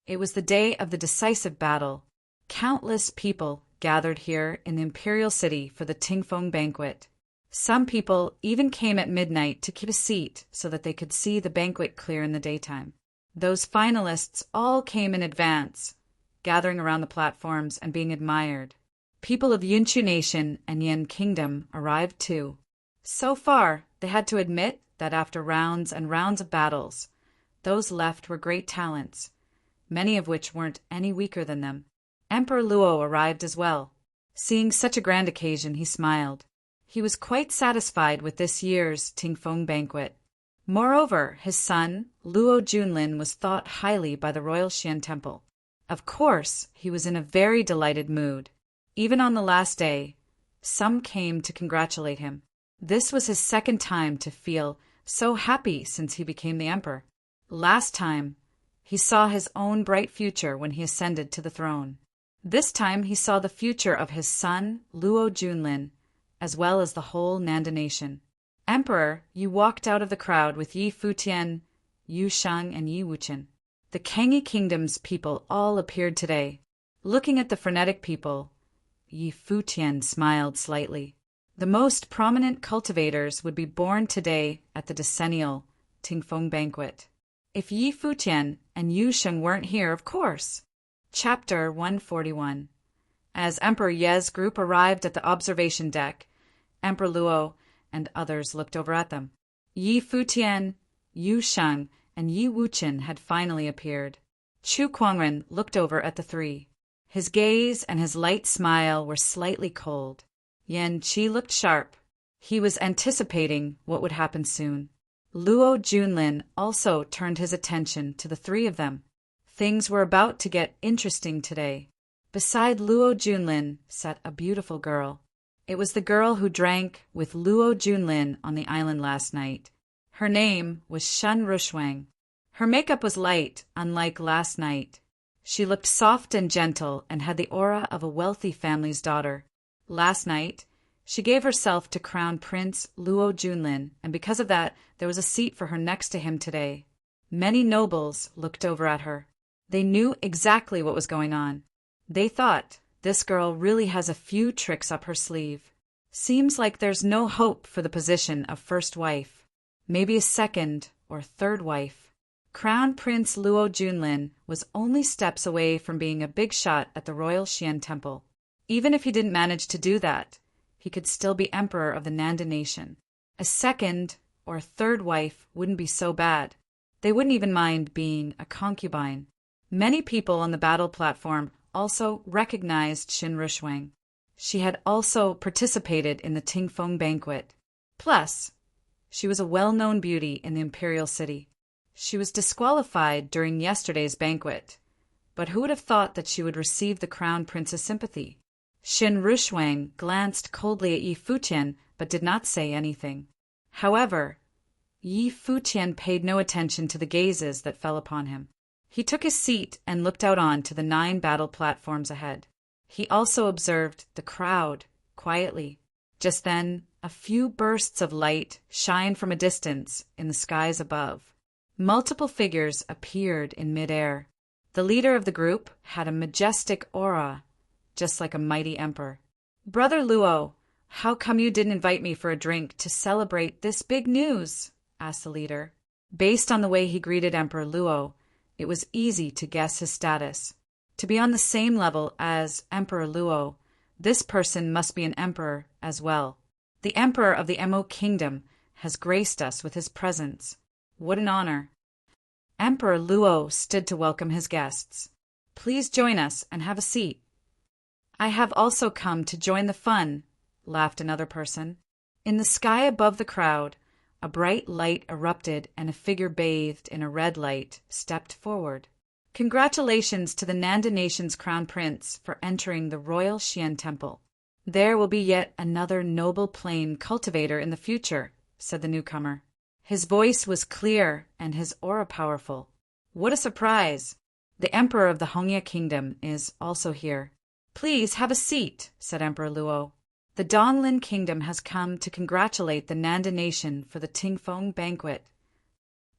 It was the day of the decisive battle. Countless people gathered here in the imperial city for the Tingfeng banquet. Some people even came at midnight to keep a seat so that they could see the banquet clear in the daytime. Those finalists all came in advance, gathering around the platforms and being admired. People of Yunchu Nation and Yin Kingdom arrived too. So far, they had to admit that after rounds and rounds of battles, those left were great talents, many of which weren't any weaker than them. Emperor Luo arrived as well. Seeing such a grand occasion, he smiled. He was quite satisfied with this year's Tingfeng banquet. Moreover, his son, Luo Junlin, was thought highly by the Royal Xian Temple. Of course, he was in a very delighted mood. Even on the last day, some came to congratulate him. This was his second time to feel so happy since he became the emperor. Last time, he saw his own bright future when he ascended to the throne. This time he saw the future of his son, Luo Junlin, as well as the whole Nanda nation. Emperor, you walked out of the crowd with Yi Futian, Yu Sheng, and Yi Wuchen. The Kengi Kingdom's people all appeared today. Looking at the frenetic people, Yi Futian smiled slightly. The most prominent cultivators would be born today at the decennial Tingfeng banquet. If Yi Futian and Yu Sheng weren't here, of course. Chapter 141. As Emperor Ye's group arrived at the observation deck, Emperor Luo and others looked over at them. Yi Futian, Yu Sheng, and Yi Wuchen had finally appeared. Chu Kuangren looked over at the three. His gaze and his light smile were slightly cold. Yan Qi looked sharp. He was anticipating what would happen soon. Luo Junlin also turned his attention to the three of them. Things were about to get interesting today. Beside Luo Junlin sat a beautiful girl. It was the girl who drank with Luo Junlin on the island last night. Her name was Shen Rushwang. Her makeup was light, unlike last night. She looked soft and gentle and had the aura of a wealthy family's daughter. Last night, she gave herself to Crown Prince Luo Junlin, and because of that, there was a seat for her next to him today. Many nobles looked over at her. They knew exactly what was going on. They thought, this girl really has a few tricks up her sleeve. Seems like there's no hope for the position of first wife. Maybe a second or third wife. Crown Prince Luo Junlin was only steps away from being a big shot at the Royal Xian Temple. Even if he didn't manage to do that, he could still be emperor of the Nanda nation. A second or third wife wouldn't be so bad. They wouldn't even mind being a concubine. Many people on the battle platform also recognized Shen Rushwang. She had also participated in the Tingfeng banquet. Plus, she was a well-known beauty in the imperial city. She was disqualified during yesterday's banquet, but who would have thought that she would receive the crown prince's sympathy? Shen Rushwang glanced coldly at Yi Futian, but did not say anything. However, Yi Futian paid no attention to the gazes that fell upon him. He took his seat and looked out on to the 9 battle platforms ahead. He also observed the crowd quietly. Just then, a few bursts of light shined from a distance in the skies above. Multiple figures appeared in midair. The leader of the group had a majestic aura, just like a mighty emperor. "Brother Luo, how come you didn't invite me for a drink to celebrate this big news?" asked the leader. Based on the way he greeted Emperor Luo, it was easy to guess his status. To be on the same level as Emperor Luo, this person must be an emperor as well. The emperor of the Mo Kingdom has graced us with his presence. What an honor. Emperor Luo stood to welcome his guests. "Please join us and have a seat." "I have also come to join the fun," laughed another person. In the sky above the crowd, a bright light erupted and a figure bathed in a red light stepped forward. Congratulations to the Nanda nation's crown prince for entering the royal Xian temple. There will be yet another noble plain cultivator in the future, said the newcomer. His voice was clear and his aura powerful. What a surprise! The emperor of the Hongya kingdom is also here. Please have a seat, said Emperor Luo. The Donglin kingdom has come to congratulate the Nanda nation for the Tingfeng banquet.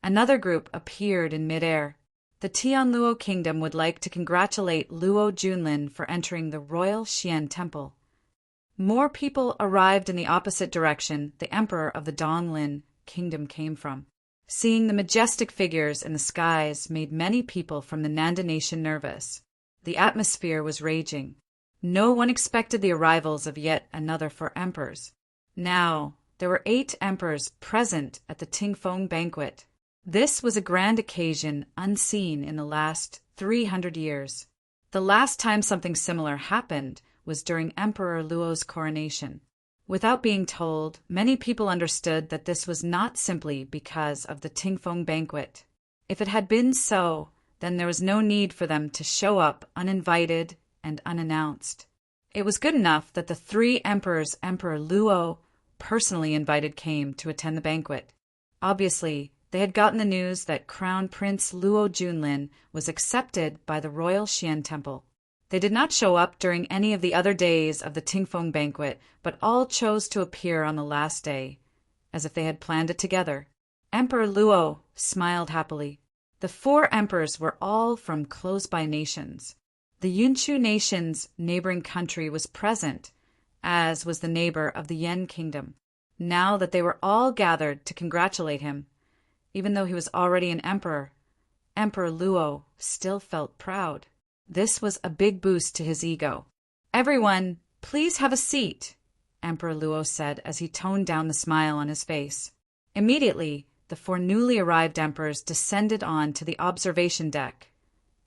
Another group appeared in midair. The Tianluo kingdom would like to congratulate Luo Junlin for entering the royal Xian temple. More people arrived in the opposite direction the emperor of the Donglin kingdom came from. Seeing the majestic figures in the skies made many people from the Nanda nation nervous. The atmosphere was raging. No one expected the arrivals of yet another 4 emperors. Now, there were 8 emperors present at the Tingfeng banquet. This was a grand occasion unseen in the last 300 years. The last time something similar happened was during Emperor Luo's coronation. Without being told, many people understood that this was not simply because of the Tingfeng banquet. If it had been so, then there was no need for them to show up uninvited and unannounced. It was good enough that the 3 emperors Emperor Luo personally invited came to attend the banquet. Obviously, they had gotten the news that Crown Prince Luo Junlin was accepted by the royal Xian temple. They did not show up during any of the other days of the Tingfeng banquet, but all chose to appear on the last day, as if they had planned it together. Emperor Luo smiled happily. The 4 emperors were all from close-by nations. The Yunchu nation's neighboring country was present, as was the neighbor of the Yan kingdom. Now that they were all gathered to congratulate him, even though he was already an emperor, Emperor Luo still felt proud. This was a big boost to his ego. Everyone, please have a seat, Emperor Luo said as he toned down the smile on his face. Immediately, the 4 newly arrived emperors descended on to the observation deck,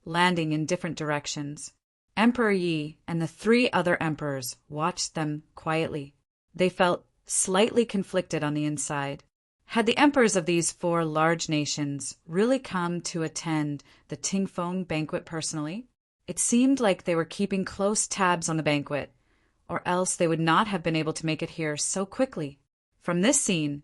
landing in different directions. Emperor Yi and the 3 other emperors watched them quietly. They felt slightly conflicted on the inside. Had the emperors of these 4 large nations really come to attend the Tingfeng banquet personally? It seemed like they were keeping close tabs on the banquet, or else they would not have been able to make it here so quickly. From this scene,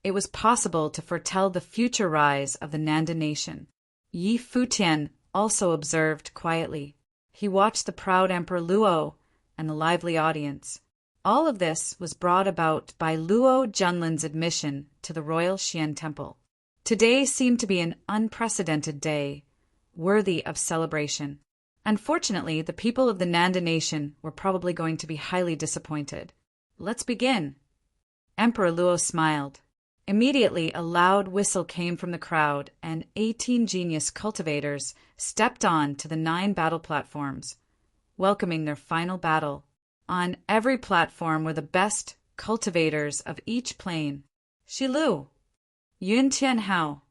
it was possible to foretell the future rise of the Nanda nation. Yi Futian also observed quietly. He watched the proud Emperor Luo and the lively audience. All of this was brought about by Luo Junlin's admission to the royal Xian temple. Today seemed to be an unprecedented day, worthy of celebration. Unfortunately, the people of the Nanda nation were probably going to be highly disappointed. Let's begin. Emperor Luo smiled. Immediately, a loud whistle came from the crowd, and 18 genius cultivators stepped on to the 9 battle platforms, welcoming their final battle. On every platform were the best cultivators of each plane. Shilu, Yun Tianhao.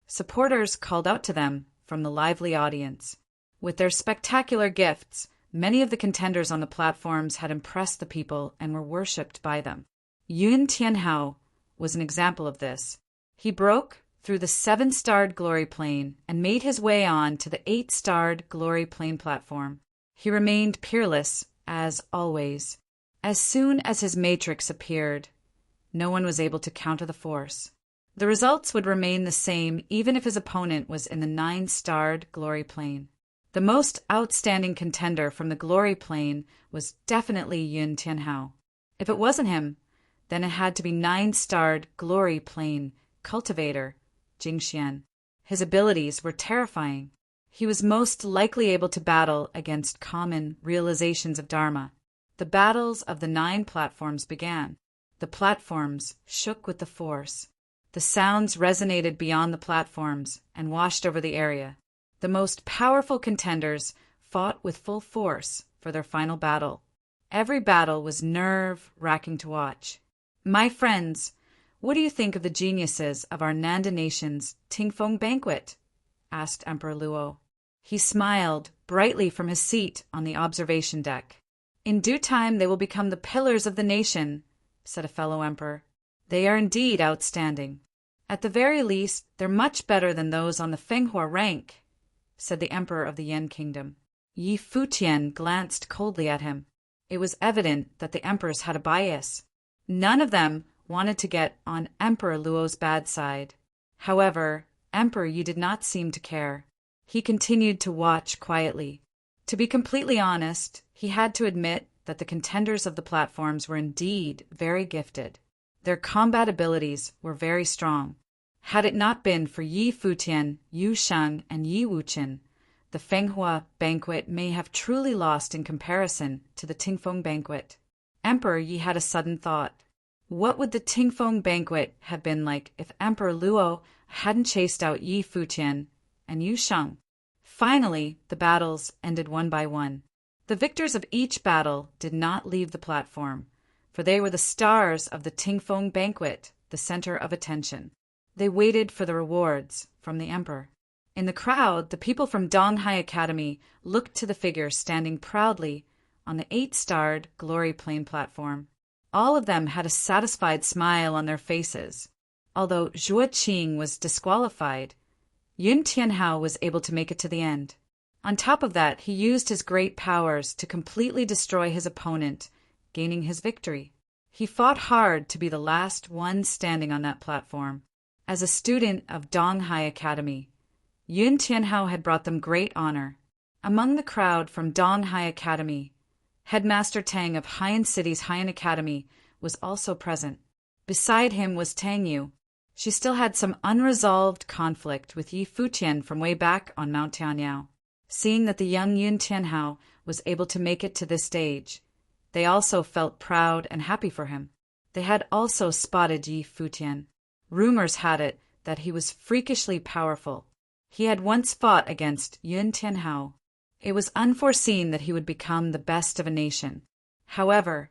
Supporters called out to them from the lively audience. With their spectacular gifts, many of the contenders on the platforms had impressed the people and were worshipped by them. Yun Tianhao was an example of this. He broke through the 7-starred glory plane and made his way on to the 8-starred glory plane platform. He remained peerless, as always. As soon as his matrix appeared, no one was able to counter the force. The results would remain the same even if his opponent was in the 9-starred glory plane. The most outstanding contender from the glory plane was definitely Yun Tianhao. If it wasn't him, then it had to be 9-starred glory plane cultivator Jingxian. His abilities were terrifying. He was most likely able to battle against common realizations of Dharma. The battles of the 9 platforms began. The platforms shook with the force. The sounds resonated beyond the platforms and washed over the area. The most powerful contenders fought with full force for their final battle. Every battle was nerve-wracking to watch. My friends, what do you think of the geniuses of our Nanda nation's Tingfeng banquet? Asked Emperor Luo. He smiled brightly from his seat on the observation deck. In due time they will become the pillars of the nation, said a fellow emperor. They are indeed outstanding. At the very least, they're much better than those on the Fenghua rank, said the emperor of the Yan kingdom. Yi Futian glanced coldly at him. It was evident that the emperors had a bias. None of them wanted to get on Emperor Luo's bad side. However, Emperor Yi did not seem to care. He continued to watch quietly. To be completely honest, he had to admit that the contenders of the platforms were indeed very gifted. Their combat abilities were very strong. Had it not been for Yi Futian, Yu Sheng, and Yi Wuqian, the Fenghua banquet may have truly lost in comparison to the Tingfeng banquet. Emperor Yi had a sudden thought. What would the Tingfeng banquet have been like if Emperor Luo hadn't chased out Yi Futian and Yu Sheng? Finally, the battles ended one by one. The victors of each battle did not leave the platform, for they were the stars of the Tingfeng banquet, the center of attention. They waited for the rewards from the emperor. In the crowd, the people from Donghai Academy looked to the figure standing proudly on the 8-starred Glory Plane platform. All of them had a satisfied smile on their faces. Although Zhuo Qing was disqualified, Yun Tianhao was able to make it to the end. On top of that, he used his great powers to completely destroy his opponent, gaining his victory. He fought hard to be the last one standing on that platform. As a student of Donghai Academy, Yun Tianhao had brought them great honor. Among the crowd from Donghai Academy, Headmaster Tang of Haiyan City's Haiyan Academy was also present. Beside him was Tang Yu. She still had some unresolved conflict with Yi Futian from way back on Mount Tianyao. Seeing that the young Yun Tianhao was able to make it to this stage, they also felt proud and happy for him. They had also spotted Yi Futian. Rumors had it that he was freakishly powerful. He had once fought against Yun Tianhao. It was unforeseen that he would become the best of a nation. However,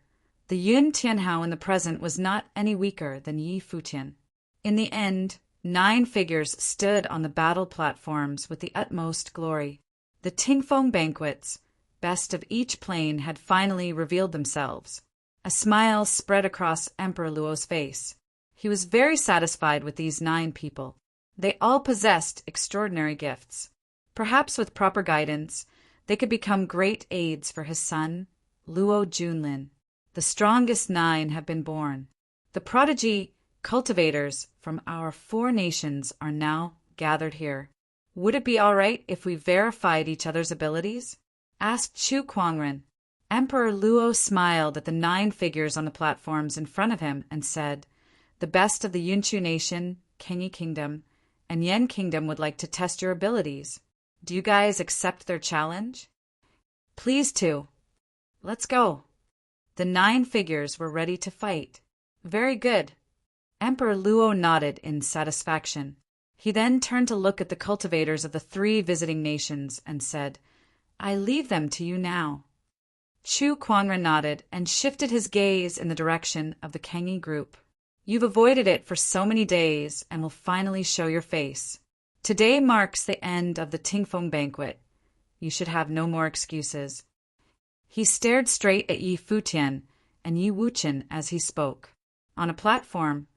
the Yun Tianhao in the present was not any weaker than Yi Futian. In the end, 9 figures stood on the battle platforms with the utmost glory. The Tingfeng banquets, best of each plane, had finally revealed themselves. A smile spread across Emperor Luo's face. He was very satisfied with these 9 people. They all possessed extraordinary gifts. Perhaps with proper guidance, they could become great aids for his son, Luo Junlin. The strongest 9 have been born. The prodigy cultivators from our 4 nations are now gathered here. Would it be all right if we verified each other's abilities? Asked Chu Kuangren. Emperor Luo smiled at the 9 figures on the platforms in front of him and said, "The best of the Yunchu nation, Kengi Kingdom, and Yan Kingdom would like to test your abilities. Do you guys accept their challenge?" "Pleased to. Let's go." The 9 figures were ready to fight. "Very good." Emperor Luo nodded in satisfaction. He then turned to look at the cultivators of the 3 visiting nations and said, "I leave them to you now." Chu Kuangren nodded and shifted his gaze in the direction of the Kengi group. "You've avoided it for so many days and will finally show your face. Today marks the end of the Tingfeng banquet. You should have no more excuses." He stared straight at Yi Futian and Yi Wuqian as he spoke. On a platform,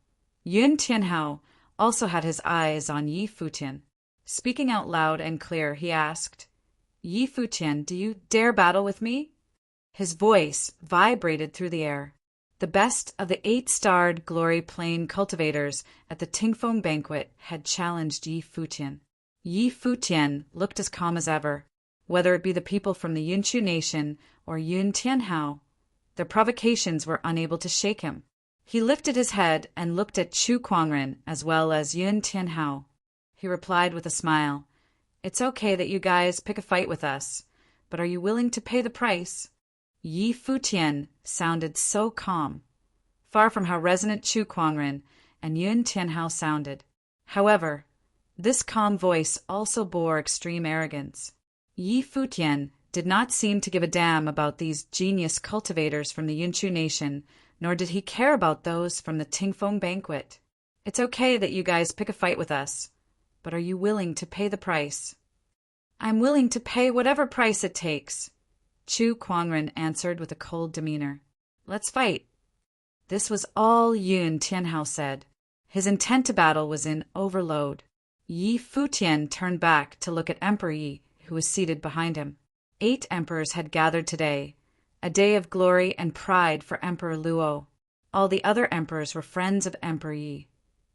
Yun Tianhao also had his eyes on Yi Futian. Speaking out loud and clear, he asked, "Yi Futian, do you dare battle with me?" His voice vibrated through the air. The best of the 8-starred Glory Plane cultivators at the Tingfeng banquet had challenged Yi Futian. Yi Futian looked as calm as ever. Whether it be the people from the Yunchu nation or Yun Tianhao, their provocations were unable to shake him. He lifted his head and looked at Chu Kuangren as well as Yun Tianhao. He replied with a smile, "It's okay that you guys pick a fight with us, but are you willing to pay the price?" Yi Futian sounded so calm, far from how resonant Chu Kuangren and Yun Tianhao sounded. However, this calm voice also bore extreme arrogance. Yi Futian did not seem to give a damn about these genius cultivators from the Yunchu nation, nor did he care about those from the Tingfeng banquet. "It's okay that you guys pick a fight with us, but are you willing to pay the price?" "I'm willing to pay whatever price it takes," Chu Kuangren answered with a cold demeanor. "Let's fight." This was all Yun Tianhao said. His intent to battle was in overload. Yi Futian turned back to look at Emperor Yi, who was seated behind him. 8 emperors had gathered today, a day of glory and pride for Emperor Luo. All the other emperors were friends of Emperor Yi.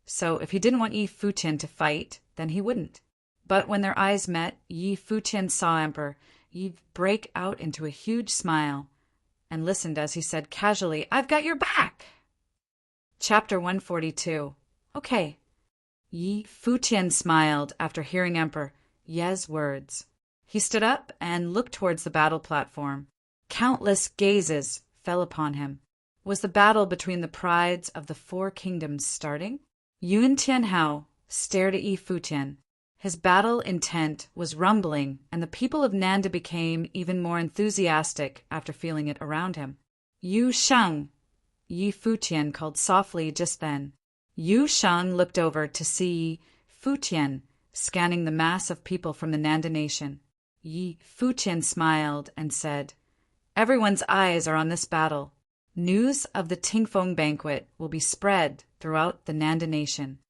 So if he didn't want Yi Futian to fight, then he wouldn't. But when their eyes met, Yi Futian saw Emperor Yi break out into a huge smile and listened as he said casually, "I've got your back." Chapter 142. Okay. Yi Futian smiled after hearing Emperor Ye's words. He stood up and looked towards the battle platform. Countless gazes fell upon him. Was the battle between the prides of the 4 kingdoms starting? Yun Tianhao stared at Yi Futian. His battle intent was rumbling, and the people of Nanda became even more enthusiastic after feeling it around him. "Yu Sheng," Yi Futian called softly just then. Yu Sheng looked over to see Yi Futian scanning the mass of people from the Nanda nation. Yi Futian smiled and said, "Everyone's eyes are on this battle. News of the Tingfeng banquet will be spread throughout the Nanda nation."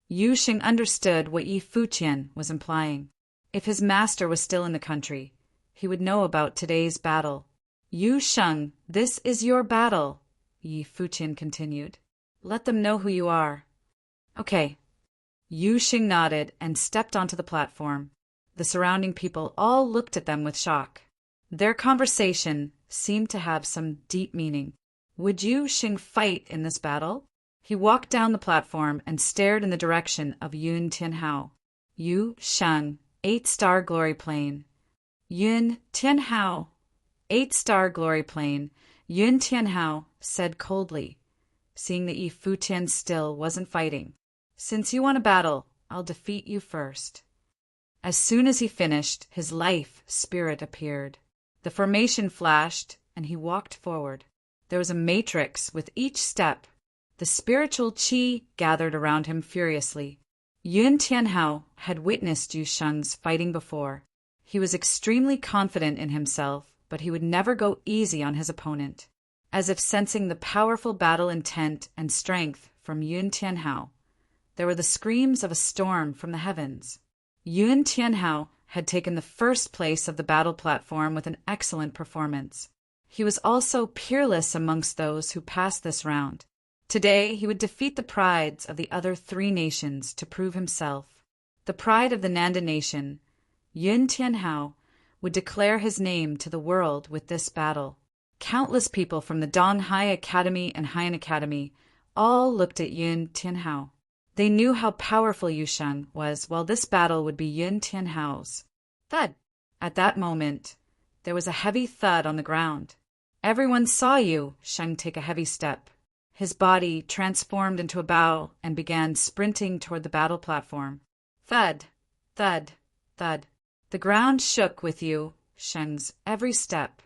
Yu Sheng understood what Yi Futian was implying. If his master was still in the country, he would know about today's battle. "Yu Sheng, this is your battle," Yi Futian continued. "Let them know who you are." "Okay." Yu Sheng nodded and stepped onto the platform. The surrounding people all looked at them with shock. Their conversation seemed to have some deep meaning. Would Yu Sheng fight in this battle? He walked down the platform and stared in the direction of Yun Tianhao. "Yu Sheng, 8-star glory plane." "Yun Tianhao, 8-star glory plane," Yun Tianhao said coldly, seeing that Yi Futian still wasn't fighting. "Since you want a battle, I'll defeat you first." As soon as he finished, his life spirit appeared. The formation flashed, and he walked forward. There was a matrix with each step. The spiritual qi gathered around him furiously. Yun Tianhao had witnessed Yu Sheng's fighting before. He was extremely confident in himself, but he would never go easy on his opponent. As if sensing the powerful battle intent and strength from Yun Tianhao, there were the screams of a storm from the heavens. Yun Tianhao had taken the first place of the battle platform with an excellent performance. He was also peerless amongst those who passed this round. Today he would defeat the prides of the other 3 nations to prove himself. The pride of the Nanda nation, Yun Tianhao, would declare his name to the world with this battle. Countless people from the Donghai Academy and Haiyan Academy all looked at Yun Tianhao. They knew how powerful Yu Sheng was, while this battle would be Yun Tianhao's. Thud! At that moment, there was a heavy thud on the ground. Everyone saw Yu Sheng take a heavy step. His body transformed into a bow and began sprinting toward the battle platform. Thud! Thud! Thud! The ground shook with Yu Sheng's every step.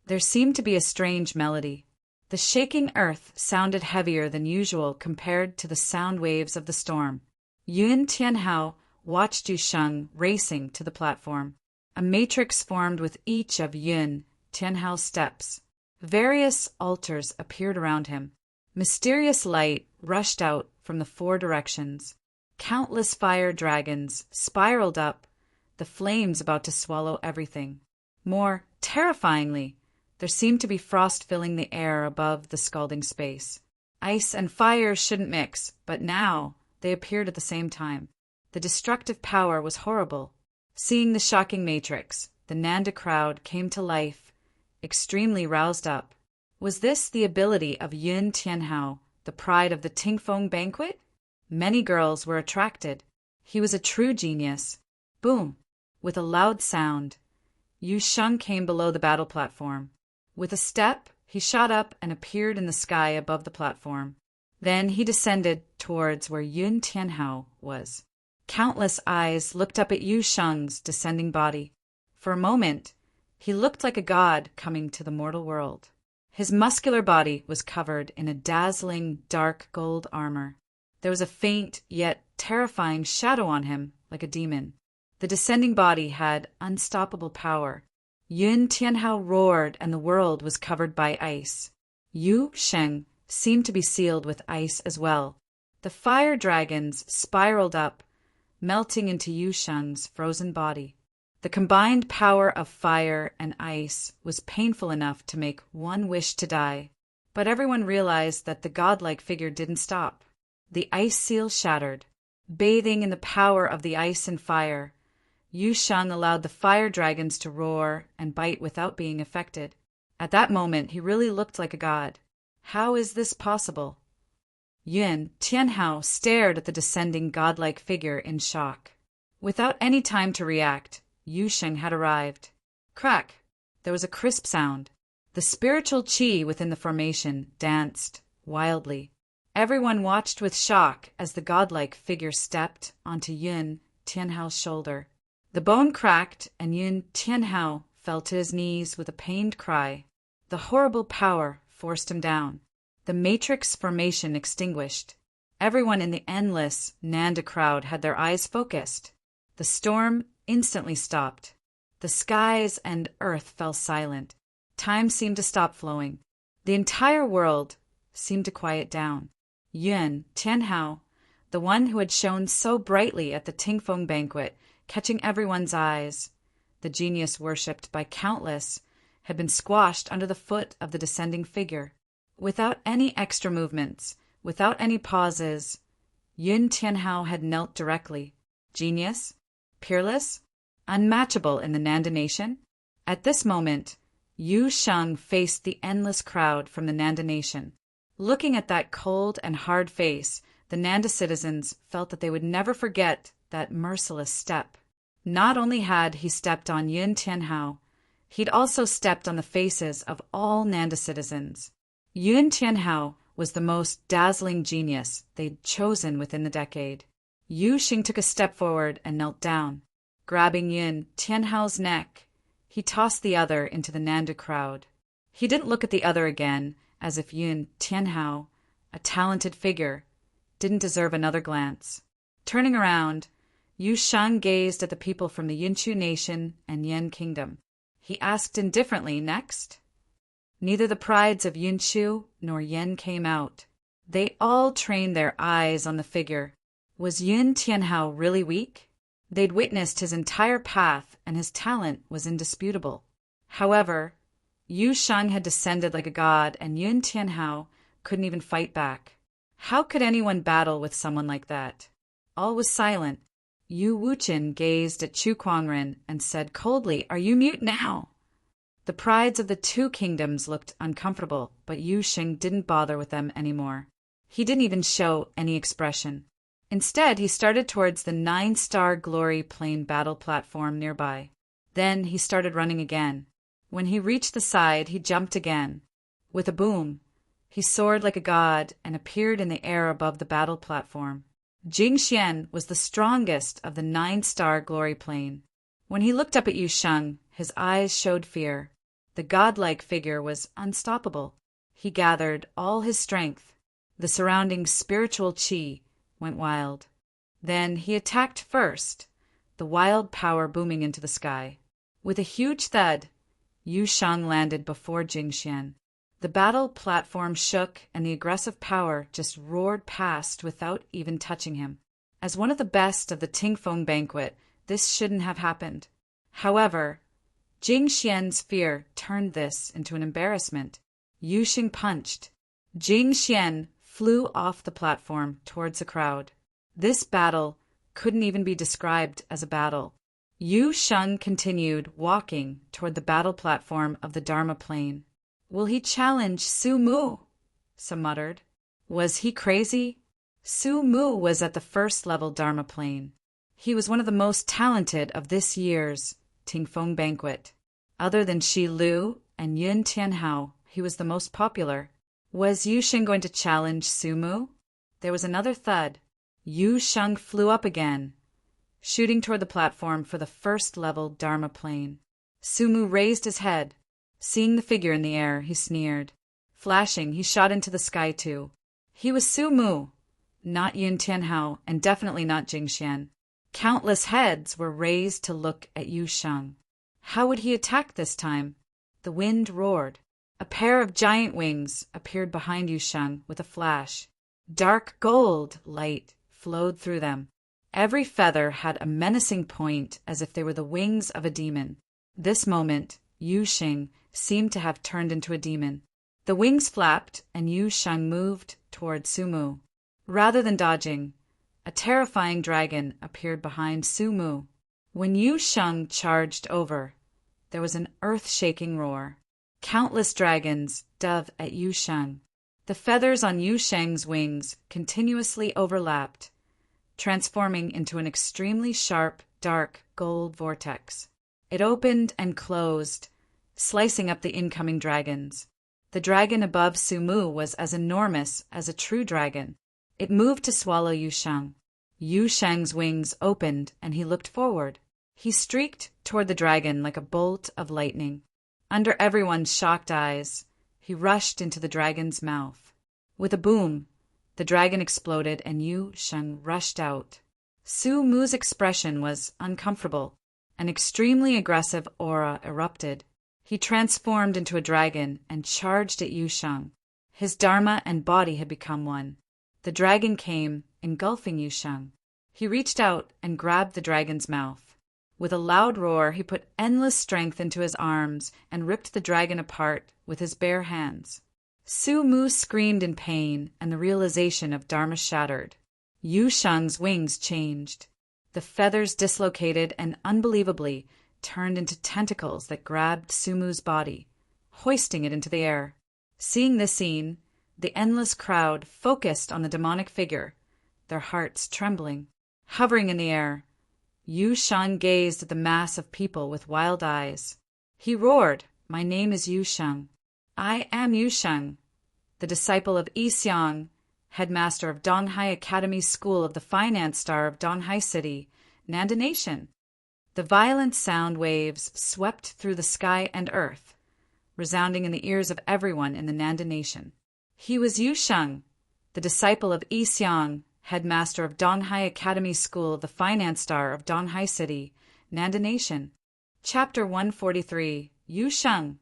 There seemed to be a strange melody. The shaking earth sounded heavier than usual compared to the sound waves of the storm. Yun Tianhao watched Yu Sheng racing to the platform. A matrix formed with each of Yun Tianhao's steps. Various altars appeared around him. Mysterious light rushed out from the 4 directions. Countless fire dragons spiraled up, the flames about to swallow everything. More terrifyingly, there seemed to be frost filling the air above the scalding space. Ice and fire shouldn't mix, but now they appeared at the same time. The destructive power was horrible. Seeing the shocking matrix, the Nanda crowd came to life, extremely roused up. Was this the ability of Yun Tianhao, the pride of the Tingfeng banquet? Many girls were attracted. He was a true genius. Boom! With a loud sound, Yu Sheng came below the battle platform. With a step, he shot up and appeared in the sky above the platform. Then he descended towards where Yun Tianhao was. Countless eyes looked up at Yu Sheng's descending body. For a moment, he looked like a god coming to the mortal world. His muscular body was covered in a dazzling dark gold armor. There was a faint yet terrifying shadow on him, like a demon. The descending body had unstoppable power. Yun Tianhao roared, and the world was covered by ice. Yu Sheng seemed to be sealed with ice as well. The fire dragons spiraled up, melting into Yu Sheng's frozen body. The combined power of fire and ice was painful enough to make one wish to die. But everyone realized that the godlike figure didn't stop. The ice seal shattered. Bathing in the power of the ice and fire, Yu Sheng allowed the fire dragons to roar and bite without being affected. At that moment, he really looked like a god. How is this possible? Yun Tianhao stared at the descending godlike figure in shock. Without any time to react, Yu Sheng had arrived. Crack! There was a crisp sound. The spiritual qi within the formation danced wildly. Everyone watched with shock as the godlike figure stepped onto Yun Tianhao's shoulder. The bone cracked, and Yun Tianhao fell to his knees with a pained cry. The horrible power forced him down. The matrix formation extinguished. Everyone in the endless Nanda crowd had their eyes focused. The storm instantly stopped. The skies and earth fell silent. Time seemed to stop flowing. The entire world seemed to quiet down. Yun Tianhao, the one who had shone so brightly at the Tingfeng banquet, catching everyone's eyes, the genius worshipped by countless, had been squashed under the foot of the descending figure. Without any extra movements, without any pauses, Yun Tianhao had knelt directly. Genius, peerless, unmatchable in the Nanda nation. At this moment, Yu Sheng faced the endless crowd from the Nanda nation. Looking at that cold and hard face, the Nanda citizens felt that they would never forget that merciless step. Not only had he stepped on Yun Tianhao, he'd also stepped on the faces of all Nanda citizens. Yun Tianhao was the most dazzling genius they'd chosen within the decade. Yu Xing took a step forward and knelt down. Grabbing Yun Tianhao's neck, he tossed the other into the Nanda crowd. He didn't look at the other again, as if Yun Tianhao, a talented figure, didn't deserve another glance. Turning around, Yu Sheng gazed at the people from the Yunchu nation and Yan kingdom. He asked indifferently, next? Neither the prides of Yunchu nor Yan came out. They all trained their eyes on the figure. Was Yun Tianhao really weak? They'd witnessed his entire path, and his talent was indisputable. However, Yu Sheng had descended like a god, and Yun Tianhao couldn't even fight back. How could anyone battle with someone like that? All was silent. Yu Wuqin gazed at Chu Kuangren and said coldly, "Are you mute now?" The prides of the two kingdoms looked uncomfortable, but Yu Sheng didn't bother with them anymore. He didn't even show any expression. Instead, he started towards the 9-star glory plane battle platform nearby. Then he started running again. When he reached the side, he jumped again. With a boom, he soared like a god and appeared in the air above the battle platform. Jingxian was the strongest of the 9-star glory plane. When he looked up at Yu Sheng, his eyes showed fear. The godlike figure was unstoppable. He gathered all his strength. The surrounding spiritual qi went wild. Then he attacked first, the wild power booming into the sky. With a huge thud, Yu Sheng landed before Jingxian. The battle platform shook, and the aggressive power just roared past without even touching him. As one of the best of the Tingfeng banquet, this shouldn't have happened. However, Jingxian's fear turned this into an embarrassment. Yu Xing punched. Jingxian flew off the platform towards the crowd. This battle couldn't even be described as a battle. Yu Sheng continued walking toward the battle platform of the Dharma plane. Will he challenge Su Mu? Some muttered. Was he crazy? Su Mu was at the first-level Dharma plane. He was one of the most talented of this year's Tingfeng banquet. Other than Shi Lu and Yun Tianhao, he was the most popular. Was Yu Xing going to challenge Su Mu? There was another thud. Yu Sheng flew up again, shooting toward the platform for the first-level Dharma plane. Su Mu raised his head. Seeing the figure in the air, he sneered. Flashing, he shot into the sky too. He was Su Mu, not Yun Tianhao, and definitely not Jingxian. Countless heads were raised to look at Yu Sheng. How would he attack this time? The wind roared. A pair of giant wings appeared behind Yu Sheng with a flash. Dark gold light flowed through them. Every feather had a menacing point as if they were the wings of a demon. This moment, Yu Xing seemed to have turned into a demon. The wings flapped, and Yu Sheng moved toward Sumu. Rather than dodging, a terrifying dragon appeared behind Sumu. When Yu Sheng charged over, there was an earth-shaking roar. Countless dragons dove at Yu Sheng. The feathers on Yu Sheng's wings continuously overlapped, transforming into an extremely sharp, dark gold vortex. It opened and closed, slicing up the incoming dragons. The dragon above Sumu was as enormous as a true dragon. It moved to swallow Yu Sheng. Yu Sheng's wings opened, and he looked forward. He streaked toward the dragon like a bolt of lightning. Under everyone's shocked eyes, he rushed into the dragon's mouth. With a boom, the dragon exploded, and Yu Sheng rushed out. Su Mu's expression was uncomfortable. An extremely aggressive aura erupted. He transformed into a dragon and charged at Yu Sheng. His dharma and body had become one. The dragon came, engulfing Yu Sheng. He reached out and grabbed the dragon's mouth. With a loud roar, he put endless strength into his arms and ripped the dragon apart with his bare hands. Su Mu screamed in pain, and the realization of dharma shattered. Yu Sheng's wings changed. The feathers dislocated and, unbelievably, turned into tentacles that grabbed Sumu's body, hoisting it into the air. Seeing this scene, the endless crowd focused on the demonic figure, their hearts trembling. Hovering in the air, Yu Sheng gazed at the mass of people with wild eyes. He roared, "My name is Yu Sheng. I am Yu Sheng, the disciple of Yi Xiang, headmaster of Donghai Academy School of the Finance Star of Donghai City, Nanda Nation." The violent sound waves swept through the sky and earth, resounding in the ears of everyone in the Nanda Nation. He was Yu Sheng, the disciple of Yi Xiang, headmaster of Donghai Academy School of the Finance Star of Donghai City, Nanda Nation. Chapter 143, Yu Sheng.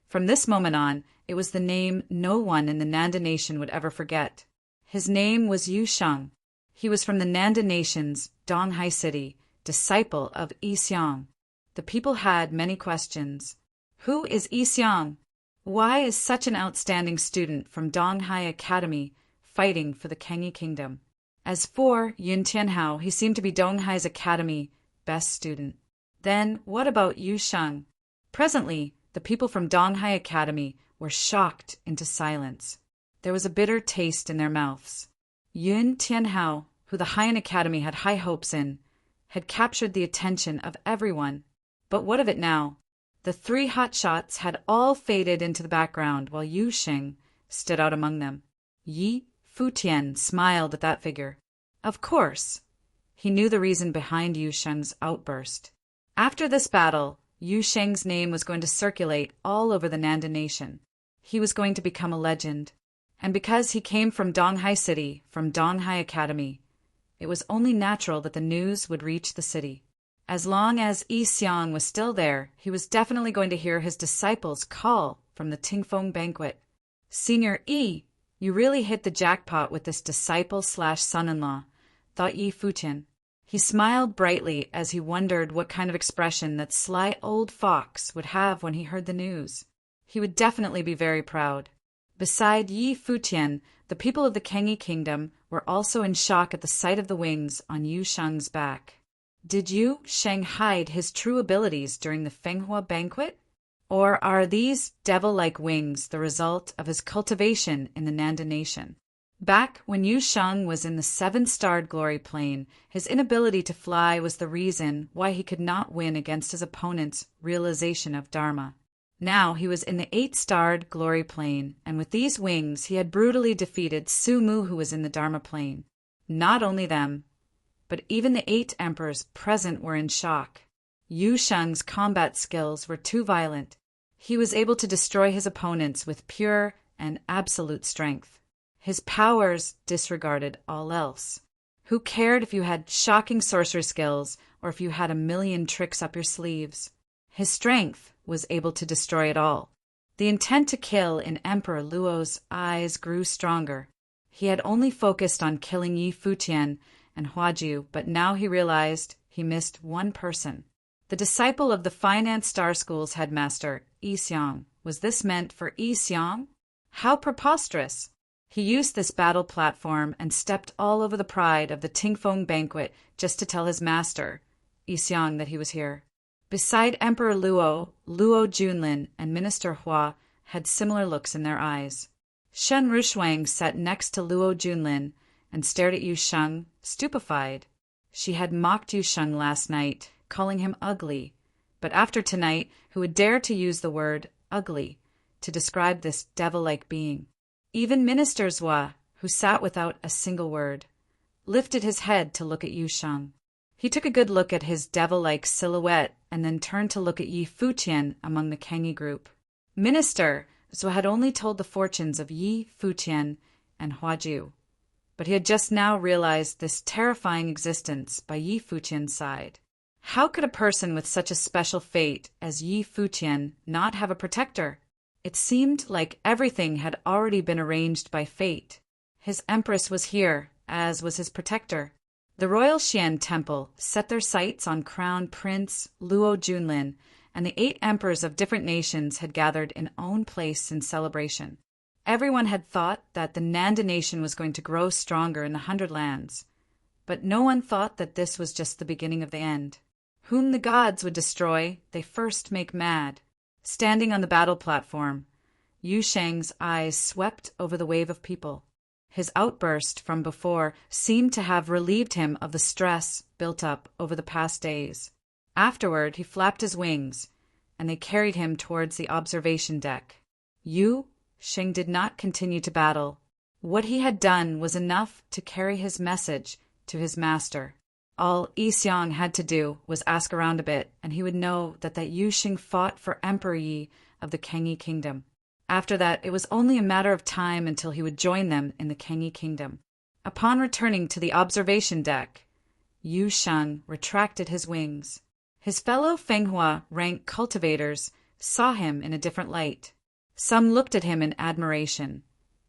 From this moment on, it was the name no one in the Nanda Nation would ever forget. His name was Yu Sheng. He was from the Nanda Nation's Donghai City, disciple of Yi Xiang. The people had many questions. Who is Yi Xiang? Why is such an outstanding student from Donghai Academy fighting for the Kengi Kingdom? As for Yun Tianhao, he seemed to be Donghai's Academy best student. Then, what about Yu Sheng? Presently, the people from Donghai Academy were shocked into silence. There was a bitter taste in their mouths. Yun Tianhao, who the Haiyan Academy had high hopes in, had captured the attention of everyone. But what of it now? The three hotshots had all faded into the background while Yu Sheng stood out among them. Yi Futian smiled at that figure. Of course, he knew the reason behind Yu Sheng's outburst. After this battle, Yu Sheng's name was going to circulate all over the Nanda Nation. He was going to become a legend. And because he came from Donghai City, from Donghai Academy, it was only natural that the news would reach the city. As long as Yi Xiang was still there, he was definitely going to hear his disciples call from the Tingfeng banquet. "Senior Yi, you really hit the jackpot with this disciple/son-in-law," thought Yi Futian. He smiled brightly as he wondered what kind of expression that sly old fox would have when he heard the news. He would definitely be very proud. Beside Yi Futian, the people of the Kengi Kingdom were also in shock at the sight of the wings on Yu Sheng's back. Did Yu Sheng hide his true abilities during the Fenghua banquet? Or are these devil-like wings the result of his cultivation in the Nanda Nation? Back when Yu Sheng was in the 7-starred glory plane, his inability to fly was the reason why he could not win against his opponent's realization of Dharma. Now he was in the 8-starred glory plane, and with these wings he had brutally defeated Su Mu, who was in the Dharma plane. Not only them, but even the 8 emperors present were in shock. Yu Sheng's combat skills were too violent. He was able to destroy his opponents with pure and absolute strength. His powers disregarded all else. Who cared if you had shocking sorcery skills or if you had a million tricks up your sleeves? His strength was able to destroy it all. The intent to kill in Emperor Luo's eyes grew stronger. He had only focused on killing Yi Futian and Huajiu, but now he realized he missed one person. The disciple of the Finance Star School's headmaster, Yi Xiang. Was this meant for Yi Xiang? How preposterous! He used this battle platform and stepped all over the pride of the Tingfeng banquet just to tell his master, Yi Xiang, that he was here. Beside Emperor Luo, Luo Junlin and Minister Hua had similar looks in their eyes. Shen Rushuang sat next to Luo Junlin and stared at Yu Sheng, stupefied. She had mocked Yu Sheng last night, calling him ugly, but after tonight, who would dare to use the word ugly to describe this devil-like being? Even Minister Zhua, who sat without a single word, lifted his head to look at Yu Sheng. He took a good look at his devil-like silhouette and then turned to look at Yi Futian among the Kengi group. Minister Zhua had only told the fortunes of Yi Futian and Huajiu, but he had just now realized this terrifying existence by Yi Futian's side. How could a person with such a special fate as Yi Futian not have a protector? It seemed like everything had already been arranged by fate. His empress was here, as was his protector. The royal Xian temple set their sights on Crown Prince Luo Junlin, and the 8 emperors of different nations had gathered in own place in celebration. Everyone had thought that the Nanda nation was going to grow stronger in the 100 Lands, but no one thought that this was just the beginning of the end. Whom the gods would destroy, they first make mad. Standing on the battle platform, Yu Sheng's eyes swept over the wave of people. His outburst from before seemed to have relieved him of the stress built up over the past days. Afterward, he flapped his wings, and they carried him towards the observation deck. Yu Sheng did not continue to battle. What he had done was enough to carry his message to his master. All Yi Xiang had to do was ask around a bit, and he would know that Yu Sheng fought for Emperor Yi of the Kengi Kingdom. After that, it was only a matter of time until he would join them in the Kengi Kingdom. Upon returning to the observation deck, Yu Sheng retracted his wings. His fellow Fenghua rank cultivators saw him in a different light. Some looked at him in admiration,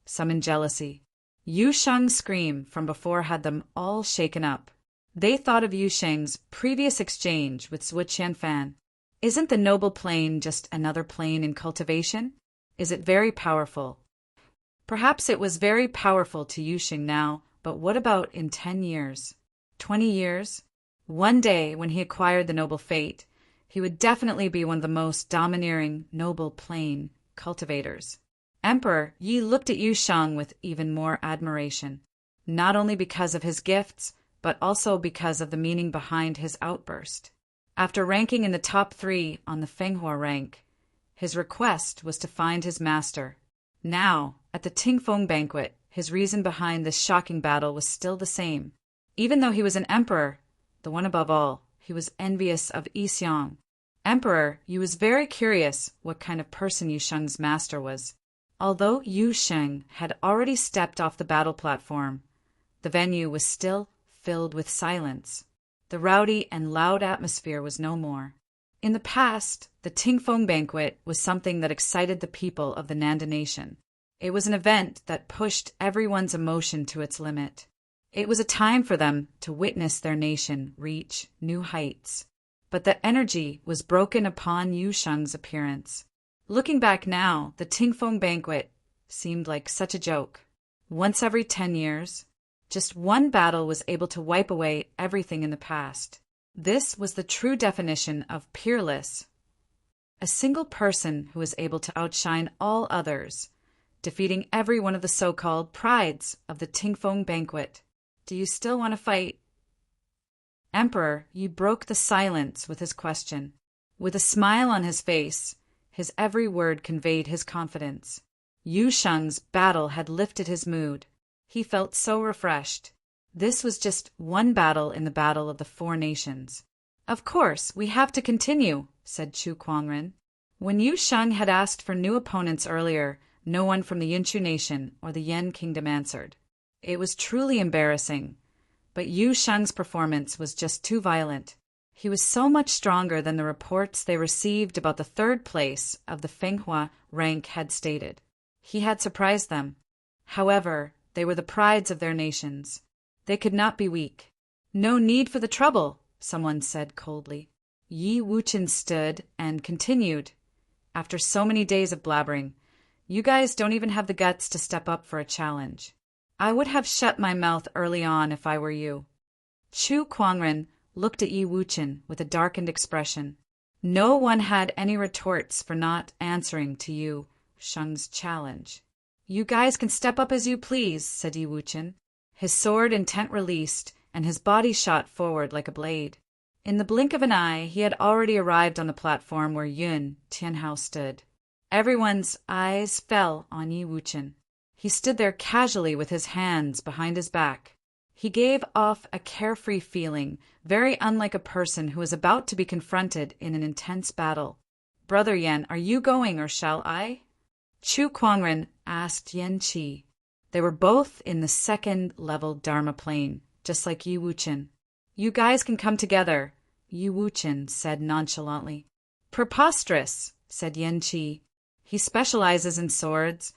some in jealousy. Yu Sheng's scream from before had them all shaken up. They thought of Yu Sheng's previous exchange with Zhuo Qianfan. Isn't the noble plane just another plane in cultivation? Is it very powerful? Perhaps it was very powerful to Yu Sheng now, but what about in 10 years? 20 years? One day, when he acquired the noble fate, he would definitely be one of the most domineering noble plane cultivators. Emperor Yi looked at Yu Sheng with even more admiration, not only because of his gifts, but also because of the meaning behind his outburst. After ranking in the top 3 on the Fenghua rank, his request was to find his master. Now, at the Tingfeng banquet, his reason behind this shocking battle was still the same. Even though he was an emperor, the one above all, he was envious of Yi Xiang. Emperor, Yu was very curious what kind of person Yu Sheng's master was. Although Yu Sheng had already stepped off the battle platform, the venue was still filled with silence. The rowdy and loud atmosphere was no more. In the past, the Tingfeng banquet was something that excited the people of the Nanda nation. It was an event that pushed everyone's emotion to its limit. It was a time for them to witness their nation reach new heights. But the energy was broken upon Yu Sheng's appearance. Looking back now, the Tingfeng banquet seemed like such a joke. Once every 10 years, just one battle was able to wipe away everything in the past. This was the true definition of peerless. A single person who was able to outshine all others, defeating every one of the so-called prides of the Tingfeng banquet. Do you still want to fight? Emperor, you broke the silence with his question. With a smile on his face, his every word conveyed his confidence. Yu Sheng's battle had lifted his mood. He felt so refreshed. This was just one battle in the battle of the 4 nations. Of course, we have to continue, said Chu Kuangren. When Yu Sheng had asked for new opponents earlier, no one from the Yunshu nation or the Yan kingdom answered. It was truly embarrassing. But Yu Sheng's performance was just too violent. He was so much stronger than the reports they received about the 3rd place of the Fenghua rank had stated. He had surprised them. However, they were the prides of their nations. They could not be weak. No need for the trouble, someone said coldly. Yi Wuchen stood and continued. After so many days of blabbering, you guys don't even have the guts to step up for a challenge. I would have shut my mouth early on if I were you. Chu Kuangren looked at Yi Wuchen with a darkened expression. No one had any retorts for not answering to Yu Sheng's challenge. You guys can step up as you please, said Yi Wuchen. His sword intent released, and his body shot forward like a blade. In the blink of an eye, he had already arrived on the platform where Yun Tianhao stood. Everyone's eyes fell on Yi Wuchen. He stood there casually with his hands behind his back. He gave off a carefree feeling, very unlike a person who is about to be confronted in an intense battle. Brother Yan, are you going or shall I? Chu Kuangren asked Yan Qi. They were both in the second-level Dharma plane, just like Yi Wuchen. You guys can come together, Yi Wuchen said nonchalantly. Preposterous, said Yan Qi. He specializes in swords,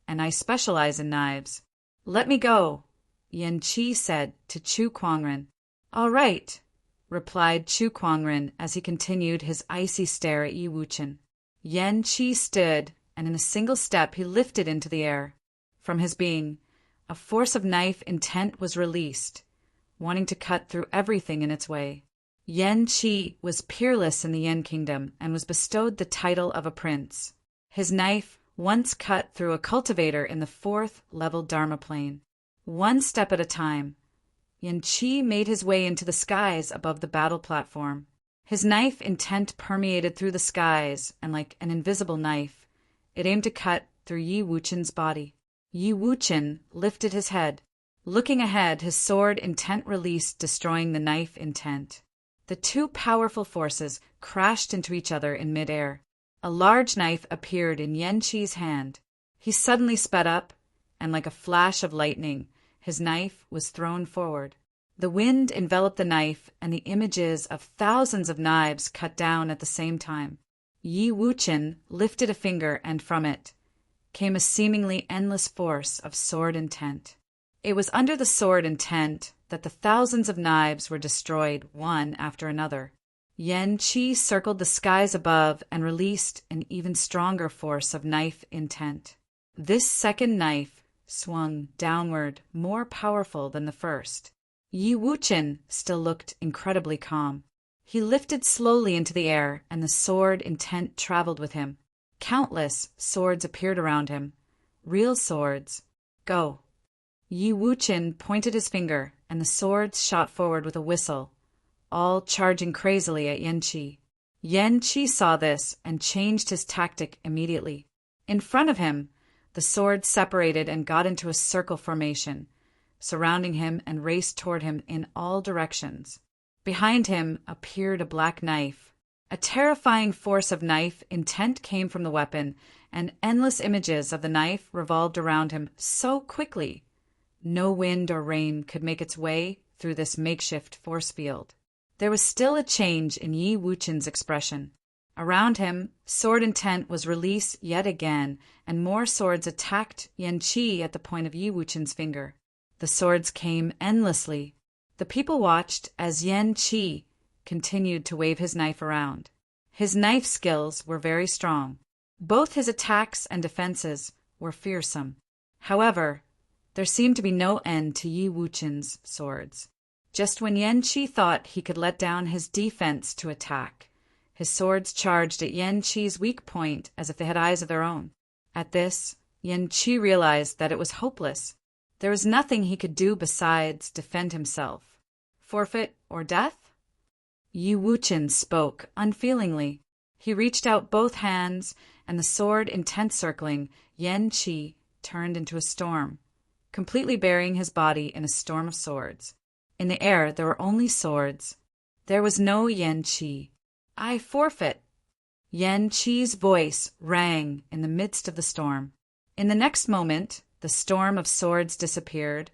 and I specialize in knives. Let me go, Yan Qi said to Chu Kuangren. All right, replied Chu Kuangren as he continued his icy stare at Yi Wuchen. Yan Qi stood, and in a single step he lifted into the air. From his being, a force of knife intent was released, wanting to cut through everything in its way. Yan Qi was peerless in the Yan kingdom and was bestowed the title of a prince. His knife once cut through a cultivator in the fourth-level Dharma plane. One step at a time, Yan Qi made his way into the skies above the battle platform. His knife intent permeated through the skies, and like an invisible knife, it aimed to cut through Yi Wuchen's body. Yi Wuchen lifted his head. Looking ahead, his sword intent released, destroying the knife intent. The two powerful forces crashed into each other in midair. A large knife appeared in Yan Qi's hand. He suddenly sped up, and like a flash of lightning, his knife was thrown forward. The wind enveloped the knife, and the images of thousands of knives cut down at the same time. Yi Wuchen lifted a finger, and from it came a seemingly endless force of sword intent. It was under the sword intent that the thousands of knives were destroyed one after another. Yan Qi circled the skies above and released an even stronger force of knife intent. This second knife swung downward, more powerful than the first. Yi Wuchen still looked incredibly calm. He lifted slowly into the air, and the sword intent traveled with him. Countless swords appeared around him. Real swords. Go. Yi Wuchen pointed his finger, and the swords shot forward with a whistle, all charging crazily at Yan Qi. Yan Qi saw this and changed his tactic immediately. In front of him, the swords separated and got into a circle formation, surrounding him and raced toward him in all directions. Behind him appeared a black knife. A terrifying force of knife intent came from the weapon, and endless images of the knife revolved around him so quickly, no wind or rain could make its way through this makeshift force field. There was still a change in Yi Wuchen's expression. Around him, sword intent was released yet again, and more swords attacked Yan Qi at the point of Yi Wuchen's finger. The swords came endlessly. The people watched as Yan Qi continued to wave his knife around. His knife skills were very strong. Both his attacks and defenses were fearsome. However, there seemed to be no end to Yi Wuchen's swords. Just when Yan Qi thought he could let down his defense to attack, his swords charged at Yan Qi's weak point as if they had eyes of their own. At this, Yan Qi realized that it was hopeless. There was nothing he could do besides defend himself. Forfeit or death? Yi Wuchen spoke unfeelingly. He reached out both hands, and the sword intent circling Yan Qi turned into a storm, completely burying his body in a storm of swords. In the air there were only swords. There was no Yan Qi. I forfeit. Yan Qi's voice rang in the midst of the storm. In the next moment, the storm of swords disappeared,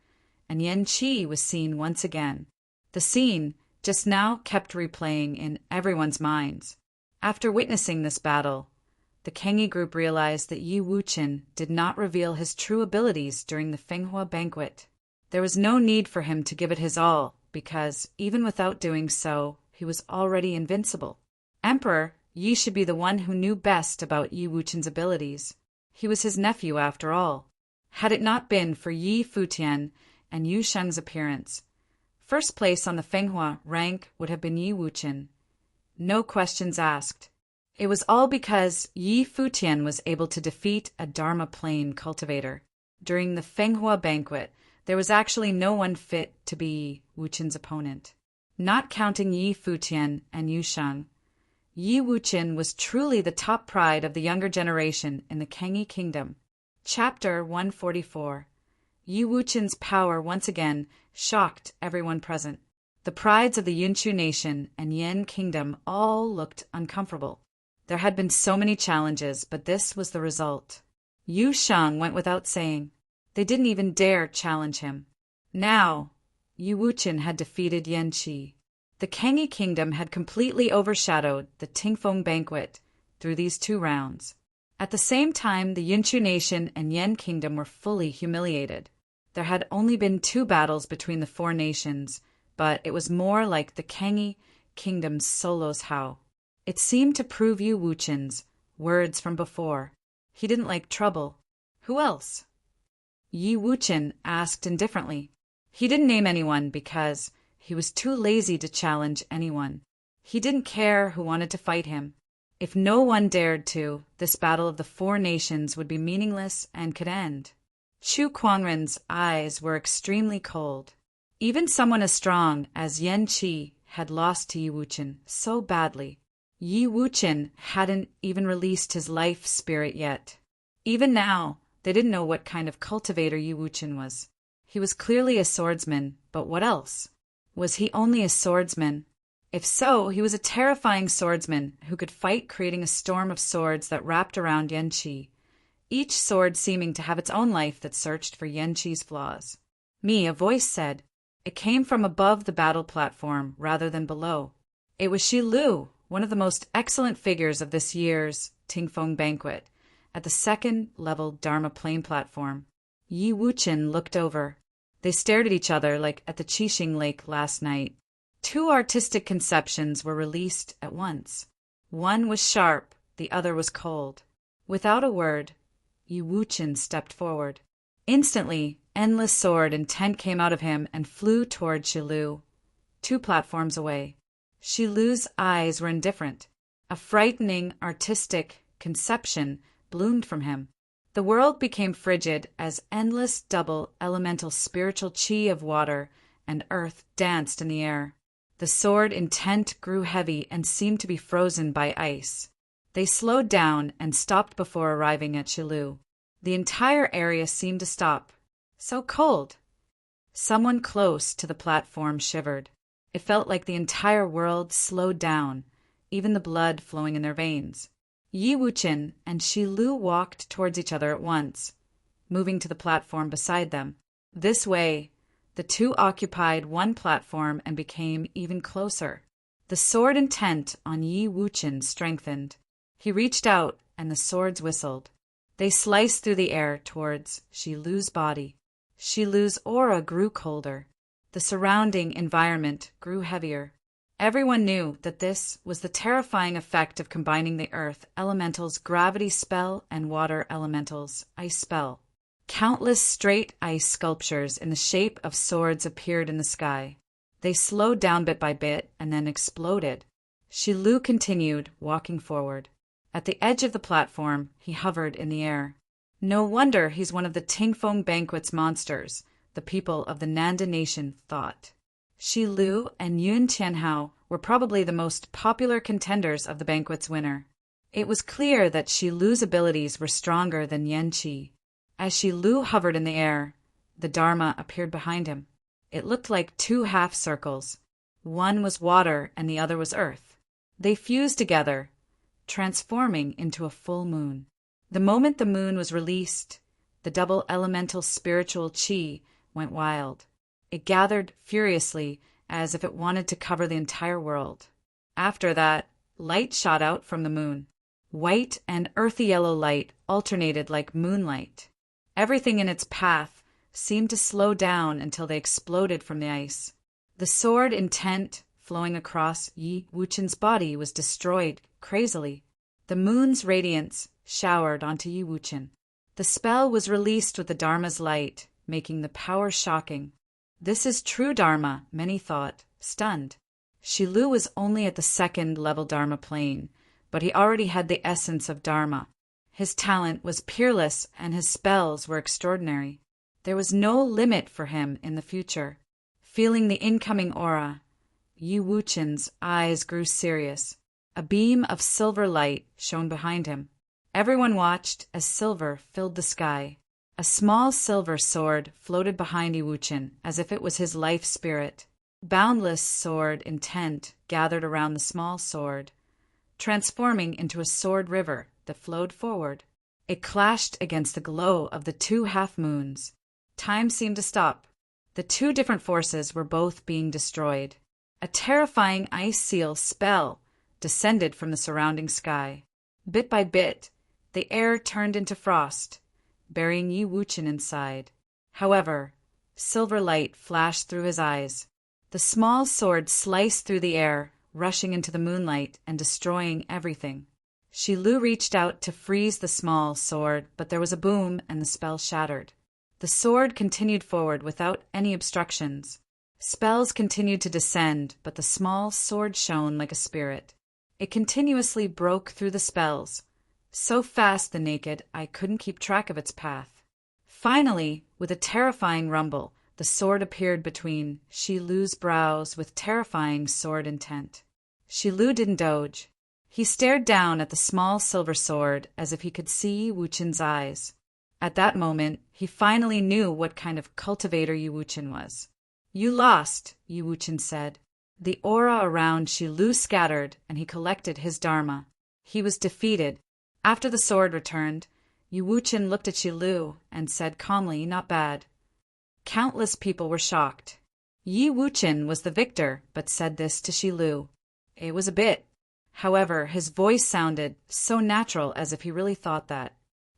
and Yan Qi was seen once again. The scene just now kept replaying in everyone's minds. After witnessing this battle, the Kengi group realized that Yi Wuchen did not reveal his true abilities during the Fenghua banquet. There was no need for him to give it his all because, even without doing so, he was already invincible. Emperor, Yi should be the one who knew best about Yi Wuqian's abilities. He was his nephew, after all. Had it not been for Yi Futian and Yu Sheng's appearance, first place on the Fenghua rank would have been Yi Wuqian. No questions asked. It was all because Yi Futian was able to defeat a Dharma plane cultivator. During the Fenghua banquet, there was actually no one fit to be Yi Wuqian's opponent. Not counting Yi Futian and Yu Sheng, Yi Wuqian was truly the top pride of the younger generation in the Kangyi Kingdom. Chapter 144. Yi Wuqian's power once again shocked everyone present. The prides of the Yunchu nation and Yan Kingdom all looked uncomfortable. There had been so many challenges, but this was the result. Yu Sheng went without saying. They didn't even dare challenge him. Now, Yi Wuqian had defeated Yan Qi. The Kangyi Kingdom had completely overshadowed the Tingfeng banquet through these 2 rounds. At the same time, the Yunchu nation and Yan Kingdom were fully humiliated. There had only been 2 battles between the 4 nations, but it was more like the Kangyi Kingdom's Solo's How. It seemed to prove Yi Wuqian's words from before. He didn't like trouble. Who else? Yi Wuqian asked indifferently. He didn't name anyone because he was too lazy to challenge anyone. He didn't care who wanted to fight him. If no one dared to, this battle of the 4 nations would be meaningless and could end. Chu Kuangren's eyes were extremely cold. Even someone as strong as Yan Qi had lost to Yi Wuqian so badly. Yi Wuqian hadn't even released his life spirit yet. Even now, they didn't know what kind of cultivator Yi Wuqian was. He was clearly a swordsman, but what else? Was he only a swordsman? If so, he was a terrifying swordsman who could fight, creating a storm of swords that wrapped around Yan Qi, each sword seeming to have its own life that searched for Yan Qi's flaws. A voice said. It came from above the battle platform rather than below. It was Shi Lu, one of the most excellent figures of this year's Tingfeng banquet, at the 2nd level Dharma plane platform. Yi Wuqian looked over. They stared at each other like at the Qixing Lake last night. 2 artistic conceptions were released at once. One was sharp, the other was cold. Without a word, Yi Wuqian stepped forward. Instantly, endless sword intent came out of him and flew toward Shi Lu, 2 platforms away. Shi Lu's eyes were indifferent. A frightening artistic conception bloomed from him. The world became frigid as endless double elemental spiritual qi of water and earth danced in the air. The sword intent grew heavy and seemed to be frozen by ice. They slowed down and stopped before arriving at Shi Lu. The entire area seemed to stop. So cold. Someone close to the platform shivered. It felt like the entire world slowed down, even the blood flowing in their veins. Yi Wuqian and Shi Lu walked towards each other at once, moving to the platform beside them. This way, the 2 occupied one platform and became even closer. The sword intent on Yi Wuqian strengthened. He reached out, and the swords whistled. They sliced through the air towards Shi Lu's body. Shi Lu's aura grew colder. The surrounding environment grew heavier. Everyone knew that this was the terrifying effect of combining the earth elemental's gravity spell and water elemental's ice spell. Countless straight ice sculptures in the shape of swords appeared in the sky. They slowed down bit by bit and then exploded. Shi Lu continued, walking forward. At the edge of the platform, he hovered in the air. No wonder he's one of the Tingfeng banquet's monsters, the people of the Nanda nation thought. Shi Lu and Yun Tianhao were probably the most popular contenders of the banquet's winner. It was clear that Shi Lu's abilities were stronger than Yan Qi. As Shi Lu hovered in the air, the Dharma appeared behind him. It looked like 2 half circles. One was water and the other was earth. They fused together, transforming into a full moon. The moment the moon was released, the double elemental spiritual qi went wild. It gathered furiously as if it wanted to cover the entire world. After that, light shot out from the moon. White and earthy yellow light alternated like moonlight. Everything in its path seemed to slow down until they exploded from the ice. The sword intent flowing across Yi Wuchen's body was destroyed crazily. The moon's radiance showered onto Yi Wuchen. The spell was released with the Dharma's light, making the power shocking. This is true Dharma, many thought, stunned. Shi Lu was only at the second-level Dharma plane, but he already had the essence of Dharma. His talent was peerless and his spells were extraordinary. There was no limit for him in the future. Feeling the incoming aura, Yi Wuchen's eyes grew serious. A beam of silver light shone behind him. Everyone watched as silver filled the sky. A small silver sword floated behind Yi Wuchen as if it was his life spirit. Boundless sword intent gathered around the small sword, transforming into a sword river that flowed forward. It clashed against the glow of the two half-moons. Time seemed to stop. The two different forces were both being destroyed. A terrifying ice seal spell descended from the surrounding sky. Bit by bit, the air turned into frost, burying Yi Wuchen inside. However, silver light flashed through his eyes. The small sword sliced through the air, rushing into the moonlight and destroying everything. Shi Lu reached out to freeze the small sword, but there was a boom and the spell shattered. The sword continued forward without any obstructions. Spells continued to descend, but the small sword shone like a spirit. It continuously broke through the spells, so fast the naked eye couldn't keep track of its path. Finally, with a terrifying rumble, the sword appeared between Shi Lu's brows with terrifying sword intent. Shi Lu didn't dodge. He stared down at the small silver sword as if he could see Wu Chen's eyes. At that moment, he finally knew what kind of cultivator Yi Wuchen was. "You lost," Yi Wuchen said. The aura around Shi Lu scattered, and he collected his dharma. He was defeated. After the sword returned, Yi Wuchen looked at Shi Lu and said calmly, "Not bad." Countless people were shocked. Yi Wuchen was the victor, but said this to Shi Lu. It was a bit. However, his voice sounded so natural as if he really thought that.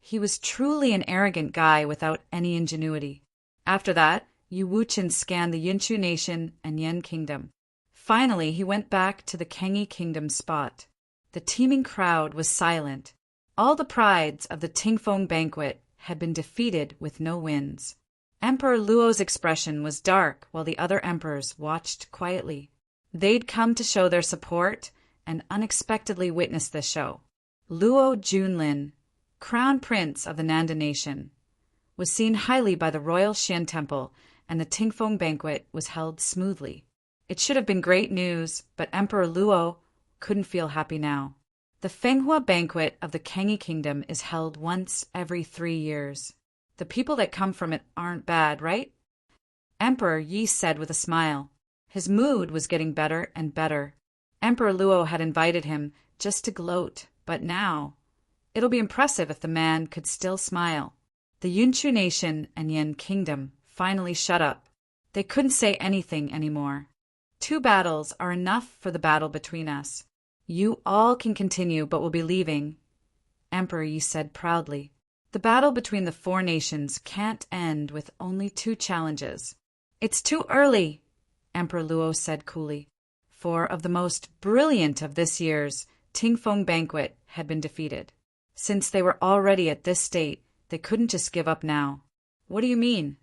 He was truly an arrogant guy without any ingenuity. After that, Yi Wuchen scanned the Yunshu nation and Yan kingdom. Finally, he went back to the Kengi kingdom spot. The teeming crowd was silent. All the prides of the Tingfeng banquet had been defeated with no wins. Emperor Luo's expression was dark while the other emperors watched quietly. They'd come to show their support and unexpectedly witness this show. Luo Junlin, crown prince of the Nanda nation, was seen highly by the royal Xian temple, and the Tingfeng banquet was held smoothly. It should have been great news, but Emperor Luo couldn't feel happy now. The Fenghua banquet of the Kengi kingdom is held once every 3 years. The people that come from it aren't bad, right? Emperor Yi said with a smile. His mood was getting better and better. Emperor Luo had invited him just to gloat, but now it'll be impressive if the man could still smile. The Yunshu nation and Yan kingdom finally shut up. They couldn't say anything anymore. 2 battles are enough for the battle between us. You all can continue, but will be leaving, Emperor Yi said proudly. The battle between the 4 nations can't end with only 2 challenges. It's too early, Emperor Luo said coolly. 4 of the most brilliant of this year's Tingfeng banquet had been defeated. Since they were already at this state, they couldn't just give up now. What do you mean?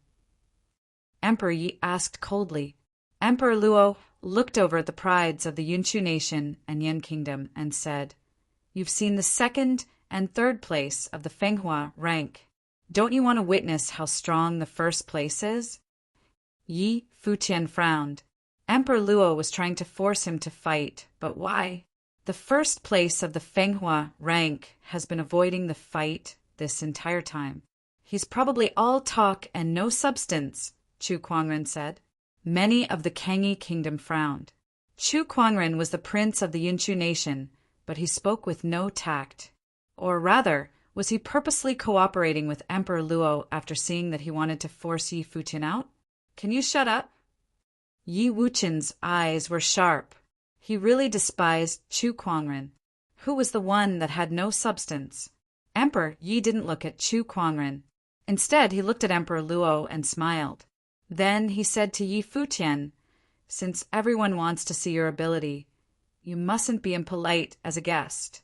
Emperor Yi asked coldly. Emperor Luo looked over at the prides of the Yunshu nation and Yan kingdom and said, "You've seen the 2nd and 3rd place of the Fenghua rank. Don't you want to witness how strong the 1st place is?" Yi Futian frowned. Emperor Luo was trying to force him to fight, but why? The 1st place of the Fenghua rank has been avoiding the fight this entire time. He's probably all talk and no substance, Chu Kuangren said. Many of the Kengi kingdom frowned. Chu Kuangren was the prince of the Yunshu nation, but he spoke with no tact. Or rather, was he purposely cooperating with Emperor Luo after seeing that he wanted to force Yi Futian out? Can you shut up? Yi Wuchen's eyes were sharp. He really despised Chu Kuangren, who was the one that had no substance. Emperor Yi didn't look at Chu Kuangren. Instead, he looked at Emperor Luo and smiled. Then he said to Yi Futian, Since everyone wants to see your ability, you mustn't be impolite as a guest."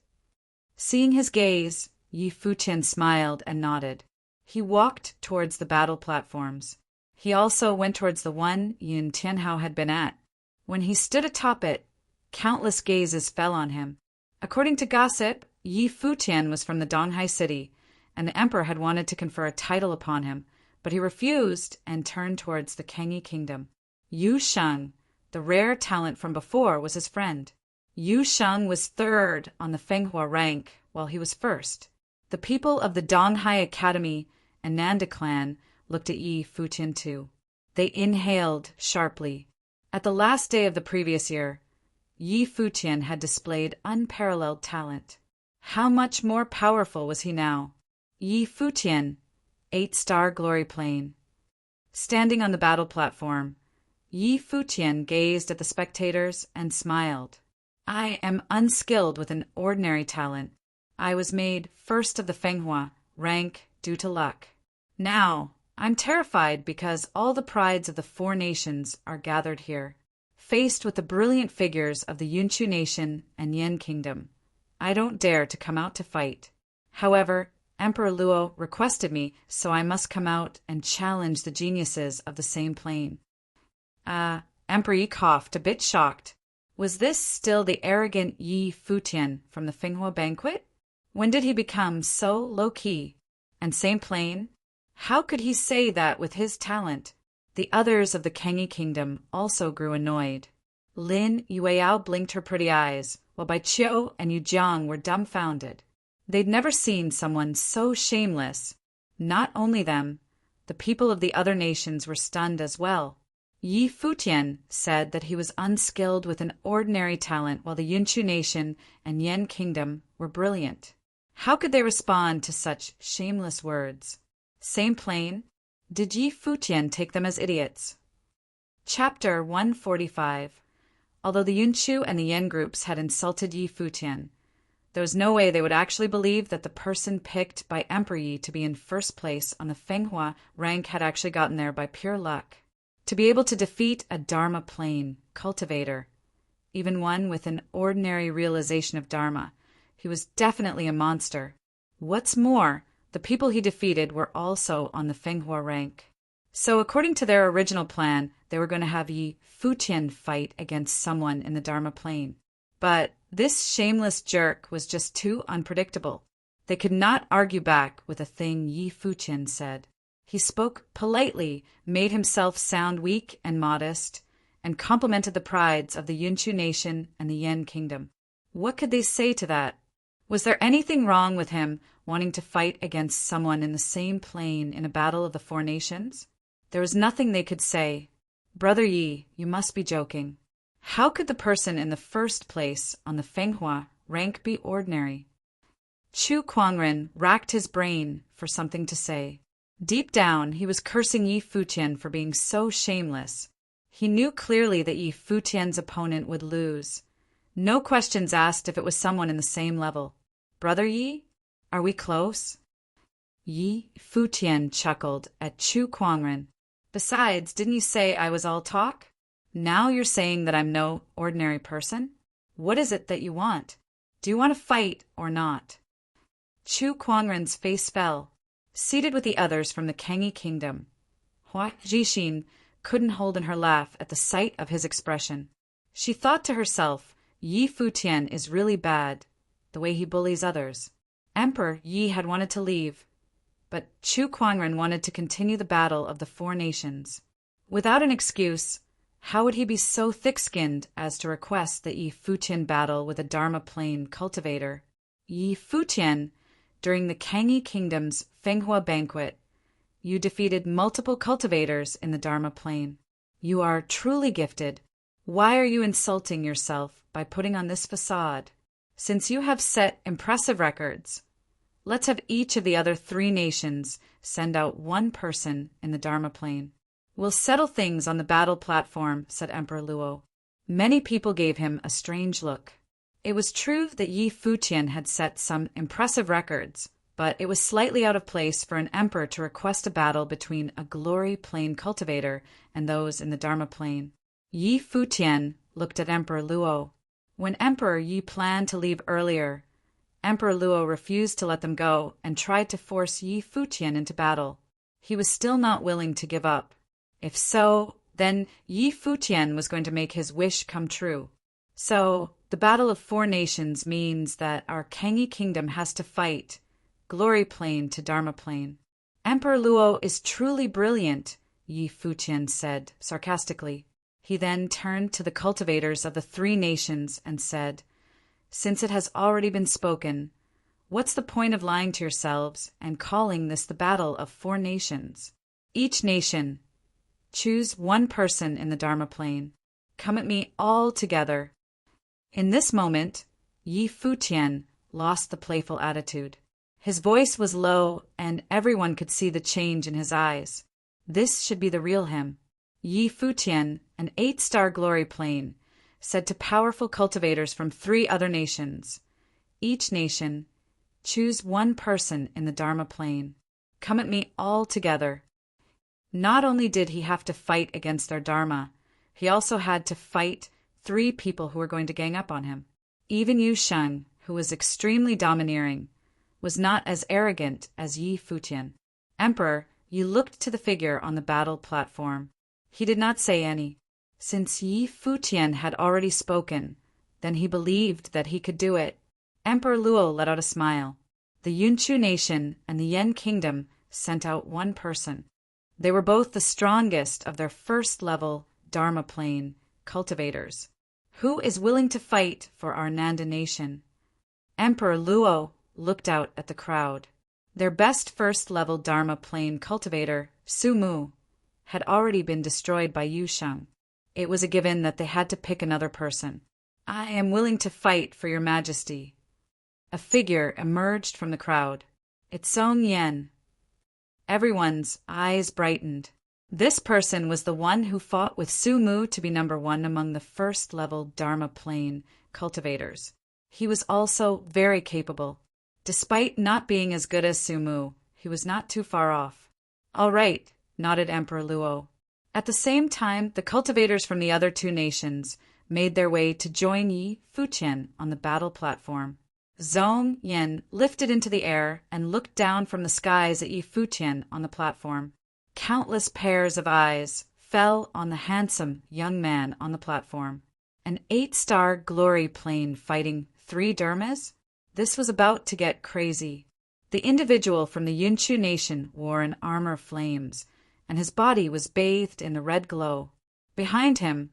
Seeing his gaze, Yi Futian smiled and nodded. He walked towards the battle platforms. He also went towards the one Yin Tianhao had been at. When he stood atop it, countless gazes fell on him. According to gossip, Yi Futian was from the Donghai city, and the emperor had wanted to confer a title upon him, but he refused and turned towards the Kengi kingdom. Yu Sheng, the rare talent from before, was his friend. Yu Sheng was third on the Fenghua rank, while he was first. The people of the Donghai Academy and Nanda clan looked at Yi Futian too. They inhaled sharply. At the last day of the previous year, Yi Futian had displayed unparalleled talent. How much more powerful was he now? Yi Futian, 8-star glory plane. Standing on the battle platform, Yi Futian gazed at the spectators and smiled. "I am unskilled with an ordinary talent. I was made first of the Fenghua rank due to luck. Now, I'm terrified because all the prides of the 4 nations are gathered here. Faced with the brilliant figures of the Yunchu nation and Yen kingdom, I don't dare to come out to fight. However, Emperor Luo requested me, so I must come out and challenge the geniuses of the same plane." Emperor Yi coughed, a bit shocked. Was this still the arrogant Yi Futian from the Fenghua banquet? When did he become so low-key? And same plane? How could he say that with his talent? The others of the Kengi kingdom also grew annoyed. Lin Yueyao blinked her pretty eyes, while Bai Qiu and Yu Jiang were dumbfounded. They'd never seen someone so shameless. Not only them, the people of the other nations were stunned as well. Yi Futian said that he was unskilled with an ordinary talent, while the Yunchu nation and Yen kingdom were brilliant. How could they respond to such shameless words? Same plane? Did Yi Futian take them as idiots? Chapter 145. Although the Yunchu and the Yen groups had insulted Yi Futian, there was no way they would actually believe that the person picked by Emperor Yi to be in first place on the Fenghua rank had actually gotten there by pure luck. To be able to defeat a Dharma plane cultivator, even one with an ordinary realization of Dharma, he was definitely a monster. What's more, the people he defeated were also on the Fenghua rank. So according to their original plan, they were going to have Yi Futian fight against someone in the Dharma plane. But this shameless jerk was just too unpredictable. They could not argue back with a thing Yi Futian said. He spoke politely, made himself sound weak and modest, and complimented the prides of the Yunchu nation and the Yen kingdom. What could they say to that? Was there anything wrong with him wanting to fight against someone in the same plane in a battle of the 4 nations? There was nothing they could say. "Brother Yi, you must be joking. How could the person in the first place on the Fenghua rank be ordinary?" Chu Kuangren racked his brain for something to say. Deep down, he was cursing Yi Futian for being so shameless. He knew clearly that Yi Futian's opponent would lose. No questions asked if it was someone in the same level. "Brother Yi, are we close?" Yi Futian chuckled at Chu Kuangren. "Besides, didn't you say I was all talk? Now you're saying that I'm no ordinary person? What is it that you want? Do you want to fight or not?" Chu Kuangren's face fell. Seated with the others from the Kengi kingdom, Hua Jixin couldn't hold in her laugh at the sight of his expression. She thought to herself, Yi Futian is really bad, the way he bullies others. Emperor Yi had wanted to leave, but Chu Kuangren wanted to continue the battle of the 4 nations. Without an excuse, how would he be so thick-skinned as to request that Yi Futian battle with a Dharma plane cultivator? Yi Futian, during the Kengi Kingdom's Fenghua banquet, you defeated multiple cultivators in the Dharma plane. You are truly gifted. Why are you insulting yourself by putting on this facade? Since you have set impressive records, let's have each of the other 3 nations send out 1 person in the Dharma plane. We'll settle things on the battle platform, said Emperor Luo. Many people gave him a strange look. It was true that Yi Futian had set some impressive records, but it was slightly out of place for an emperor to request a battle between a glory plane cultivator and those in the Dharma plane. Yi Futian looked at Emperor Luo. When Emperor Yi planned to leave earlier, Emperor Luo refused to let them go and tried to force Yi Futian into battle. He was still not willing to give up. If so, then Yi Futian was going to make his wish come true. So, the Battle of Four Nations means that our Kangi kingdom has to fight Glory Plane to Dharma Plane. Emperor Luo is truly brilliant, Yi Futian said sarcastically. He then turned to the cultivators of the three nations and said, "Since it has already been spoken, what's the point of lying to yourselves and calling this the Battle of Four Nations? Each nation, choose one person in the Dharma Plane. Come at me all together." In this moment, Yi Futian lost the playful attitude. His voice was low, and everyone could see the change in his eyes. This should be the real him. Yi Futian, an 8-star glory plane, said to powerful cultivators from 3 other nations, "Each nation, choose one person in the Dharma plane. Come at me all together." Not only did he have to fight against their Dharma, he also had to fight 3 people who were going to gang up on him. Even Yu Sheng, who was extremely domineering, was not as arrogant as Yi Futian. "Emperor, you looked to the figure on the battle platform." He did not say any. Since Yi Futian had already spoken, then he believed that he could do it. Emperor Luo let out a smile. The Yunchu nation and the Yen kingdom sent out one person. They were both the strongest of their first-level Dharma plane cultivators. Who is willing to fight for our Nanda nation? Emperor Luo looked out at the crowd. Their best first-level Dharma plane cultivator, Su Mu, had already been destroyed by Yu Sheng. It was a given that they had to pick another person. "I am willing to fight for your majesty." A figure emerged from the crowd. "It's Song Yen." Everyone's eyes brightened. This person was the one who fought with Su Mu to be number 1 among the first-level Dharma plane cultivators. He was also very capable. Despite not being as good as Su Mu, he was not too far off. "All right," nodded Emperor Luo. At the same time, the cultivators from the other 2 nations made their way to join Yi Futian on the battle platform. Zhong Yen lifted into the air and looked down from the skies at Yi Futian on the platform. Countless pairs of eyes fell on the handsome young man on the platform. An 8-star glory plane fighting 3 Dharmas? This was about to get crazy. The individual from the Yunchu nation wore an armor of flames, and his body was bathed in a red glow. Behind him,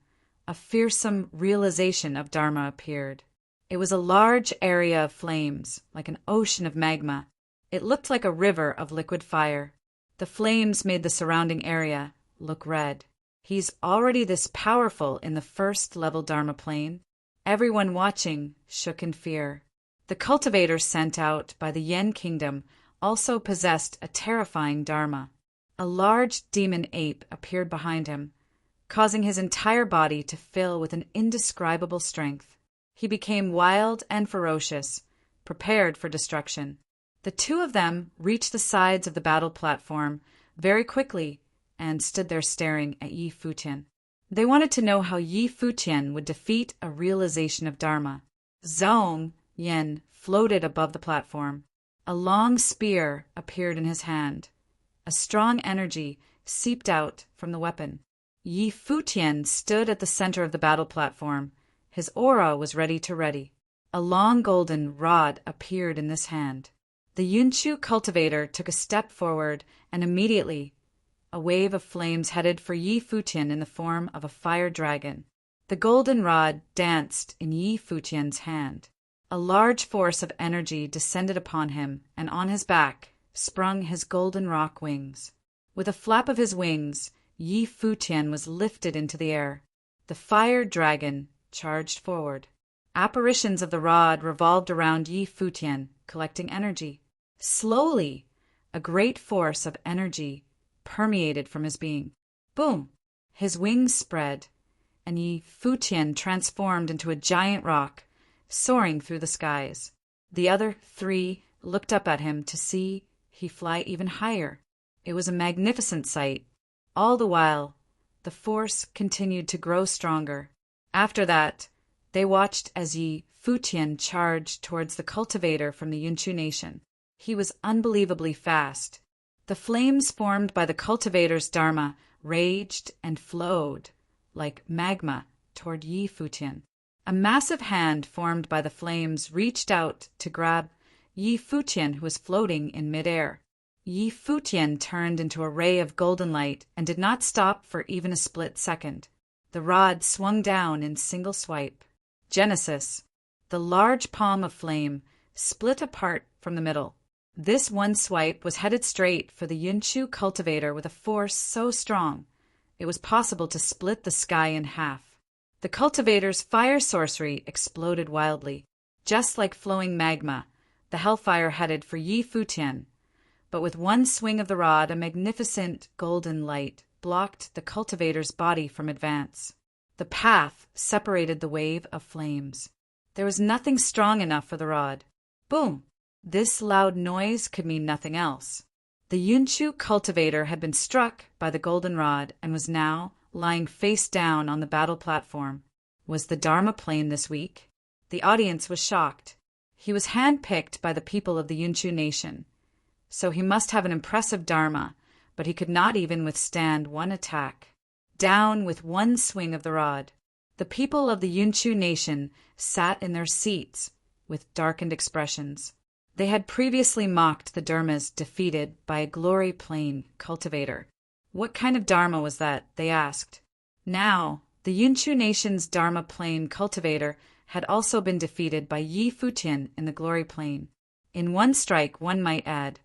a fearsome realization of Dharma appeared. It was a large area of flames, like an ocean of magma. It looked like a river of liquid fire. The flames made the surrounding area look red. He's already this powerful in the first-level Dharma plane. Everyone watching shook in fear. The cultivators sent out by the Yen kingdom also possessed a terrifying Dharma. A large demon ape appeared behind him, causing his entire body to fill with an indescribable strength. He became wild and ferocious, prepared for destruction. The 2 of them reached the sides of the battle platform very quickly and stood there staring at Yi Futian. They wanted to know how Yi Futian would defeat a realization of Dharma. Zhong Yen floated above the platform. A long spear appeared in his hand. A strong energy seeped out from the weapon. Yi Futian stood at the center of the battle platform. His aura was ready to ready. A long golden rod appeared in this hand. The Yunchu cultivator took a step forward, and immediately a wave of flames headed for Yi Futian in the form of a fire dragon. The golden rod danced in Yi Futian's hand. A large force of energy descended upon him, and on his back sprung his golden rock wings. With a flap of his wings, Yi Futian was lifted into the air. The fire dragon charged forward. Apparitions of the rod revolved around Yi Futian, collecting energy. Slowly, a great force of energy permeated from his being. Boom! His wings spread, and Yi Futian transformed into a giant rock, soaring through the skies. The other 3 looked up at him to see he fly even higher. It was a magnificent sight. All the while, The force continued to grow stronger. After that, they watched as Yi Futian charged towards the cultivator from the Yunchu nation. He was unbelievably fast. The flames formed by the cultivator's dharma raged and flowed like magma toward Yi Futian. A massive hand formed by the flames reached out to grab Yi Futian, who was floating in midair. Yi Futian turned into a ray of golden light and did not stop for even a split second. The rod swung down in single swipe. Genesis. The large palm of flame split apart from the middle. This one swipe was headed straight for the Yunchu cultivator with a force so strong it was possible to split the sky in half. The cultivator's fire sorcery exploded wildly. Just like flowing magma, the hellfire headed for Yi Futian. But with one swing of the rod, a magnificent golden light blocked the cultivator's body from advance. The path separated the wave of flames. There was nothing strong enough for the rod. Boom! This loud noise could mean nothing else. The Yunchu cultivator had been struck by the golden rod and was now lying face down on the battle platform. Was the Dharma plane this weak? The audience was shocked. He was handpicked by the people of the Yunchu nation, so he must have an impressive Dharma, but he could not even withstand one attack. Down with one swing of the rod. The people of the Yunchu nation sat in their seats with darkened expressions. They had previously mocked the Dharmas defeated by a glory plane cultivator. What kind of Dharma was that? They asked. Now, the Yunchu nation's Dharma plane cultivator had also been defeated by Yi Futian in the glory plane. In one strike, one might add.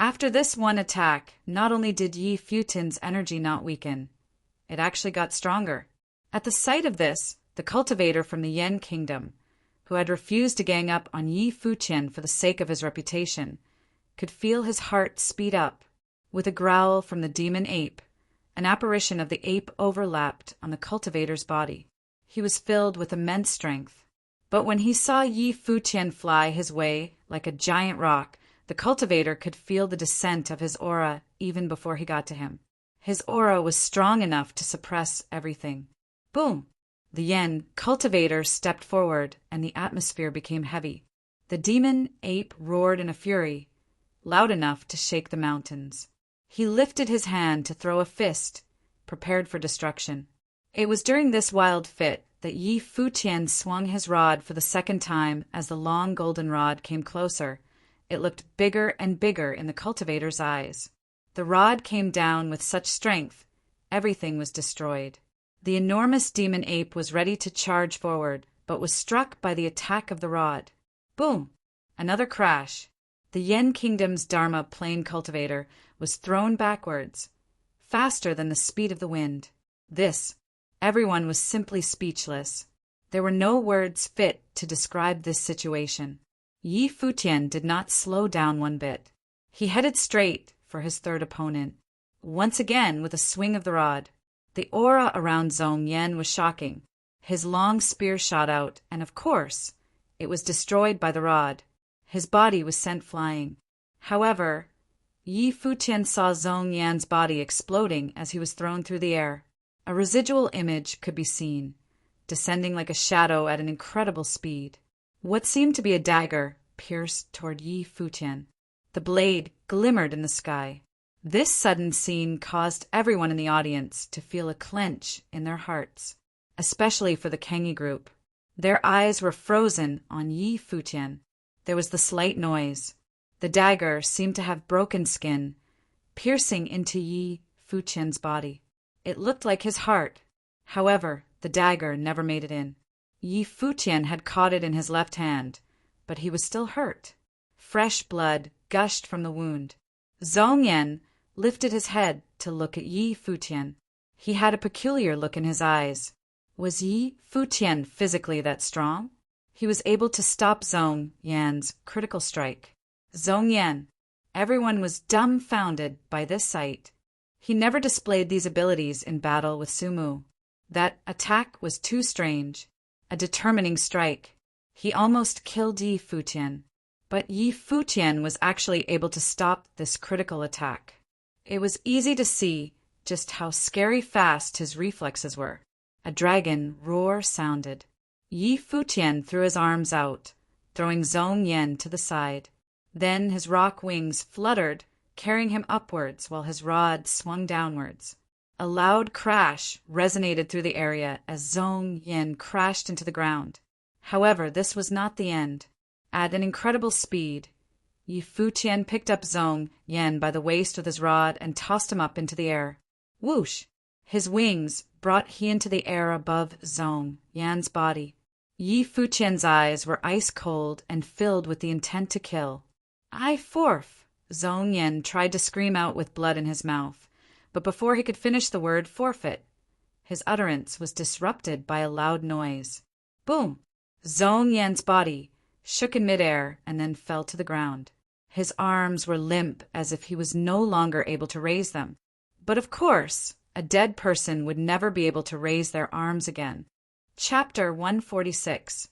After this one attack, not only did Yi Futian's energy not weaken, it actually got stronger. At the sight of this, the cultivator from the Yen kingdom, who had refused to gang up on Yi Futian for the sake of his reputation, could feel his heart speed up. With a growl from the demon ape, an apparition of the ape overlapped on the cultivator's body. He was filled with immense strength. But when he saw Yi Futian fly his way like a giant rock, the cultivator could feel the descent of his aura even before he got to him. His aura was strong enough to suppress everything. Boom! The Yen cultivator stepped forward, and the atmosphere became heavy. The demon ape roared in a fury, loud enough to shake the mountains. He lifted his hand to throw a fist, prepared for destruction. It was during this wild fit that Yi Futian swung his rod for the second time. As the long golden rod came closer, it looked bigger and bigger in the cultivator's eyes. The rod came down with such strength, everything was destroyed. The enormous demon ape was ready to charge forward, but was struck by the attack of the rod. Boom! Another crash. The Yen Kingdom's Dharma plane cultivator was thrown backwards, faster than the speed of the wind. Everyone was simply speechless. There were no words fit to describe this situation. Yi Futian did not slow down one bit. He headed straight for his third opponent, once again with a swing of the rod. The aura around Zhong Yan was shocking. His long spear shot out, and of course, it was destroyed by the rod. His body was sent flying. However, Yi Futian saw Zhong Yan's body exploding as he was thrown through the air. A residual image could be seen, descending like a shadow at an incredible speed. What seemed to be a dagger pierced toward Yi Futian. The blade glimmered in the sky. This sudden scene caused everyone in the audience to feel a clench in their hearts, especially for the Kengi group. Their eyes were frozen on Yi Futian. There was the slight noise. The dagger seemed to have broken skin, piercing into Yi Futian's body. It looked like his heart. However, the dagger never made it in. Yi Futian had caught it in his left hand, but he was still hurt. Fresh blood gushed from the wound. Zhong Yan lifted his head to look at Yi Futian. He had a peculiar look in his eyes. Was Yi Futian physically that strong? He was able to stop Zhong Yan's critical strike. Zhong Yan. Everyone was dumbfounded by this sight. He never displayed these abilities in battle with Sumu. That attack was too strange. A determining strike. He almost killed Yi Futian. But Yi Futian was actually able to stop this critical attack. It was easy to see just how scary fast his reflexes were. A dragon roar sounded. Yi Futian threw his arms out, throwing Zhong Yan to the side. Then his rock wings fluttered, carrying him upwards while his rod swung downwards. A loud crash resonated through the area as Zhong Yan crashed into the ground. However, this was not the end. At an incredible speed, Yi Futian picked up Zhong Yan by the waist with his rod and tossed him up into the air. Whoosh! His wings brought he into the air above Zhong Yan's body. Yi Futian's eyes were ice cold and filled with the intent to kill. "I forf!" Zhong Yan tried to scream out with blood in his mouth, but before he could finish the word forfeit, his utterance was disrupted by a loud noise. Boom! Zhong Yan's body shook in midair and then fell to the ground. His arms were limp as if he was no longer able to raise them. But of course, a dead person would never be able to raise their arms again. Chapter 146.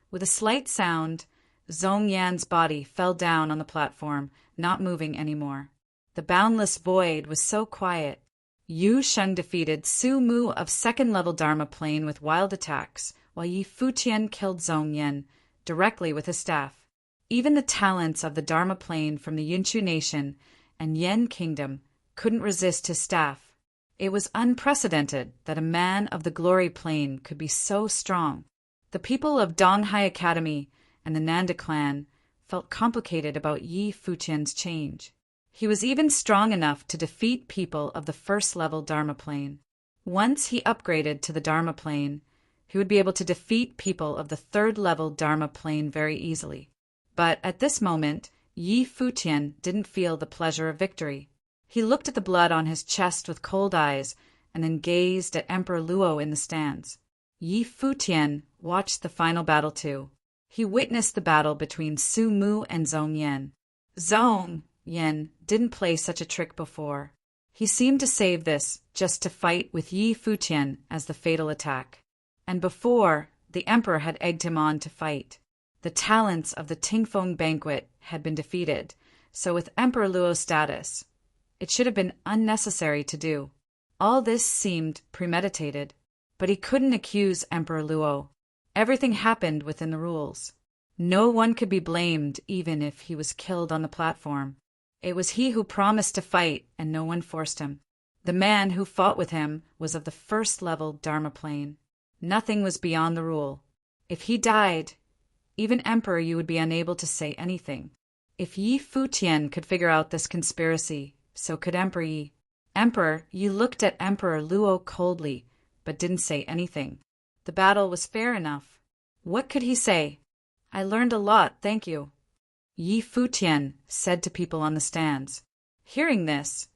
With a slight sound, Zhong Yan's body fell down on the platform, not moving anymore. The boundless void was so quiet. Yu Sheng defeated Su Mu of second-level Dharma plane with wild attacks, while Yi Futian killed Zhong Yan directly with his staff. Even the talents of the Dharma plane from the Yunshu Nation and Yan Kingdom couldn't resist his staff. It was unprecedented that a man of the Glory Plane could be so strong. The people of Donghai Academy and the Nanda clan felt complicated about Yi Futian's change. He was even strong enough to defeat people of the first-level Dharma plane. Once he upgraded to the Dharma plane, he would be able to defeat people of the third-level Dharma plane very easily. But at this moment, Yi Futian didn't feel the pleasure of victory. He looked at the blood on his chest with cold eyes and then gazed at Emperor Luo in the stands. Yi Futian watched the final battle too. He witnessed the battle between Su Mu and Zhong Yan. Zhong Yan didn't play such a trick before. He seemed to save this just to fight with Yi Futian as the fatal attack. And before, the emperor had egged him on to fight. The talents of the Tingfeng banquet had been defeated, so with Emperor Luo's status, it should have been unnecessary to do. All this seemed premeditated, but he couldn't accuse Emperor Luo. Everything happened within the rules. No one could be blamed even if he was killed on the platform. It was he who promised to fight, and no one forced him. The man who fought with him was of the first-level Dharma plane. Nothing was beyond the rule. If he died, even Emperor Yi would be unable to say anything. If Yi Futian could figure out this conspiracy, so could Emperor Yi. Emperor Yi looked at Emperor Luo coldly, but didn't say anything. The battle was fair enough. What could he say? "I learned a lot, thank you," Yi Futian said to people on the stands. Hearing this,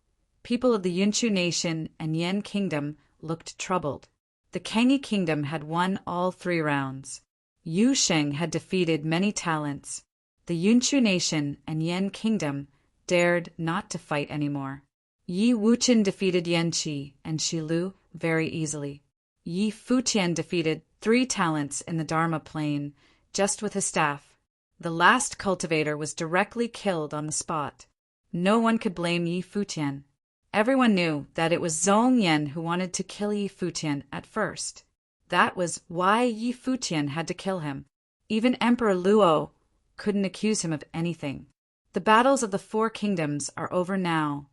people of the Yunshu Nation and Yan Kingdom looked troubled. The Kangi Kingdom had won all 3 rounds. Yu Sheng had defeated many talents. The Yunshu Nation and Yan Kingdom dared not to fight anymore. Yi Wuchen defeated Yanqi and Shilu very easily. Yi Futian defeated 3 talents in the Dharma plane just with his staff. The last cultivator was directly killed on the spot. No one could blame Yi Futian. Everyone knew that it was Zhong Yan who wanted to kill Yi Futian at first. That was why Yi Futian had to kill him. Even Emperor Luo couldn't accuse him of anything. "The battles of the 4 kingdoms are over now,"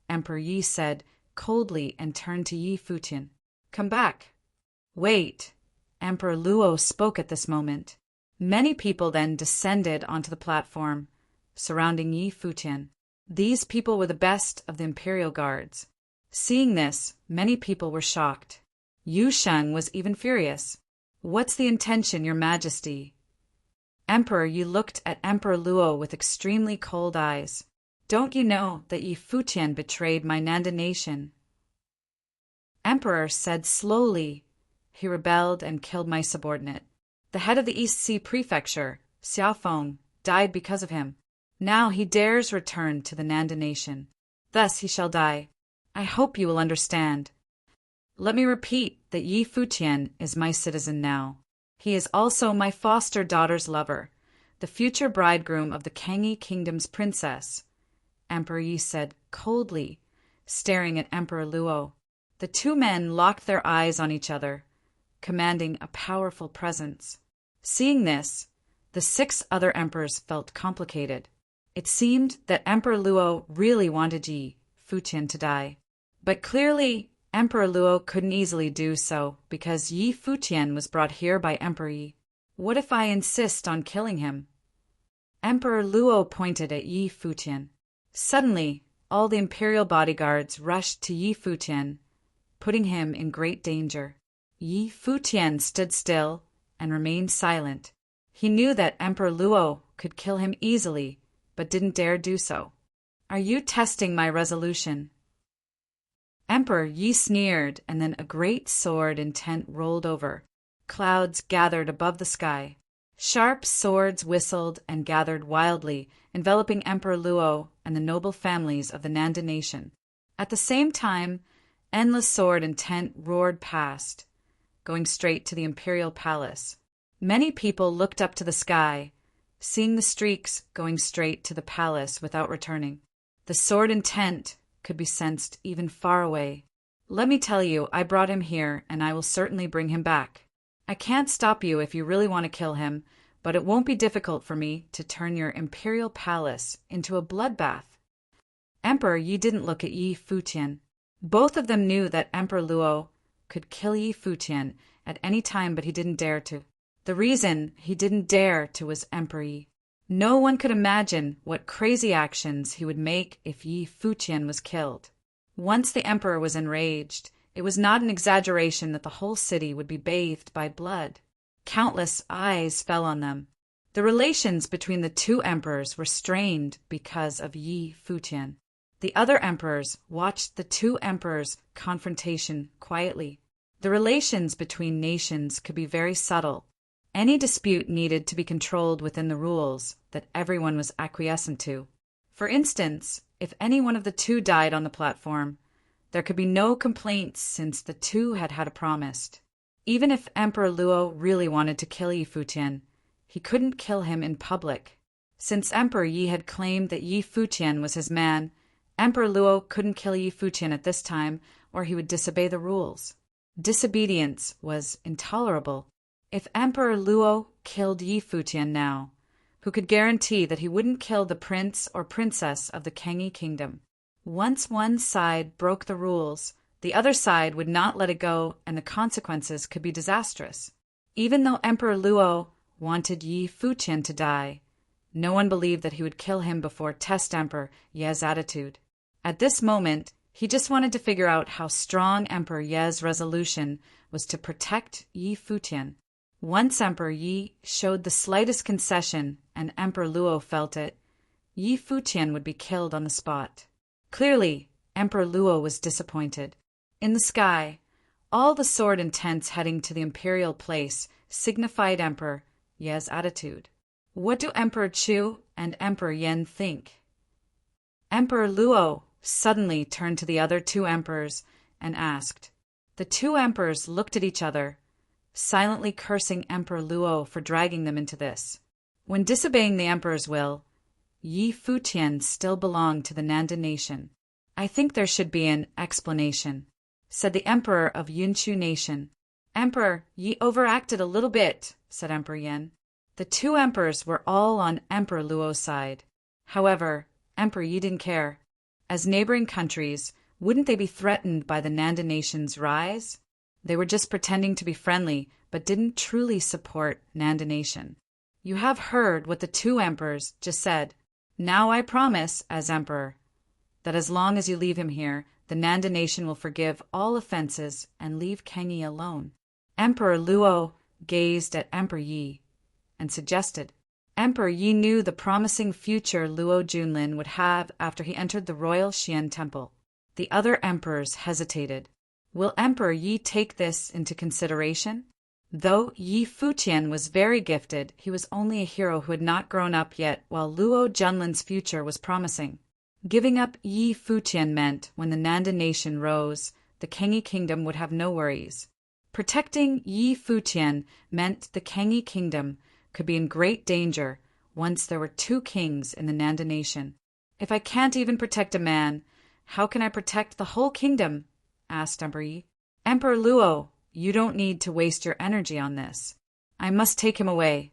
Emperor Yi said coldly and turned to Yi Futian. "Come back." "Wait." Emperor Luo spoke at this moment. Many people then descended onto the platform, surrounding Yi Futian. These people were the best of the imperial guards. Seeing this, many people were shocked. Yu Sheng was even furious. "What's the intention, your majesty?" Emperor Yi looked at Emperor Luo with extremely cold eyes. "Don't you know that Yi Futian betrayed my Nanda nation?" Emperor said slowly, "He rebelled and killed my subordinate. The head of the East Sea Prefecture, Xiaofeng, died because of him. Now he dares return to the Nanda nation. Thus he shall die. I hope you will understand. Let me repeat that Yi Futian is my citizen now. He is also my foster daughter's lover, the future bridegroom of the Kangi Kingdom's princess," Emperor Yi said coldly, staring at Emperor Luo. The two men locked their eyes on each other, commanding a powerful presence. Seeing this, the 6 other emperors felt complicated. It seemed that Emperor Luo really wanted Yi Futian to die. But clearly, Emperor Luo couldn't easily do so because Yi Futian was brought here by Emperor Yi. What if I insist on killing him? Emperor Luo pointed at Yi Futian. Suddenly, all the imperial bodyguards rushed to Yi Futian, putting him in great danger. Yi Futian stood still and remained silent. He knew that Emperor Luo could kill him easily, but didn't dare do so. Are you testing my resolution? Emperor Yi sneered, and then a great sword intent rolled over. Clouds gathered above the sky. Sharp swords whistled and gathered wildly, enveloping Emperor Luo and the noble families of the Nanda nation. At the same time, endless sword intent roared past, going straight to the imperial palace. Many people looked up to the sky, seeing the streaks going straight to the palace without returning. The sword intent could be sensed even far away. Let me tell you, I brought him here, and I will certainly bring him back. I can't stop you if you really want to kill him, but it won't be difficult for me to turn your imperial palace into a bloodbath. Emperor Yi didn't look at Yi Futian. Both of them knew that Emperor Luo could kill Yi Futian at any time, but he didn't dare to. The reason he didn't dare to was Emperor Yi. No one could imagine what crazy actions he would make if Yi Futian was killed. Once the emperor was enraged, it was not an exaggeration that the whole city would be bathed by blood. Countless eyes fell on them. The relations between the two emperors were strained because of Yi Futian. The other emperors watched the two emperors' confrontation quietly. The relations between nations could be very subtle. Any dispute needed to be controlled within the rules that everyone was acquiescent to. For instance, if any one of the two died on the platform, there could be no complaints since the two had a promise. Even if Emperor Luo really wanted to kill Yi Futian, he couldn't kill him in public. Since Emperor Yi had claimed that Yi Futian was his man, Emperor Luo couldn't kill Yi Futian at this time, or he would disobey the rules. Disobedience was intolerable. If Emperor Luo killed Yi Futian now, who could guarantee that he wouldn't kill the prince or princess of the Kengi kingdom? Once one side broke the rules, the other side would not let it go, and the consequences could be disastrous. Even though Emperor Luo wanted Yi Futian to die, no one believed that he would kill him before test Emperor Ye's attitude. At this moment, he just wanted to figure out how strong Emperor Ye's resolution was to protect Yi Futian. Once Emperor Yi showed the slightest concession and Emperor Luo felt it, Yi Futian would be killed on the spot. Clearly, Emperor Luo was disappointed. In the sky, all the sword intents heading to the imperial place signified Emperor Ye's attitude. What do Emperor Chu and Emperor Yen think? Emperor Luo suddenly turned to the other two emperors and asked. The two emperors looked at each other, silently cursing Emperor Luo for dragging them into this. When disobeying the emperor's will, Yi Futian still belonged to the Nanda nation. I think there should be an explanation, said the emperor of Yunchu nation. Emperor Yi overacted a little bit, said Emperor Yen. The two emperors were all on Emperor Luo's side. However, Emperor Yi didn't care. As neighboring countries, wouldn't they be threatened by the Nanda nation's rise? They were just pretending to be friendly, but didn't truly support Nanda nation. You have heard what the two emperors just said. Now I promise, as emperor, that as long as you leave him here, the Nanda nation will forgive all offenses and leave Kengi alone. Emperor Luo gazed at Emperor Yi and suggested. Emperor Yi knew the promising future Luo Junlin would have after he entered the royal Xian temple. The other emperors hesitated. Will Emperor Yi take this into consideration? Though Yi Futian was very gifted, he was only a hero who had not grown up yet, while Luo Junlin's future was promising. Giving up Yi Futian meant when the Nanda nation rose, the Kengi kingdom would have no worries. Protecting Yi Futian meant the Kengi kingdom could be in great danger once there were two kings in the Nanda nation. If I can't even protect a man, How can I protect the whole kingdom? Asked Emperor Yi. Emperor Luo, you don't need to waste your energy on this. I must take him away.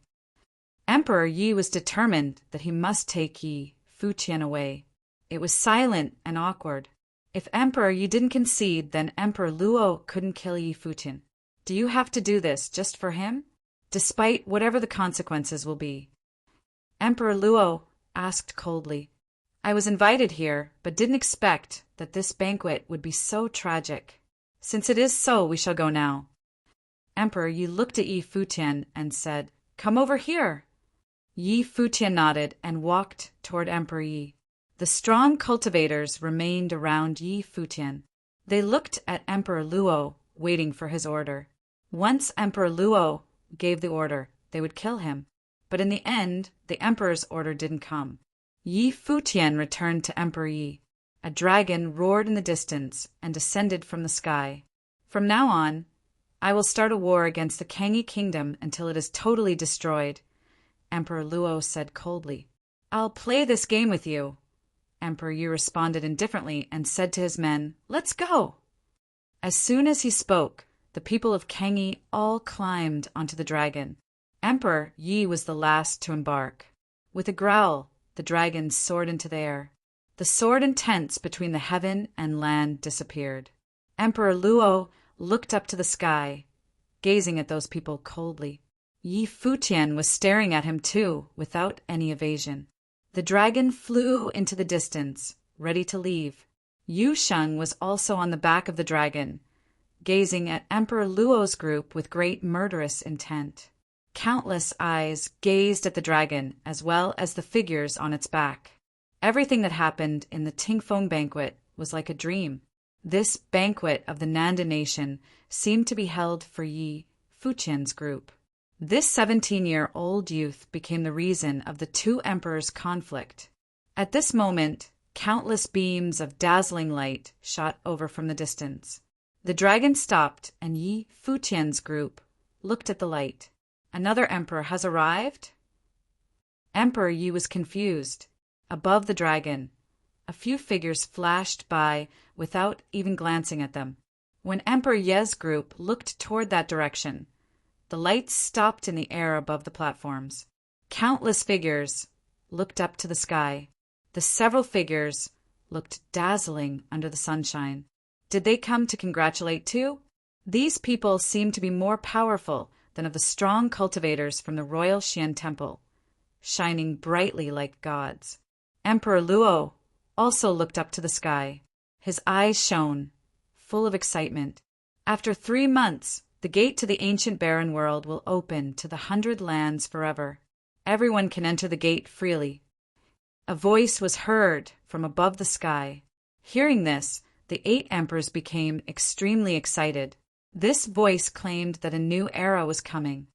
Emperor Yi was determined that he must take Yi Futian away. It was silent and awkward. If Emperor Yi didn't concede, then Emperor Luo couldn't kill Yi Futian. Do you have to do this just for him? Despite whatever the consequences will be? Emperor Luo asked coldly. I was invited here, but didn't expect that this banquet would be so tragic. Since it is so, we shall go now. Emperor Yi looked at Yi Futian and said, Come over here. Yi Futian nodded and walked toward Emperor Yi. The strong cultivators remained around Yi Futian. They looked at Emperor Luo, waiting for his order. Once Emperor Luo gave the order, they would kill him. But in the end, the emperor's order didn't come. Yi Futian returned to Emperor Yi. A dragon roared in the distance and descended from the sky. From now on, I will start a war against the Kangyi kingdom until it is totally destroyed, Emperor Luo said coldly. I'll play this game with you. Emperor Yi responded indifferently and said to his men, Let's go! As soon as he spoke, the people of Kangyi all climbed onto the dragon. Emperor Yi was the last to embark. With a growl, the dragon soared into the air. The sword and tents between the heaven and land disappeared. Emperor Luo looked up to the sky, gazing at those people coldly. Yi Futian was staring at him too, without any evasion. The dragon flew into the distance, ready to leave. Yu Sheng was also on the back of the dragon, gazing at Emperor Luo's group with great murderous intent. Countless eyes gazed at the dragon as well as the figures on its back. Everything that happened in the Tingfeng banquet was like a dream. This banquet of the Nanda nation seemed to be held for Yi Futian's group. This 17-year-old youth became the reason of the two emperors' conflict. At this moment, countless beams of dazzling light shot over from the distance. The dragon stopped, and Yi Futian's group looked at the light. Another emperor has arrived? Emperor Yi was confused. Above the dragon, a few figures flashed by without even glancing at them. When Emperor Ye's group looked toward that direction, the lights stopped in the air above the platforms. Countless figures looked up to the sky. The several figures looked dazzling under the sunshine. Did they come to congratulate too? These people seemed to be more powerful than of the strong cultivators from the royal Xian temple, shining brightly like gods. Emperor Luo also looked up to the sky. His eyes shone, full of excitement. After 3 months, the gate to the ancient barren world will open to the 100 lands forever. Everyone can enter the gate freely. A voice was heard from above the sky. Hearing this, the 8 emperors became extremely excited. This voice claimed that a new era was coming.